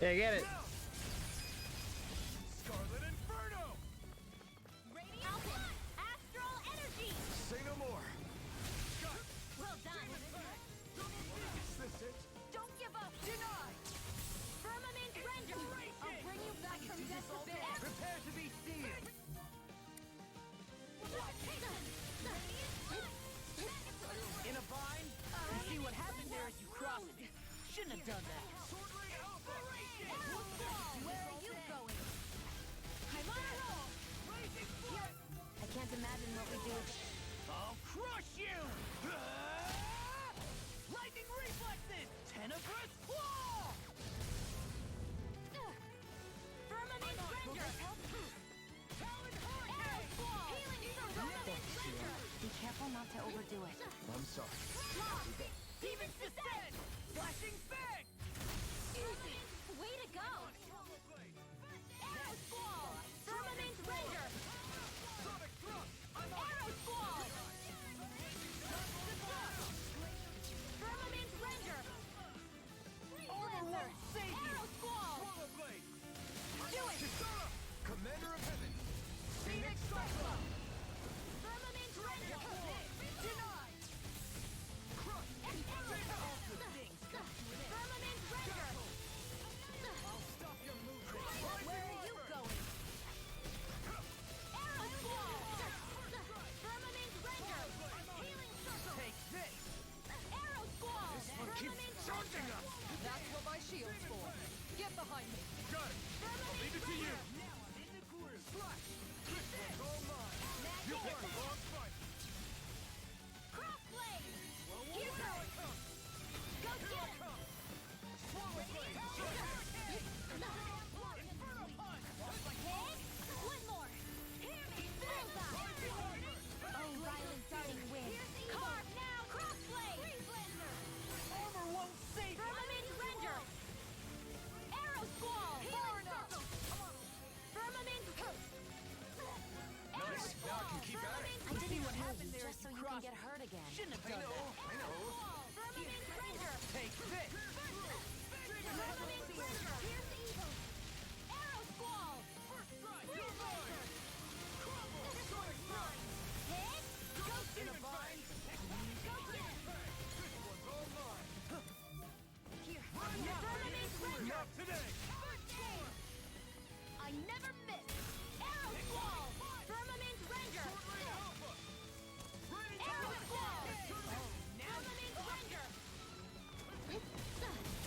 Yeah, get it. Scarlet Inferno! Alpin, astral energy. Say no more. Well done. Is this it? Don't give up. Deny. Firmament render. I'll bring you back from death's abyss. Prepare to be sealed. In a bind? You see what happened there as you crossed it. Shouldn't have done that. Where are you going? I'm on a roll. I can't imagine what we do with I'll crush you! Lightning reflexes! Tenebrous claw! Firmament render. Talon Arrow squall. Healing firmament render. Be careful not to overdo it. I'm sorry. Demon's descent! Flashing fang! Easy. Way to go. Arrow squall. Firmament render. Sonic thrust! Arrow squall. Firmament render. Armor won't save you! Arrow squall. Swallow blade! Do it. Kisara! Commander of Heaven! Phoenix Cyclone! Firmament render. Denied! Crush! Firmament render. I'll stop your movement! Where are you going? Arrow squall. Firmament render. Healing circle. Take this! Arrow squall. This one keeps Firmament charging render. us! That's what my shield's for. Get behind me. Got it! I'll leave it to you! Now I'm in the groove! Slash! This one's all mine! You picked the wrong fight! Crossblade. Here Here I goes. come! Go Here get I him. come! Swallow blade! Inferno punch! One more. Hear me. Bullseye. Oh, violent darting wind. Carve now. Crossblade. Armor won't save you! Firmament render. Arrow squall. Far enough! Firmament. Arrow Nice. Now I can keep at it. I didn't what kill happened you there just as so you you can crossed get hurt again. Shouldn't have I done know, that! I know. Firmament render. Take this! Firmament render. Here's evil. Arrow squall. First strike! Freeze You're mine! laser. Sonic thrust! Hit. Go In get a him. bind! Go get him. This one's all mine! Here. Firmament render. Not today! I never miss. Arrow squall. Firmament render. Arrow squall. Firmament render.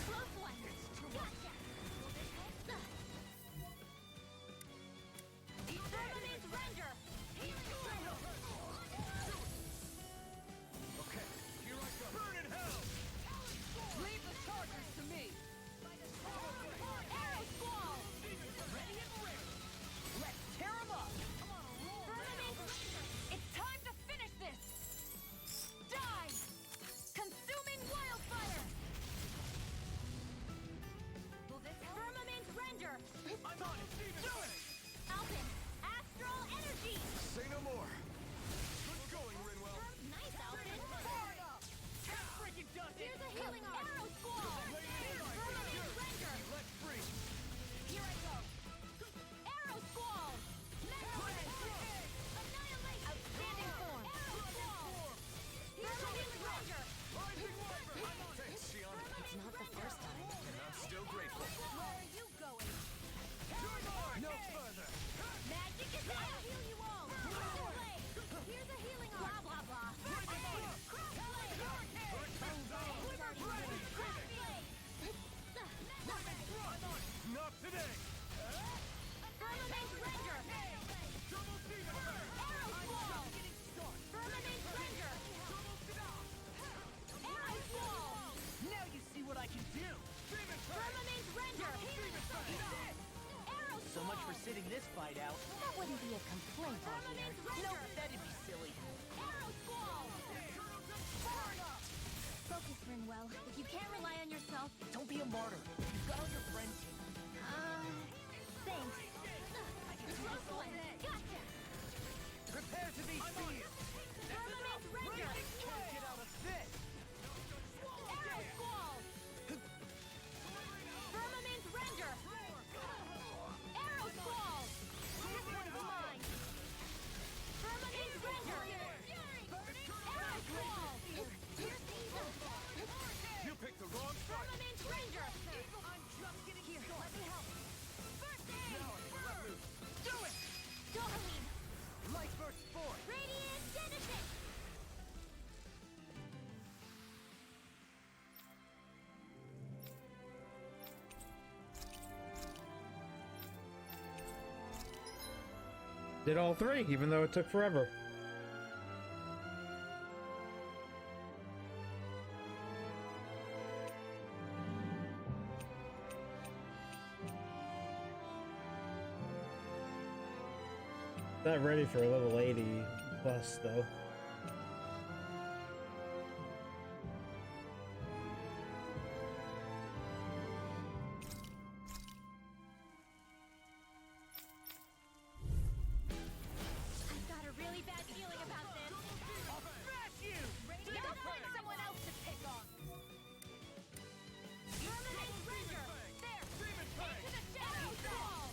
Close one. Gotcha. Firmament render. Healing circle. Okay, here I go. Burn in hell! Leave the chargers to me! Arrow squall. Ready and ready! Let's tear 'em up! Firmament render. It's time to finish this. Die. Consuming wildfire. Will this help? Firmament render. I'm on it! Do it! Alpin, astral energy. Say no more. Good going, Rinwell. Nice, Alpin. Far enough! That freaking does it! Here's a healing arrow squall. Firmament render. Let's free. Here I go. Arrow squall. Annihilate. Outstanding form. Arrow squall. Firmament render. Thanks, Shion. It's not the first time. And I'm still grateful. Where are you going? No further! Magic is out. I'll heal you all. Crossblade. Here's a healing arm. Blah blah blah. Crossblade. Crossblade. Crossblade. Not today! Firmament render. Arrow squall. Firmament render. Arrow squall. Now you see what I can do! Firmament render. Arrow So much for sitting this fight out. That wouldn't be a complaint, I hear. Firmament render. Nope, that'd be silly. Arrow squall. Far enough. Focus, Rinwell. If you can't rely on yourself, Don't be a martyr. You've got all your friends here. thanks. Close one. Gotcha. Prepare to be sealed! Firmament render. Get out of this! Arrow squall. Firmament render. did all three, even though it took forever. Not ready for a level 80 plus, though. I've got a really bad feeling about this. I'll smash you! Now find someone else to pick on. Permanent Render! There! Into the shadow wall!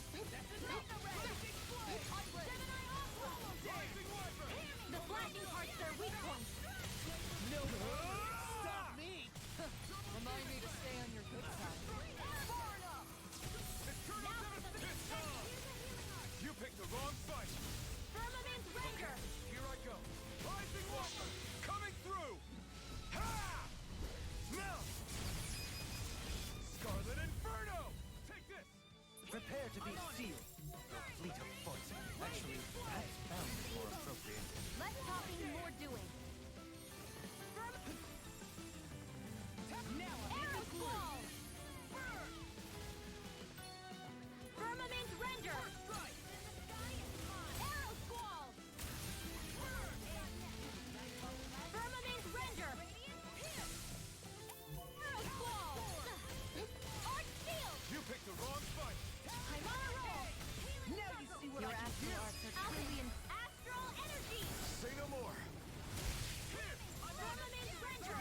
The flashing parts are weak points. No! Stop me! Remind me to stay on your good side. You picked the wrong fight! Firmament Render! Here I go! Rising Walker! Coming through! Ha! Now! Scarlet Inferno! Take this! Prepare to be sealed. A fleet of foot. Actually, that's bound more appropriate. Less talking, more doing. Arrow Squall! Firmament Render! Arrow Squall! Firmament Render! Arrow Squall! Arc Shield! You picked the wrong fight! I'm on a roll! Now you see what Your I can do! astral arts are truly an astral energy! Say no more! Firmament Render!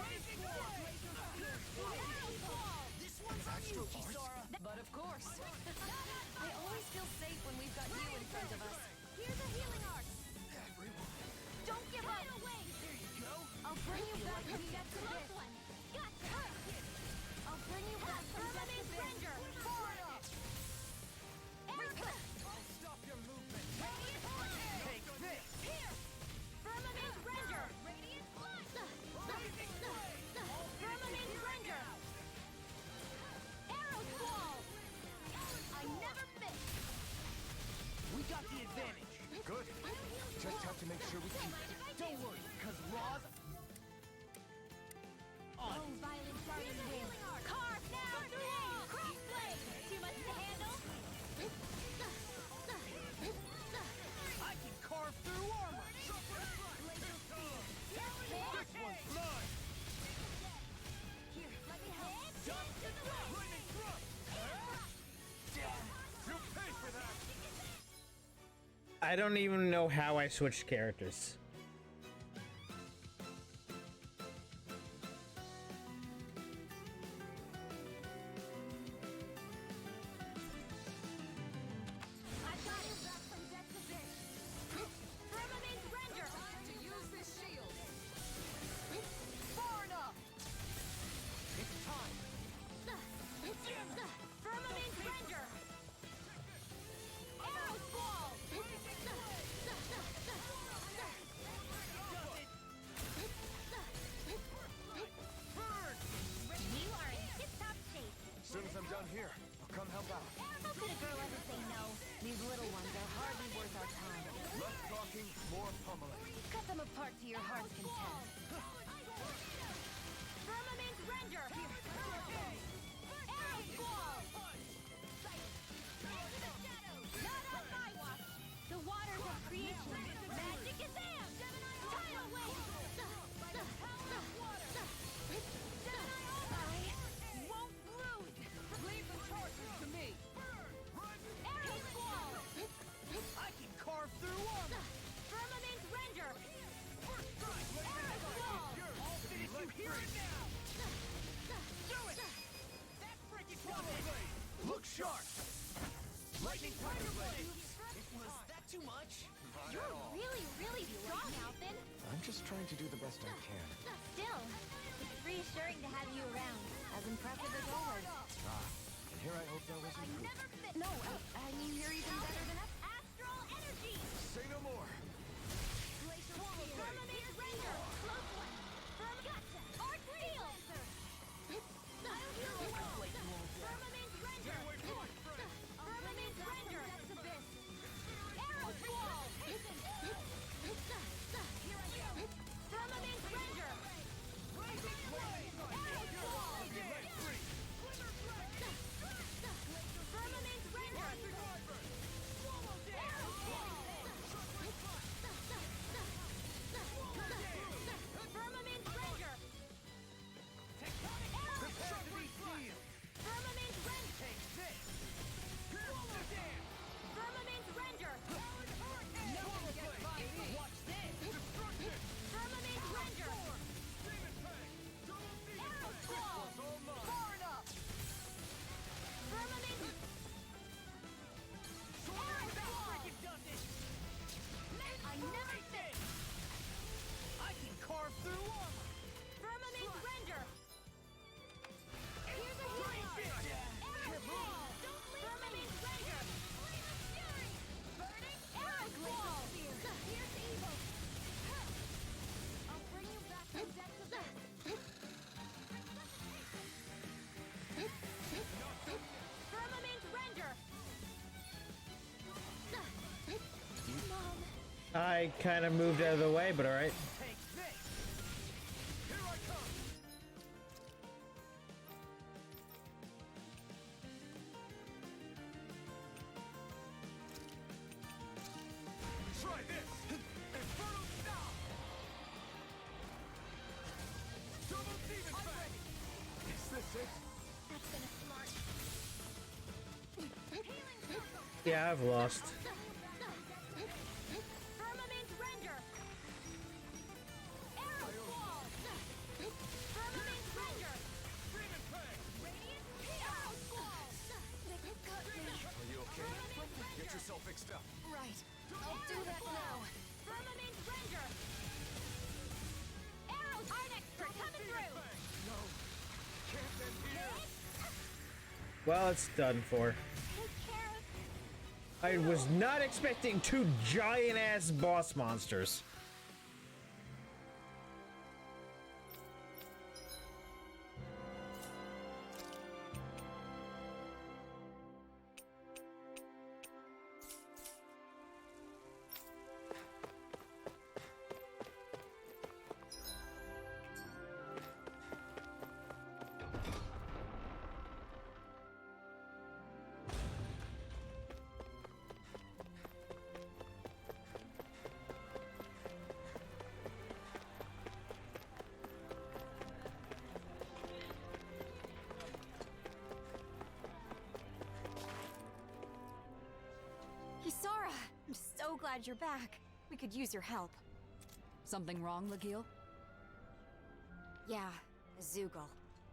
Arrow Squall! This one's on you, Kisara! But of course! I always feel safe when we've got you in front of us. Here's a healing arc! Don't give up! Away. There you go! I'll bring you back from depths of this. Gotcha! I'll bring you back from depths of Render! Forward up! I'll stop your movement! Take this! Here! Firmament Render! Radiant Flash! Firmament Render! Arrow Squall! I never miss! We got the advantage! Good. Just have to make sure we keep it. Don't worry, because Raw's Oh, violent guardian wind! Carve now! Crossblade! Too much to handle? I can carve through armor! This one's mine! Here, let me help! Lightning thrust! You pay for that! I don't even know how I switched characters. I've got it! Back from depths of this! Firmament Render! To use this shield! Far enough! It's time! Firmament Render! Arrow Squall! You are in tip-top shape. As soon as I'm done here, I'll come help out. How could a girl ever say no? These little ones are hardly worth our time. Less talking, more pummeling. Cut them apart to your heart's content. Firmament Render! Arrow Squall! Not on my watch! The waters of creation! Magic is am! Tidal wave! I won't lose! Leave the charges to me! Arrow Squall! I can carve through armor! Firmament Render! Arrow Squall! I'll finish you here and now! Do it! That freaking blade! Look sharp! Lightning Thunder Blade! Was that too much? You're really, really strong, Alphen. I'm just trying to do the best I can. Still, it's reassuring to have you around. As impressive as always. And here I hope that wasn't proof. No, I mean you're even better than us. Astral Energy! Say no more! Firmament Render! Close one! Gotcha! Arc Field! I'll heal you well! Firmament Render! Firmament Render! Arrow Squall! I kind of moved out of the way, but alright. Try this! Inferno Stomp! Double Demon Fang! Is this it? That's been a smart. Healing circle. Yeah, I've lost. Firmament render. Arrow squall. Firmament render. Demon Fang! Radiant arrow squall. Are you okay? Get yourself fixed up. Right. I'll do that now. Firmament render. Arrows are expert coming through. No! Can't end here! Well, it's done for. Take care of. I was not expecting two giant-ass boss monsters. Kisara! I'm so glad you're back. We could use your help. Something wrong, Legil? Yeah, a Zoogle.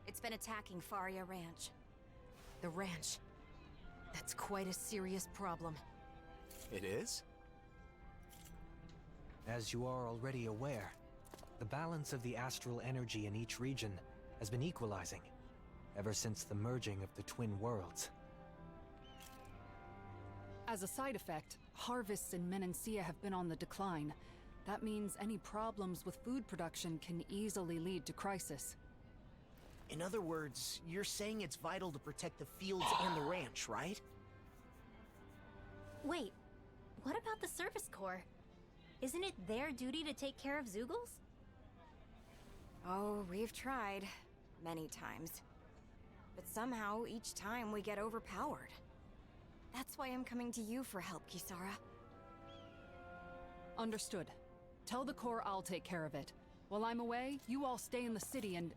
It's been attacking Faria Ranch. The ranch. That's quite a serious problem. It is? As you are already aware, the balance of the astral energy in each region has been equalizing ever since the merging of the twin worlds. As a side effect, harvests in Menancia have been on the decline. That means any problems with food production can easily lead to crisis. In other words, you're saying it's vital to protect the fields and the ranch, right? Wait, what about the Service Corps? Isn't it their duty to take care of Zoogles? Oh, we've tried. Many times. But somehow, each time we get overpowered. That's why I'm coming to you for help, Kisara. Understood. Tell the Corps I'll take care of it. While I'm away, you all stay in the city and...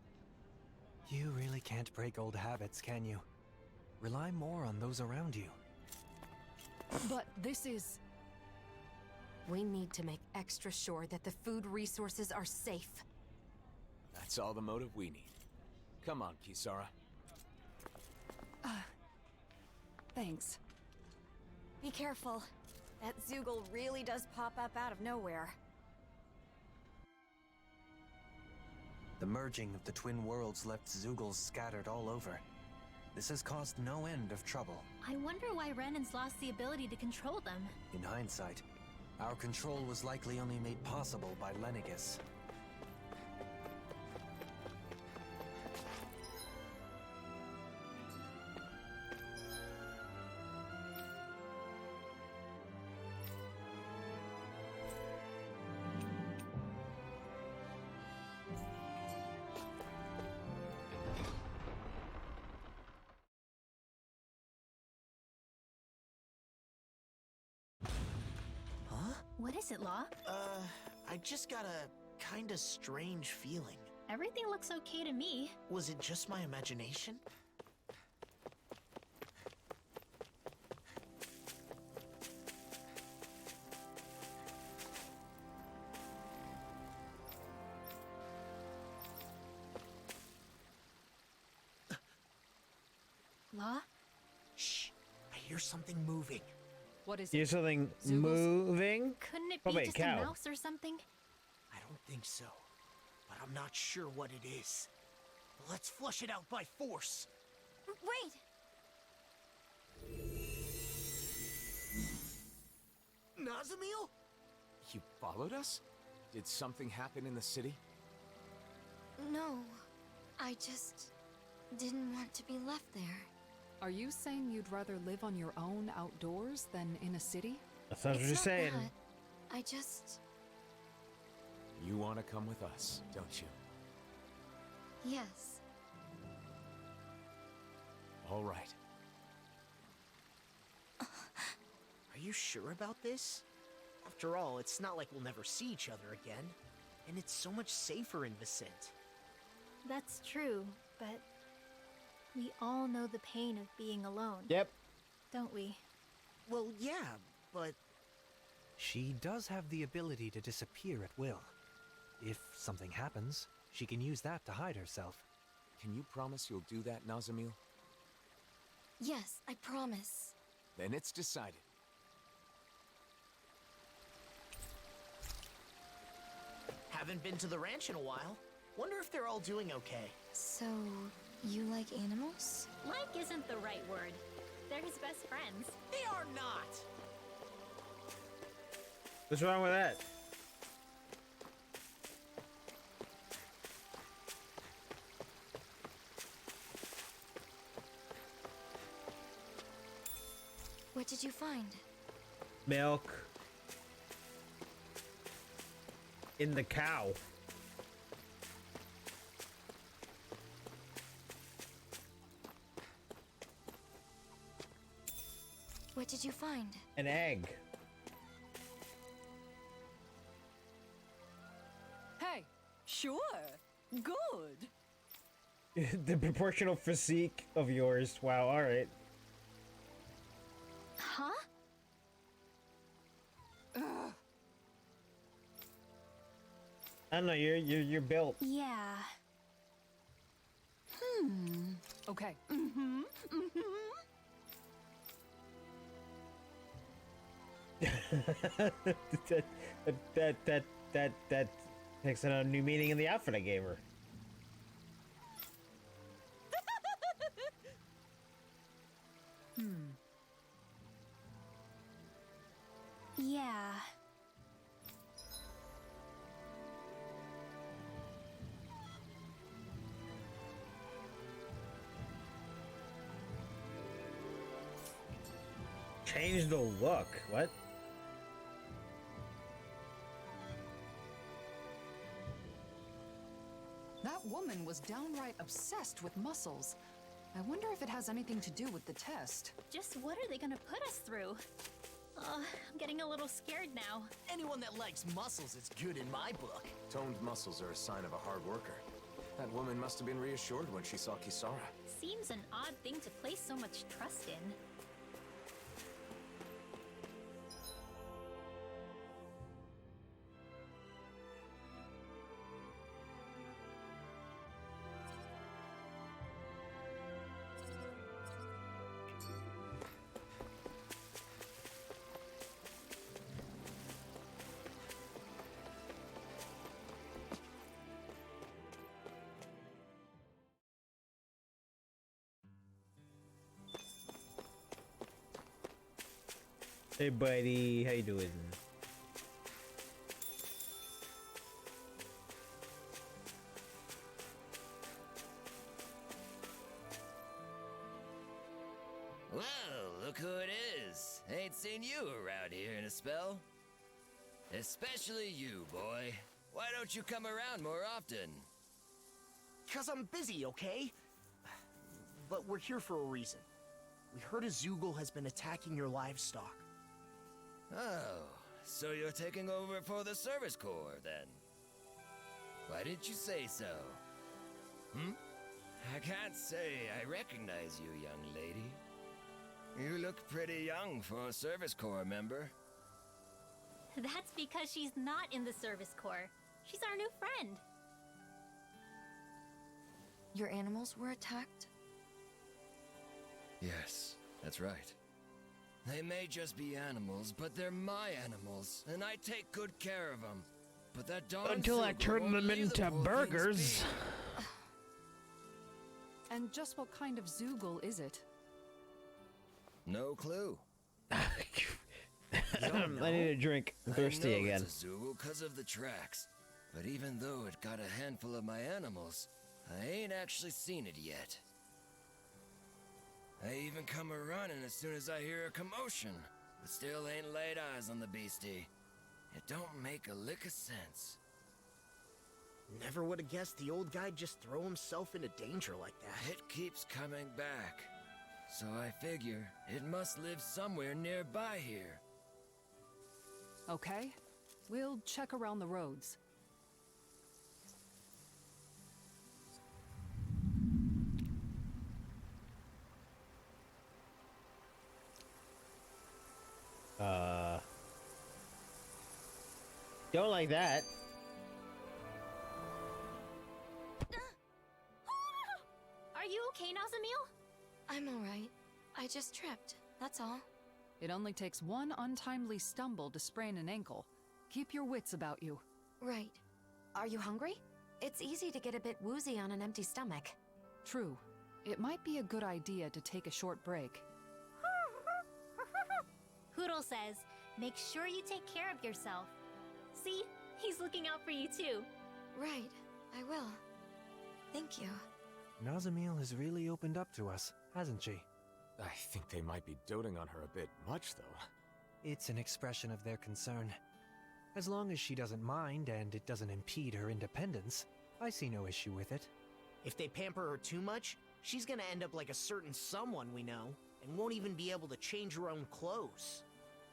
You really can't break old habits, can you? Rely more on those around you. But this is... We need to make extra sure that the food resources are safe. That's all the motive we need. Come on, Kisara. Thanks. Be careful. That Zoogle really does pop up out of nowhere. The merging of the twin worlds left Zoogles scattered all over. This has caused no end of trouble. I wonder why Renan's lost the ability to control them. In hindsight, our control was likely only made possible by Lenegis. What is it, Law? I just got a kinda strange feeling. Everything looks okay to me. Was it just my imagination? Law? Shh! I hear something moving. What is Hear it? something Zoogles? moving? Couldn't it Oh, be wait, just cow. a mouse or something? I don't think so. But I'm not sure what it is. Let's flush it out by force. Wait! Nazamil? You followed us? Did something happen in the city? No. I just didn't want to be left there. Are you saying you'd rather live on your own outdoors than in a city? That's what It's you're not saying. that. I just... You want to come with us, don't you? Yes. All right. Are you sure about this? After all, it's not like we'll never see each other again. And it's so much safer in Vicent. That's true, but we all know the pain of being alone. Yep. Don't we? Well, yeah, but... She does have the ability to disappear at will. If something happens, she can use that to hide herself. Can you promise you'll do that, Nazamil? Yes, I promise. Then it's decided. Haven't been to the ranch in a while. Wonder if they're all doing okay. So, you like animals? Like isn't the right word. They're his best friends. They are not! What's wrong with that? What did you find? Milk. In the cow. What did you find? An egg. Hey, sure. Good. The proportional physique of yours. Wow, alright. Huh? Ugh. I don't know, you're built. Yeah. Okay. Mm-hmm. that takes on a new meaning in the outfit I gave her. Yeah. Change the look. What? That woman was downright obsessed with muscles. I wonder if it has anything to do with the test. Just what are they gonna put us through? I'm getting a little scared now. Anyone that likes muscles is good in my book. Toned muscles are a sign of a hard worker. That woman must have been reassured when she saw Kisara. Seems an odd thing to place so much trust in. Hey buddy, how you doing? Well, look who it is. Ain't seen you around here in a spell. Especially you, boy. Why don't you come around more often? 'Cause I'm busy, okay? But we're here for a reason. We heard Azugul has been attacking your livestock. Oh, so you're taking over for the Service Corps, then? Why didn't you say so? I can't say I recognize you, young lady. You look pretty young for a Service Corps member. That's because she's not in the Service Corps. She's our new friend. Your animals were attacked? Yes, that's right. They may just be animals, but they're my animals, and I take good care of them. But that darn Until I Silver turn won't them leave the into poor things burgers. be. And just what kind of Zoogle is it? No clue. I need a drink. I'm thirsty I know again. It's a zoo because of the tracks, but even though it got a handful of my animals, I ain't actually seen it yet. I even come a running as soon as I hear a commotion, but still ain't laid eyes on the beastie. It don't make a lick of sense. Never would have guessed the old guy'd just throw himself into danger like that. It keeps coming back. So I figure it must live somewhere nearby here. Okay, we'll check around the roads. Don't like that. Are you okay, Nazamil? I'm alright. I just tripped, that's all. It only takes one untimely stumble to sprain an ankle. Keep your wits about you. Right. Are you hungry? It's easy to get a bit woozy on an empty stomach. True. It might be a good idea to take a short break. Hoodle says, make sure you take care of yourself. See? He's looking out for you too. Right. I will. Thank you. Nazamil has really opened up to us, hasn't she? I think they might be doting on her a bit much, though. It's an expression of their concern. As long as she doesn't mind and it doesn't impede her independence, I see no issue with it. If they pamper her too much, she's gonna end up like a certain someone we know, and won't even be able to change her own clothes.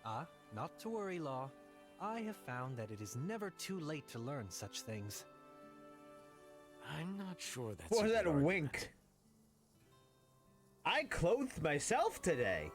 Ah, not to worry, Law. I have found that it is never too late to learn such things. I'm not sure that's What was a that good a argument. wink? I clothed myself today.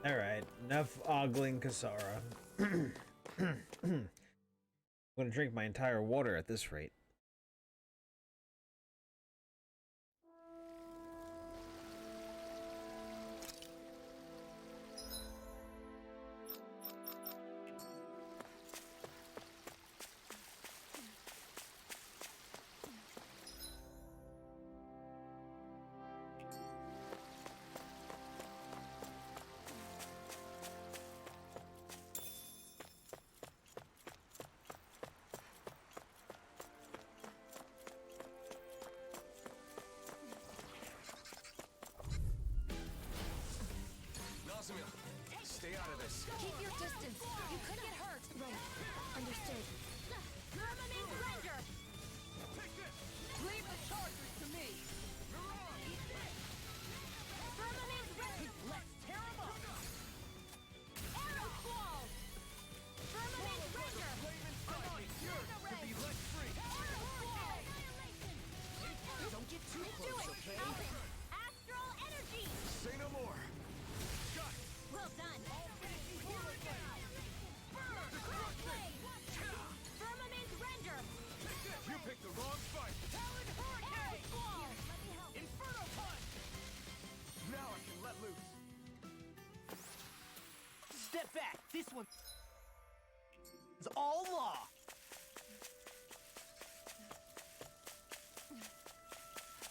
Alright, enough ogling Kasara. I'm gonna drink my entire water at this rate. Nazamil, stay out of this. Keep your distance. You could get hurt. Right. Understood. Firmament Render! Leave the chargers to me! Firmament Render! Let's tear him up! Arrow Squall! Firmament Render! To be let free! Arrow Squall! Don't get too close, okay? Astral Energy! Say no more. Well done! Firmament Render! You picked the wrong fight. Talon Hurricane! Squall! Let me help. Inferno Punch! Now I can let loose. Step back! This one's all law!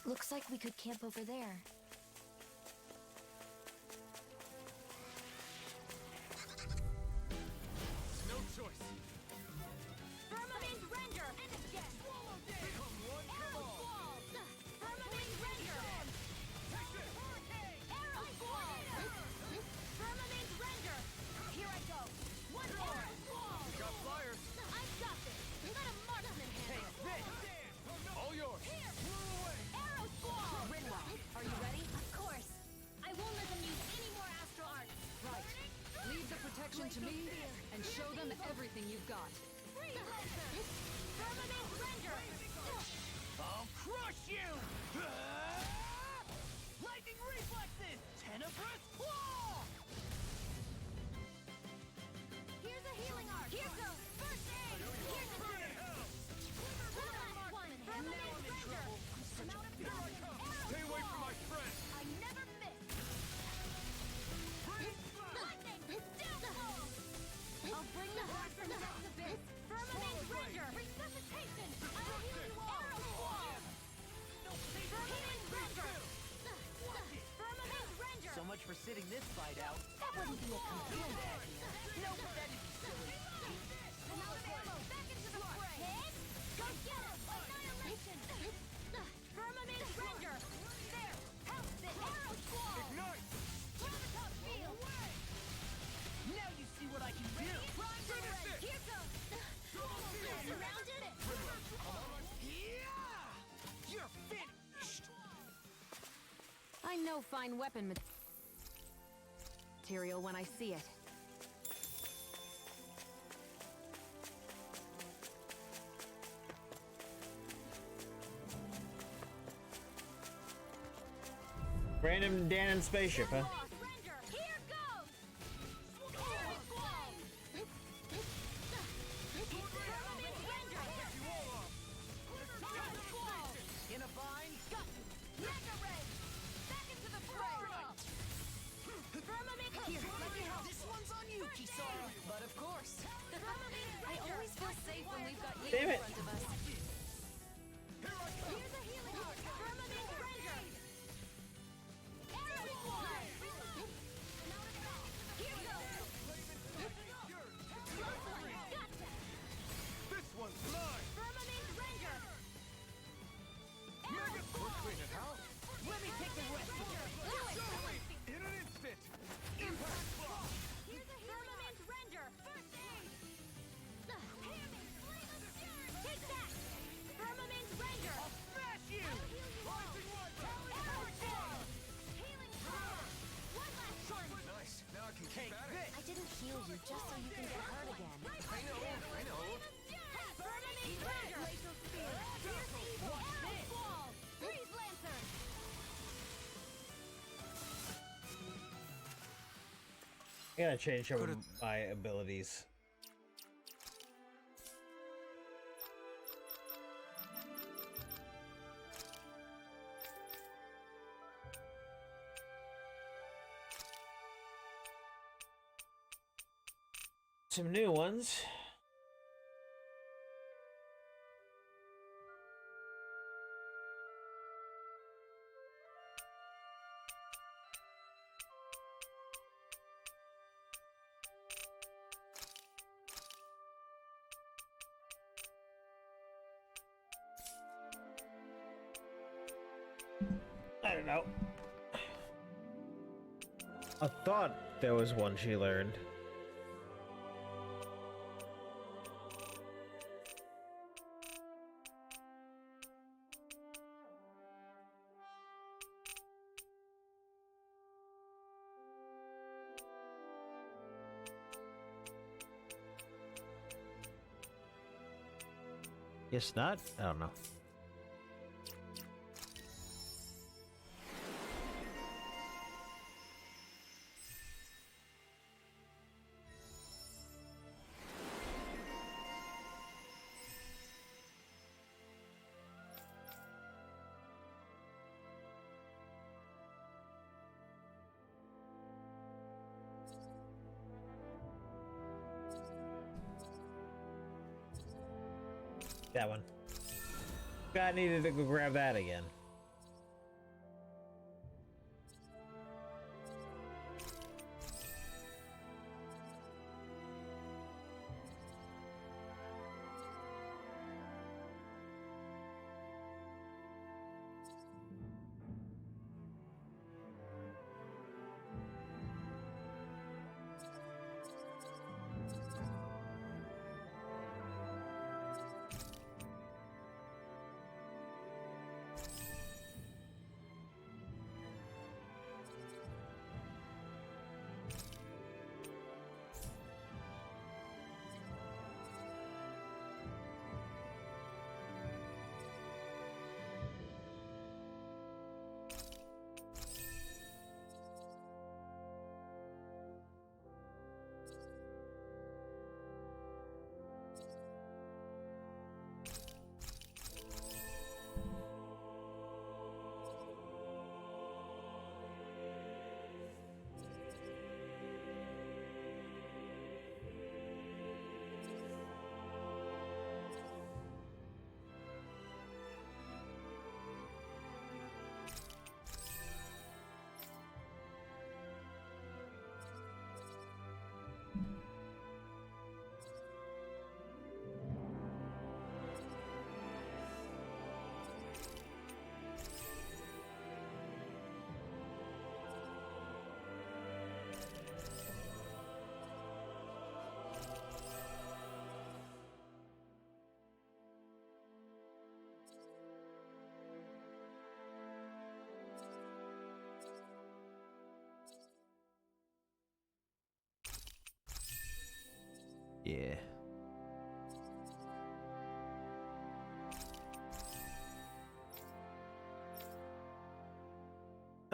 Looks like we could camp over there. No choice. Firmament Render! And again! Become one for Arrow all. Squall! Firmament Render! Arrow Squall! Firmament Render! Here I go! One more! Arrow Squall! Got flyers. I've got this! Let a marksman handle it! All yours. Arrow Squall! Rinwalk, are you ready? know fine weapon material when I see it. Random Dan spaceship, huh? In a bind, got you. Mega Ray, back into the fray. Firmament here, let me help. This one's on you, Kisara. But of course. I always feel safe when we've got you Damn in it. front of us. Here's a healing heart. Firmament Ranger. Arrow Sword. Here goes. Gotcha. This one's mine! Firmament Ranger. Arrow Clean it out. Let me take the rest. Do it. In an instant! Impact block. Here's a Firmament Ranger. First aid. Take that. Firmament Ranger. I'll smash you. Rising Arrow Sword. Healing power. One last one. Nice. Now I can keep at it. I didn't heal you just so you can get hurt again. I know. Firmament Ranger. Glacial Spear. Fierce Evil. Arrow Ball. Freeze Lancer. I gotta change some of my abilities. Some new ones. I don't know. I thought there was one she learned. Guess not? I don't know. That one. I needed to go grab that again.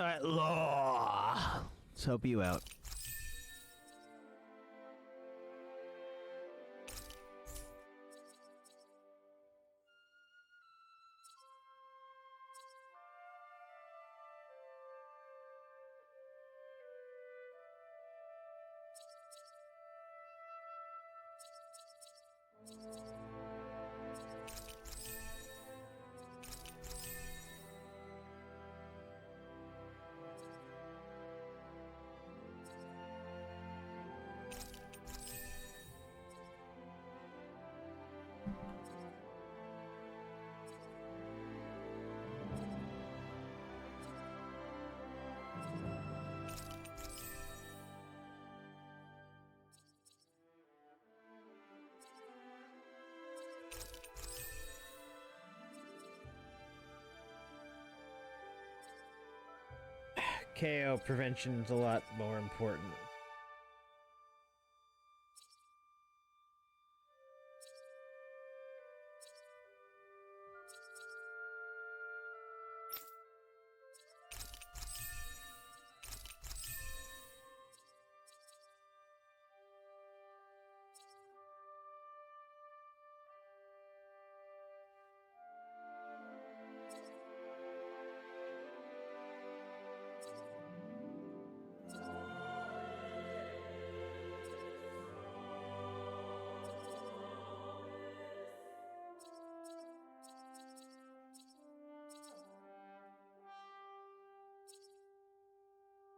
Alright, Law. Let's help you out. KO prevention is a lot more important.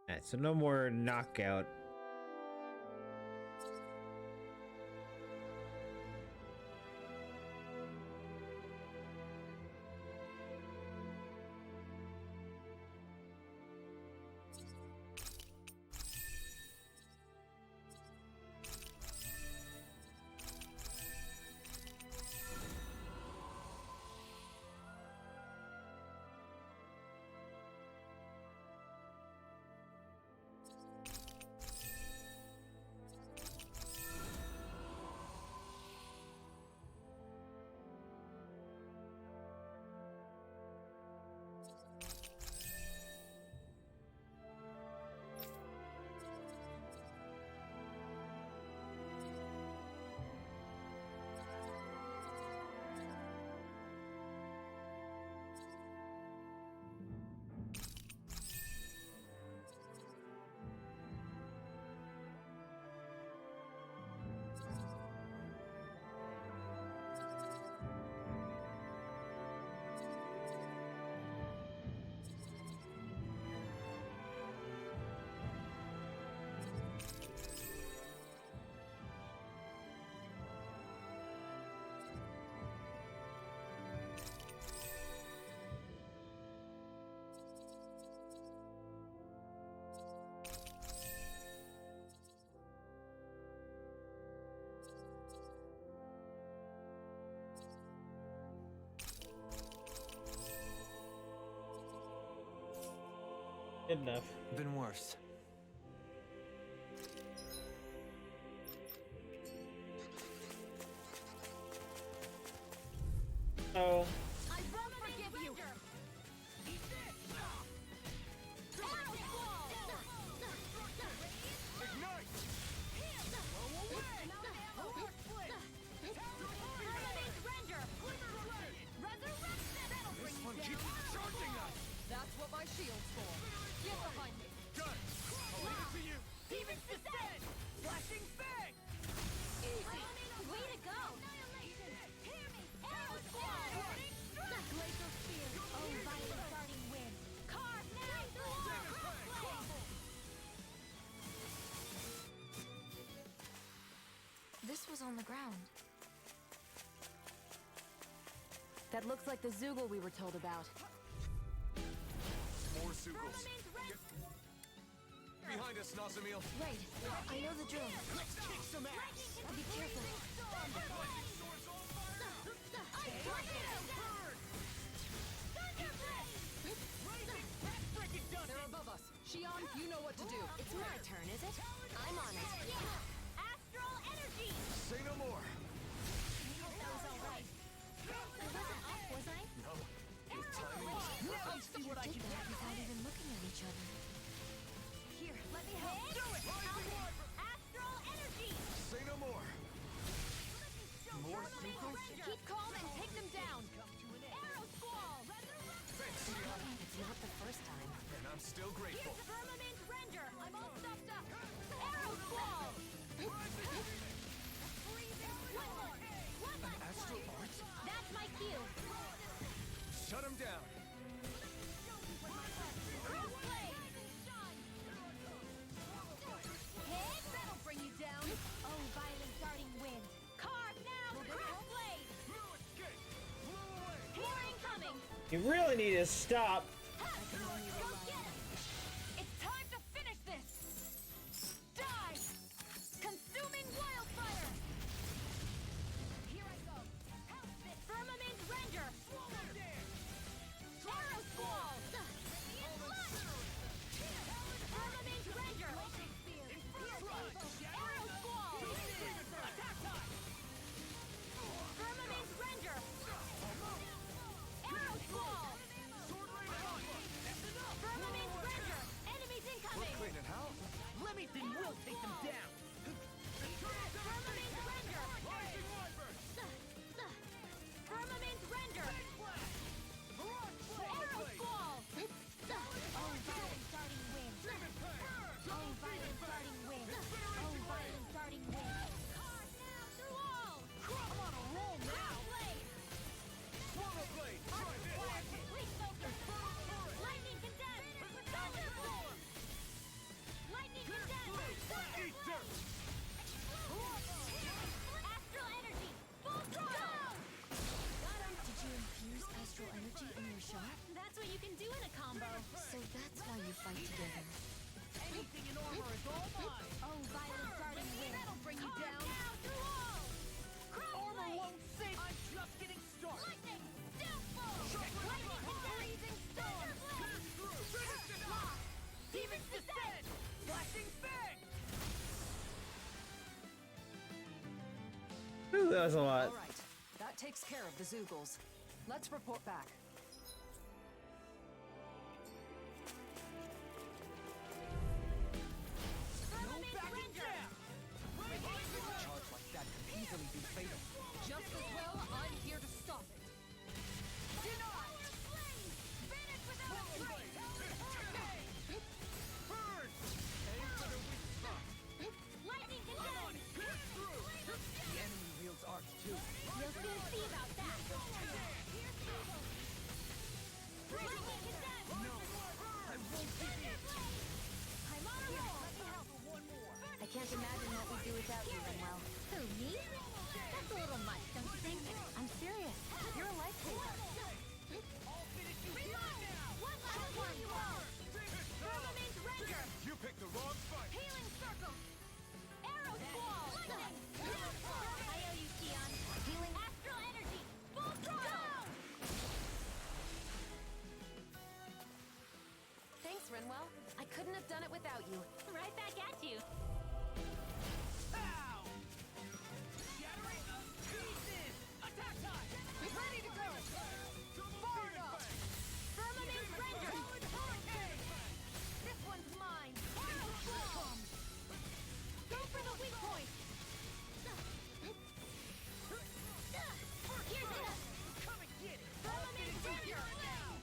Alright, so no more knockout. Good enough. Been worse. Oh. I won't forgive you. This one keeps charging us! That's what my shield's for. Get behind me. Gun! I'll leave it to you! Demon descent! Flashing fang! Easy! Way to go! Annihilation! Hear me! Arrow squad! Glacial spear! Oh, violent darting wind! Carve now! This was on the ground. That looks like the Zoogle we were told about. More Sugals. Behind us, Nazamil. Right. I know the drill. Let's kick some ass! I'll be careful. They're above us. Shion, you know what to do. It's my turn, is it? I'm on it. Astral energy! Say no more. I hope that was all right. I wasn't off, was I? No. Your timing was Now see what I can do. Without even looking at each each other. Here, let me help. Do it! Astral energy! Say no more. More Thermamate Ranger! Keep calm and take them down! Arrow Squall! It's not the first time. And I'm still grateful. Here's Firmament Ranger! I'm all stuffed up! Arrow Squall! One last Astral one. Arts? That's my cue! Shut him down. Crossblade! Hit! That'll bring you down! Oh, violent darting wind! Carve now! Crossblade! More incoming! You really need to stop. Go get him! It's time to finish this! Die! Consuming wildfire! Here I go! Help this! Firmament Ranger! Arrow Squall! Firmament Ranger! Arrow Squall! Attack time! Firmament Ranger! Arrow Squall! Firmament Ranger! Enemies incoming! Wait, and how? Leamington will take them down! Firmament Ranger! Firmament Ranger! Arrow Squall! Oh, violent darting wind! Oh, violent darting wind! Oh, violent darting wind! Carve now through all! I'm on a roll now! Swallow Blade! Try this! Complete focus! Lightning condensed! Thunderbolt! Lightning condensed! Eat dirt! Astral energy! Full throttle! Did you infuse astral energy in your shot? That's what you can do in a combo! So that's why you fight together. Anything in armor is all mine! Oh, violent darting wind! That'll bring you down! Now through all! Armor won't save! I'm just getting started! Lightning! Downfall! Lightning freezing storm! Demon's descent! Flashing Fang! Ooh, that was a lot. All right, that takes care of the Zoogles. Let's report back. Firmament Ranger! Charge like that could easily be fatal. Just as well, I'm here to stop it. Denied! Finish without a trace! Burn! Aim for the weak spot. Lightning condensed! The enemy wields arts too. You'll soon see about that! Lightning condensed! No! I won't give in! I'm on a roll! Let me help with one more! I can't imagine what we'd do without you, Manuel. Who, me? That's a little much, don't you think? I'm serious. You're a lifesaver. I'll finish you Reload! One last one! Firmament Ranger! You picked the wrong fight! Healing Circle! Arrow Squall! Lightning! I owe you, Keon. Healing. Astral Energy! Full throttle! Thanks, Renwell. I couldn't have done it without you. Right back at you. Pow! Shattering of pieces! Attack time! Ready to go! Fired up! Firmament Ranger! This one's mine! Arrow Squall! Go for the weak point! Here's it! Come and get it! Firmament Ranger!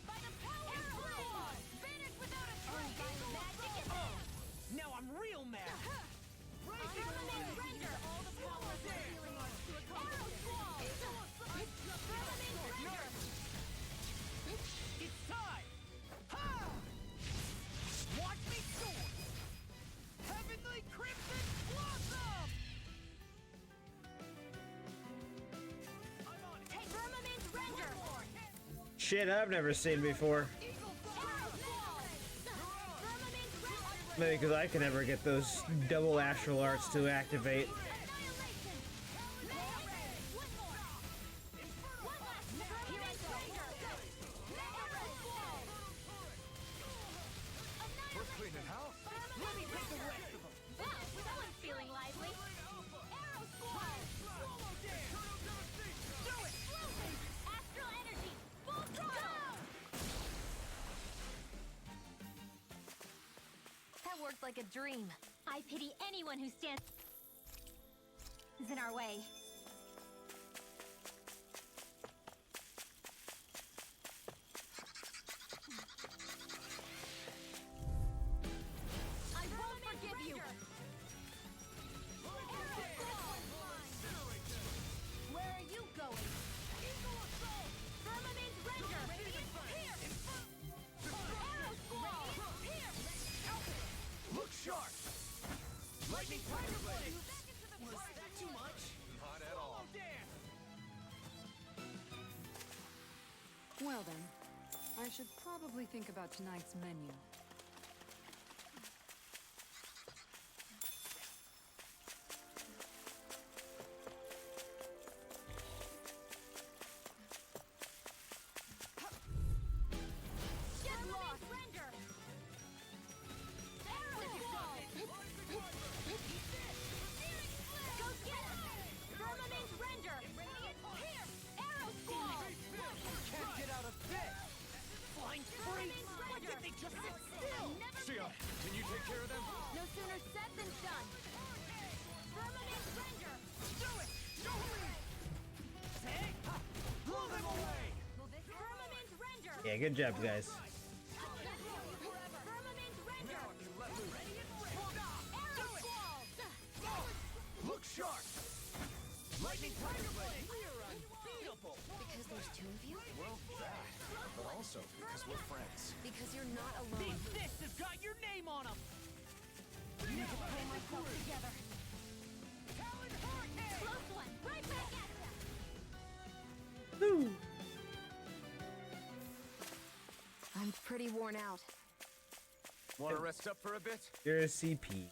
By the power of Squall! Vanish without a trace! Magic is Now I'm real mad! Firmament Ranger! All the power of the healing arts to accomplish Arrow Squall! Firmament Ranger! It's time! Ha! Watch me soar! Heavenly Crimson Blossom! I'm on it! Take Firmament Ranger! Shit I've never seen before. Arrow Squall! Firmament Ranger! Maybe because I can never get those double astral arts to activate. Annihilation! One more! One last! Here I go! Arrow Squall! We're cleaning house. Let me take the rest of them! Wow, someone's feeling lively! Arrow Squall! Do it! Astral Energy! Full throttle! just like a dream. I pity anyone who stands in our way. I won't forgive you! Where are you going? Firmament Render! Here! Arrow Squall! Here! Look sharp! Lightning Tiger Blade! Was that too much? Not at all. Well then, I should probably think about tonight's menu. Get lost! Render! Arrow Squall! Go get him! Firmament Render! Here! Arrow Squall! Can't get out of bed! Flying free! Why can't they just sit still? Sia, can you take care of them? No sooner said than done! Firmament Render! Do it! Jolie! Say! Blow them away! Firmament Render! Yeah, good job, guys. Firmament Render! Arrow Squall! Look sharp! Lightning Tiger Blade! We're unbeatable! Because there's two of you? Well, that, but also because we're friends. Because you're not alone. This has got your name on them! Need to pull myself together. Close one! Right back at ya! I'm pretty worn out. Want to rest up for a bit? You're a CP.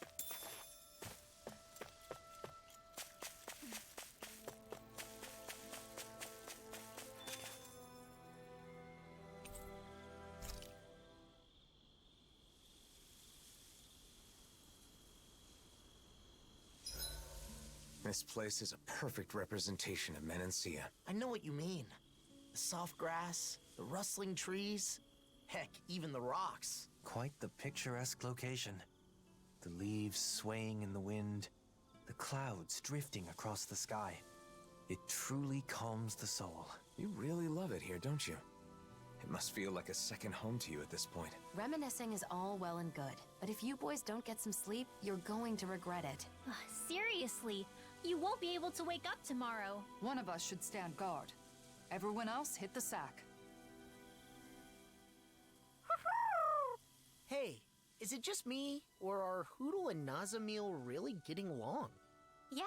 This place is a perfect representation of Menancia. I know what you mean. The soft grass, the rustling trees, heck, even the rocks. Quite the picturesque location. The leaves swaying in the wind, the clouds drifting across the sky. It truly calms the soul. You really love it here, don't you? It must feel like a second home to you at this point. Reminiscing is all well and good, but if you boys don't get some sleep, you're going to regret it. Seriously, you won't be able to wake up tomorrow. One of us should stand guard. Everyone else hit the sack. Hey, is it just me, or are Hootle and Nazamil really getting along? Yeah,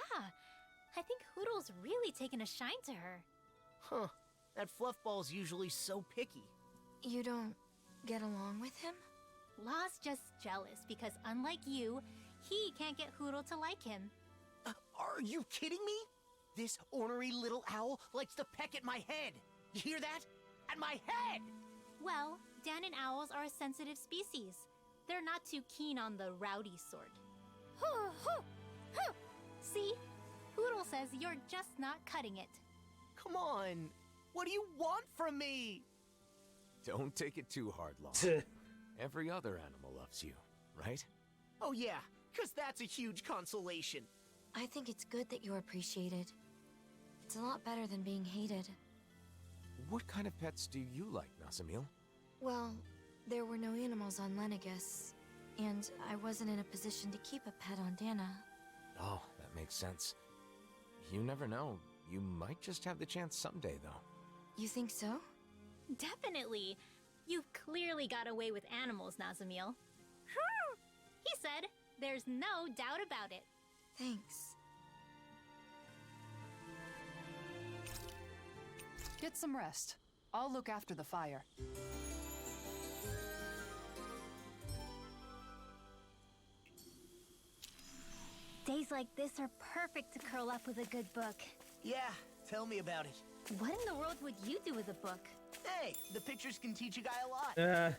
I think Hoodle's really taken a shine to her. Huh, that Fluffball's usually so picky. You don't get along with him? Law's just jealous because unlike you, he can't get Hootle to like him. Are you kidding me? This ornery little owl likes to peck at my head. You hear that? At my head! Well, Dan and owls are a sensitive species. They're not too keen on the rowdy sort. See? Hootle says you're just not cutting it. Come on, what do you want from me? Don't take it too hard, Law. Every other animal loves you, right? Oh yeah, 'cause that's a huge consolation. I think it's good that you're appreciated. It's a lot better than being hated. What kind of pets do you like, Nazamil? Well, there were no animals on Lenegus, and I wasn't in a position to keep a pet on Dana. Oh, that makes sense. You never know. You might just have the chance someday, though. You think so? Definitely. You've clearly got away with animals, Nazamil. He said, there's no doubt about it. Thanks. Get some rest. I'll look after the fire. Days like this are perfect to curl up with a good book. Yeah, tell me about it. What in the world would you do with a book? Hey, the pictures can teach a guy a lot.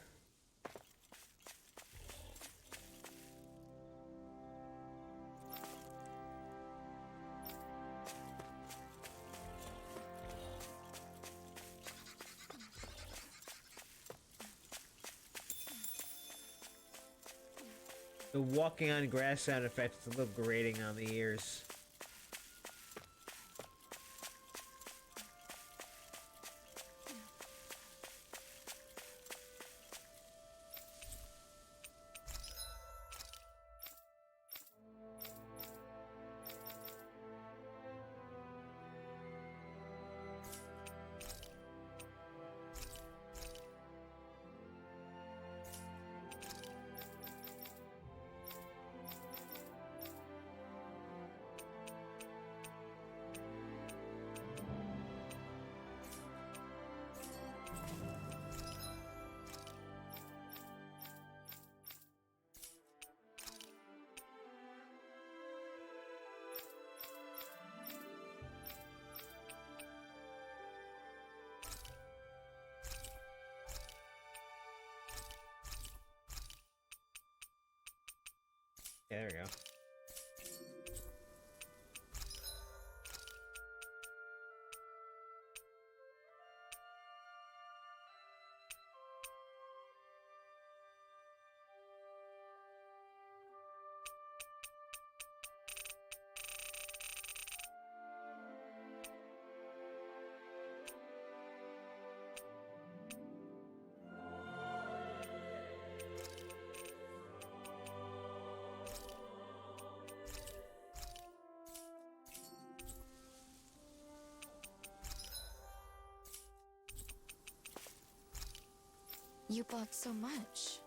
The walking on grass sound effect is a little grating on the ears. Yeah, there we go. You bought so much.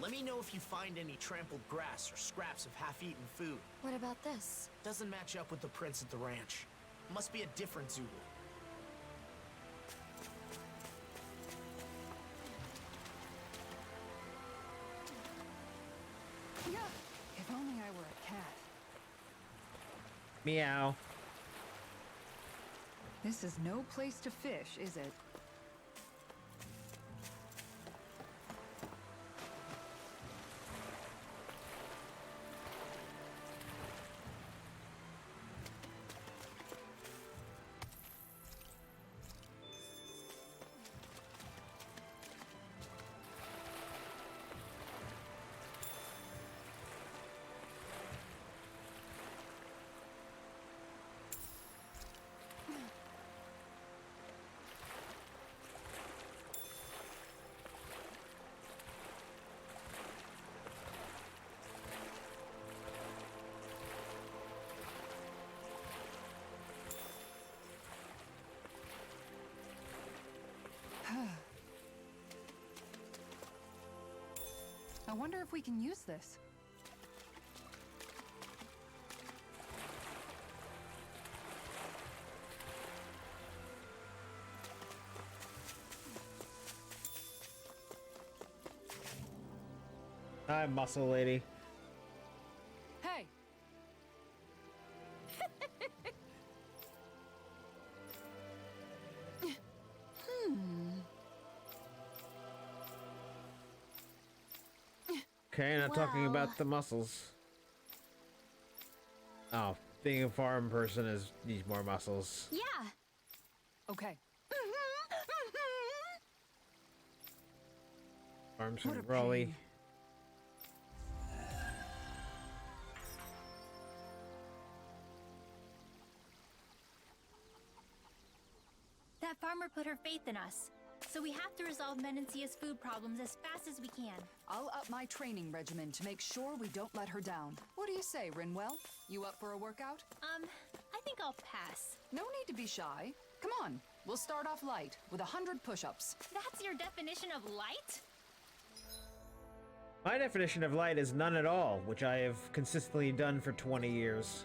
Let me know if you find any trampled grass or scraps of half-eaten food. What about this? Doesn't match up with the prints at the ranch. Must be a different Zulu. If only I were a cat. Meow. This is no place to fish, is it? I wonder if we can use this. Hi, muscle lady. Hey! Okay, not talking about the muscles. Oh, being a farm person is needs more muscles. Yeah. Okay. Farms What a from Raleigh. pain. That farmer put her faith in us. So we have to resolve Menancia's food problems as fast as we can. I'll up my training regimen to make sure we don't let her down. What do you say, Rinwell? You up for a workout? I think I'll pass. No need to be shy. Come on, we'll start off light with 100 push-ups. That's your definition of light? My definition of light is none at all, which I have consistently done for 20 years.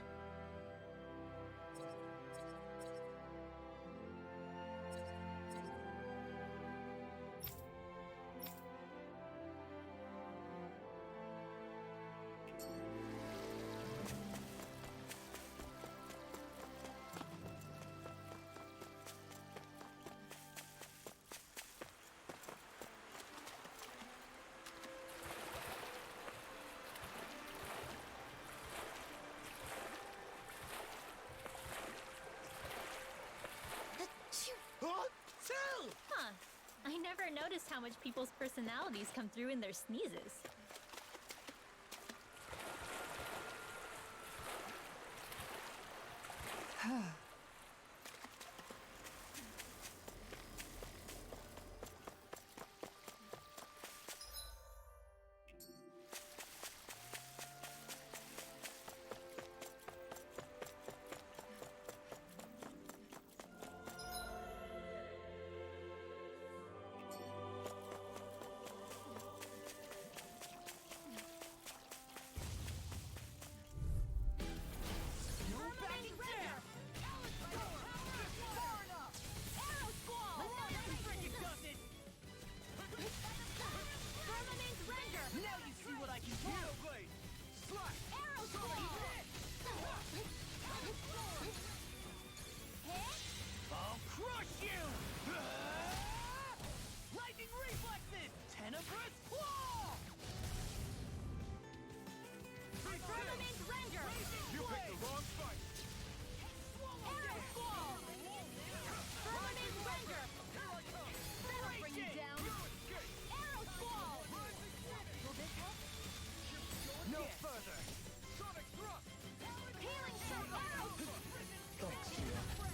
noticed how much people's personalities come through in their sneezes.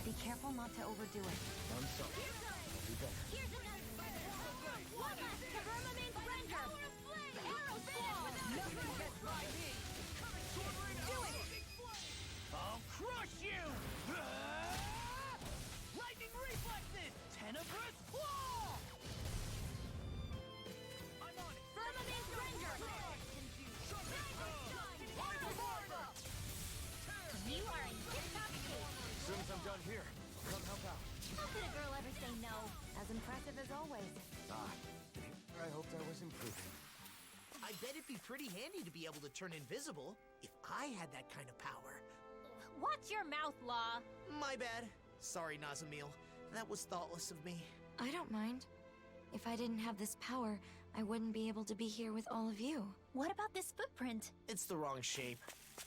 Be careful not to overdo it. I'm sorry. I'll be better. Here's another. One last Firmament Render. Arrow Squall. Nothing gets by me. Do it. I'll crush you! Lightning reflexes! Tenebrous claw! I'm on it! Firmament Render. You are in tip-top shape. As soon as I'm done here, I'll come help out. How could a girl ever say no? As impressive as always. I hoped I was improving. I bet it'd be pretty handy to be able to turn invisible if I had that kind of power. Watch your mouth, Law. My bad. Sorry, Nazamil. That was thoughtless of me. I don't mind. If I didn't have this power, I wouldn't be able to be here with all of you. What about this footprint? It's the wrong shape.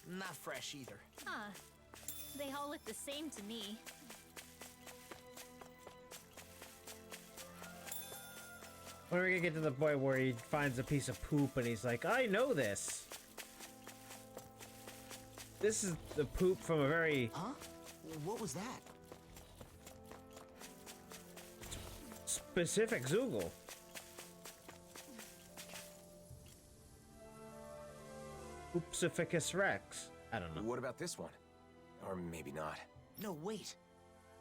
Not fresh either. Huh. They all look the same to me. When are we gonna get to the point where he finds a piece of poop and he's like, I know this. This is the poop from a very... Huh? What was that? specific Zoogle. Oopsificus Rex. I don't know. What about this one? Or maybe not. No, wait.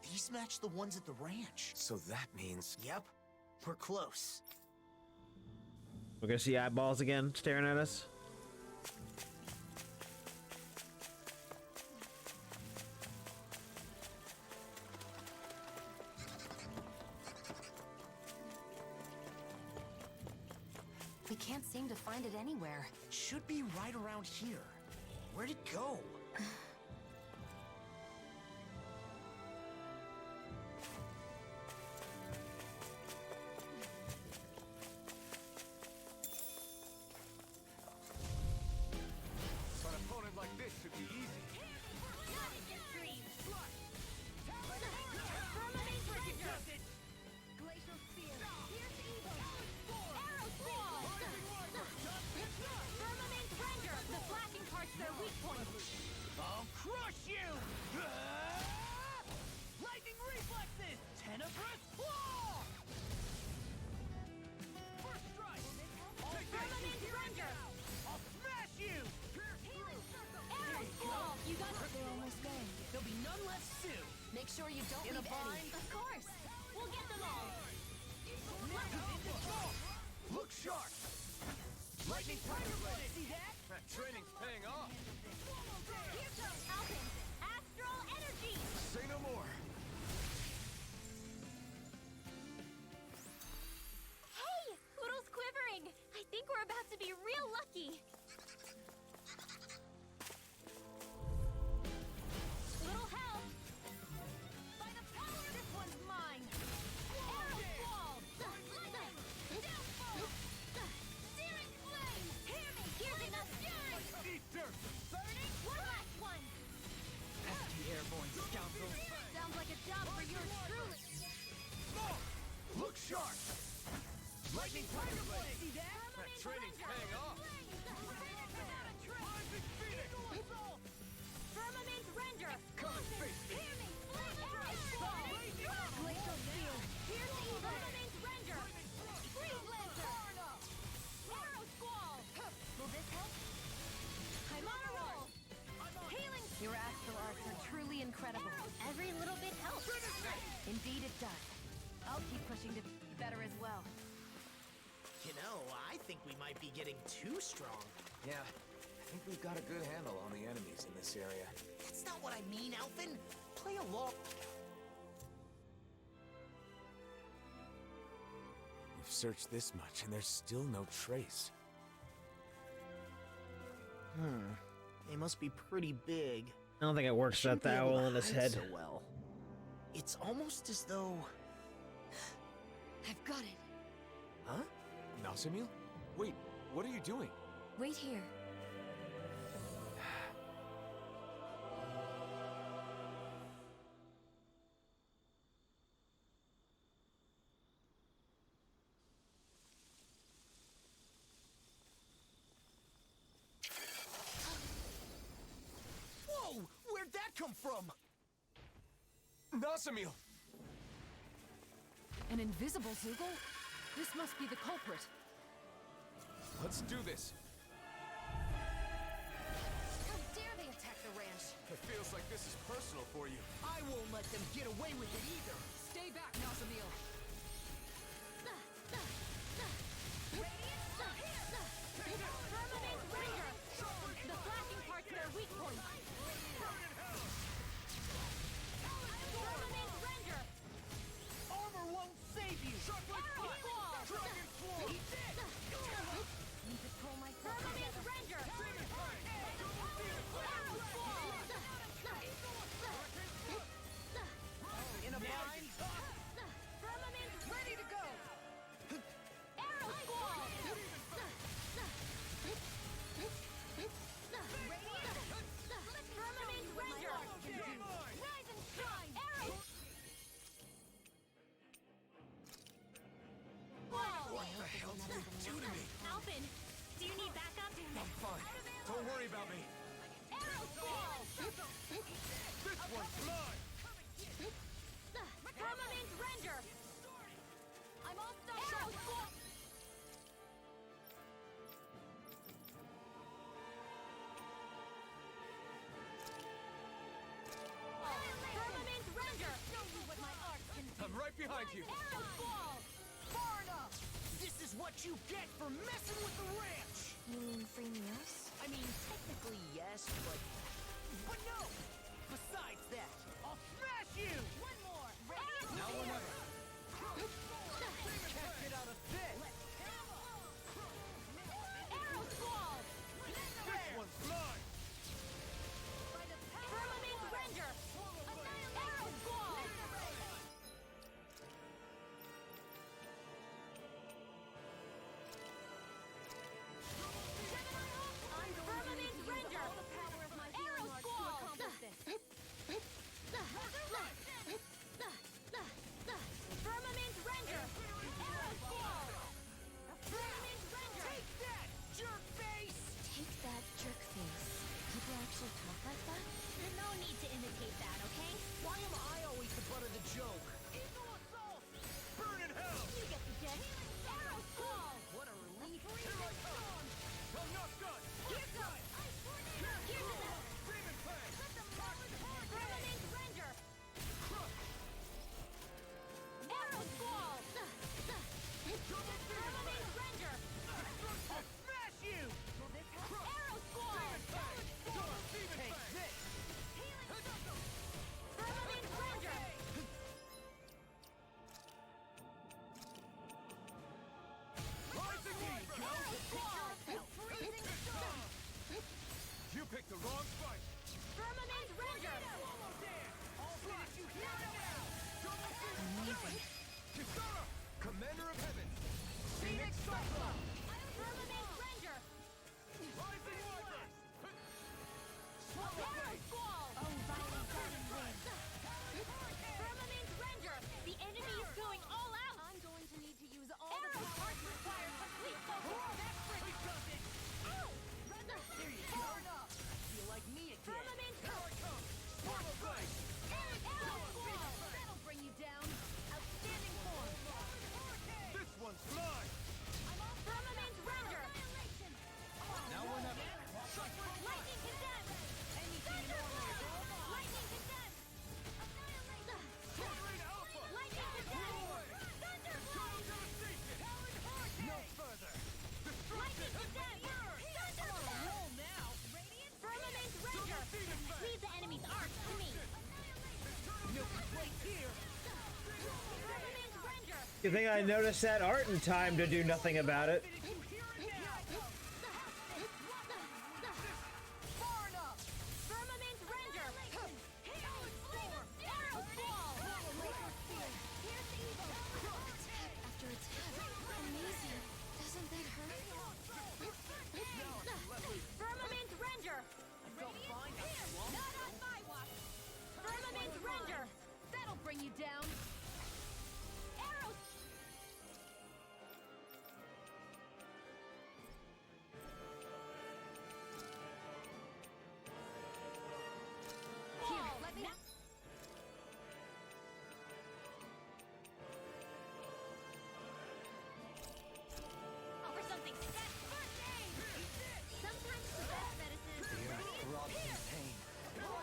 These match the ones at the ranch. So that means... Yep. We're close. We're gonna see eyeballs again staring at us. We can't seem to find it anywhere. Should be right around here. Where'd it go? An opponent like this should be easy. Not in your dreams. Firmament Render. Glacial Spear. Pierce Evil. Arrow Squall. Firmament Render. The flashing parts their weak point. I'll crush you! Lightning reflexes! Tenebrous claw! First strike! Firmament Render. I'll smash you! Arrow Squall. You got it. They're almost there. There'll be none left soon. Make sure you don't In a leave bind? any. Of course. We'll get them all. Look sharp! Lightning tiger ready. See that? That training's paying off. Here comes Alpin's Astral Energy. Say no more. Hey, Poodle's quivering. I think we're about to be real lucky. Little help. By the power, this one's mine. Arrow Squall. Downfall. Searing Flame. Hear me. Here's enough fury. Eat dirt! Burning. One last one. does. I'll keep pushing to be better as well. You know, I think we might be getting too strong. Yeah, I think we've got a good handle on the enemies in this area. That's not what I mean, Alphen. Play along. We've searched this much, and there's still no trace. They must be pretty big. I don't think it works Shouldn't that be able owl to in his hide head. so well. It's almost as though... I've got it. Huh? Nasamil? Wait, what are you doing? Wait here. Whoa! Where'd that come from? Nasamil! An invisible Zoogle? This must be the culprit. Let's do this. How dare they attack the ranch? It feels like this is personal for you. I won't let them get away with it either. Stay back, Nasamil. Permanent Ranger! The flashing part's their weak point. Permanent Ranger! Armor won't save you! Arrow Squall! Control myself. Permanent Ranger! Arrow Squall! In a bind? Firmament Ready to go! Arrow Squall! Firmament Ranger! Rise and shine! Arrow! Whoa! What the hell did you do to me? Alphen, do you need backup? I'm fine. Don't worry about me. Arrow Squall! This one's mine! Firmament Ranger! I'm all stuck. Arrow Squall! Firmament Ranger! Show me what my art can do. I'm right behind you. Arrow Squall! Far enough! This is what you get for messing with the ranch! You mean free meals? I mean, technically yes, but no! Besides that, I'll smash you! One more! Now or never! Can't get out of this! Arrow Squall! This one's mine! Firmament Ranger! Arrow Squall! I'm Firmament Ranger! Arrow Squall! You think I noticed that art in time to do nothing about it? Bring you down. Arrows. Here, let me. Over something. First aid. Sometimes the best medicine is pain.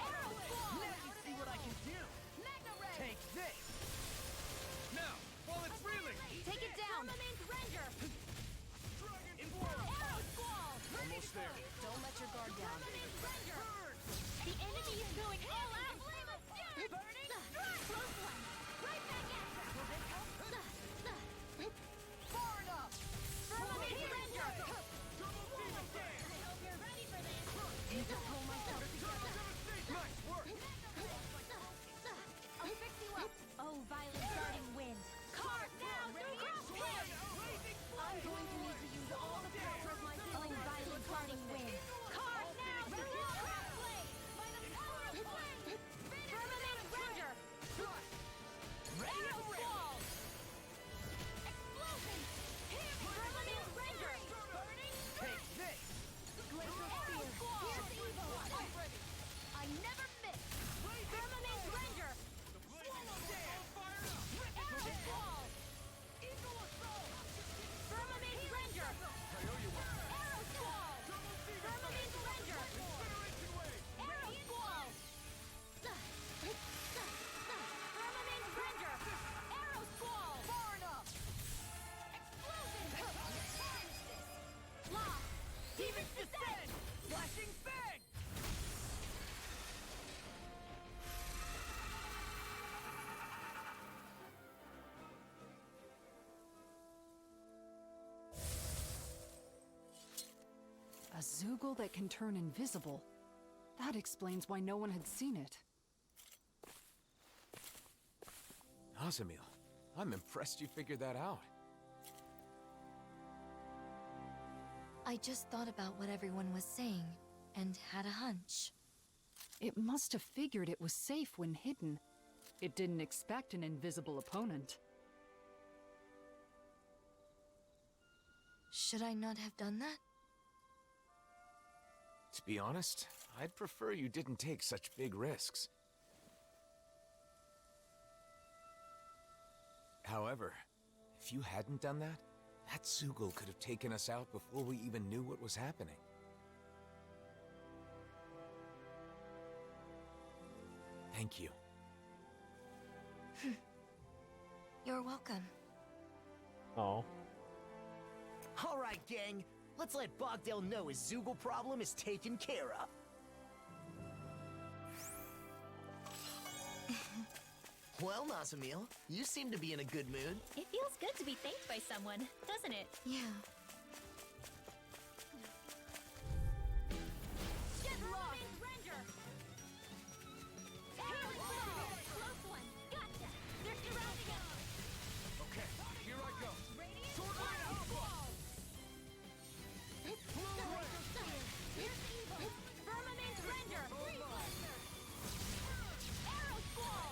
arrow fall. Let me see what I can do. Magna ray. Take this. Now, while it's reeling. Take it down. Firmament Ranger. Arrow squall. Almost there. Don't let your guard down. The enemy is going all out. Burning strike. Close one. Right back at you. Will this help? Far enough. Firmament Ranger. I hope you're ready for this. Need to pull myself together. Nice work. I'll fix you up. Oh, violent darting wind. Card now. Crosshair. I'm going to need to use all the power of my healing violent darting wind. Card now. Crossblade. By the power of wind. Firmament Ranger. Radio Squall. Explosion. Firmament Ranger. Burning Take this. Arrow Squall. Here's evil. I'm ready. I never miss. Firmament Ranger. Arrow Squall. Eagle Assault. Firmament Ranger. Arrow Squall. Firmament Ranger. Arrow Squall. Firmament Ranger. Arrow Squall. Far enough. Explosion. Lock. Demons descend. Flashing Fang. A Zoogle that can turn invisible. That explains why no one had seen it. Azamil, I'm impressed you figured that out. I just thought about what everyone was saying and had a hunch. It must have figured it was safe when hidden. It didn't expect an invisible opponent. Should I not have done that? To be honest, I'd prefer you didn't take such big risks. However, if you hadn't done that, that Zoogle could have taken us out before we even knew what was happening. Thank you. You're welcome. Oh. All right, gang. Let's let Bogdale know his Zoogle problem is taken care of. Well, Nazamil, you seem to be in a good mood. It feels good to be thanked by someone, doesn't it? Yeah. Get lost. Ranger. Arrow Squall. Close one. Gotcha. They're surrounding us. Okay, here I go. Radiant Sword Arrow Arrow Squall. Here's evil. Firmament Ranger. Arrow Squall.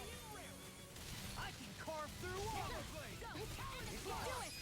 I can carve through all the blades. Go. Do it.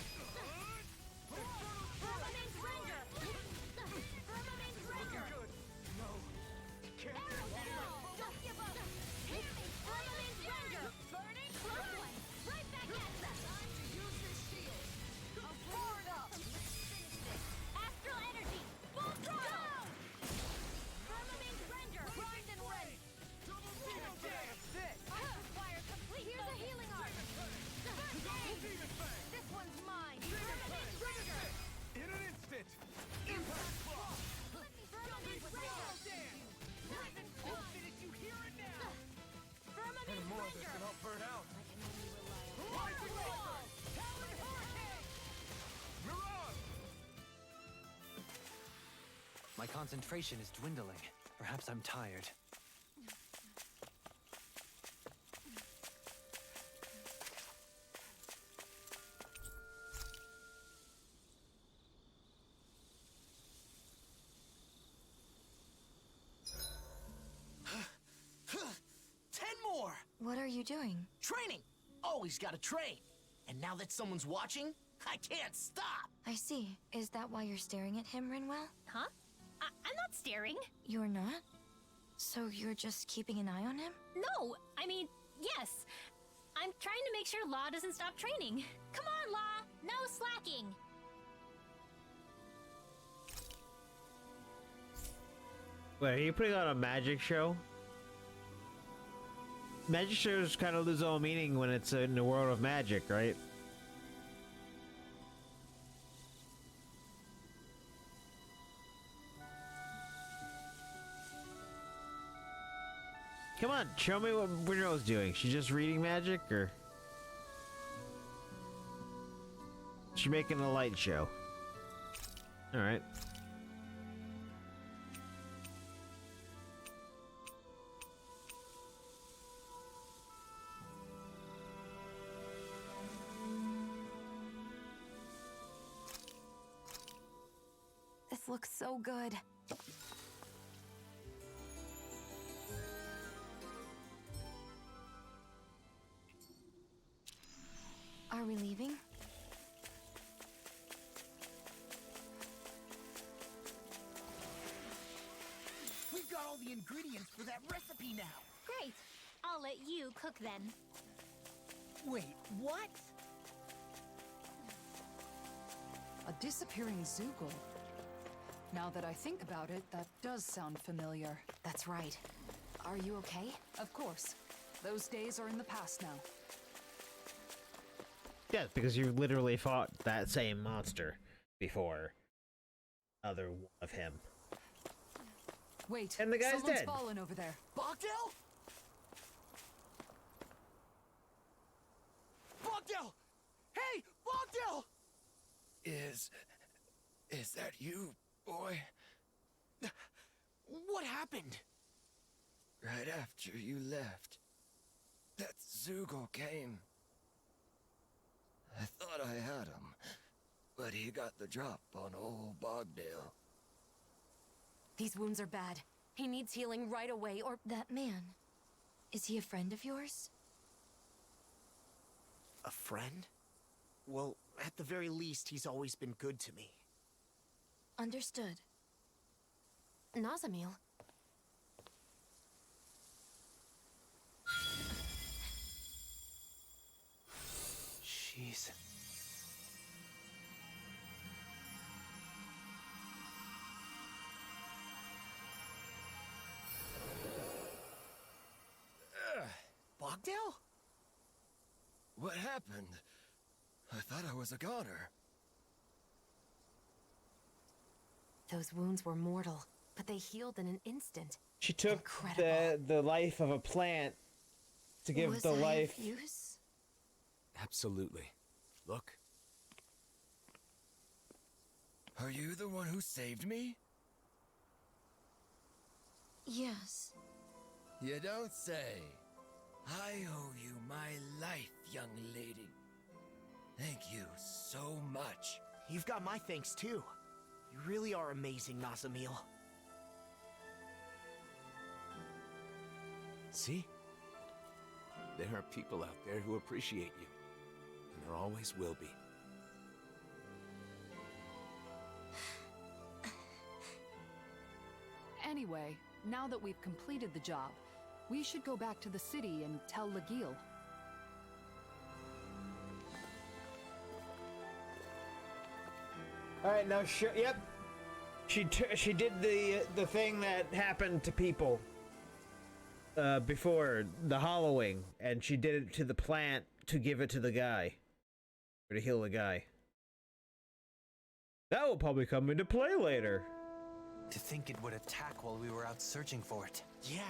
My concentration is dwindling. Perhaps I'm tired. What are you doing? Training! Always gotta train. And now that someone's watching, I can't stop! I see. Is that why you're staring at him, Rinwell? Huh? I'm not staring. You're not? So you're just keeping an eye on him? No, I mean, yes. I'm trying to make sure Law doesn't stop training. Come on, Law! No slacking! Wait, are you putting on a magic show? Magic shows kind of lose all meaning when it's in the world of magic, right? Come on, show me what Winrow's doing. She's just reading magic, or she making a light show? All right. This looks so good. Are we leaving? We've got all the ingredients for that recipe now. Great. I'll let you cook then. Wait, what? A disappearing Zoogle. Now that I think about it, that does sound familiar. That's right. Are you okay? Of course. Those days are in the past now. Yeah, because you literally fought that same monster before. Other one of him. Wait, and the guy's someone's dead. fallen over there. Bogdell? Bogdell! Hey, Bogdell! Is that you, boy? What happened? Right after you left, that Zoogle came. I thought I had him, but he got the drop on old Bogdale. These wounds are bad. He needs healing right away, or... That man. Is he a friend of yours? A friend? Well, at the very least, he's always been good to me. Understood. Nazamil. Jeez. Bogdell? What happened? I thought I was a goner. Those wounds were mortal, but they healed in an instant. She took the life of a plant to give Was the I life. of use? Absolutely. Look. Are you the one who saved me? Yes. You don't say. I owe you my life, young lady. Thank you so much. You've got my thanks, too. You really are amazing, Nazamil. See? There are people out there who appreciate you. And there always will be. Anyway, now that we've completed the job, we should go back to the city and tell Legil. All right, now yep. She did the thing that happened to people before the hollowing, and she did it to the plant to give it to the guy, or to heal the guy. That will probably come into play later. To think it would attack while we were out searching for it. Yeah,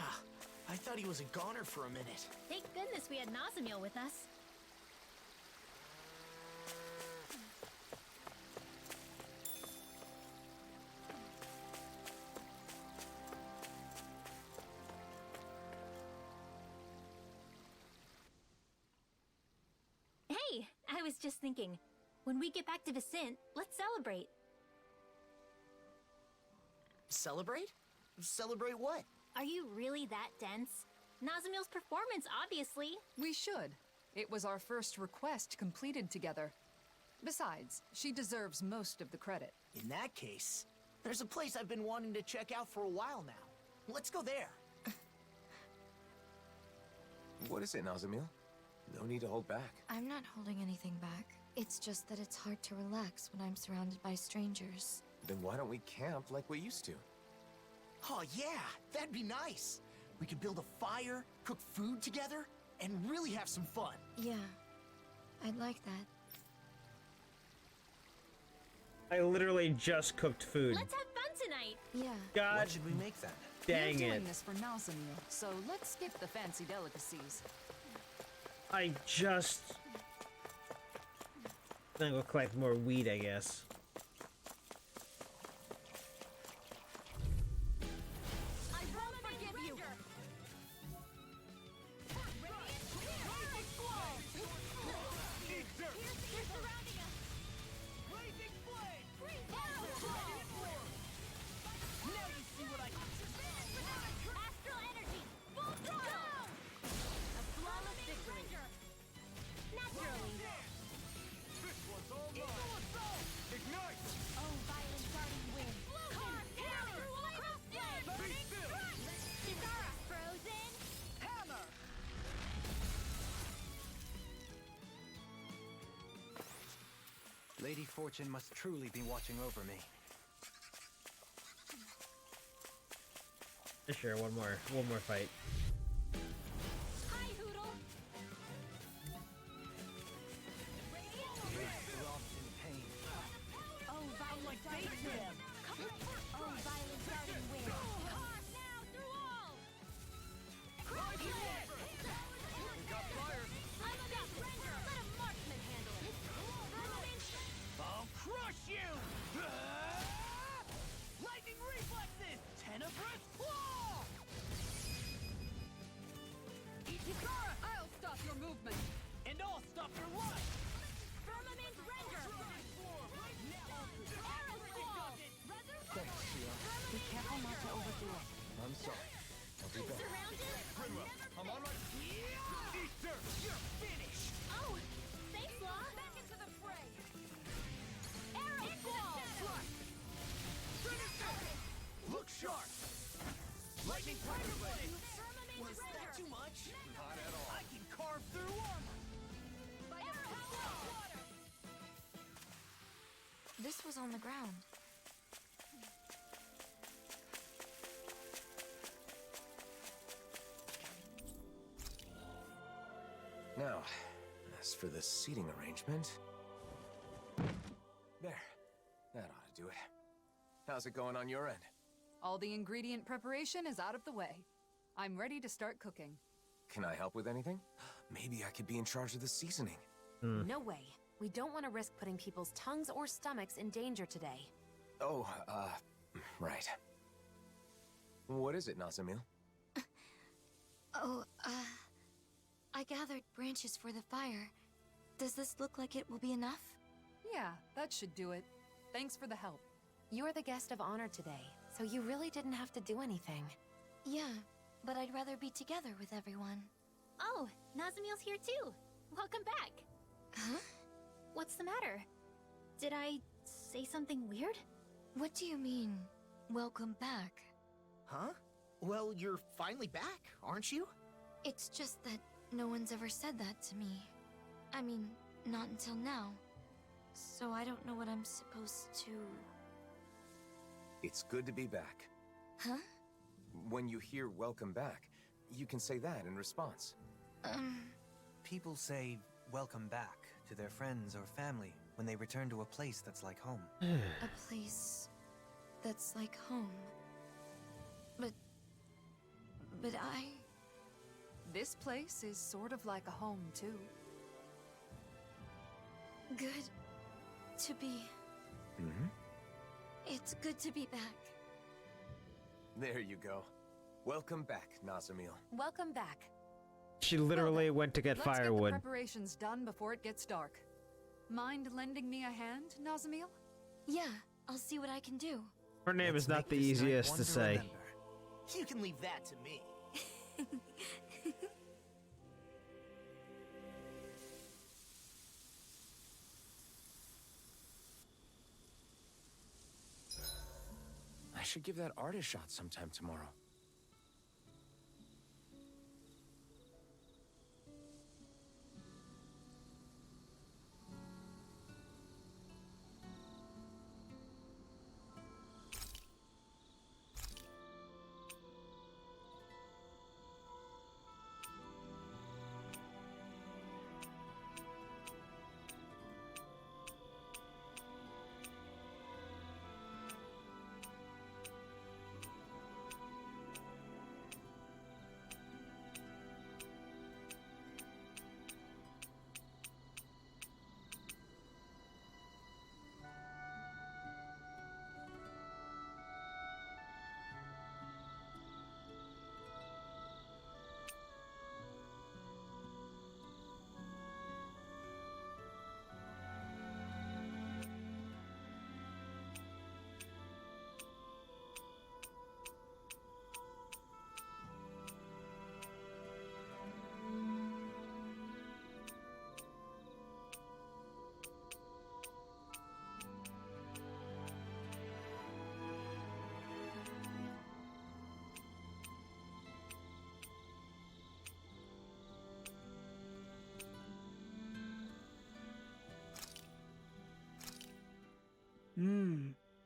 I thought he was a goner for a minute. Thank goodness we had Nazamil with us. I was just thinking, when we get back to Vicent, let's celebrate. Celebrate? Celebrate what? Are you really that dense? Nazamil's performance, obviously. We should. It was our first request completed together. Besides, she deserves most of the credit. In that case, there's a place I've been wanting to check out for a while now. Let's go there. What is it, Nazamil? No need to hold back. I'm not holding anything back. It's just that it's hard to relax when I'm surrounded by strangers. Then why don't we camp like we used to? Oh yeah, that'd be nice. We could build a fire, cook food together, and really have some fun. Yeah, I'd like that. I literally just cooked food. Let's have fun tonight. Yeah. God. What should we make then? Dang We're it. doing this for Nazamil, so let's skip the fancy delicacies. I just... I'm gonna go collect more weed, I guess. I won't forgive you. They're surrounding us. Blazing flame. Now you see what I can do. Astral energy. Full throttle. A flawless victory. Naturally. This one's all mine. Ignite! Oh, violent darting wind. Car hammer. Be still! Shizara frozen. Hammer! Lady Fortune must truly be watching over me. Sure, one more fight. Hi, Hoodle. In pain. Oh, violent darting wind. Oh, violent darting wind. Car now through all. We got fire! I'm a big ranger. Let a marksman handle it. I'll crush you! Lightning reflexes! Tenebrous claw! Ikara, I'll stop your movement. And I'll stop your life! Firmament render. Arrow squall. Thanks, Shio. Be careful not to overdo it. I'm sorry. I'll do better. Surrounded. Grimwell, I'm on my... Easter! You're finished! Oh, thanks, Law. Back into the fray. Arrow squall. Look sharp! Lightning Tiger Blade! Firmament Was that render. too much? Not at all. I can carve through armor! Arrow squall. This was on the ground. Now, as for the seating arrangement... There. That ought to do it. How's it going on your end? All the ingredient preparation is out of the way. I'm ready to start cooking. Can I help with anything? Maybe I could be in charge of the seasoning. No way. We don't want to risk putting people's tongues or stomachs in danger today. Oh, right. What is it, Nazamil? Oh, I gathered branches for the fire. Does this look like it will be enough? Yeah, that should do it. Thanks for the help. You're the guest of honor today, so you really didn't have to do anything. Yeah, but I'd rather be together with everyone. Oh, Nazamil's here too. Welcome back. Huh? What's the matter? Did I say something weird? What do you mean, welcome back? Huh? Well, you're finally back, aren't you? It's just that no one's ever said that to me. I mean, not until now. So I don't know what I'm supposed to... It's good to be back. Huh? When you hear welcome back, you can say that in response. People say welcome back to their friends or family when they return to a place that's like home. A place that's like home. But I... This place is sort of like a home, too. Good to be... Mm-hmm. It's good to be back. There you go. Welcome back, Nazamil. Welcome back. She literally went to get Let's firewood. get the preparations done before it gets dark. Mind lending me a hand, Nazamil? Yeah, I'll see what I can do. Her name is not the This night easiest one to say. remember. You can leave that to me. I should give that art a shot sometime tomorrow.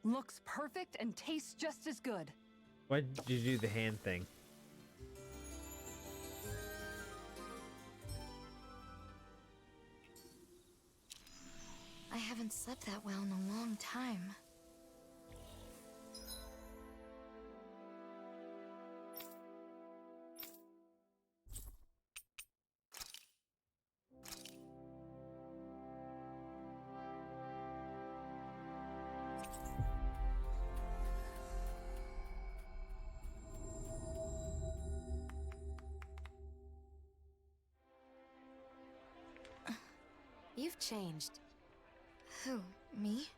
Looks perfect and tastes just as good. Why did you do the hand thing? I haven't slept that well in a long time. You've changed. Who, me?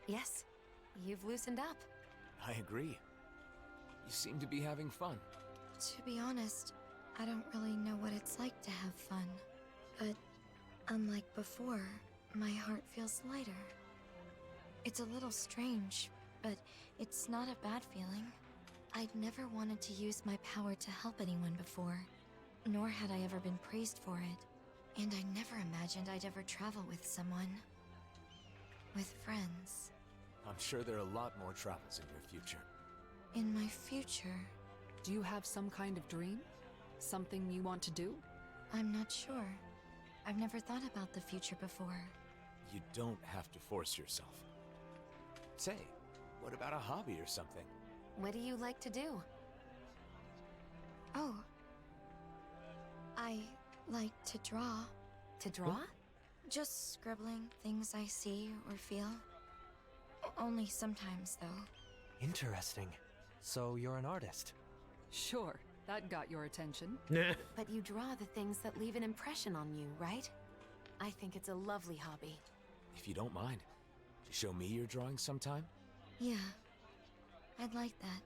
Yes, you've loosened up. I agree. You seem to be having fun. To be honest, I don't really know what it's like to have fun. But unlike before, my heart feels lighter. It's a little strange, but it's not a bad feeling. I'd never wanted to use my power to help anyone before, nor had I ever been praised for it. And I never imagined I'd ever travel with someone. With friends. I'm sure there are a lot more travels in your future. In my future? Do you have some kind of dream? Something you want to do? I'm not sure. I've never thought about the future before. You don't have to force yourself. Say, what about a hobby or something? What do you like to do? Oh. I like to draw. To draw? Just scribbling things I see or feel. Only sometimes, though. Interesting. So you're an artist? Sure, that got your attention. But you draw the things that leave an impression on you, right? I think it's a lovely hobby. If you don't mind, show me your drawings sometime? Yeah, I'd like that.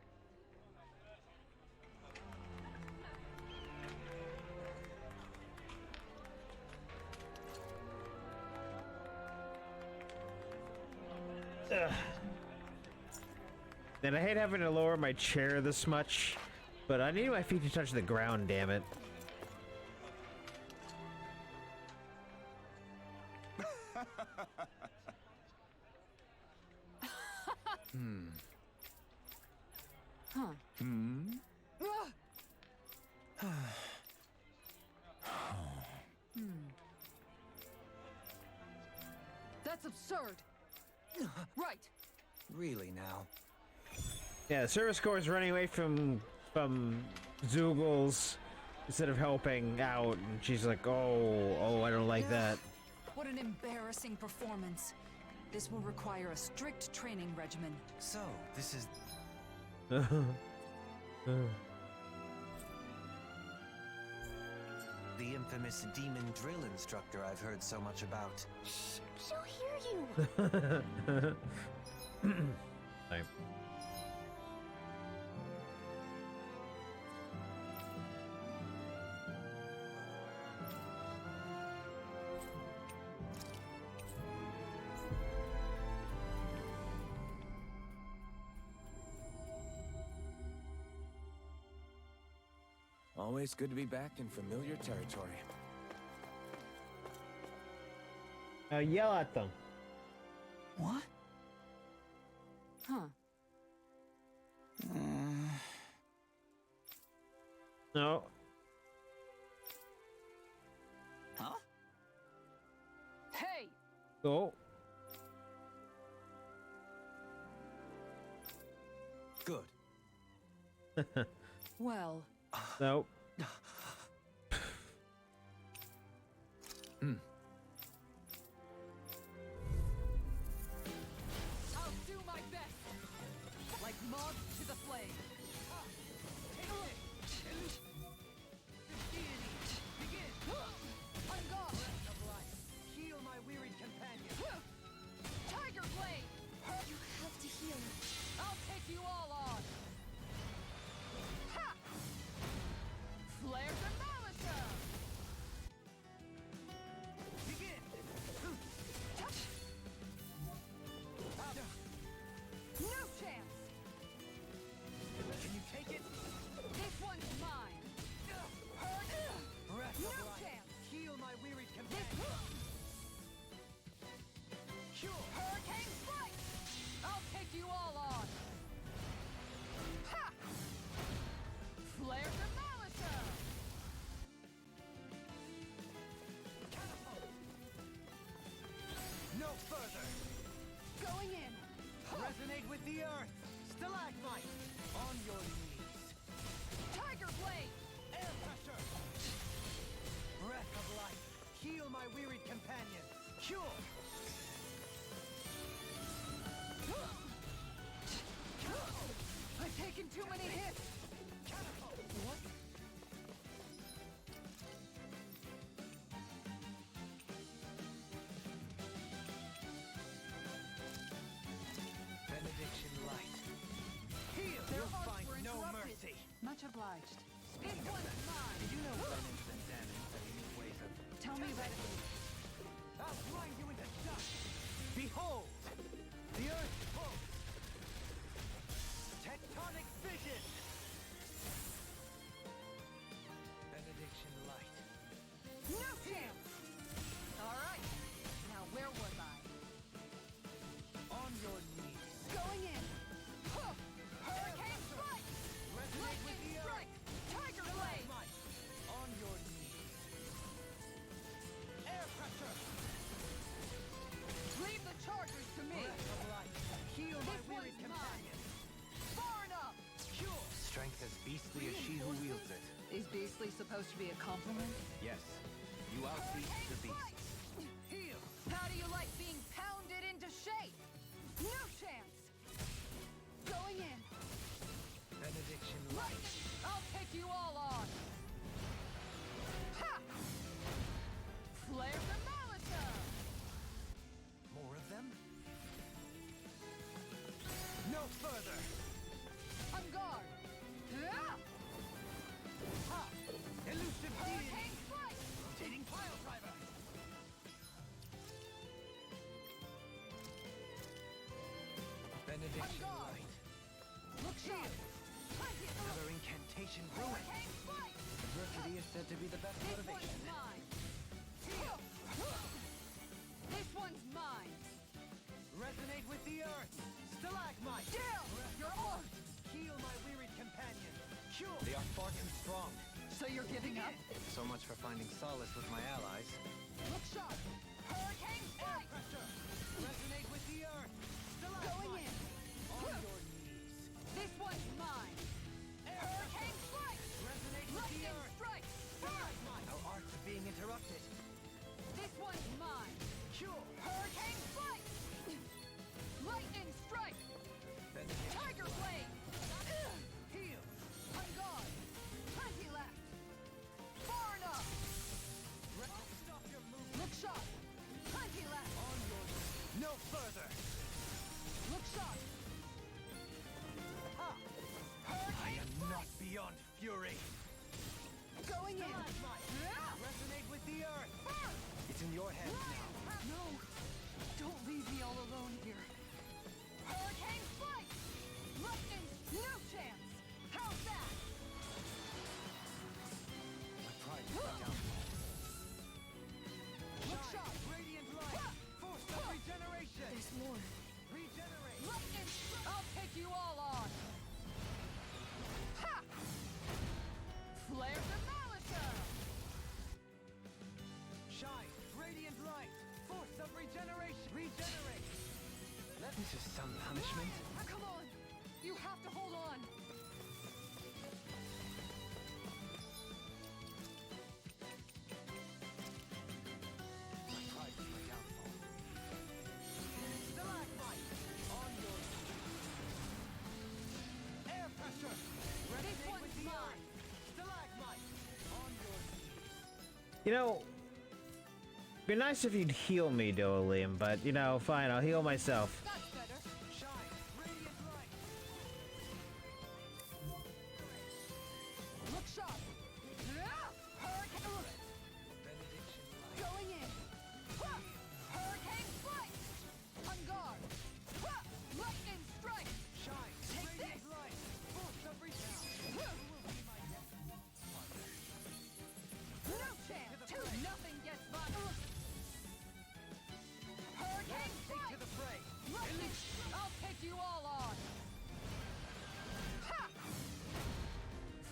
Ugh. And I hate having to lower my chair this much, but I need my feet to touch the ground, damn it. Huh. That's absurd. Right. Really now? Yeah, the service corps is running away from Zoogles instead of helping out, and she's like, oh, I don't like that. What an embarrassing performance. This will require a strict training regimen. So, this is... the infamous demon drill instructor I've heard so much about. Shh, she'll hear you. Sorry. Always good to be back in familiar territory. Yell at them. What? Huh. No. Huh? Hey! Go. Good. Well, No. I'll do my best. Like moths to the flame. On guard. Heal my wearied companion. Tiger blade. You have to heal. I'll take you all on. Ha! Flare Demolitor. Begin. No chance. Can you take it? This one's mine. Breath No of life. chance. Heal my wearied This companion. Cure. Hurricane strike. I'll take you all on. Ha! Flare Demolitor. No further. Going in. Resonate with the earth. Stalagmite. On your knees. Tiger blade. Air pressure. Breath of life. Heal my wearied companion. Cure. I've taken too many hits. What? Benediction light. Heal. Their You'll hearts find were no interrupted. mercy. Much obliged. This one's mine. Did you know Renans and Danans have unique ways of... Tell me about it. I'll grind you into dust. Behold, the earth pulse. Tectonic vision. Benediction light. No chance. All right. Now where was I? On your knees. Going in. Huh. Hurricane strike. Resonate with Lightning the strike. earth. Tiger blade. Stalagmite. On your knees. Air pressure. Leave the chargers to me. Breath of life. Heal my This wearied one's companion. Far enough. Cure. Strength as beastly as she who wields it. Is beastly supposed to be a compliment? Yes. You outbeast the beast. Strike. Heal. How do you like being pounded into shape? No chance. Going in. Benediction light. Lightning. I'll take you all on. Ha! Flare Demolitor. More of them? No further! On guard. Ah! Ha! Elusive deity! Hurricane strike. Rotating pile driver! Benediction On guard. light. Look sharp. Another incantation ruin. Hurricane strike. Adversity is said to be the best This motivation. one's mine. This one's mine. Resonate with the earth! Stalagmite! Down. Your art. Heal my wearied companion! Cure! They are far too strong. So you're giving up? So much for finding solace with my allies. Look sharp. Hurricane strike. Pressure! Resonate with the earth! Stalagmite! Going in. On your knees! This one's mine. Hurricane strike. Resonate with the Lightning earth! strike. Stalagmite! Our arts are being interrupted. This one's mine. Cure! Hurricane strike. Lightning strike. Benediction Tiger light. blade. Heal! On guard. Plenty left. Far enough. This is some punishment. Come on! You have to hold on! Air pressure! This one's mine! Stalagmite! On your You know, be nice if you'd heal me, Doalium, but you know, fine, I'll heal myself. That's better! shine! Radiant light! Look sharp! Hurricane! Benediction light! Going in! Hurricane flight! On guard! Lightning strike! Shine! Take Radiant this! light! Force of renown! Who will be my next partner? No chance! Nothing gets by! Hurricane Take flight! to the fray! Lightning! I'll take you all on! Ha!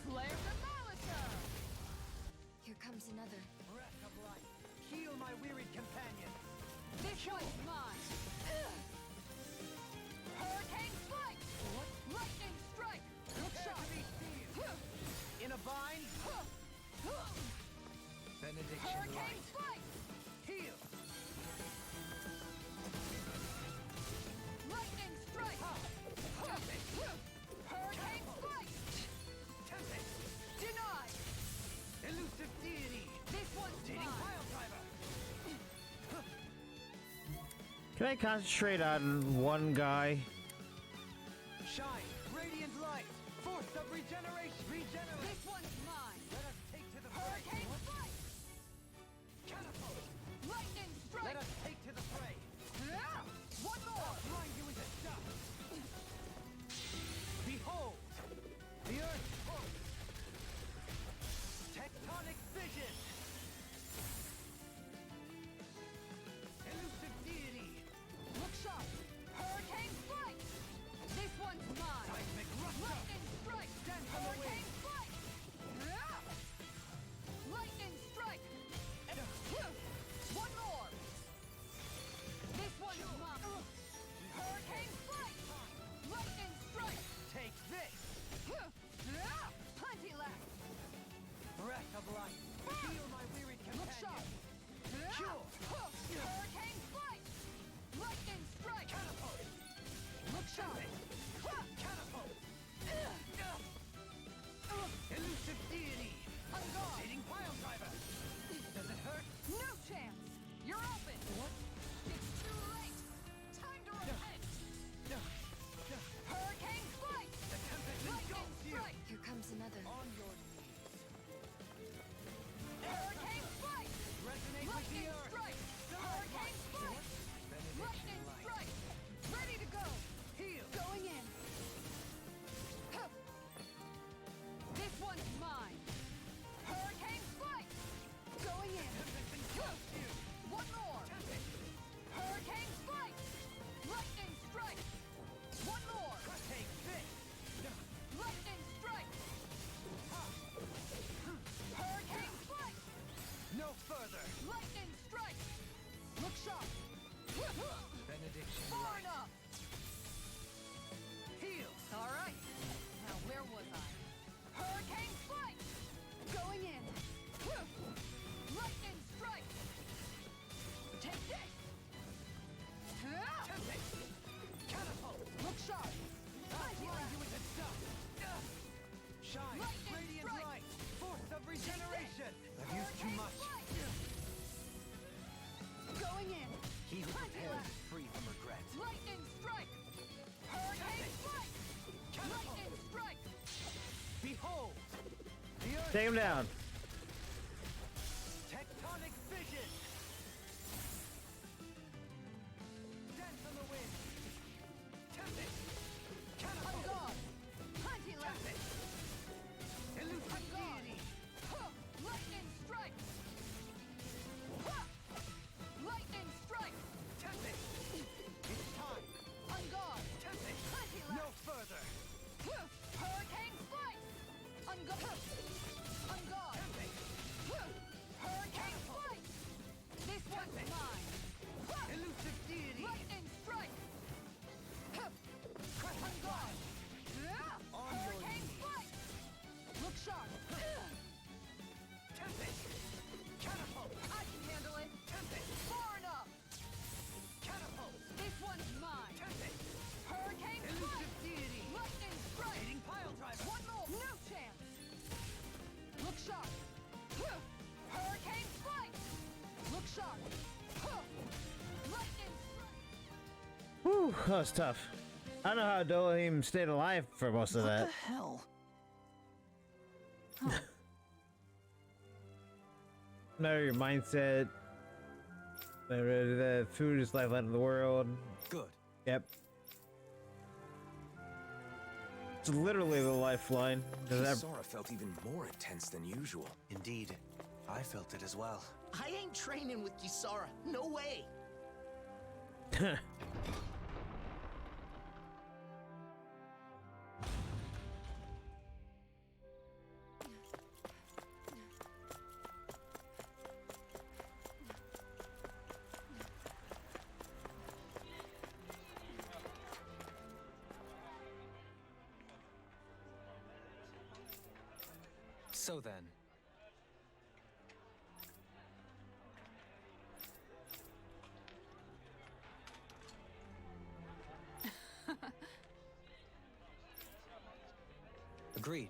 Flare Demolisher! Here comes another. Breath of life! Heal my wearied companions! This one's mine! Hurricane flight! Lightning strike! Look Prepare sharp! to be sealed! In a bind! Benediction Hurricane light! flight! Heal! Lightning strike! Hurricane flight! Tempest! Denied! Elusive deity! This one's Rotating mine! pile driver! Can I concentrate on one guy? Shine! Radiant light! Force of regeneration! Regenerate! This one's mine! Let us take to the fray! Hurricane flight! Catapult! Lightning strike! Let us take to the fray! One more! Grind you into dust! Behold! The earth pulse! Tectonic vision! Elusive deity! Look sharp! Hurricane flight! This one's mine! Seismic rupture! Lightning strike! Stand on the Hurricane wing! flight! Lightning strike! One more! This one's mine! Hurricane flight! Lightning strike! Take this! Plenty left! Breath of life! Heal my wearied Look sharp! companions! Cure! Hurricane flight! Lightning strike! Catapult! Look sharp! Catapult! Elusive deity! On guard! Rotating pile driver! Does it hurt? No chance! You're open! What? It's too late! Time to repent! Hurricane flight! The tempest Lightning engulfs you! strike! Here comes another. On your knees! Hurricane flight! Resonate with the Lightning earth! strike! Hurricane flight! Benediction Lightning light! strike! Ready to go! Heal! Going in! Hup. This one's mine! Hurricane flight! Going in! Hup. One more! Hurricane flight! Lightning strike! One more! Take this! Lightning strike! Hurricane flight! No further! Lightning strike! Look sharp! Benediction Far light! enough! Heal! All right. Now where was I? Hurricane flight! Going in! Lightning strike! Take this! Tempest! Catapult! Look sharp! I'll grind you into dust! Shine! Lightning Radiant strike! light! Force of regeneration! I've used too much! Going in! He who Plenty prepares left. is free from regret. Lightning strike! Hurricane flight! Lightning strike! Behold! The earth Take him down. tectonic vision! Dance on the wind! Tempest! On Catapult! guard! Plenty left! Tempest! Elusive On guard! deity! Lightning strike! Lightning strike! Tempest! It's time! On guard! Tempest! Plenty left! No further! Hurricane flight! On guard! On guard! Whew, that was tough. I don't know how Dohalim stayed alive for most of that. What the hell? Matter your mindset. The food is lifeline of the world. Good. Yep. It's literally the lifeline. Kisara felt even more intense than usual. Indeed. I felt it as well. I ain't training with Kisara. No way. So then. Agreed.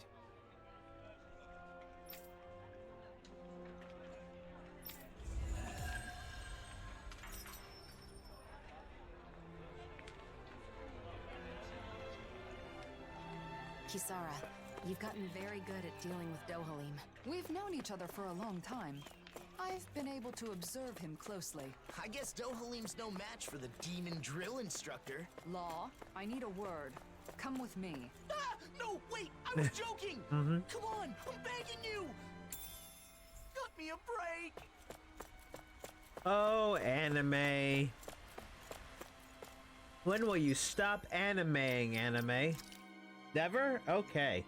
Kisara, you've gotten very good at dealing with Dohalim. We've known each other for a long time. I've been able to observe him closely. I guess Dohalim's no match for the demon drill instructor. Law, I need a word. Come with me. Ah! No, wait! I was joking! Come on! I'm begging you! Cut me a break! Oh, anime. When will you stop animeing, anime? Never? Okay.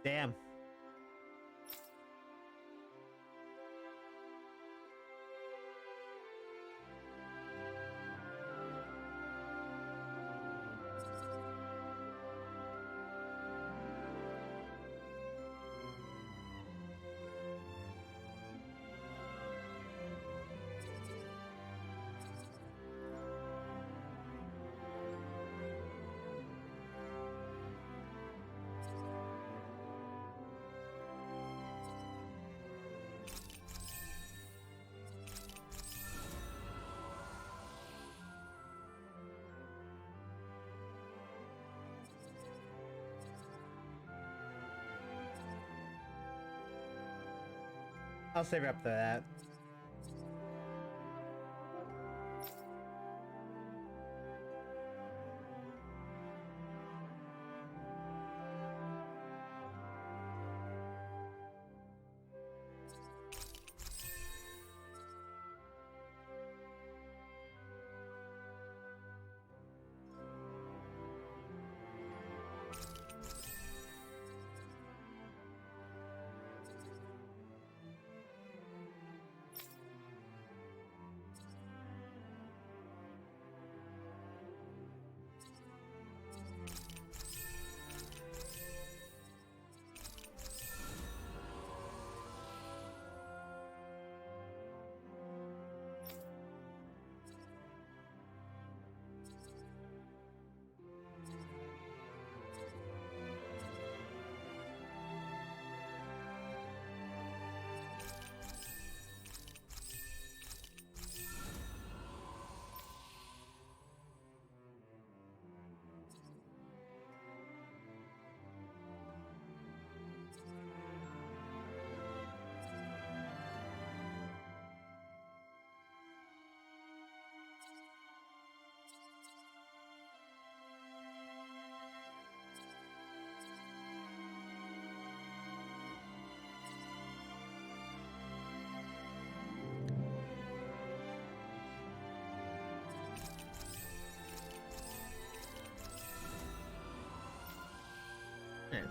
Damn. I'll save up to that.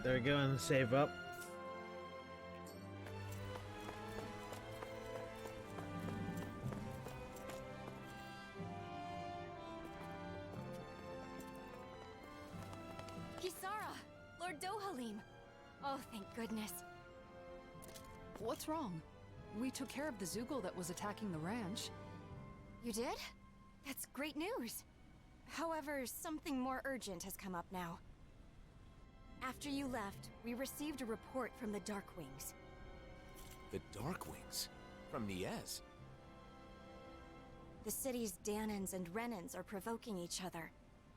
there we go, and save up. Kisara! Lord Dohalim! Oh, thank goodness. What's wrong? We took care of the Zoogle that was attacking the ranch. You did? That's great news. However, something more urgent has come up now. After you left, we received a report from the Darkwings. The Darkwings? From Niez? The city's Danans and Renans are provoking each other,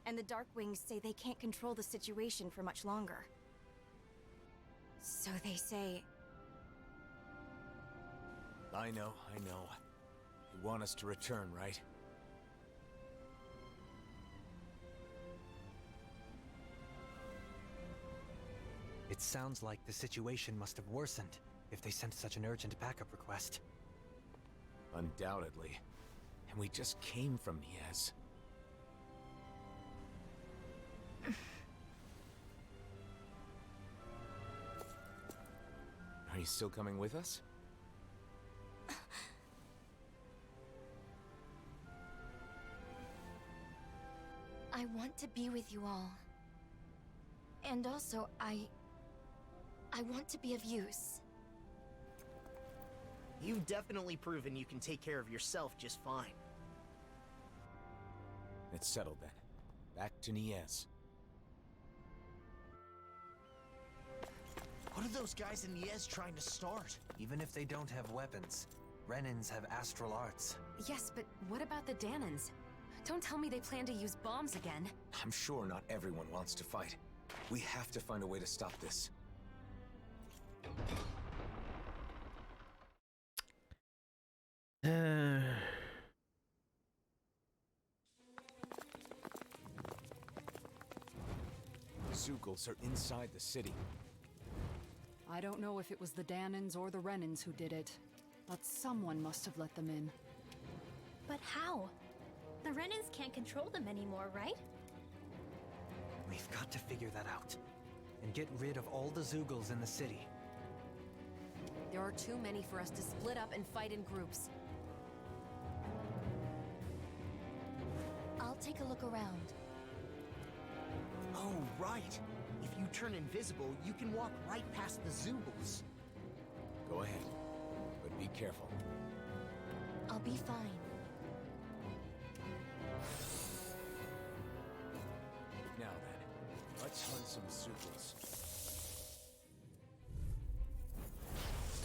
and the Darkwings say they can't control the situation for much longer. So they say... I know. You want us to return, right? It sounds like the situation must have worsened if they sent such an urgent backup request. Undoubtedly. And we just came from Niez. Are you still coming with us? I want to be with you all. And also, I want to be of use. You've definitely proven you can take care of yourself just fine. It's settled then. Back to Niez. What are those guys in Niez trying to start? Even if they don't have weapons, Renans have astral arts. Yes, but what about the Danans? Don't tell me they plan to use bombs again. I'm sure not everyone wants to fight. We have to find a way to stop this. Zoogles are inside the city. I don't know if it was the Danans or the Renans who did it, but someone must have let them in. But how? The Renans can't control them anymore, right? We've got to figure that out. And get rid of all the Zoogles in the city. There are too many for us to split up and fight in groups. I'll take a look around. Oh, right. If you turn invisible, you can walk right past the Zoogles. Go ahead, but be careful. I'll be fine. Now then, let's hunt some Zoogles.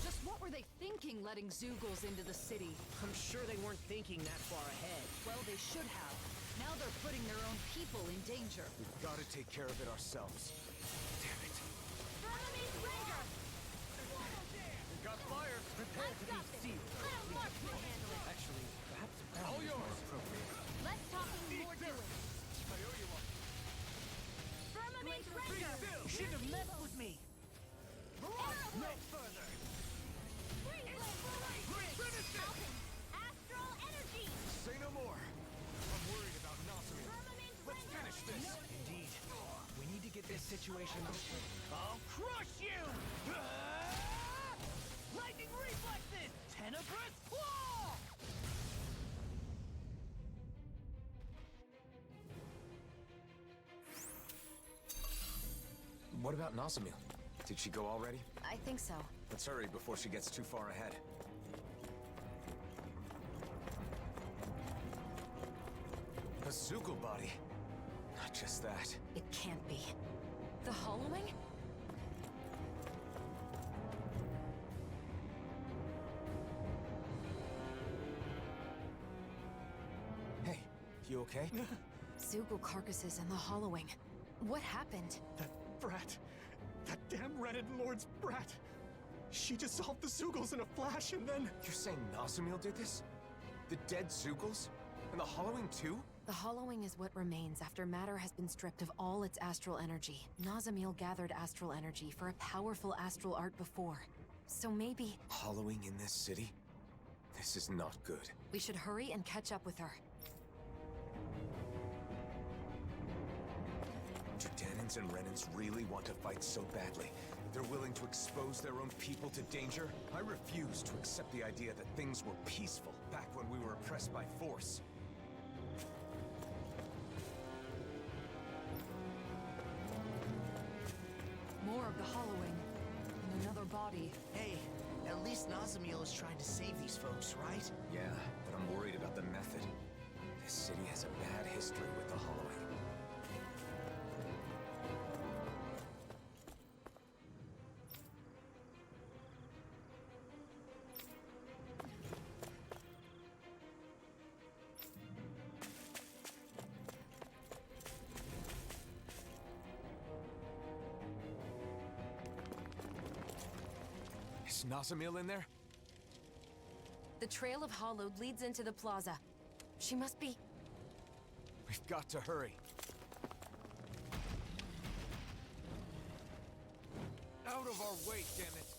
Just what were they thinking letting Zoogles into the city? I'm sure they weren't thinking that far ahead. Well, they should have. Now they're putting their own people in danger. We've got to take care of it ourselves. Damn it. We've got fire. Prepare to be sealed. Actually, perhaps a round is more appropriate. Less talking, more doing. I owe you one. Firmament render! You shouldn't have messed with me. No further! Astral energy! Say no more. I'm worried about Nozomi. Let's finish this. Indeed. We need to get this situation... I'll crush you! Lightning reflexes! Tenebrous claw! What about Nozomi? Did she go already? I think so. Let's hurry before she gets too far ahead. A Zoogle body. Not just that. It can't be. The Hollowing? Hey, you okay? Zoogle carcasses and the Hollowing. What happened? That brat. That damn Reddit Lord's brat. She dissolved the Zoogles in a flash and then... You're saying Nozomi did this? The dead Zoogles? And the Hollowing too? The Hollowing is what remains after matter has been stripped of all its astral energy. Nazamil gathered astral energy for a powerful astral art before. So maybe... Hollowing in this city? This is not good. We should hurry and catch up with her. Do Danans Crimson Renans really want to fight so badly, they're willing to expose their own people to danger? I refuse to accept the idea that things were peaceful back when we were oppressed by force. More of the hollowing. And another body. Hey, at least Nazamiel is trying to save these folks, right? Yeah, but I'm worried about the method. This city has a bad history with the hollowing. Is Nazamiel in there? The trail of Hollowed leads into the plaza. She must be... We've got to hurry. Out of our way, damn it!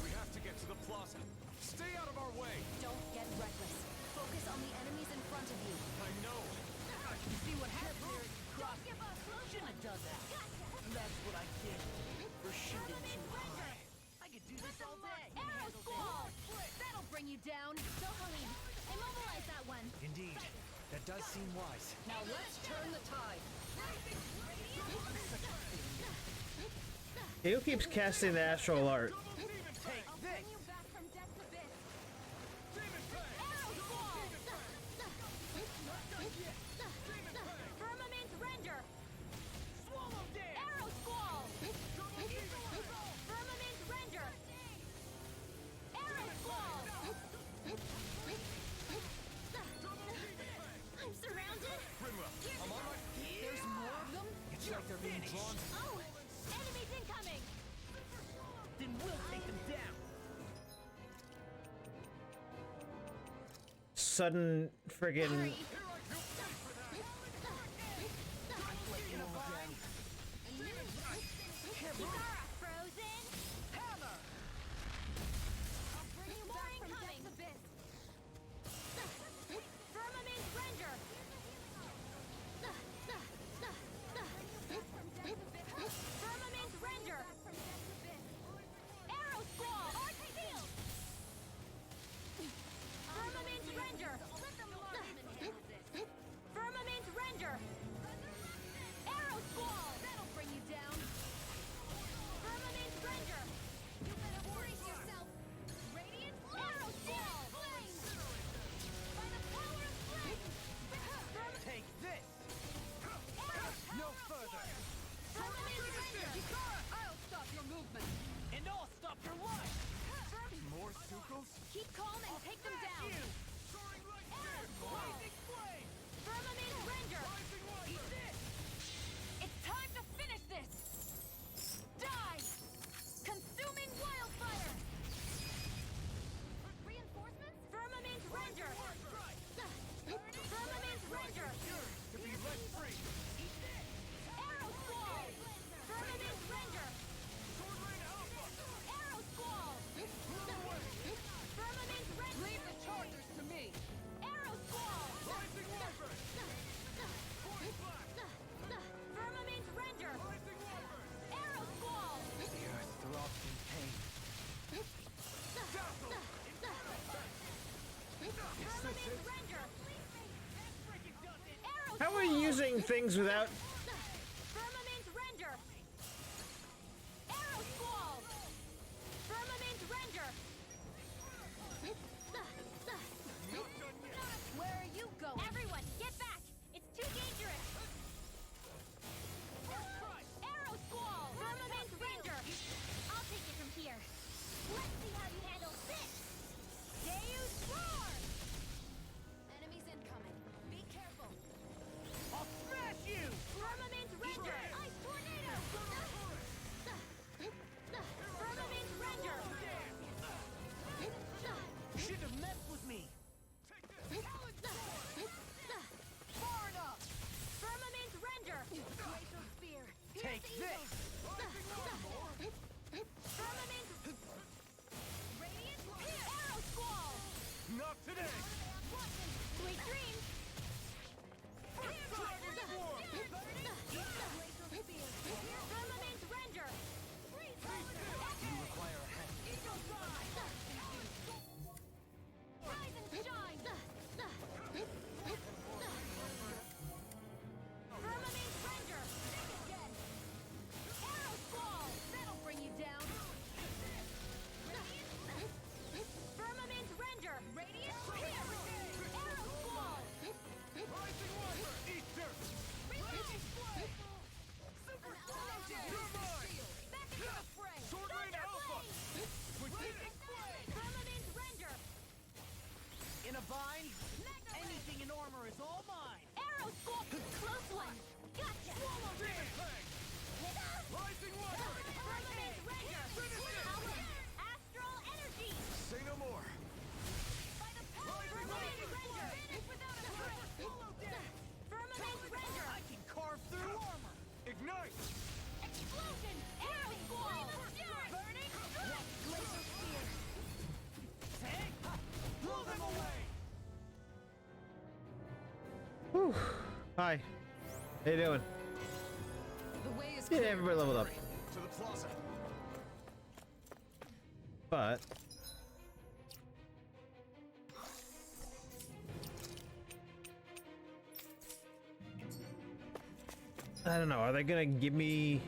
We have to get to the plaza. Stay out of our way! Don't get reckless. Focus on the enemies in front of you. I know. You see what happened? Don't give up. Shouldn't have done that. That's what I get for shooting too high. I could do this all day. Arrow Squall! That'll bring you down. Dohalim, immobilize that one. Indeed. That does seem wise. Now let's turn the tide. Who keeps casting the astral art? I'll bring you back from Death's Abyss. Arrow Squall! Firmament Render! Swallow Dance! Arrow Squall! Firmament Render! Arrow Squall! I'm surrounded! I'm on my... There's more of them? It's like they're being drawn. Oh! Enemies incoming! Then we'll take them down! Sudden friggin' Kisara, frozen! Hammer! I'll bring you back from Death's Abyss! Firmament Render! Firmament Render! Arrow Squall! Arc Field! Firmament Render! Firmament Render! Arrow Squall! That'll bring you down! Firmament Render! You better brace yourself! Radiant Arrow Squall! By the power of flame! Take this! No further! Firmament Render! I'll stop your movement. And I'll stop your life! More Sukos? Keep calm and take them down! Arrow Squall! Firmament Render! Eat this! It's time to finish this! Die! Consuming Wildfire! Reinforcements? Firmament Render! Firmament Render! To be let free! Eat this! Arrow Squall! Firmament Render! Arrow Squall! Firmament Render! Leave the chargers to me. Arrow Squall! Firmament Render! Arrow Squall! The earth throbs in pain. Firmament Render! Arrow How are you using things without... Firmament Render! Arrow Squall! Firmament Render! Where are you going? Everyone, get back! It's too dangerous! Arrow Squall! Firmament Render! I'll take it from here. Let's see how you handle this! Deus Roar! Enemies incoming. Be careful. I'll smash you! Hi. How you doing? The way is Yeah, clear. everybody leveled up. To the plaza. But I don't know. Are they gonna give me?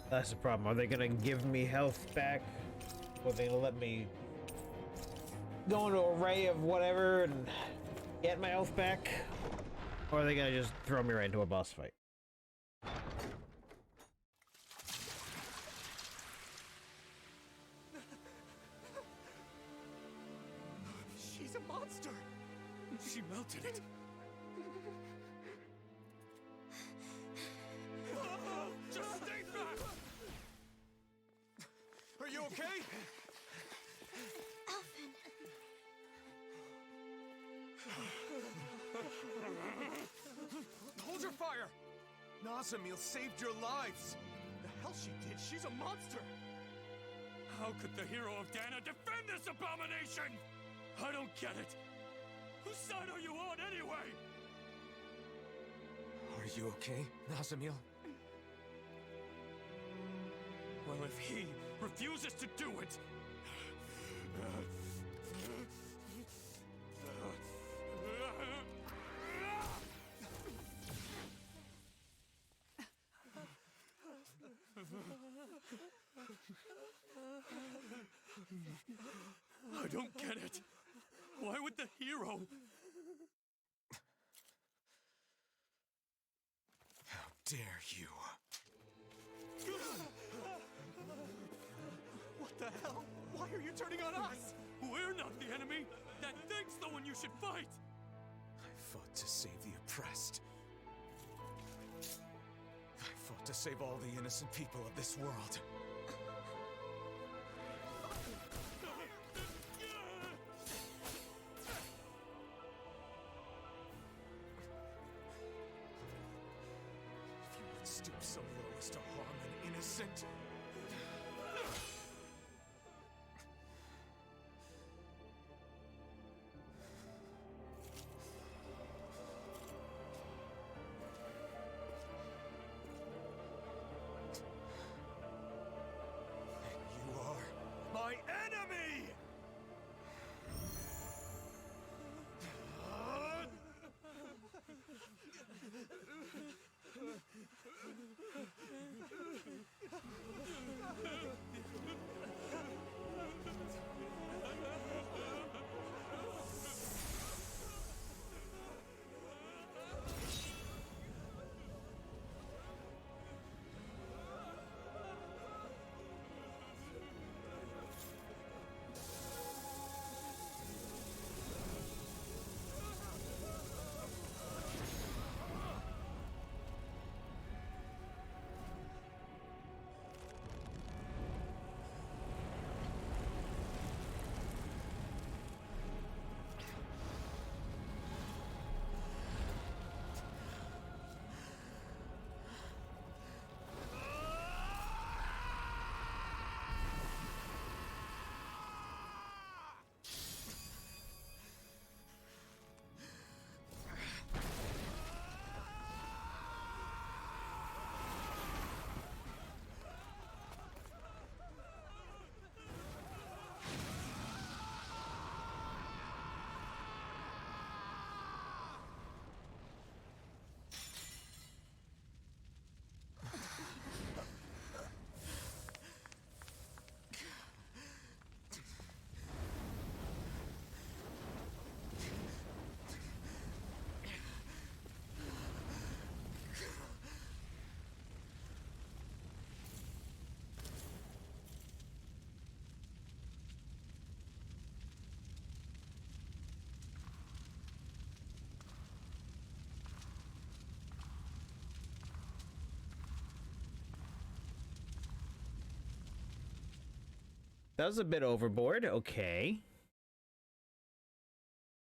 That's the problem. Are they gonna give me health back? Or are they gonna let me go into an array of whatever and get my health back? Or are they gonna just throw me right into a boss fight? She's a monster. She melted it. Just stay back. Are you okay? Elfin. Hold your fire! Nazamil saved your lives! The hell she did? She's a monster! How could the hero of Dana defend this abomination? I don't get it. Whose side are you on anyway? Are you okay, Nazamil? Well, if he refuses to do it... I don't get it. Why would the hero... How dare you? What the hell? Why are you turning on us? We're not the enemy. That thing's the one you should fight. I fought to save the oppressed. I fought to save all the innocent people of this world. If you would stoop so low as to harm an innocent... You are my enemy! That was a bit overboard. Okay.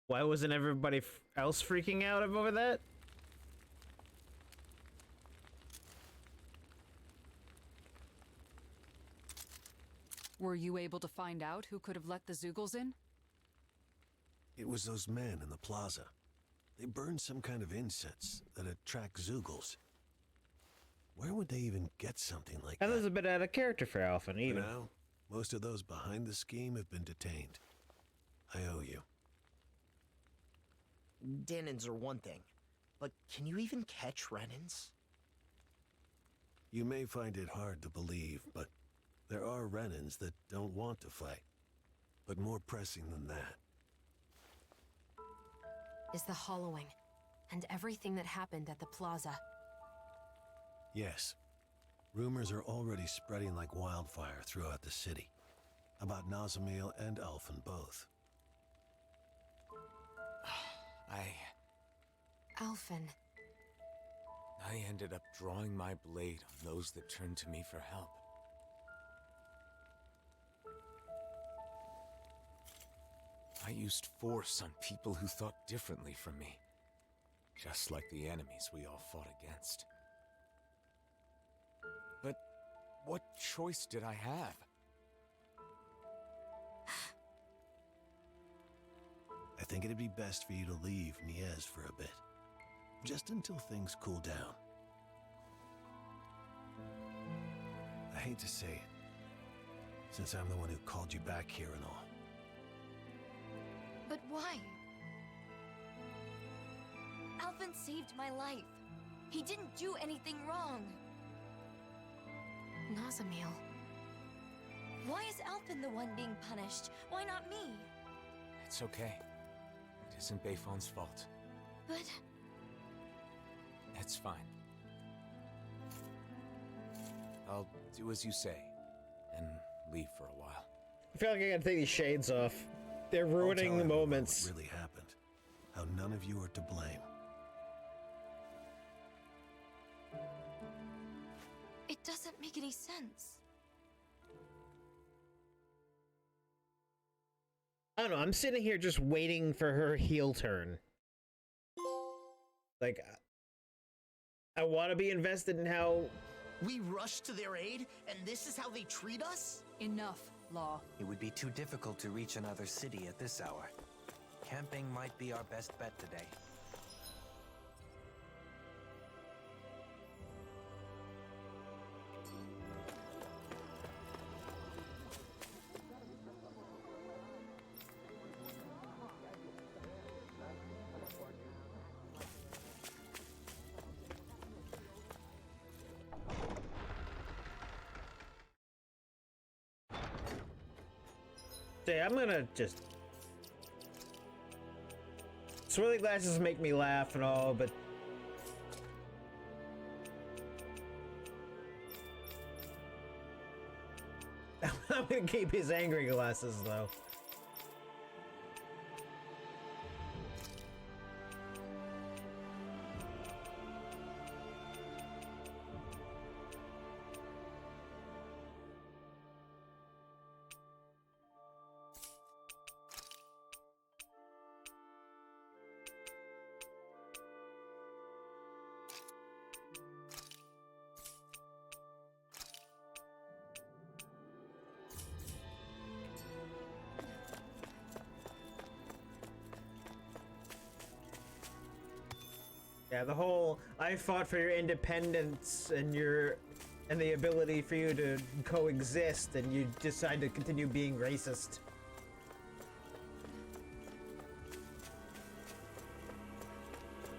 Why wasn't everybody else freaking out over that? Were you able to find out who could have let the Zeugles in? It was those men in the plaza. They burned some kind of incense that attract Zeugles. Where would they even get something like That that? was a bit out of character for Alphen, For even. now, most of those behind the scheme have been detained. I owe you. Danins are one thing, but can you even catch Renins? You may find it hard to believe, but there are Renins that don't want to fight. But more pressing than that. Is the hollowing, and everything that happened at the plaza. Yes. Rumors are already spreading like wildfire throughout the city. About Nazamil and Alphen both. Alphen. I ended up drawing my blade on those that turned to me for help. I used force on people who thought differently from me. Just like the enemies we all fought against. But what choice did I have? I think it'd be best for you to leave Niez for a bit. Just until things cool down. I hate to say it, since I'm the one who called you back here and all. But why? Alphen saved my life. He didn't do anything wrong. Nazamil. Why is Alphen the one being punished? Why not me? It's okay. It isn't Bayfon's fault. But... It's fine. I'll do as you say, and leave for a while. I feel like I gotta take these shades off. They're I'll tell ruining the everyone moments. What really happened. How none of you are to blame. it doesn't make any sense. I don't know, I'm sitting here just waiting for her heel turn. Like, I want to be invested in how... We rushed to their aid, and this is how they treat us? Enough, Law. It would be too difficult to reach another city at this hour. Camping might be our best bet today. I'm gonna just... Swirly glasses make me laugh and all, but... I'm gonna keep his angry glasses, though. Yeah, the whole I fought for your independence and the ability for you to coexist, and you decide to continue being racist.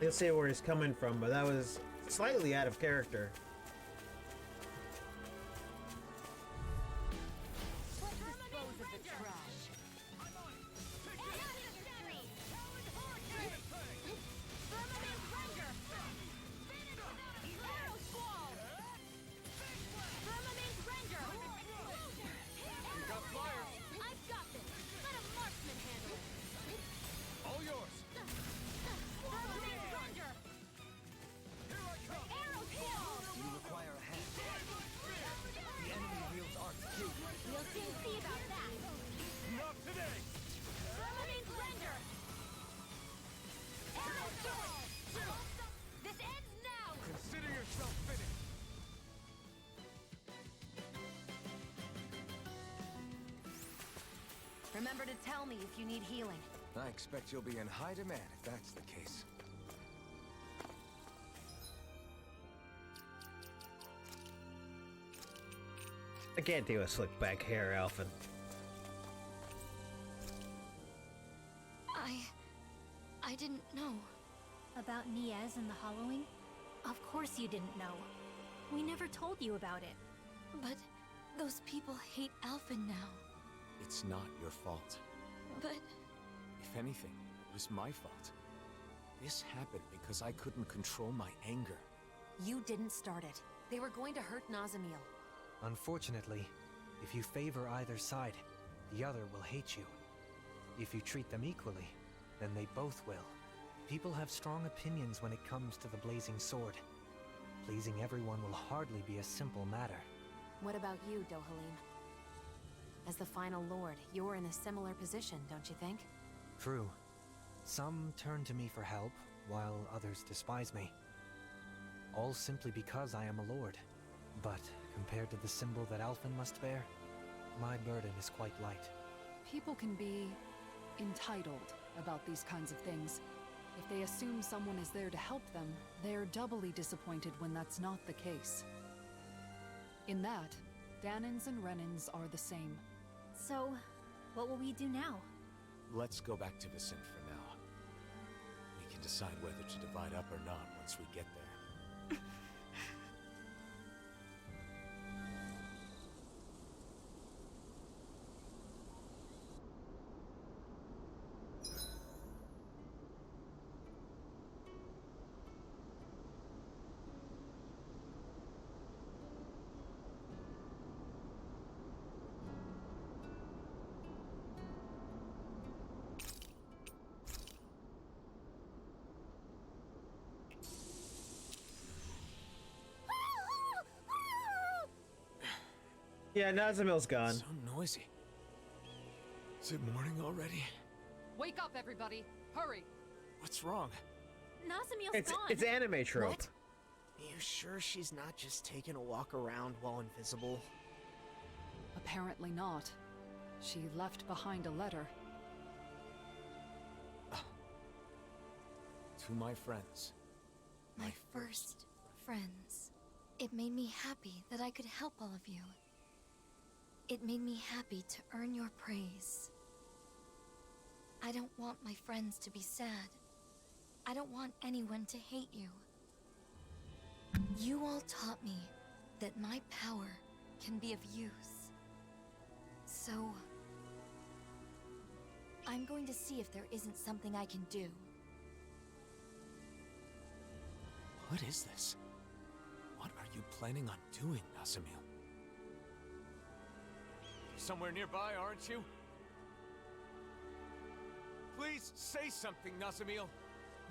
You'll see where he's coming from, but that was slightly out of character. Remember to tell me if you need healing. I expect you'll be in high demand if that's the case. I can't do a slick back hair, Alphen. I didn't know. About Niez and the Hollowing? Of course you didn't know. We never told you about it. But those people hate Alphen now. It's not your fault. But... If anything, it was my fault. This happened because I couldn't control my anger. You didn't start it. They were going to hurt Nazamiel. Unfortunately, if you favor either side, the other will hate you. If you treat them equally, then they both will. People have strong opinions when it comes to the Blazing Sword. Pleasing everyone will hardly be a simple matter. What about you, Dohalim? As the final lord, you're in a similar position, don't you think? True. Some turn to me for help, while others despise me. All simply because I am a lord. But compared to the symbol that Alphen must bear, my burden is quite light. People can be entitled about these kinds of things. If they assume someone is there to help them, they're doubly disappointed when that's not the case. In that, Dahnans and Renans are the same. So, what will we do now? Let's go back to Vicin for now. We can decide whether to divide up or not once we get there. Yeah, Nazamiel's gone. So noisy. Is it morning already? Wake up, everybody! Hurry! What's wrong? Nazamiel's gone! It's anime trope. What? You sure she's not just taking a walk around while invisible? Apparently not. She left behind a letter. To my friends. My first friends. It made me happy that I could help all of you. It made me happy to earn your praise. I don't want my friends to be sad. I don't want anyone to hate you. You all taught me that my power can be of use. So... I'm going to see if there isn't something I can do. What is this? What are you planning on doing, Nazamiel? Somewhere nearby, aren't you? Please say something, Nazamiel!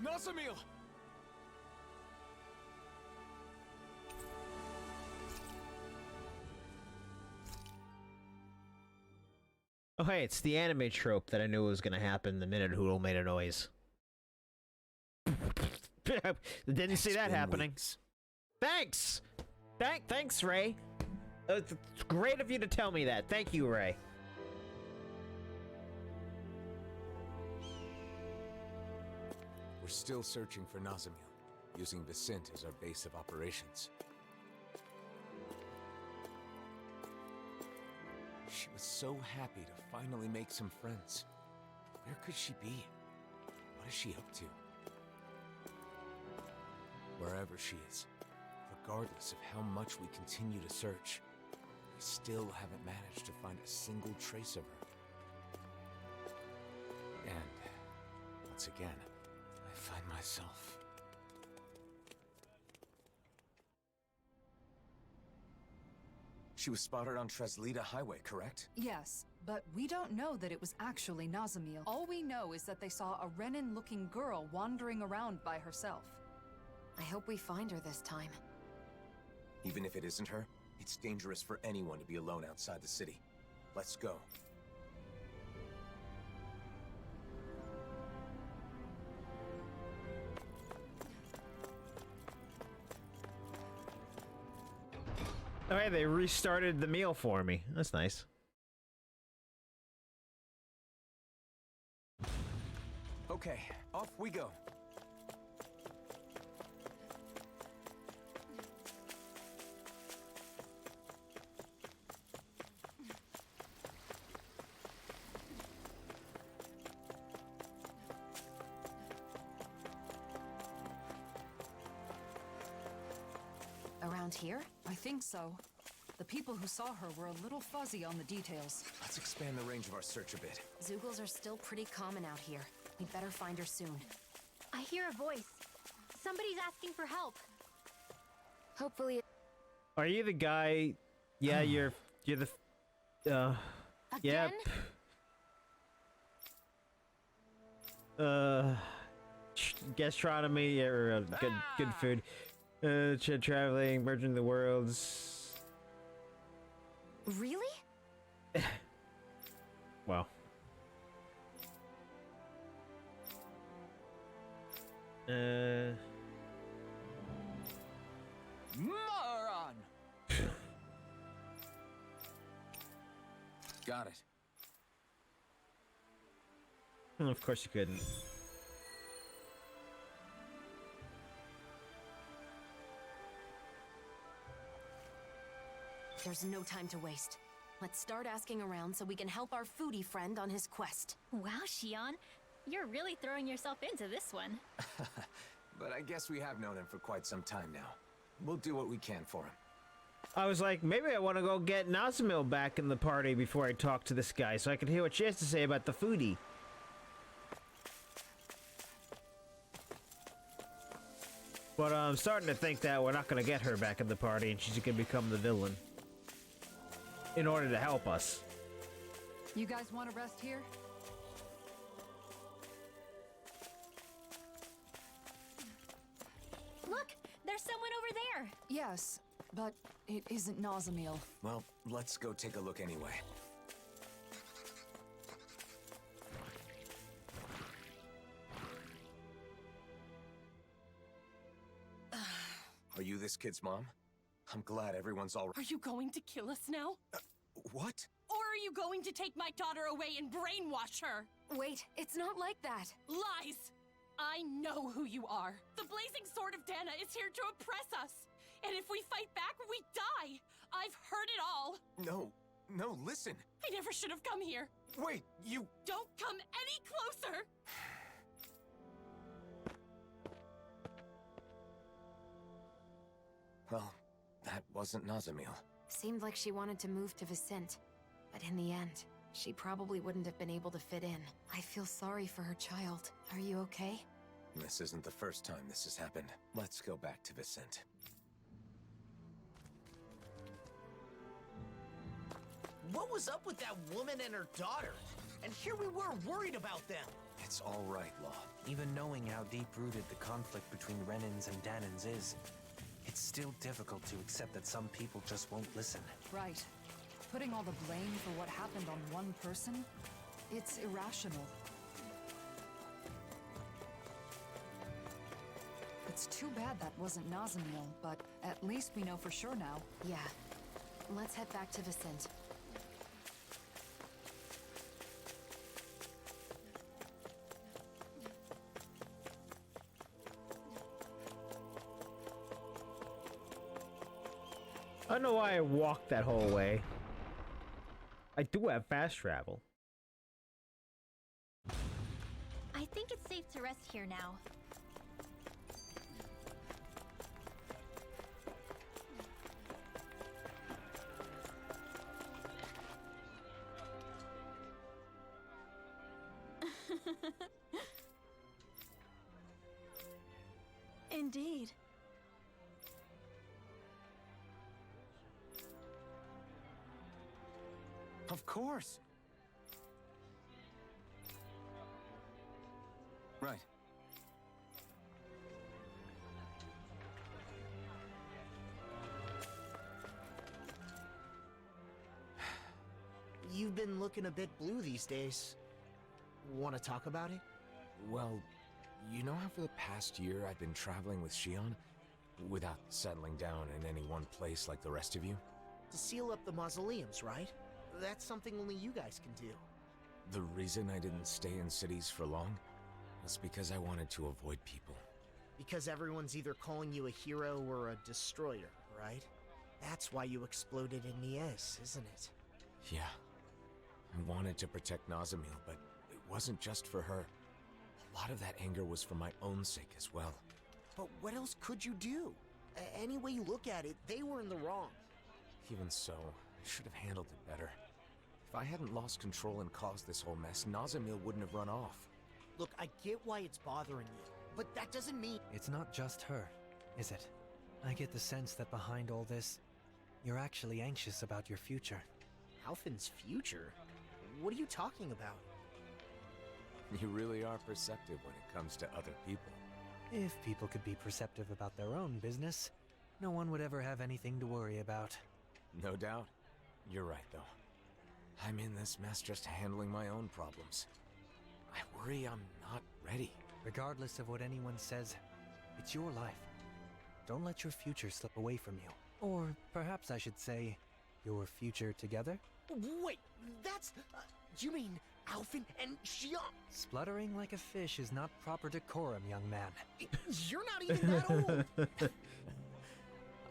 Nazamiel! Oh hey, it's the anime trope that I knew was gonna happen the minute Hootle made a noise. Didn't see that happening. Weeks. Thanks! Thanks, Ray. It's great of you to tell me that. Thank you, Ray. We're still searching for Nazamiel, using Vicin as our base of operations. She was so happy to finally make some friends. Where could she be? What is she up to? Wherever she is, regardless of how much we continue to search, we still haven't managed to find a single trace of her. And, once again, I find myself... She was spotted on Treslita Highway, correct? Yes, but we don't know that it was actually Nazamiel. All we know is that they saw a Renin-looking girl wandering around by herself. I hope we find her this time. Even if it isn't her, it's dangerous for anyone to be alone outside the city. Let's go. Oh hey, they restarted the meal for me. That's nice. Okay, off we go. Around here? I think so. The people who saw her were a little fuzzy on the details. Let's expand the range of our search a bit. Zeugles are still pretty common out here. We'd better find her soon. I hear a voice. Somebody's asking for help. Hopefully. Are you the guy? Yeah, you're the. Yep. Gastronomy or good food. Traveling, merging the worlds. Really? Wow. Moron! Got it. Of course you couldn't. There's no time to waste. Let's start asking around so we can help our foodie friend on his quest. Wow, Shion. You're really throwing yourself into this one. But I guess we have known him for quite some time now. We'll do what we can for him. I was like, maybe I want to go get Nazamil back in the party before I talk to this guy so I can hear what she has to say about the foodie. But I'm starting to think that we're not going to get her back in the party and she's going to become the villain in order to help us. You guys want to rest here? Look, there's someone over there. Yes, but it isn't Nazamil. Well, let's go take a look anyway. Are you this kid's mom? I'm glad everyone's all right. Are you going to kill us now? What? Or are you going to take my daughter away and brainwash her? Wait, it's not like that. Lies! I know who you are. The Blazing Sword of Dana is here to oppress us. And if we fight back, we die. I've heard it all. No, listen. I never should have come here. Wait, you... Don't come any closer! Well, that wasn't Nazamil. Seemed like she wanted to move to Vicente, but in the end, she probably wouldn't have been able to fit in. I feel sorry for her child. Are you okay? This isn't the first time this has happened. Let's go back to Vicente. What was up with that woman and her daughter? And here we were worried about them. It's all right, Law. Even knowing how deep-rooted the conflict between Renans and Danans is, it's still difficult to accept that some people just won't listen. Right. Putting all the blame for what happened on one person? It's irrational. It's too bad that wasn't Nazamil, but at least we know for sure now. Yeah. Let's head back to Vicente. I don't know why I walked that whole way. I do have fast travel. I think it's safe to rest here now. Indeed. Of course. Right. You've been looking a bit blue these days. Want to talk about it? Well, you know how for the past year I've been traveling with Shion? Without settling down in any one place like the rest of you? To seal up the mausoleums, right? That's something only you guys can do. The reason I didn't stay in cities for long? was because I wanted to avoid people. Because everyone's either calling you a hero or a destroyer, right? That's why you exploded in Nies, isn't it? Yeah. I wanted to protect Nazamil, but it wasn't just for her. A lot of that anger was for my own sake as well. But what else could you do? Any way you look at it, they were in the wrong. Even so, I should have handled it better. If I hadn't lost control and caused this whole mess, Nazamil wouldn't have run off. Look, I get why it's bothering you, but that doesn't mean... It's not just her, is it? I get the sense that behind all this, you're actually anxious about your future. Alphen's future? What are you talking about? You really are perceptive when it comes to other people. If people could be perceptive about their own business, no one would ever have anything to worry about. No doubt. You're right, though. I'm in this mess just handling my own problems. I worry I'm not ready. Regardless of what anyone says, it's your life. Don't let your future slip away from you. Or perhaps I should say, your future together? Wait, that's... you mean Alphen and Xion? Spluttering like a fish is not proper decorum, young man. You're not even that old!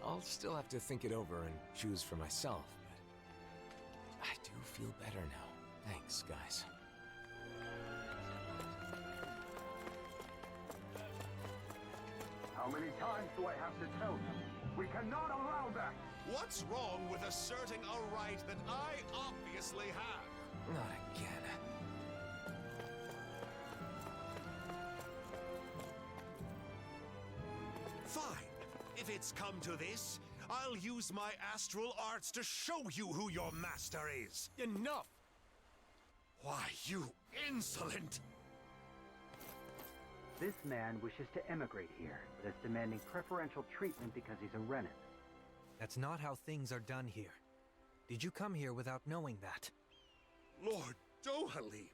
I'll still have to think it over and choose for myself, but I do feel better now. Thanks, guys. How many times do I have to tell you? We cannot allow that! What's wrong with asserting a right that I obviously have? Not again. Fine. If it's come to this, I'll use my astral arts to show you who your master is. Enough! Why, you insolent! This man wishes to emigrate here, but is demanding preferential treatment because he's a Renin. That's not how things are done here. Did you come here without knowing that? Lord Dohalim.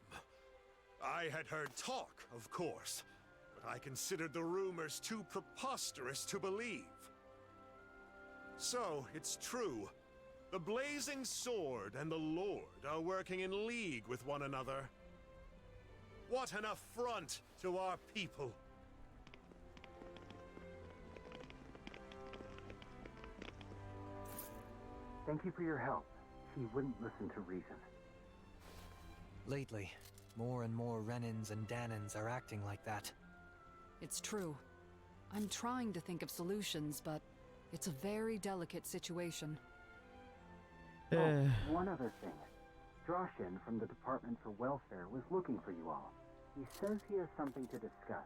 I had heard talk, of course, but I considered the rumors too preposterous to believe. So, it's true. The Blazing Sword and the Lord are working in league with one another. What an affront to our people! Thank you for your help. He wouldn't listen to reason. Lately, more and more Renins and Danins are acting like that. It's true. I'm trying to think of solutions, but it's a very delicate situation. Oh, one other thing. Droshin from the Department for Welfare was looking for you all. He says he has something to discuss.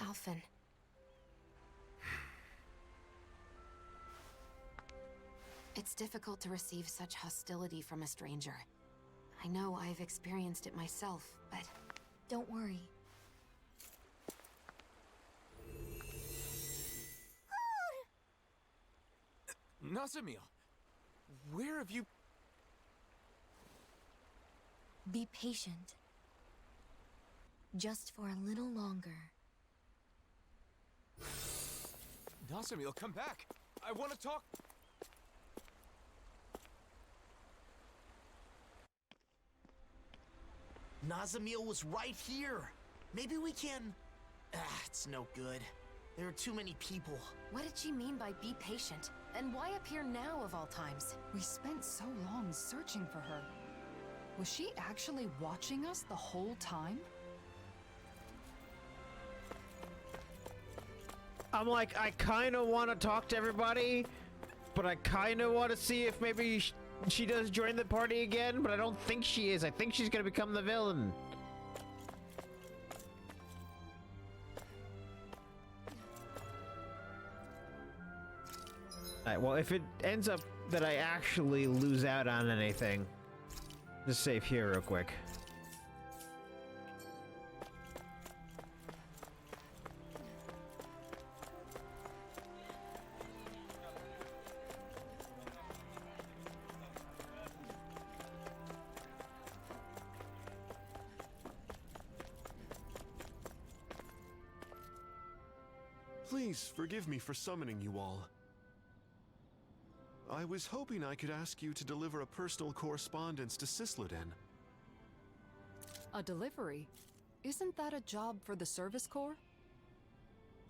Alphen. It's difficult to receive such hostility from a stranger. I know I've experienced it myself, but... Don't worry. Nazamil! Where have you... Be patient. Just for a little longer. Nazamil, come back! I want to talk... Nazamil was right here. Maybe we can... it's no good. There are too many people. What did she mean by be patient? And why appear now of all times? We spent so long searching for her. Was she actually watching us the whole time? I'm like, I kind of want to talk to everybody, but I kind of want to see if maybe she does join the party again, but I don't think she is. I think she's going to become the villain. Alright, well, if it ends up that I actually lose out on anything, just save here real quick. Please forgive me for summoning you all. I was hoping I could ask you to deliver a personal correspondence to Cisloden. A delivery? Isn't that a job for the Service Corps?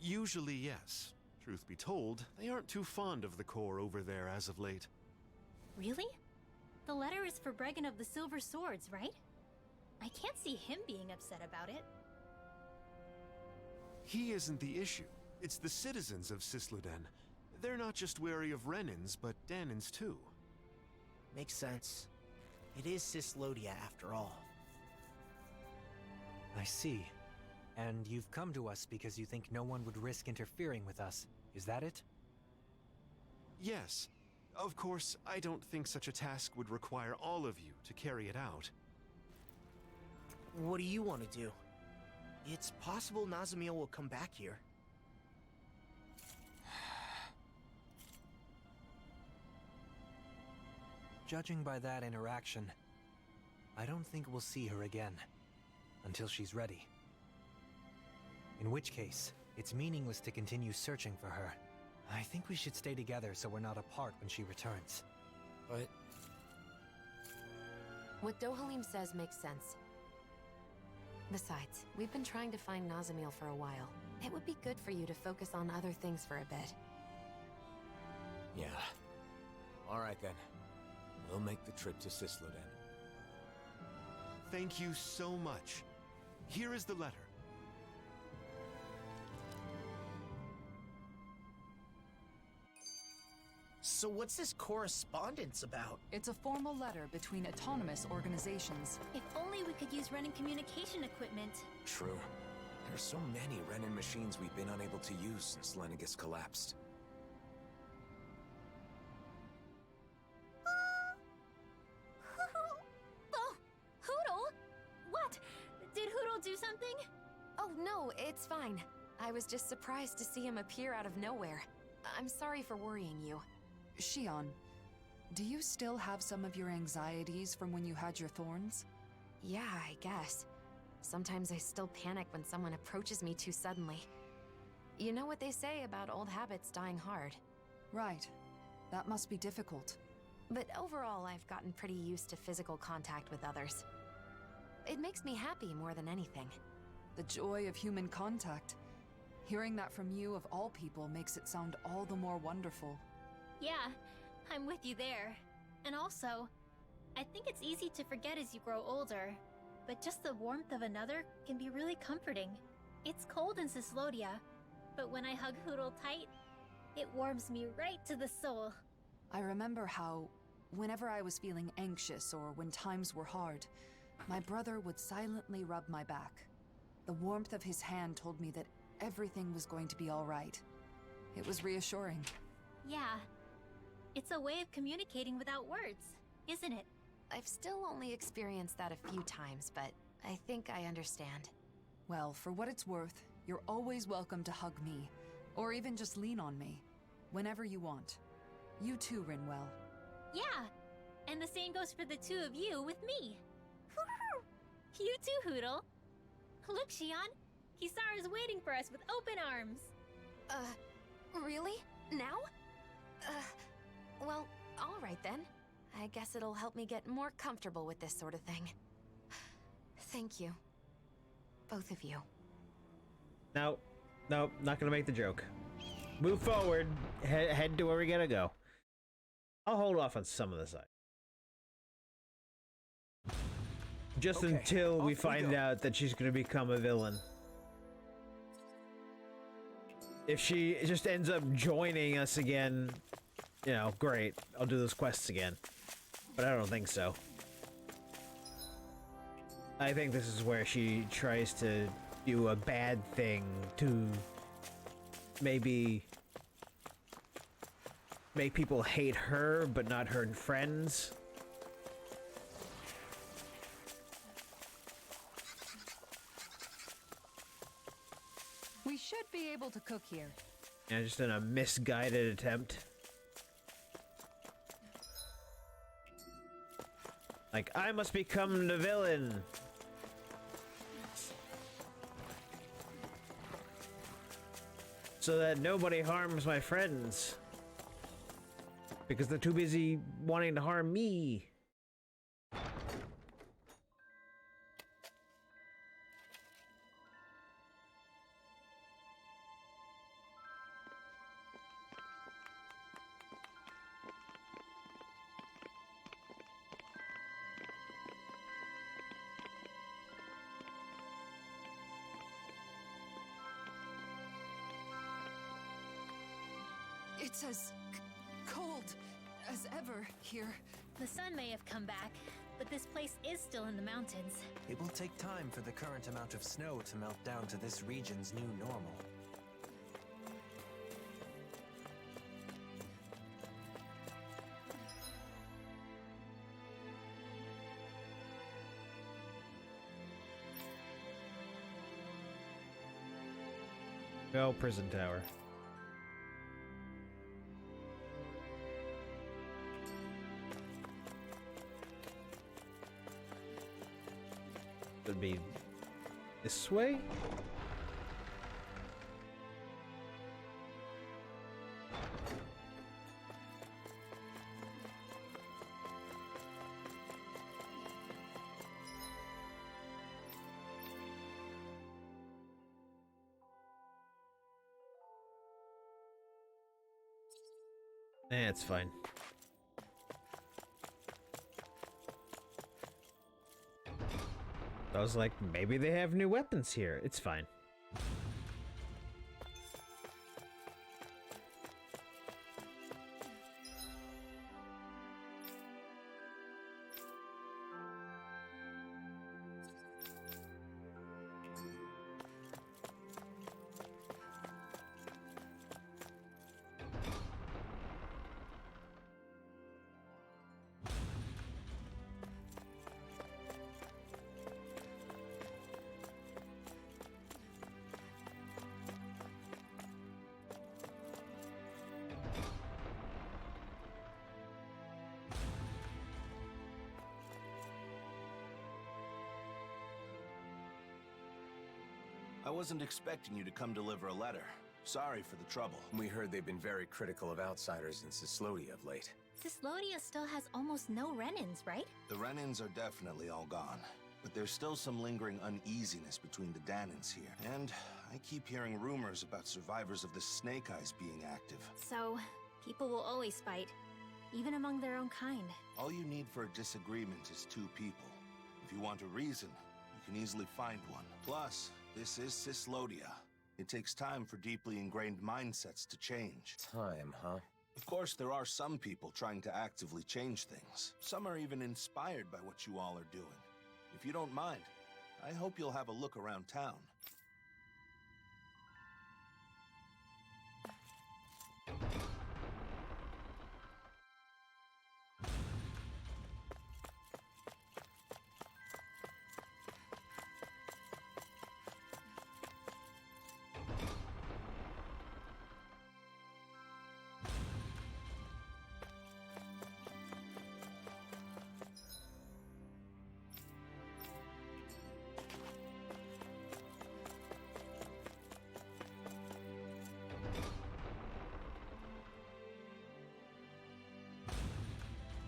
Usually, yes. Truth be told, they aren't too fond of the Corps over there as of late. Really? The letter is for Bregan of the Silver Swords, right? I can't see him being upset about it. He isn't the issue. It's the citizens of Cisloden. They're not just wary of Renans, but Danans too. Makes sense. It is Cislodia after all. I see. And you've come to us because you think no one would risk interfering with us. Is that it? Yes. Of course, I don't think such a task would require all of you to carry it out. What do you want to do? It's possible Nazamiel will come back here. Judging by that interaction, I don't think we'll see her again. Until she's ready. In which case, it's meaningless to continue searching for her. I think we should stay together so we're not apart when she returns. But... What Dohalim says makes sense. Besides, we've been trying to find Nazamiel for a while. It would be good for you to focus on other things for a bit. Yeah. Alright then. We'll make the trip to Cisloden. Thank you so much. Here is the letter. So what's this correspondence about? It's a formal letter between autonomous organizations. If only we could use Renan communication equipment. True. There's so many Renan machines we've been unable to use since Lenegis collapsed. Oh, Hootle! What? Did Hootle do something? Oh no, it's fine. I was just surprised to see him appear out of nowhere. I'm sorry for worrying you. Shion, do you still have some of your anxieties from when you had your thorns? Yeah, I guess. Sometimes I still panic when someone approaches me too suddenly. You know what they say about old habits dying hard. Right. That must be difficult. But overall, I've gotten pretty used to physical contact with others. It makes me happy more than anything. The joy of human contact. Hearing that from you, of all people, makes it sound all the more wonderful. Yeah, I'm with you there. And also, I think it's easy to forget as you grow older, but just the warmth of another can be really comforting. It's cold in Cislodia, but when I hug Hootle tight, it warms me right to the soul. I remember how, whenever I was feeling anxious or when times were hard, my brother would silently rub my back. The warmth of his hand told me that everything was going to be all right. It was reassuring. Yeah. It's a way of communicating without words, isn't it? I've still only experienced that a few times, but I think I understand. Well, for what it's worth, you're always welcome to hug me, or even just lean on me, whenever you want. You too, Rinwell. Yeah, and the same goes for the two of you with me. You too, Hootle. Look, Shion, Kisara's waiting for us with open arms. Really? Now? Well, all right then. I guess it'll help me get more comfortable with this sort of thing. Thank you. Both of you. No, not gonna make the joke. Move forward. Head to where we gotta go. I'll hold off on some of this. Just Okay, until we off we find go. out that she's gonna become a villain. If she just ends up joining us again, you know, great. I'll do those quests again. But I don't think so. I think this is where she tries to do a bad thing to maybe make people hate her, but not her friends. We should be able to cook here. Yeah, just in a misguided attempt. Like, I must become the villain. So that nobody harms my friends. Because they're too busy wanting to harm me. It's as cold as ever here. The sun may have come back, but this place is still in the mountains. It will take time for the current amount of snow to melt down to this region's new normal. Oh, prison tower. Would be this way? It's fine. I was like, maybe they have new weapons here. It's fine. I wasn't expecting you to come deliver a letter. Sorry for the trouble. We heard they've been very critical of outsiders in Cislodia of late. Cislodia still has almost no Renins, right? The Renins are definitely all gone. But there's still some lingering uneasiness between the Danans here. And I keep hearing rumors about survivors of the Snake Eyes being active. So, people will always fight, even among their own kind. All you need for a disagreement is two people. If you want a reason, you can easily find one. Plus, this is Cislodia. It takes time for deeply ingrained mindsets to change. Time, huh? Of course, there are some people trying to actively change things. Some are even inspired by what you all are doing. If you don't mind, I hope you'll have a look around town.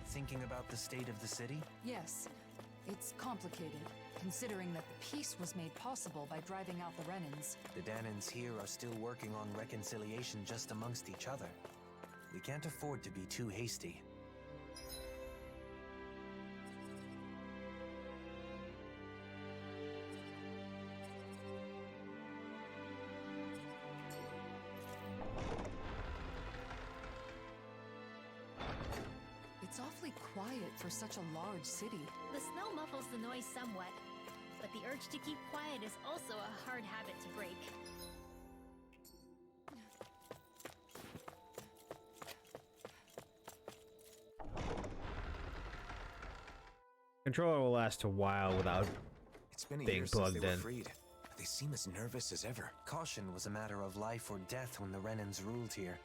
Thinking about the state of the city? Yes, it's complicated, considering that the peace was made possible by driving out the Renins. The Danans here are still working on reconciliation just amongst each other. We can't afford to be too hasty. It's awfully quiet for such a large city. The snow muffles the noise somewhat, but the urge to keep quiet is also a hard habit to break. Controller will last a while without It's been a being year plugged since they were in. freed, but they seem as nervous as ever. Caution was a matter of life or death when the Renins ruled here.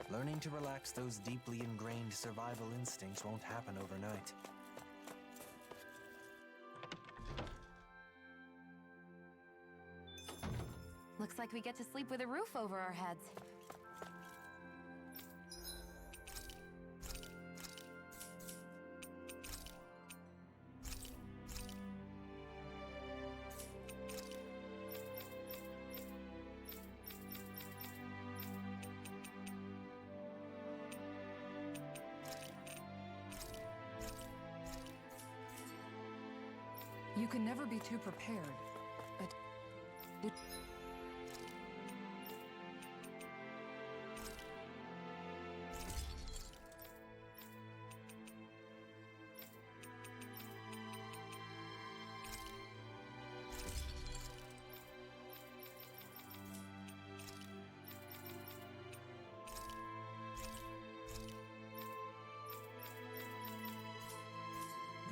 Learning to relax those deeply ingrained survival instincts won't happen overnight. Looks like we get to sleep with a roof over our heads. You can never be too prepared, but...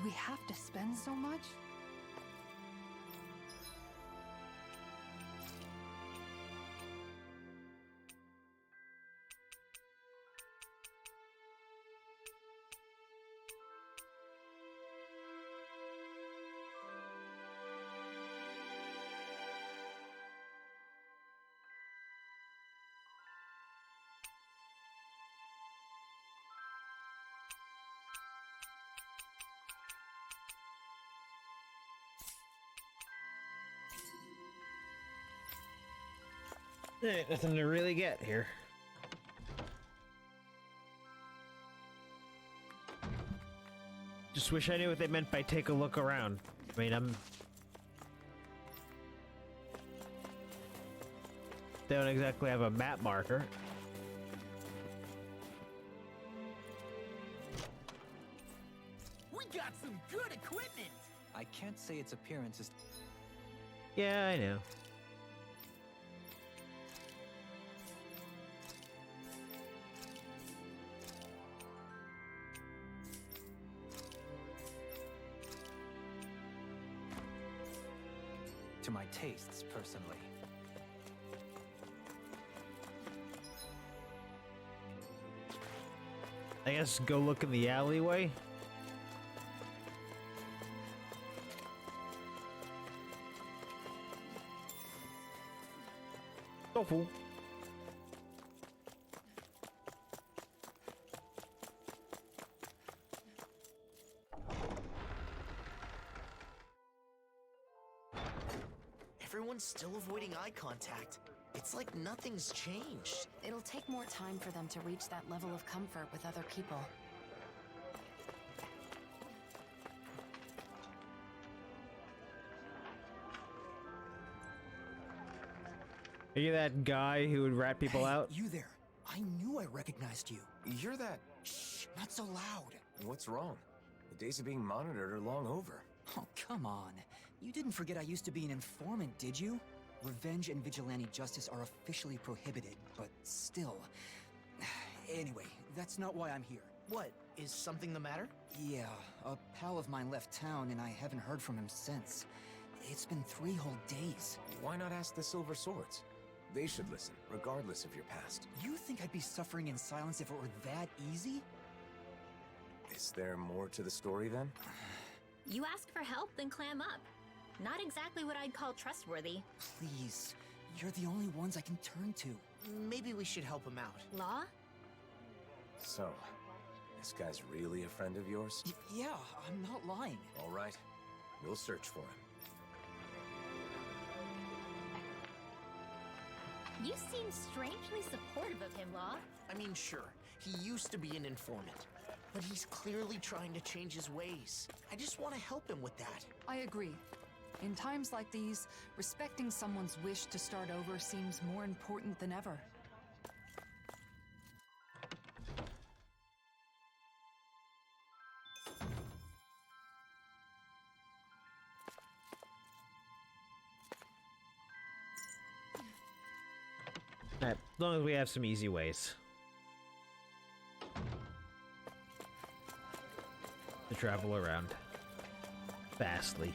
We have to spend so much? Ain't nothing to really get here. Just wish I knew what they meant by take a look around. I mean, they don't exactly have a map marker. We got some good equipment! I can't say its appearance is... Yeah, I know. To my tastes, personally. I guess go look in the alleyway. Go fool. Everyone's still avoiding eye contact. It's like nothing's changed. It'll take more time for them to reach that level of comfort with other people. Are you that guy who would rat people out? You there. I knew I recognized you. You're that... Shh, not so loud. What's wrong? The days of being monitored are long over. Oh, come on. You didn't forget I used to be an informant, did you? Revenge and vigilante justice are officially prohibited, but still. Anyway, that's not why I'm here. What? Is something the matter? Yeah, a pal of mine left town and I haven't heard from him since. It's been 3 whole days. Why not ask the Silver Swords? They should listen, regardless of your past. You think I'd be suffering in silence if it were that easy? Is there more to the story then? You ask for help, then clam up. Not exactly what I'd call trustworthy. Please, you're the only ones I can turn to. Maybe we should help him out. Law? So, this guy's really a friend of yours? Yeah, I'm not lying. All right, we'll search for him. You seem strangely supportive of him, Law. I mean, sure, he used to be an informant, but he's clearly trying to change his ways. I just want to help him with that. I agree. In times like these, respecting someone's wish to start over seems more important than ever. Alright, as long as we have some easy ways to travel around fastly.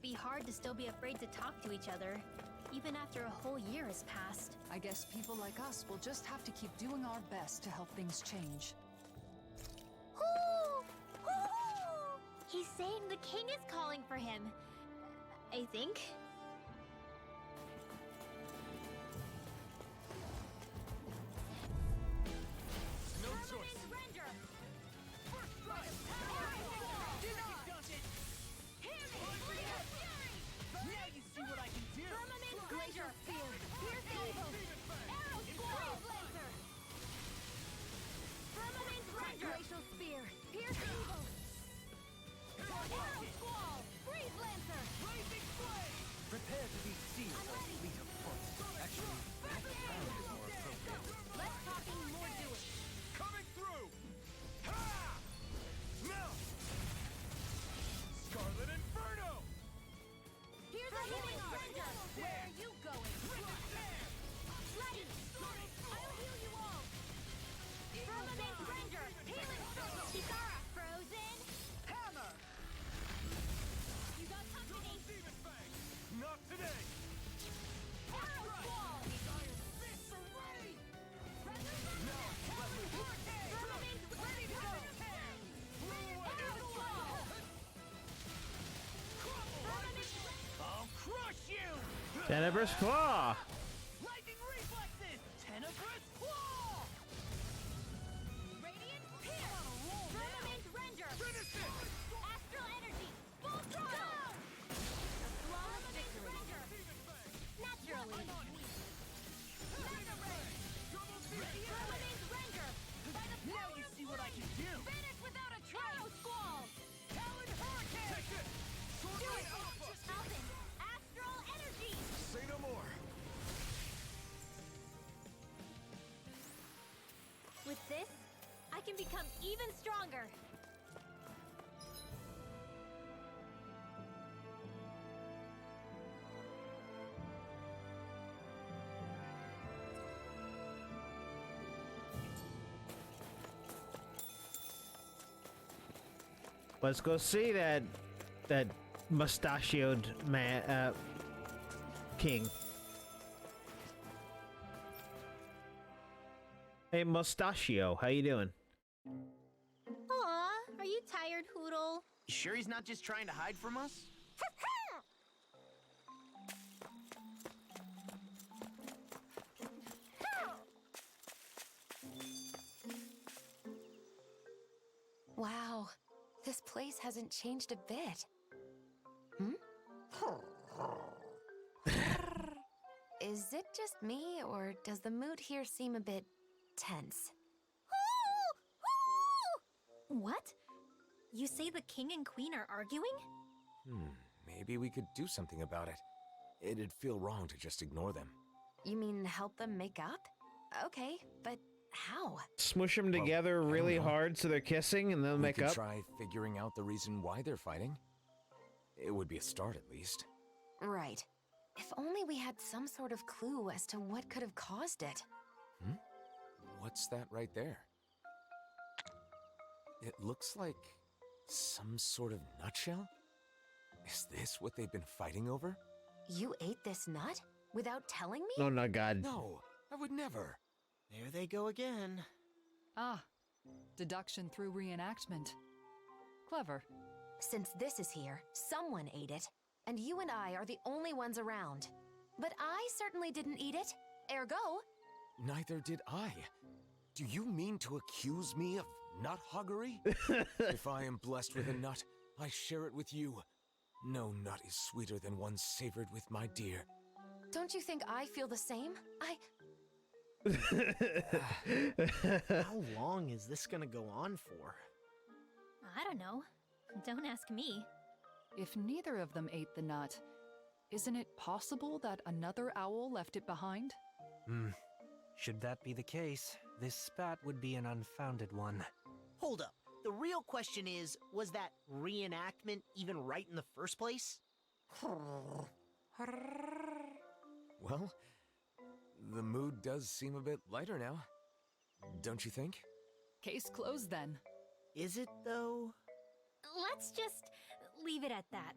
be hard to still be afraid to talk to each other, even after a whole year has passed. I guess people like us will just have to keep doing our best to help things change. Hoo! Hoo! He's saying the king is calling for him. I think. No choice. Surrender! First strike. Now you see what I can do! Firmament Glacial Spear! Pierce evil! Arrow Squall! Lancer! Firmament Glacial Spear! Pierce evil! Arrow Squall! Breeze Lancer! Blazing Flame! Prepare to be sealed by fleet of foot. Actually, that sound is more appropriate. Less talking, more doing! Coming through! Ha! Now! Scarlet Inferno! Here's a healing Ranger! Where are you going? Ready! I'll heal you all! Firmament Ranger! Healing Circle! Kitara! Frozen! Hammer! You got company! Demon Fang! Not today! Arrow Squall! Fists array! Firmament ready to go! Arrow Squall! I'll crush you! Tenebrous Claw! Lightning reflexes! Tenebrous Claw! Radiant Pierce! Firmament Ranger! Finish it! Astral Energy! Full throttle! A flawless victory! Naturally! Mega Ray! Firmament Ranger! By the power now you see what I can do! Finish without a trace! Arrow Squall! Talon Hurricane! Take it! Do it! Alpin! Astral Energy! Say no more! With this, I can become even stronger. Let's go see that mustachioed man, king. Hey, Mustachio, how you doing? Aw, are you tired, Hoodle? You sure he's not just trying to hide from us? Wow, this place hasn't changed a bit. Is it just me, or does the mood here seem a bit tense? What? You say the king and queen are arguing? Maybe we could do something about it. It'd feel wrong to just ignore them. You mean help them make up? Okay, but how? Smush them together I don't really know. hard so they're kissing and they'll We make could up? try figuring out the reason why they're fighting. It would be a start, at least. Right. If only we had some sort of clue as to what could have caused it. What's that right there? It looks like some sort of nutshell? Is this what they've been fighting over? You ate this nut? Without telling me? Oh, no, God. No, I would never. There they go again. Ah, deduction through reenactment. Clever. Since this is here, someone ate it. And you and I are the only ones around. But I certainly didn't eat it. Ergo, Neither did I. Do you mean to accuse me of nut hoggery? If I am blessed with a nut, I share it with you. No nut is sweeter than one savored with my dear. don't you think I feel the same? How long is this gonna go on for? I don't know. Don't ask me. If neither of them ate the nut, isn't it possible that another owl left it behind? Should that be the case, this spat would be an unfounded one. Hold up. The real question is, was that reenactment even right in the first place? Well, the mood does seem a bit lighter now. Don't you think? Case closed then. Is it, though? Let's just leave it at that.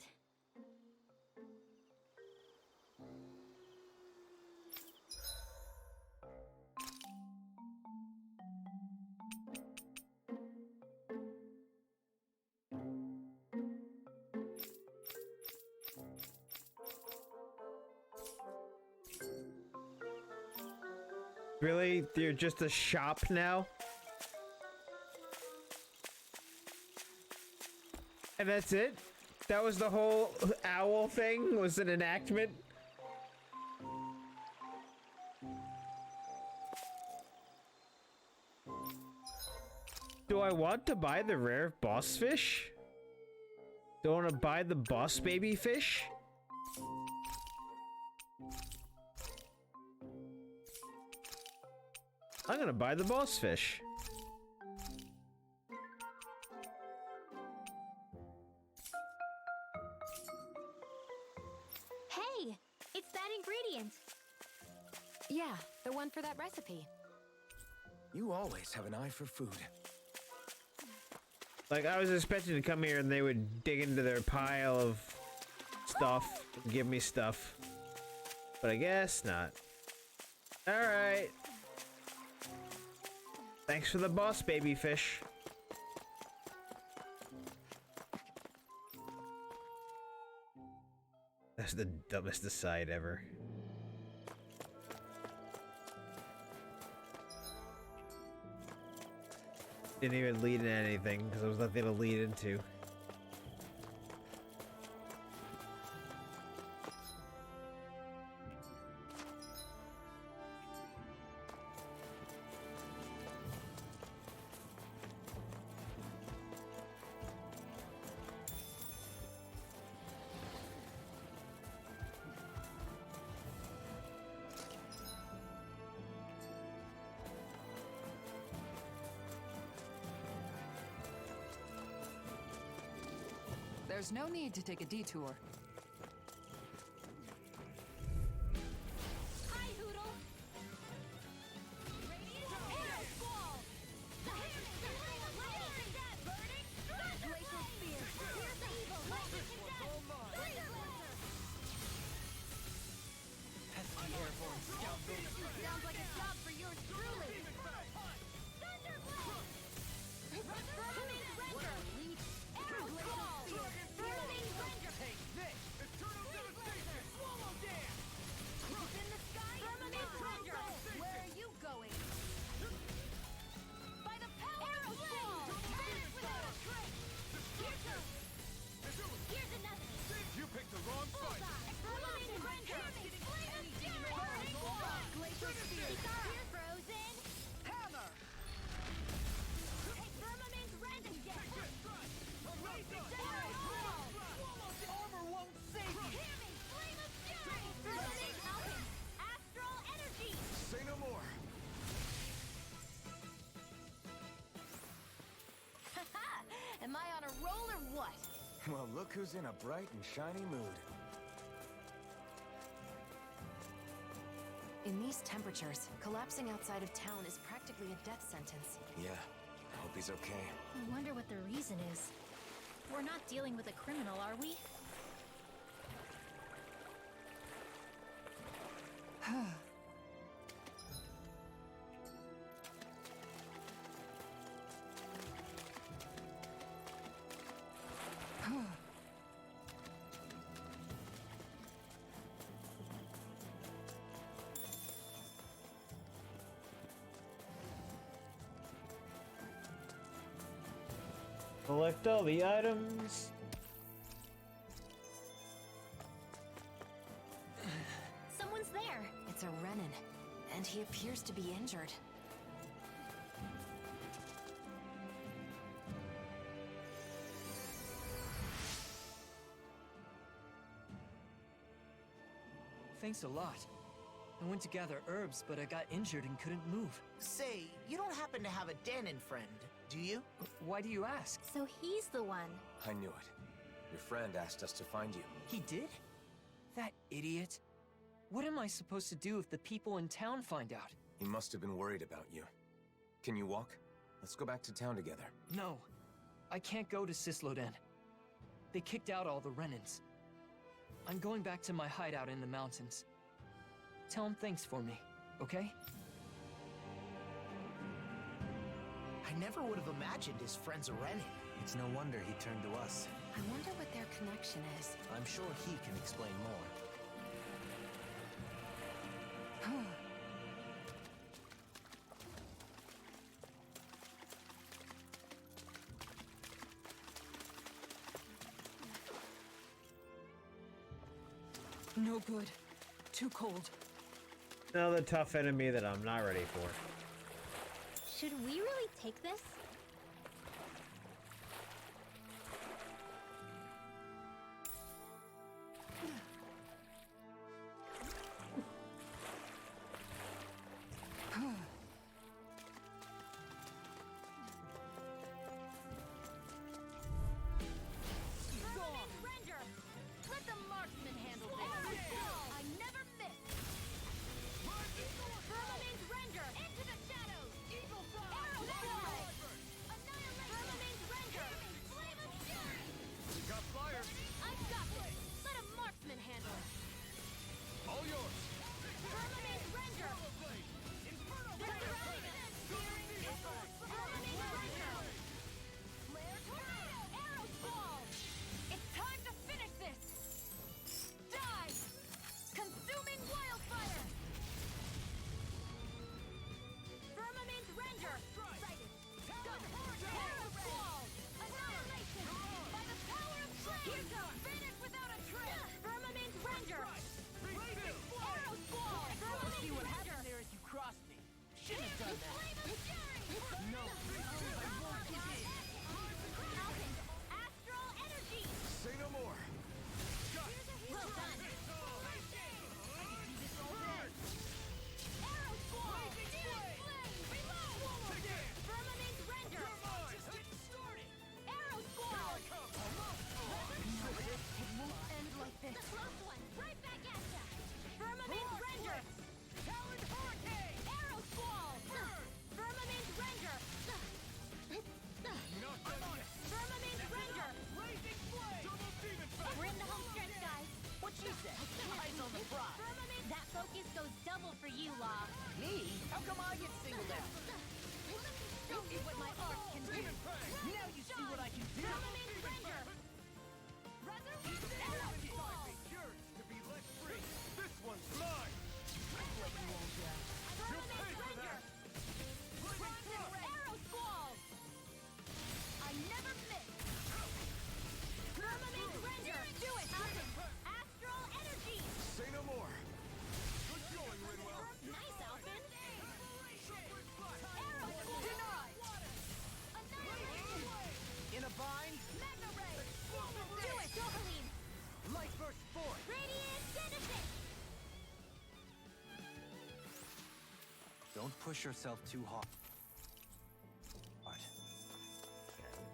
Really? You're just a shop now? And that's it? That was the whole owl thing? Was an enactment? Do I want to buy the rare boss fish? Do I want to buy the boss baby fish? I'm gonna buy the boss fish. Hey, it's that ingredient. Yeah, the one for that recipe. You always have an eye for food. Like, I was expecting to come here and they would dig into their pile of stuff, and give me stuff. But I guess not. Alright. Thanks for the boss, baby fish. That's the dumbest aside ever. Didn't even lead into anything, because there was nothing to lead into. There's no need to take a detour. Hi, Hoodle. Radiant Arrow Ball. The lightning that burning. Glacial Spear. Here's the evil. Lightning condemned. Laser Blaster. Pesky airborne scoundrel. Sounds like a job for yours truly. Thunder Blast. Firmament Render. Arrow Ball. Burning Render. Take this! Eternal devastation! Swallow dance! It's in the sky. Firmament Render. Where are you going? By the power of Ball. Vanish without a trace. Here's another. You picked the wrong fight! Firmament Render. Flame of Fury. Burning Wall. Glacial Spear. Here's Frozen. Hammer! Firmament Render. Armor won't save you! Hear me! Flame of Fury! Firmament Alchemy! Astral Energy! Say no more! Am I on a roll or what? Well, look who's in a bright and shiny mood. In these temperatures, collapsing outside of town is practically a death sentence. Yeah, I hope he's okay. I wonder what the reason is. We're not dealing with a criminal, are we? Collect all the items. Someone's there. It's a Renin, and he appears to be injured. Thanks a lot. I went to gather herbs, but I got injured and couldn't move. Say, you don't happen to have a Danon friend, do you? Why do you ask? So he's the one. I knew it. Your friend asked us to find you. He did? That idiot. What am I supposed to do if the people in town find out? He must have been worried about you. Can you walk? Let's go back to town together. No. I can't go to Cisloden. They kicked out all the Renins. I'm going back to my hideout in the mountains. Tell him thanks for me, okay? I never would have imagined his friend's a Renin. It's no wonder he turned to us. I wonder what their connection is. I'm sure he can explain more. No good. Too cold. Another tough enemy that I'm not ready for. Should we really take this? Render! Let the marksman handle this! I never miss! Firmament render! Into the shadows! Eagle arrow fly! Annihilate! Firmament render! Flame of fury! Got fire! I've got this! Let a marksman handle it! All yours! Firmament render! Inferno blade! Firmament render! Flare tornado! Arrow fall! It's time to finish this! Die! Consuming wildfire! Firmament render! Sighted! Arrow fall! Annihilation! By the power of flame! Finish without a trace! Firmament render! Arrow fall! Firmament See what render! happened there as you crossed me. Shouldn't have done that. Flame of fury! No. Alchemy! Astral energy! Say no more! Well done! Arrow squall! Flame! Reload! Firmament render! Arrow squall! It won't end like this. The close one! Right back at ya! Firmament render! Talon hurricane! Arrow squall! Firmament render! Firmament render! Blazing flame! Double demon fire! We're in the home stretch, guys. What she said? Eyes on the prize. That focus goes double for you, Law. Me? How come I get singled out? Show me what my art can do. Now you see what I can do. Firmament render! Resurrect arrow squall! To be let free! This one's mine! Firmament render! Arrow squall! I never miss! Firmament render! Do it! Astral energy! Say no more! Good going, Rinwell! Nice, Alphen! Arrow squall! Denied! Annihilation! In a bind? Magna ray! Do it, Dohalim! Light burst forth! Radiant Genesis! Don't push yourself too hard.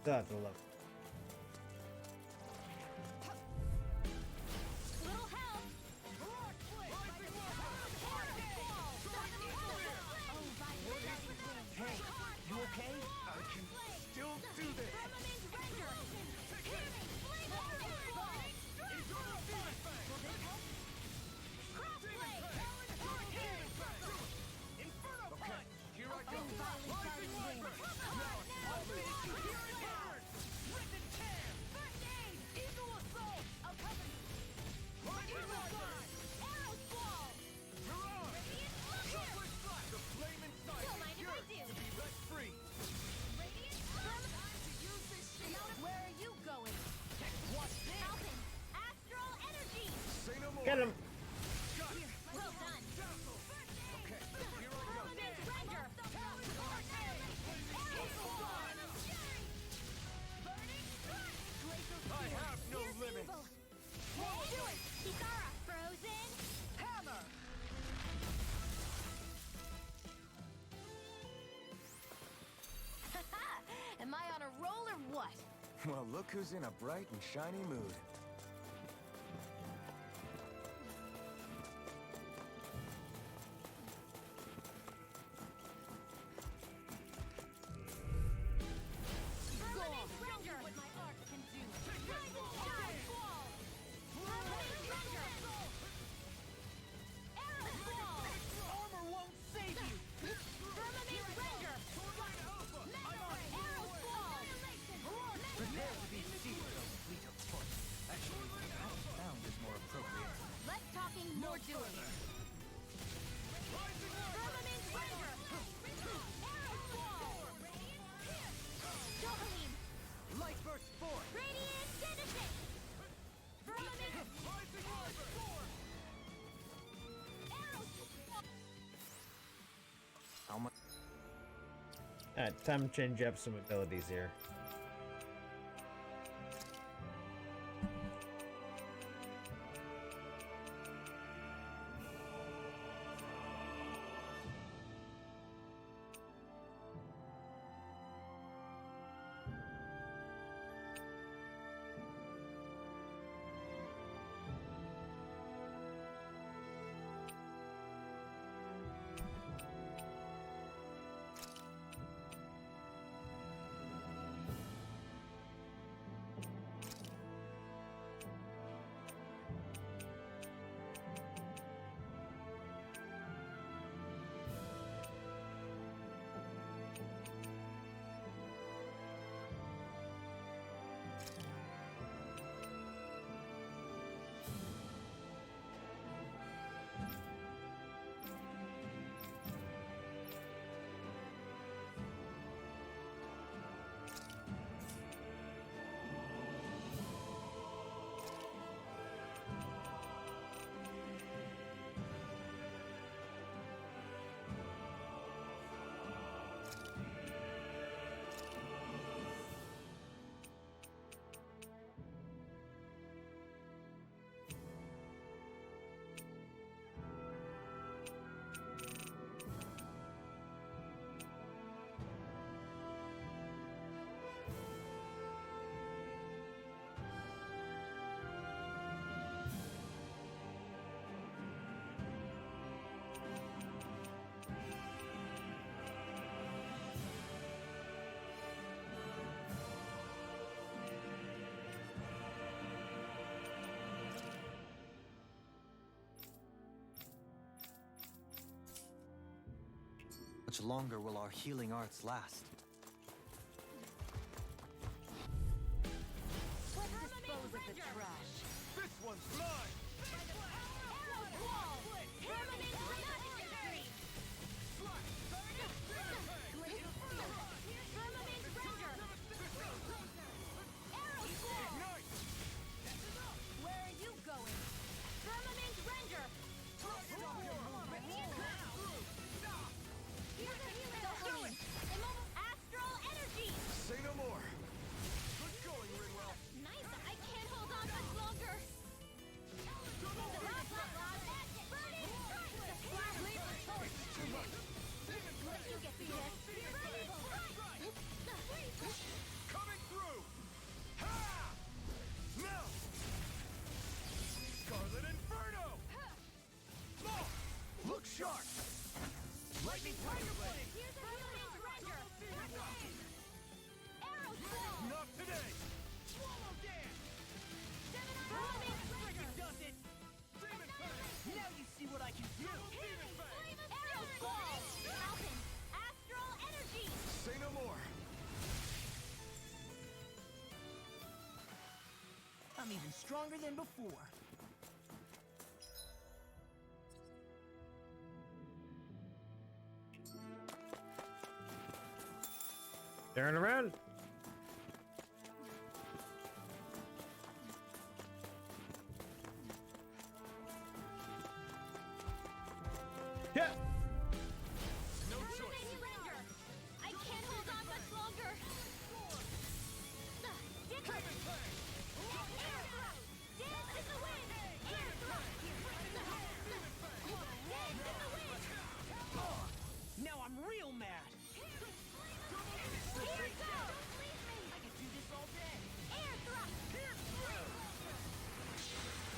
That's a look. Little help! Hey, you okay? I can still do this! Firmament render! Hear me! Flame of fury! Crossblade! Inferno punch! Here I go! Rising wind! Rip and tear! First aid! Eagle assault! I'll cover you! Arrow squall! Radiant look here! The flame inside Don't me mind if I yearns do. to be let free! Radiant time to use this shield! Where are you going? What's this? Alphen! Astral energy! Say no more! Get him! Well done! Okay, here I go! Firmament render! Arrow squall! Burning strike! I have no Fierce limit! evil! Let's do it! Kisara! Frozen! Hammer! Am I on a roll or what? Well, look who's in a bright and shiny mood. Firmament render! What my art can do! Rising shadow squall! Firmament render! Arrow squall! Armor won't save you! Firmament render! Mega ray! Arrow squall! Prepare to be sealed, O fleet of foot. A Alright, time to change up some abilities here. Much longer will our healing arts last? Let's dispose of the trash. This one's mine! Arrow wall! Permanent victory! Firmament render! Arrow wall! Where are you going? Firmament render! Here's a healing coming! Astral energy! Say no more! Good going, Ringwell! Nice! I can't hold on much longer! You get this! Coming through! Ha! Now! Scarlet Inferno! Oh, look sharp! Lightning Tiger Blade! Here's a healing render! Arrow sword! Not today! Swallow dance! Does it! Now you see what I can do! Arrow sword! Falcon! Astral energy! Say no more! I'm even stronger than before. Turn around. Yeah. No choice! Render! I can't hold on much longer! Dance in the wind! Air thrust! Dance in the wind! Now I'm real mad. Here goes! I can do this all day! Air thrust! Pierce through!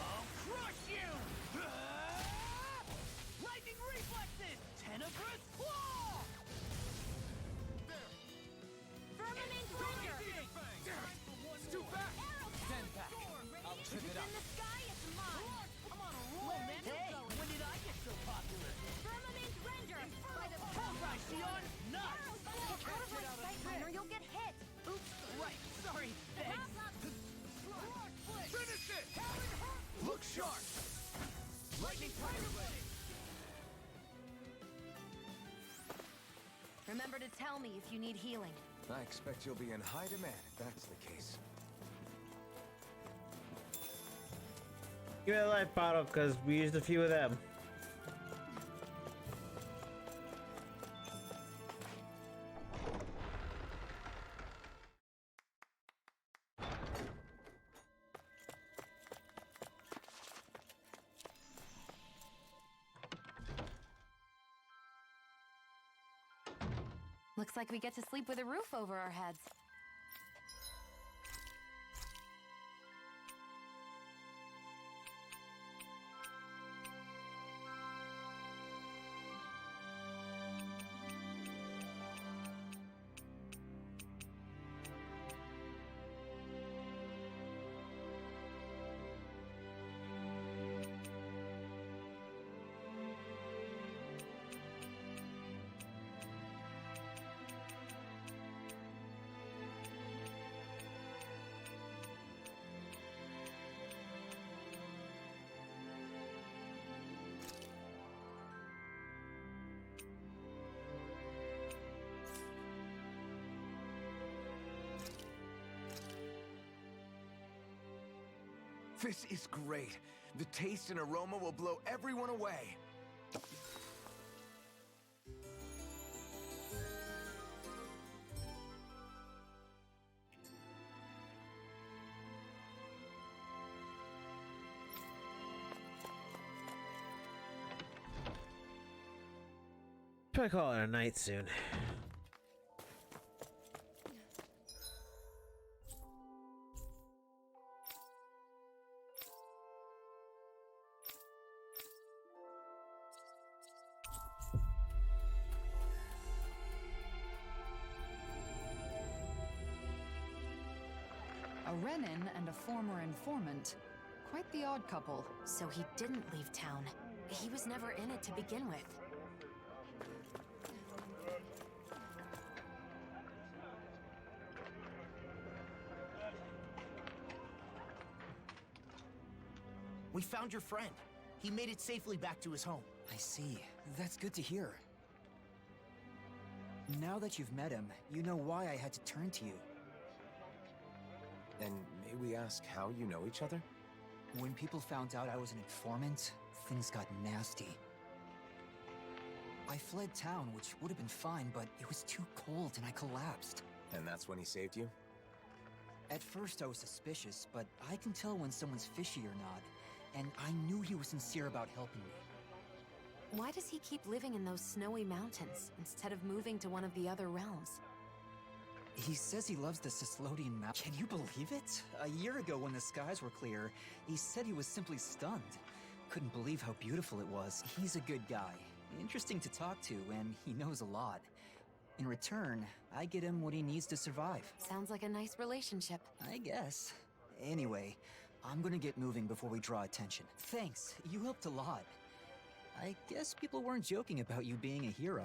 I'll crush you! Lightning reflexes! Tenebrous claw! Firmament render! It's too fast! Stand back! I'll trip it up. In the sky, it's mine! I'm on a roll, man! Hey, when did I get so popular? Firmament render! By the Halcyon nuts! Get out of my sight, Miner, you'll get hit! Oops, right, sorry, thanks. Finish it! Look sharp! Lightning Tiger Blade! Remember to tell me if you need healing. I expect you'll be in high demand if that's the case. Give me a life bottle, because we used a few of them. Looks like we get to sleep with a roof over our heads. This is great. The taste and aroma will blow everyone away. Probably call it a night soon. A Renin and a former informant. Quite the odd couple. So he didn't leave town. He was never in it to begin with. We found your friend. He made it safely back to his home. I see. That's good to hear. Now that you've met him, you know why I had to turn to you. And may we ask how you know each other? When people found out I was an informant, things got nasty. I fled town, which would have been fine, but it was too cold and I collapsed. And that's when he saved you? At first I was suspicious, but I can tell when someone's fishy or not. And I knew he was sincere about helping me. Why does he keep living in those snowy mountains instead of moving to one of the other realms? He says he loves the Cislodian map. Can you believe it? A year ago when the skies were clear, he said he was simply stunned. Couldn't believe how beautiful it was. He's a good guy. Interesting to talk to, and he knows a lot. In return, I get him what he needs to survive. Sounds like a nice relationship. I guess. Anyway, I'm gonna get moving before we draw attention. Thanks, you helped a lot. I guess people weren't joking about you being a hero.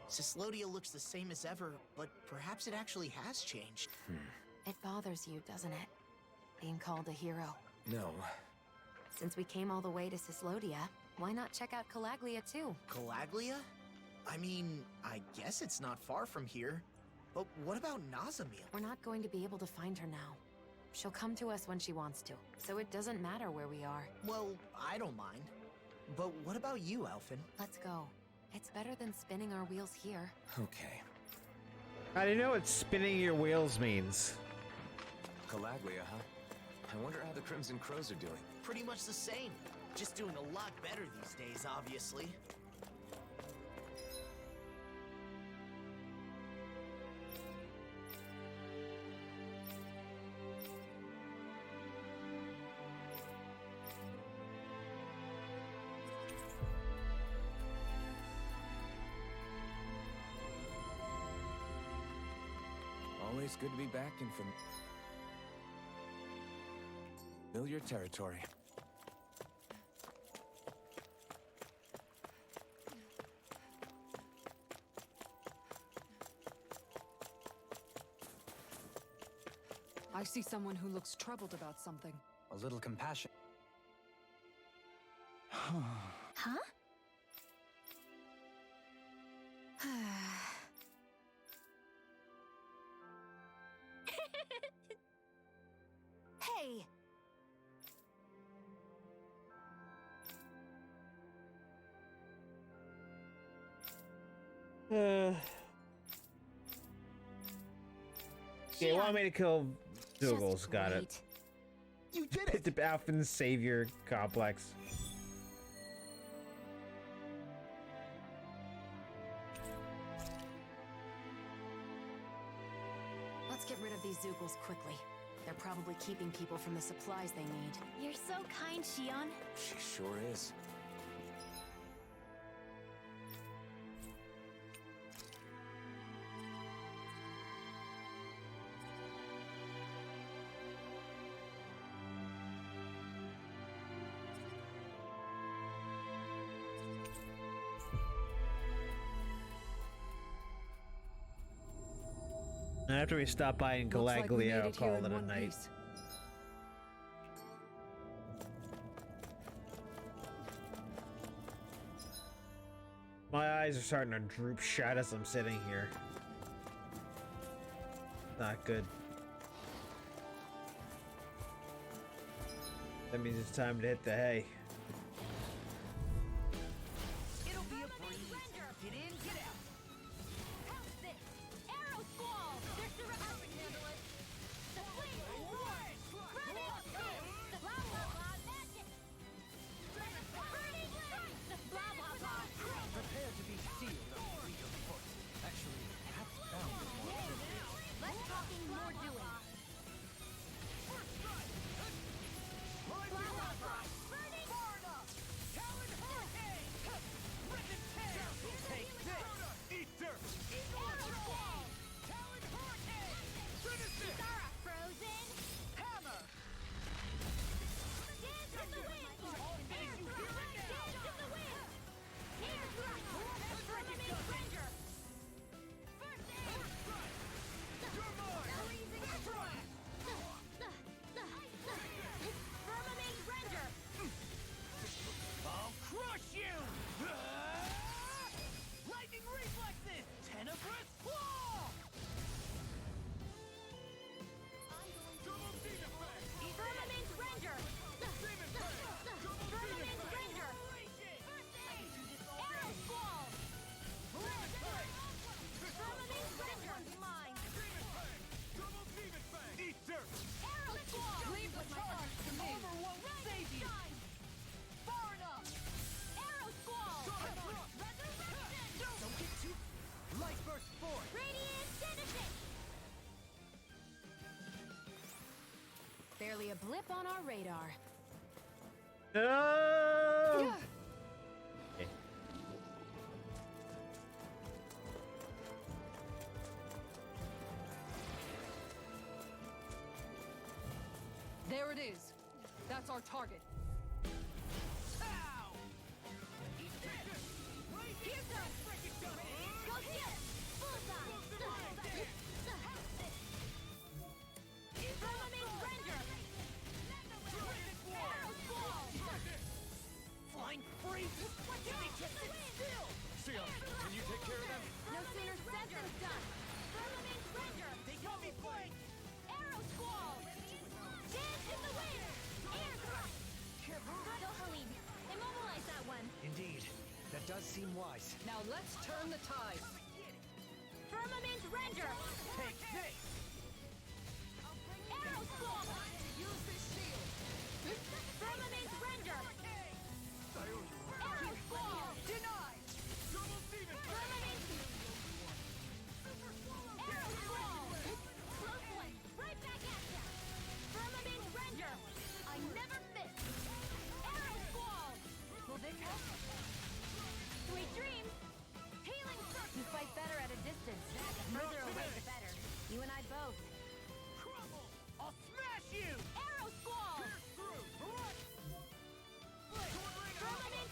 Cyslodia looks the same as ever, but perhaps it actually has changed. It bothers you, doesn't it? Being called a hero. No. Since we came all the way to Cyslodia, why not check out Calaglia too? Calaglia? I mean, I guess it's not far from here. But what about Nazamil? We're not going to be able to find her now. She'll come to us when she wants to, so it doesn't matter where we are. Well, I don't mind. But what about you, Elfin? Let's go. It's better than spinning our wheels here. Okay. I don't know what spinning your wheels means. Calaglia, huh? I wonder how the Crimson Crows are doing. Pretty much the same. Just doing a lot better these days, obviously. Always good to be back in familiar territory. I see someone who looks troubled about something. A little compassion. Huh? Hey! Yeah, want me to kill Dougals, got it. You did it! The Alphen Savior complex. Let's get rid of these Zoogles quickly. They're probably keeping people from the supplies they need. You're so kind, Shion. She sure is. After we stop by and collect Leo, I'll call it a night. My eyes are starting to droop shut as I'm sitting here. Not good. That means it's time to hit the hay. It'll be a breeze. Get in, get out. How's this? Arrow squall! They're surrounding handle it. The flame is one! Running spin! The blah blah blah magic! Burning light! The blah blah blah! Prepare to be sealed on the week of foot. Actually, perhaps bound is more appropriate. Less talking, more doing. Blah blah blah! Burning! Talon Hurricane! Rip and tear! Take this! Eat dirt! Arrow squall! Talon Hurricane! Genesis! Zara frozen! Hammer! Dance in the wind! Air thrust! Dance in the wind! Air thrust! Firmament Ranger! First aid! You're mine! Freezing strike! Firmament Ranger! I'll crush you! Lightning reflexes! Tenebrous claw! Firmament Ranger! Firmament Ranger! Arrow squall! Firmament Ranger! Mine! Eat dirt! Arrow squall! Leave the charge to me! Over won't save you! Far enough! Arrow squall! Don't get too... Light burst forth! Radiant Genesis! Barely a blip on our radar. No! Okay. There it is. That's our target. Ow! Here's how freaking done it! Go get it! Bullseye! Firmament Ranger! Arrow squall! Flying free! Give me just sit still! Shion, can you take care of them? No sooner said than done! Firmament Ranger! They got me flanked! Arrow squall! Dance in the wind! Air thrust! Go, Helene. Immobilize that one. Indeed, that does seem wise. Now let's turn the tide. Firmament Ranger! Take this! Arrow squall! Use this shield! Firmament Ranger! Arrow squall! Denied! Firmament! Arrow squall! Close one! Right back at ya! Firmament Ranger! I never miss! Arrow squall! Will this help? Sweet dreams! Healing circle! You fight better at a distance. Further away the better. You and I both. Crumble! I'll smash you! Arrow squall! Pierce through! Firmament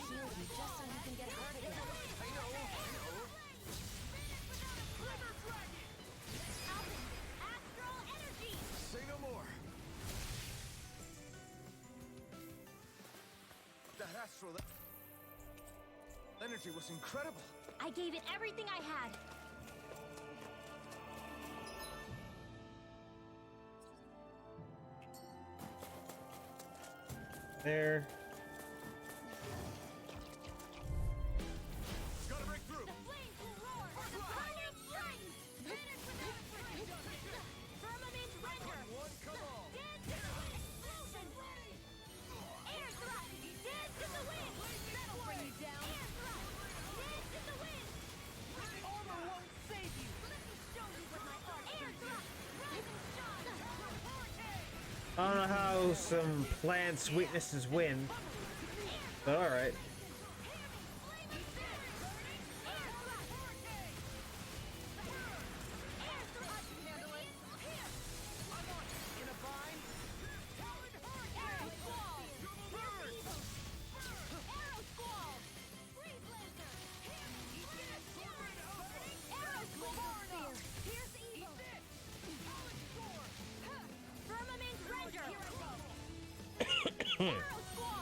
healed you just so you can get hurt again. I know. Astral energy! Say no more. That astral energy was incredible. I gave it everything I had. There. Gotta break through. The flames will roar! The burning strength! Firmament render! Come on. Dance to the wind! Explosion! Air thrust! Dance to the wind! That'll bring you down! Air thrust! Dance to the wind! Armor won't save you! Let me show you what my art Air thrust! Rise and shine! I don't know how some plants' weaknesses win, but alright.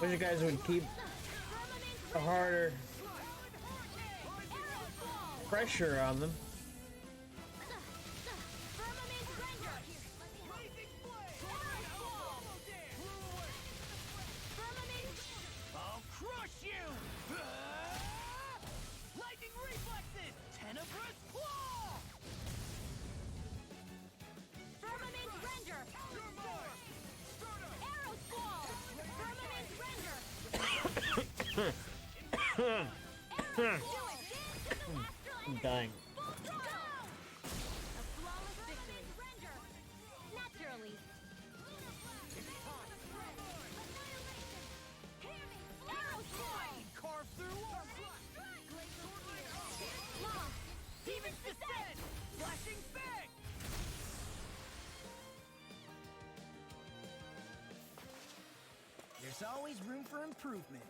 Wish you guys would keep a harder pressure on them. I'll crush you! Lightning reflexes! Tenebrous claw! Firmament render! Arrow squall! Firmament render! I'm dying. A flawless victory! Naturally! Arrow squall! Carve through Long! Demon's descent! Flashing fang! There's always room for improvement.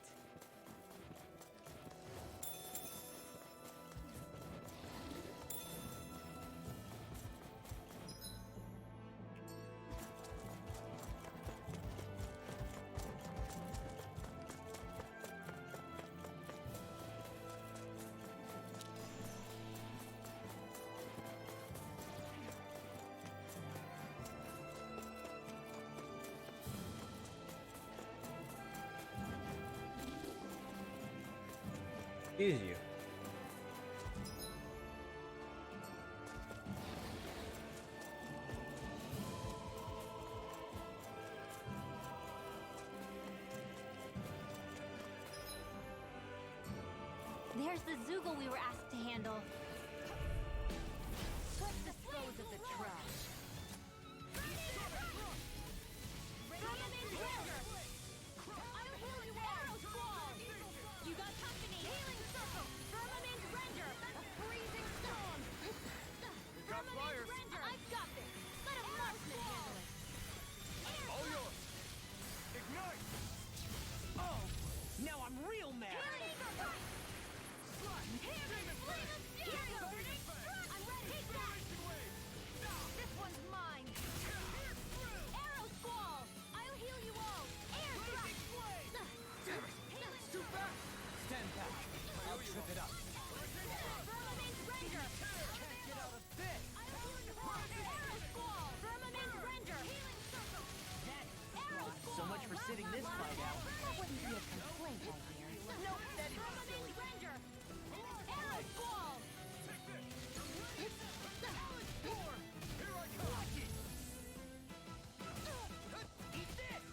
Excuse you. There's the Zoogle we were asked to handle. Let's dispose of the trash. Firmament render! I'll heal you arrow squall! You got company! Healing circle! Firmament render! A freezing storm! Firmament render! I've got this! Let a marksman handle it! All yours. Ignite. Oh! Now I'm real mad! I'm ready! Take that! This one's mine! Arrow squall! I'll heal you all! Air thrust! Damn it. It's too fast. Stand back! I'll trip it up! Firmament render! Can't get out of this! Arrow squall! Firmament render! Arrow squall! So much for sitting this fight out. That wouldn't be a complaint, I hear. Nope, that is Firmament silly. render! Arrow squall! Eat this!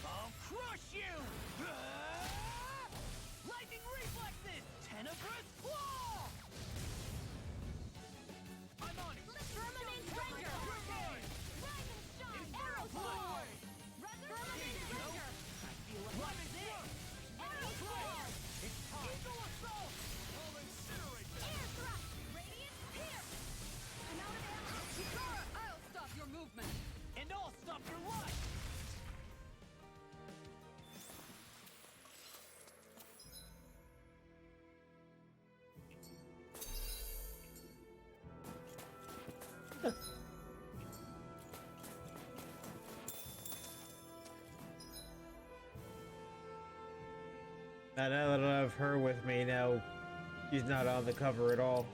I'll crush you! Lightning reflexes! Tenebrous claw! I'm on it! Firmament render! Now that I have her with me, now she's not on the cover at all.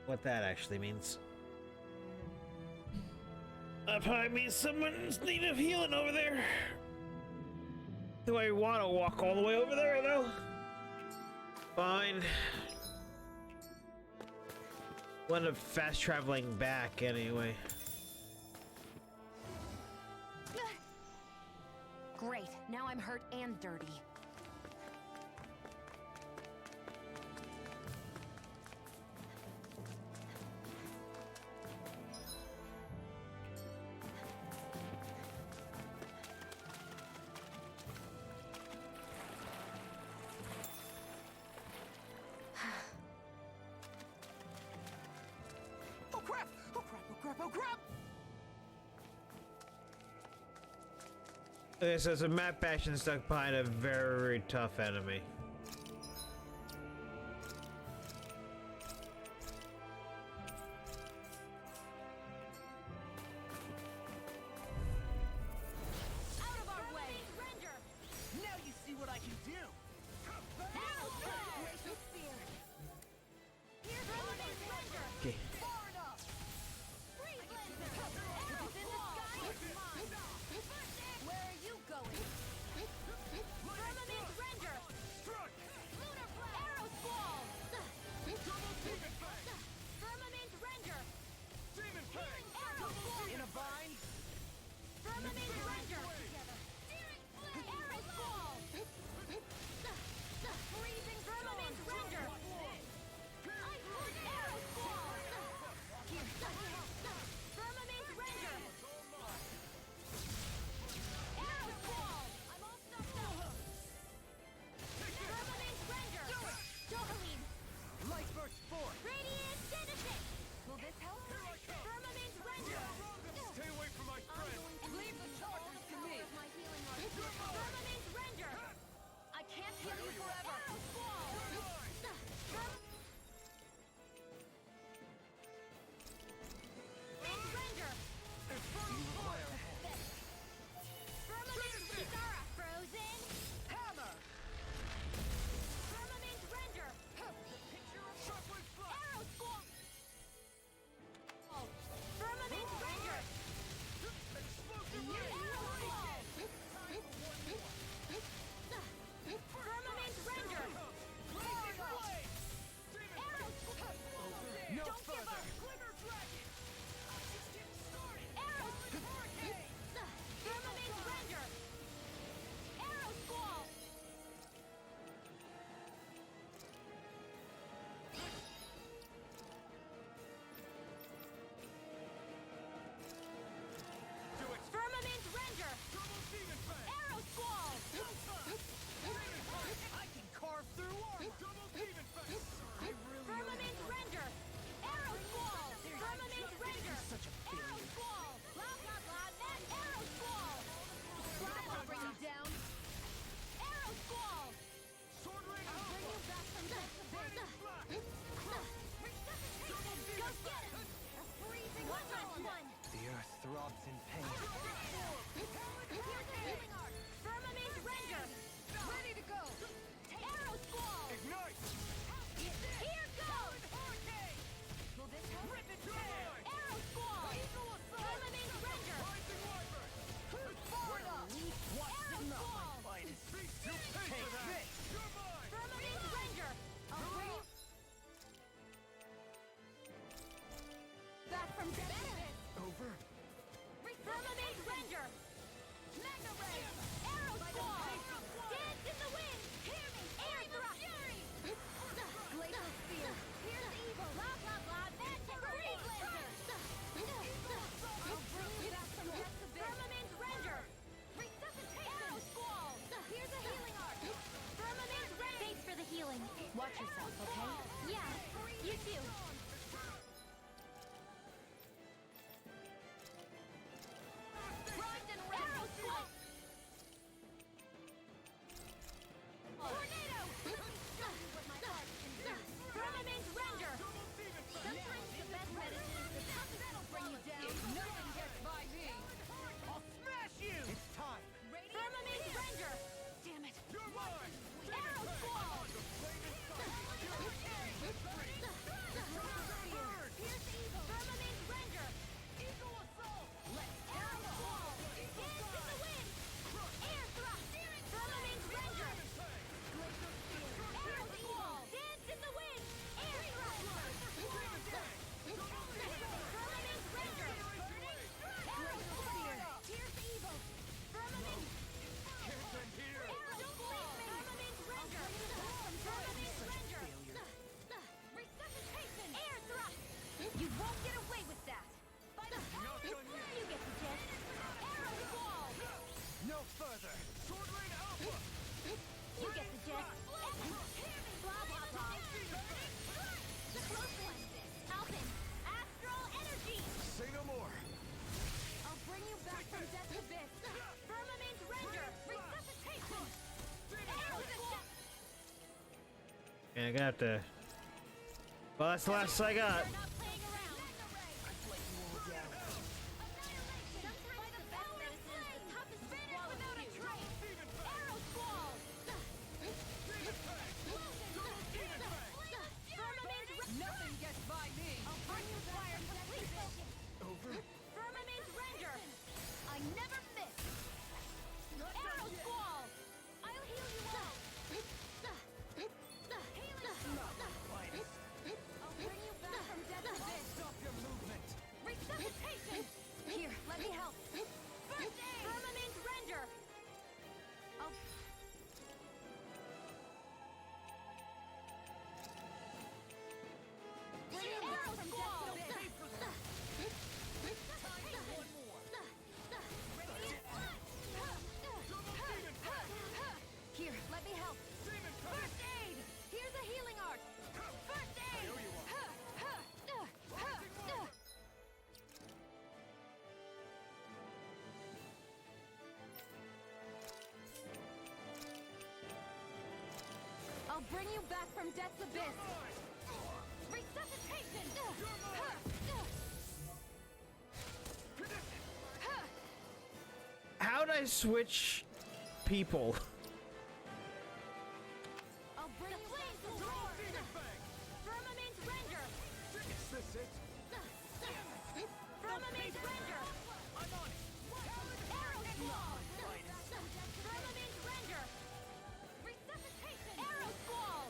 What that actually means. That probably means someone's in need of healing over there. Do I want to walk all the way over there, though? Fine. End up fast traveling back anyway. Great, now I'm hurt and dirty. Okay, so Matt Bastion stuck behind a very tough enemy. Out of our way! Now you see what I can do! Glacial Spear! Here's Relevate's Ranger! Okay. Far enough! Freeze Lancer! Arrows in the sky is mine! Where are you going? Firmament Ranger! Lunar Blast! Arrow Squall! Firmament Ranger! Arrow Squall! In a bind! Firmament Ranger! Arrow Squall! Freezing Firmament Ranger! Arrow Squall! Firmament Ranger! Arrow Squall! I'm all stuffed up! Firmament Ranger! Dohaline! Light burst forth! Radiant Genesis! Will this help? Firmament Ranger! Stay away from my friend! Leave the charges to me! My healing art. Firmament Ranger! I can't heal you forever! Arrow Squall! Ranger! Firmament Zara! Frozen! Hammer! Firmament Ranger! Arrow Squall! Firmament Ranger! Arrow Squall! Firmament Ranger! Arrow Squall! No Don't give further. up! Glimmer Dragon! Arrow Firmament Ranger! Arrow Squall! Firmament Ranger! Arrow Squall! I can carve through armor! Firmament Ranger! Arrow Squall! Firmament Ranger! Arrow Squall! Blah blah blah! That Arrow Squall! Blah blah bring you down! Arrow Squall! Sword Ranger! I'll bring you back from death to birth! Go get him! A freezing one last one! The earth throbs in pain. Here's a healing art! Firmament Ranger! Ready to go! Arrow Squall! Ignite! Here goes! Will this help? Arrow Squall! Firmament Ranger! Arrow Squall! Take this! Firmament Ranger! I'll bring you back from death! Over? Firmament Ranger! Magna Ray! Arrow Squall! Dance in the wind! Hear me! Air Thrust! Glacial Spear! Here's evil! Blah blah blah! Freeze Lancer! I'll bring you back from death to Firmament Ranger! Arrow Squall! Here's a healing art! Firmament Ranger! Thanks for the healing. Watch yourself, okay? Yeah, you too. I'm gonna have to. Well, that's the last I got. Nothing gets by me. I'll burn you fire completely. Over. Firmament render. I never miss. Arrow squall. I'll heal you all. I'll bring you back from death abyss. Stop your movement. Resuscitation. Here, let me help. First aid. Firmament render. I'll bring you back from death abyss. Here, let me help. First aid! Here's a healing art. First aid! I'll bring you back from death's abyss. Resuscitation! How'd I switch people? I'll bring you back from Firmament render! Is this it? Firmament render! I'm on it. Arrow squall! Firmament render! Resuscitation! Arrow squall!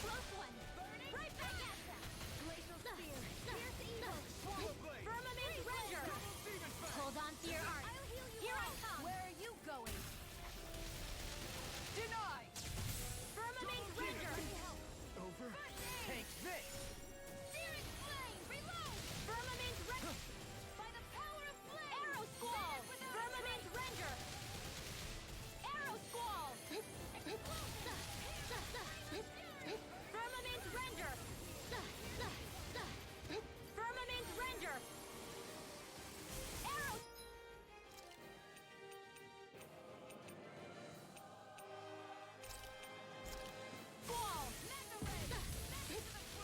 Close one! Right back at ya! Glacial spear! Pierce evil! Firmament render! Hold on to your art! Here I come! Where are you going? Deny. Firmament render! Over. Take this. Searing flame! Reload! Firmament render! By the power of flame! Arrow squall! Firmament render! Arrow squall! Firmament render! Firmament render! Arrow squall!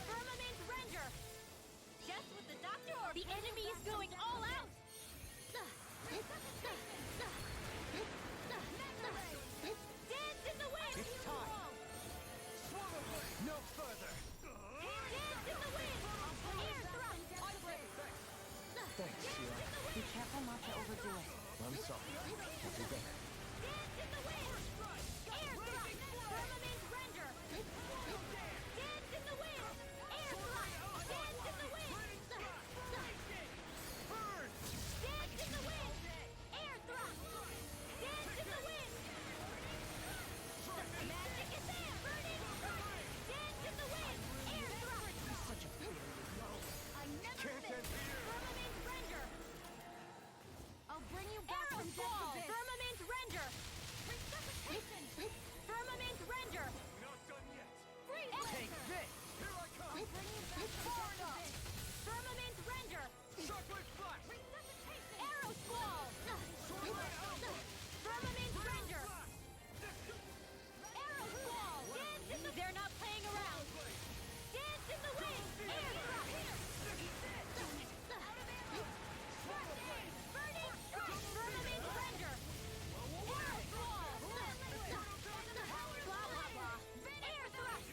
Firmament render! Just with the doctor or the enemy is going all out! Dance in the wind! It's time. No further. Dance in the wind! Air thrust! Thanks, Sheila. Be careful not to overdo it. I'm sorry. We'll do better. Dance in the wind! Air thrust! Firmament render! Dance in the wind! Air thrust! Dance in the wind! Burn! Dance in the wind! Air thrust! Dance in the wind! Magic is there! Burning strike! Dance in the wind! Air thrust! Such a failure. I never Can't miss! end here. Firmament render! I'll bring you back from death abyss! Firmament render! Resuscitation! Firmament render! Not done yet. Freeze! Take this. Here I come. I'll bring you back from death abyss! Firmament render! Shockwave flash. Resuscitation! Arrow squall! Firmament render! Arrow squall! Dance in the... They're not playing around! Dance in the wind! Air thrust! Burning strike! Firmament render! Arrow squall! Blah, blah, blah! Air thrust!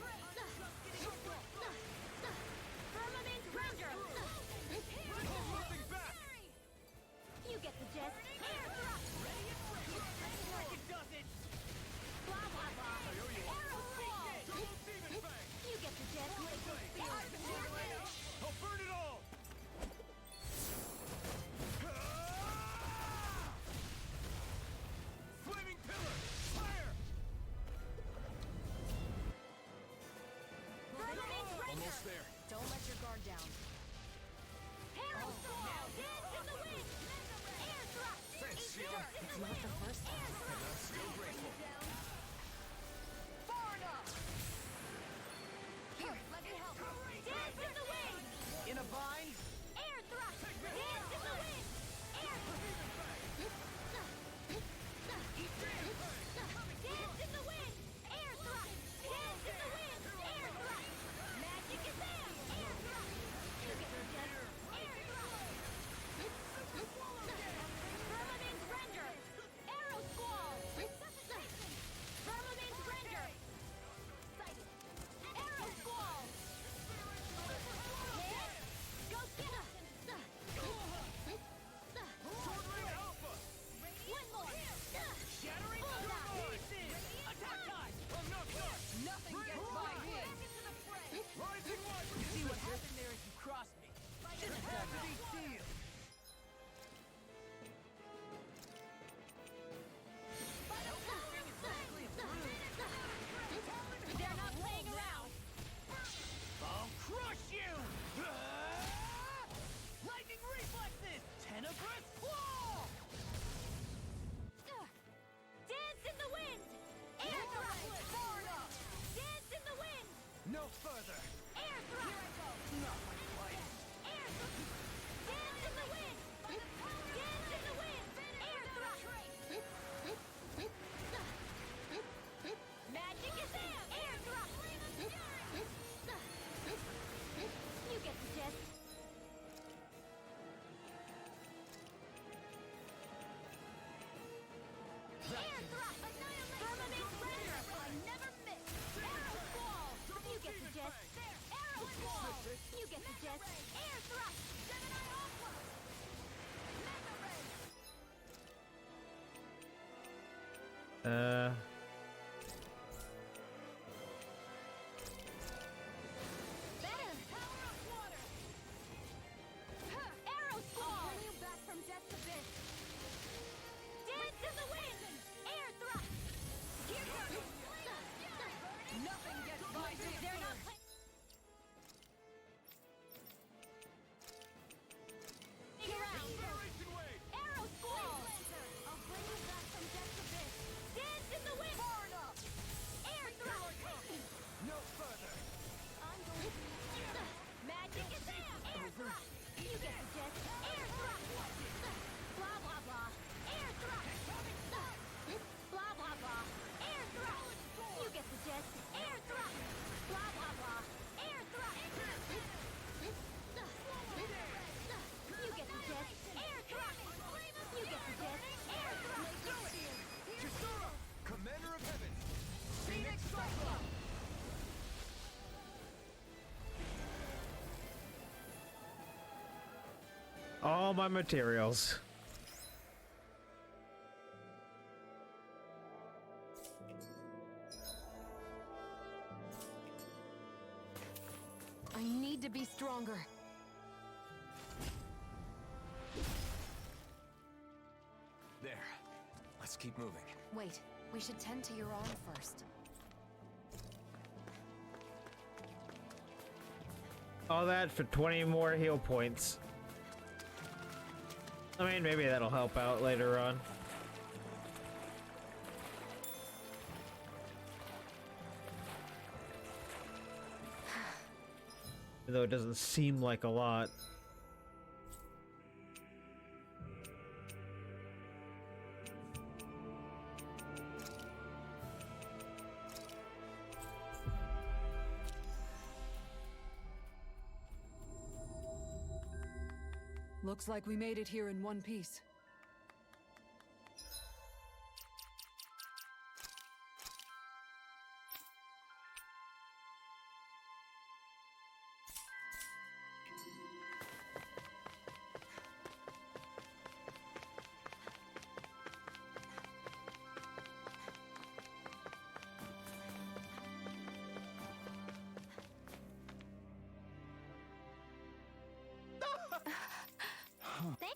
Firmament render! Moving back. You get the gist. Air thrust! Like it does it. Blah, blah, blah! Arrow squall! You get the gist. I'll burn it all. Flaming pillar. Fire. Firmament render! Almost there. Don't let your guard down. Arrow squall! Dance in the wind! Air thrust! Thanks, Sheila. It's not the first time. I'm still grateful. Far enough! Here, let me help. Dance in the wind! In a bind? Air thrust! Dance in the wind! Air Dance in the wind! Air thrust! Dance No further! Air thrust! Here I go! Not my client! Air thrust! Dance in the wind! Dance in the wind! Air thrust! Magic is there! Air thrust! You get the gist. Air thrust! Firmament render! I never miss! Arrow squall! You get the gist. Arrow squall! You get the gist. Air thrust! Gemini Aqua! Mega ray! Better! Power of water! Arrow squall! I'll bring you back from death's abyss! Dance in the wind! Air thrust! Here goes! Nothing gets by me! They're not Arrow squall! I'll bring you back from death's abyss! Dance in the wind! Far enough! Air thrust! No further! I'm going to... Magic is there! Air thrust! You get the gist! Air thrust! Blah, blah, blah! Air thrust! Blah, blah, blah! Air thrust! You get the gist! Air thrust! Blah, blah, blah! Air thrust! You get the gist! Air thrust! You get the gist! Air thrust! Kisura! Commander of Heaven! Phoenix Cyclops! All my materials. I need to be stronger. There. Let's keep moving. Wait, we should tend to your arm first. All that for 20 more heal points. I mean, maybe that'll help out later on. Though it doesn't seem like a lot. Looks like we made it here in one piece.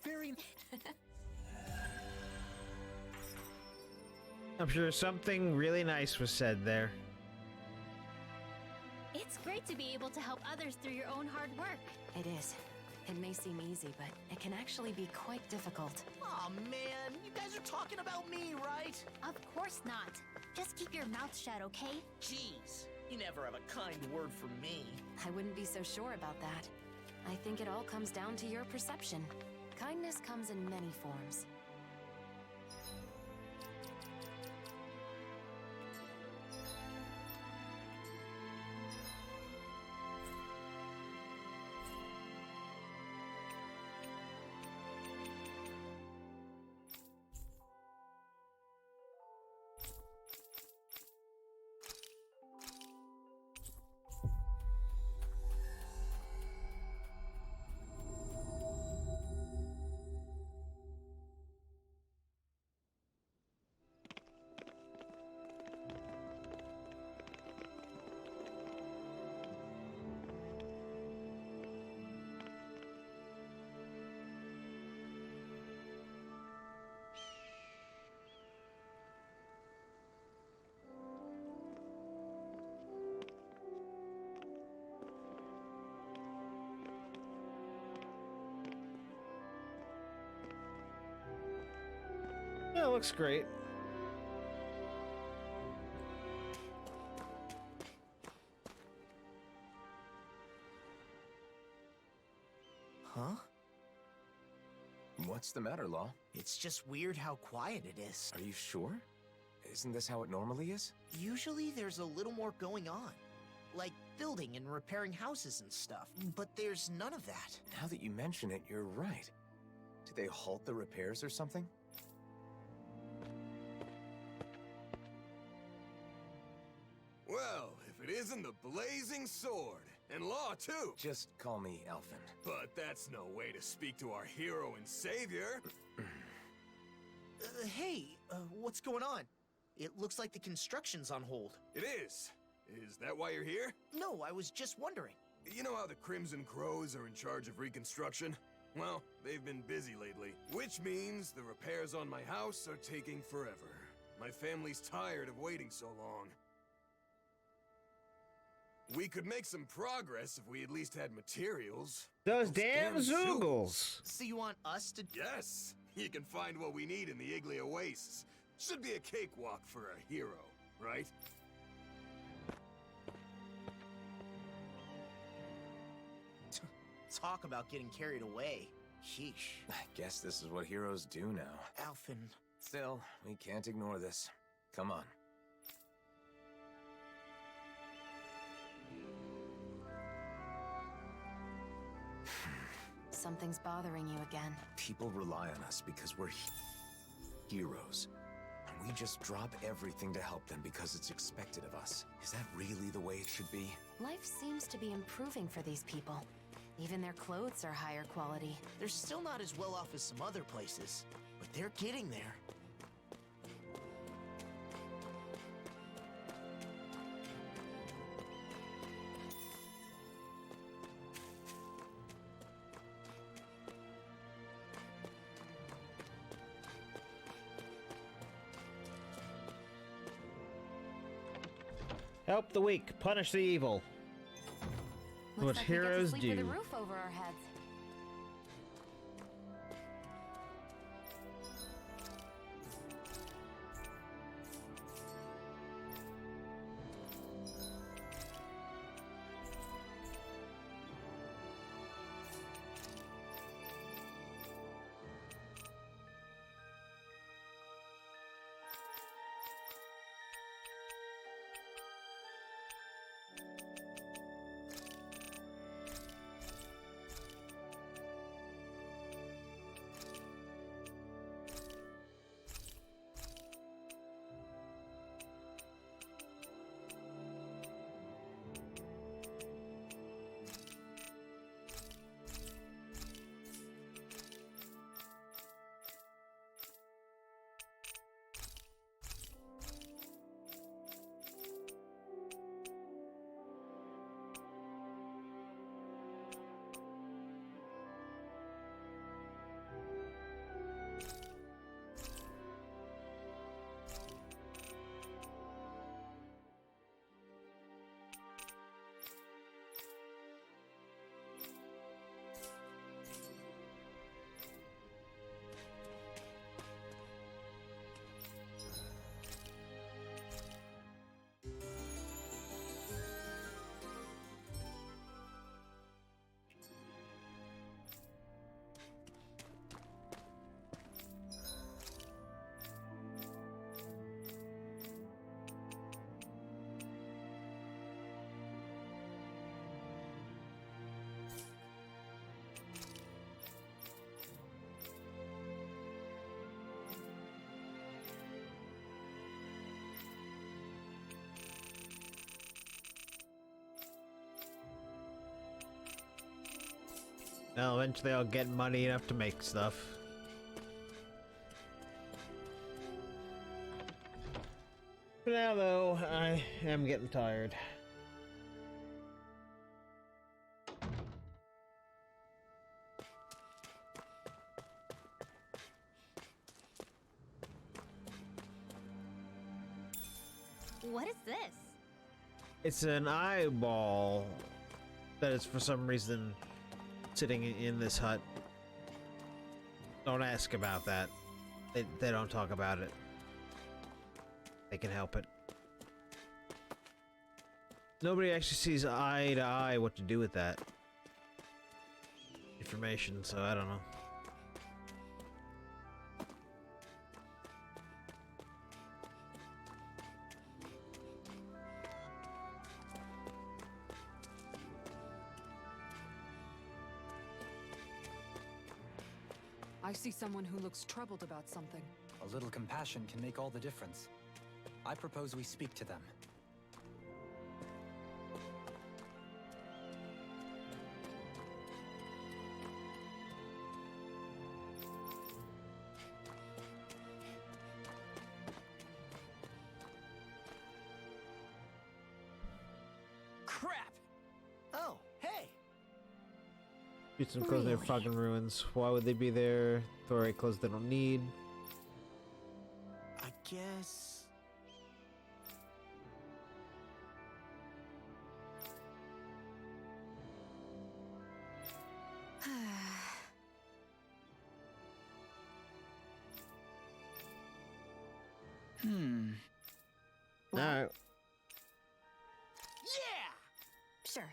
Very. I'm sure something really nice was said there. It's great to be able to help others through your own hard work. It is. It may seem easy, but it can actually be quite difficult. Aw, man, you guys are talking about me, right? Of course not. Just keep your mouth shut, okay? Jeez, you never have a kind word for me. I wouldn't be so sure about that. I think it all comes down to your perception. Kindness comes in many forms. Yeah, it looks great. Huh? What's the matter, Law? It's just weird how quiet it is. Are you sure? Isn't this how it normally is? Usually there's a little more going on. Like building and repairing houses and stuff. But there's none of that. Now that you mention it, you're right. Did they halt the repairs or something? Well, if it isn't the Blazing Sword, and Law too. Just call me Alphen. But that's no way to speak to our hero and savior. Hey, what's going on? It looks like the construction's on hold. It is. Is that why you're here? No, I was just wondering. You know how the Crimson Crows are in charge of reconstruction? Well, they've been busy lately, which means the repairs on my house are taking forever. My family's tired of waiting so long. We could make some progress if we at least had materials. Those damn Zoogles! So you want us to... Yes! You can find what we need in the Iglia Wastes. Should be a cakewalk for a hero, right? Talk about getting carried away. Sheesh. I guess this is what heroes do now. Alphen. Still, we can't ignore this. Come on. Something's bothering you again. People rely on us because we're heroes. And we just drop everything to help them because it's expected of us. Is that really the way it should be? Life seems to be improving for these people. Even their clothes are higher quality. They're still not as well off as some other places, but they're getting there. Help the weak, punish the evil. What Looks like heroes we get to sleep do. with a roof over our heads. Well, eventually I'll get money enough to make stuff. For now, though, I am getting tired. What is this? It's an eyeball that is for some reason sitting in this hut. Don't ask about that. They don't talk about it. They can help it. Nobody actually sees eye to eye what to do with that. information, so I don't know. I see someone who looks troubled about something. A little compassion can make all the difference. I propose we speak to them. Crap! Oh, hey! Beat some clothes near fucking ruins. Why would they be there? Throw away clothes they don't need. I guess... Alright. Yeah! Sure.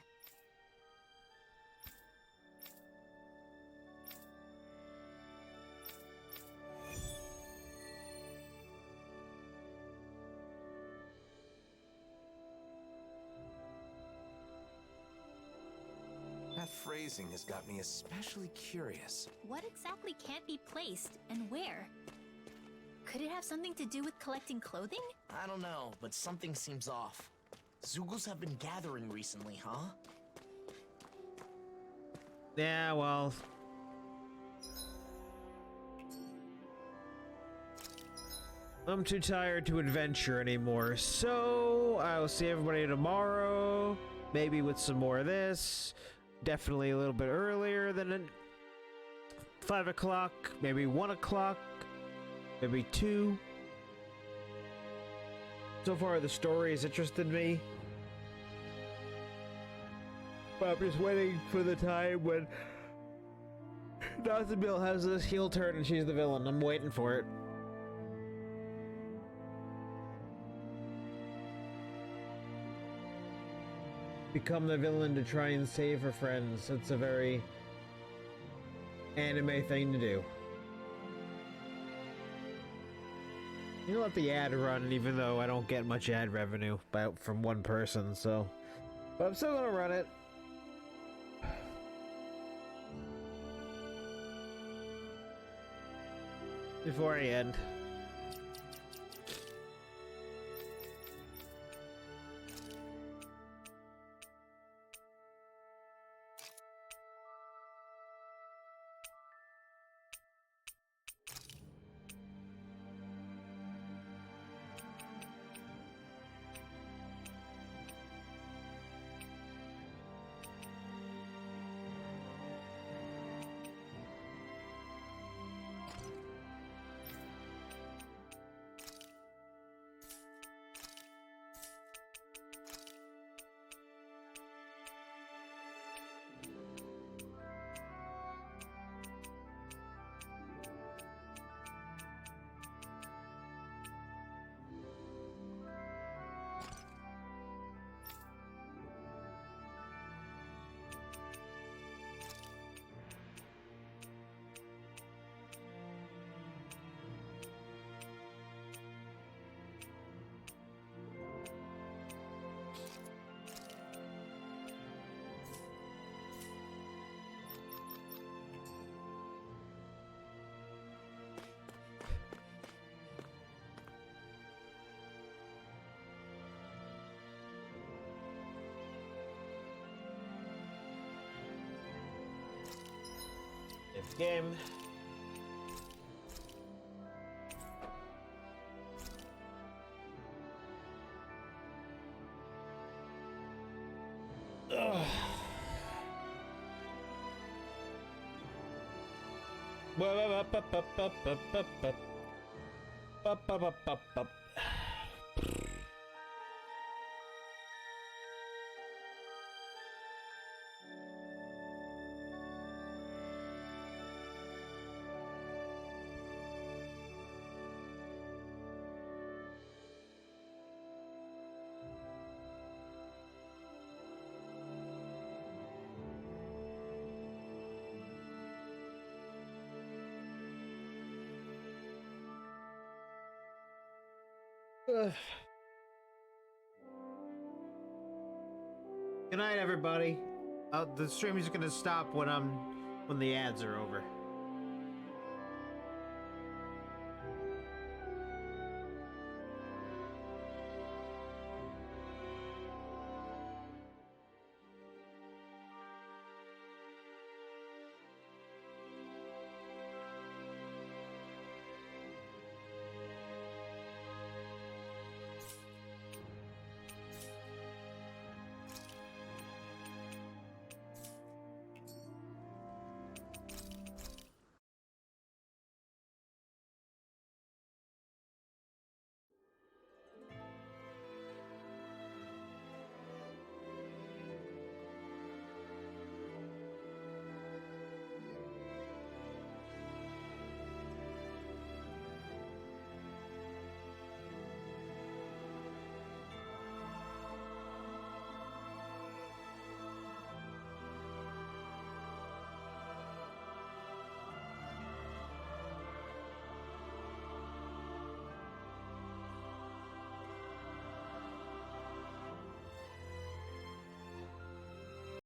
That phrasing has got me especially curious. What exactly can't be placed, and where? Could it have something to do with collecting clothing? I don't know, but something seems off. Zugals have been gathering recently, huh? Yeah, well... I'm too tired to adventure anymore, so I'll see everybody tomorrow. Maybe with some more of this. Definitely a little bit earlier than 5 o'clock, maybe 1 o'clock, maybe 2. So far, the story has interested me. But I'm just waiting for the time when Nathaniel has this heel turn and she's the villain. I'm waiting for it. Become the villain to try and save her friends. It's a very anime thing to do. You let the ad run, even though I don't get much ad revenue from one person, so... But I'm still gonna run it. Before I end. Game. Ugh. Good night, everybody. The stream is gonna stop when the ads are over.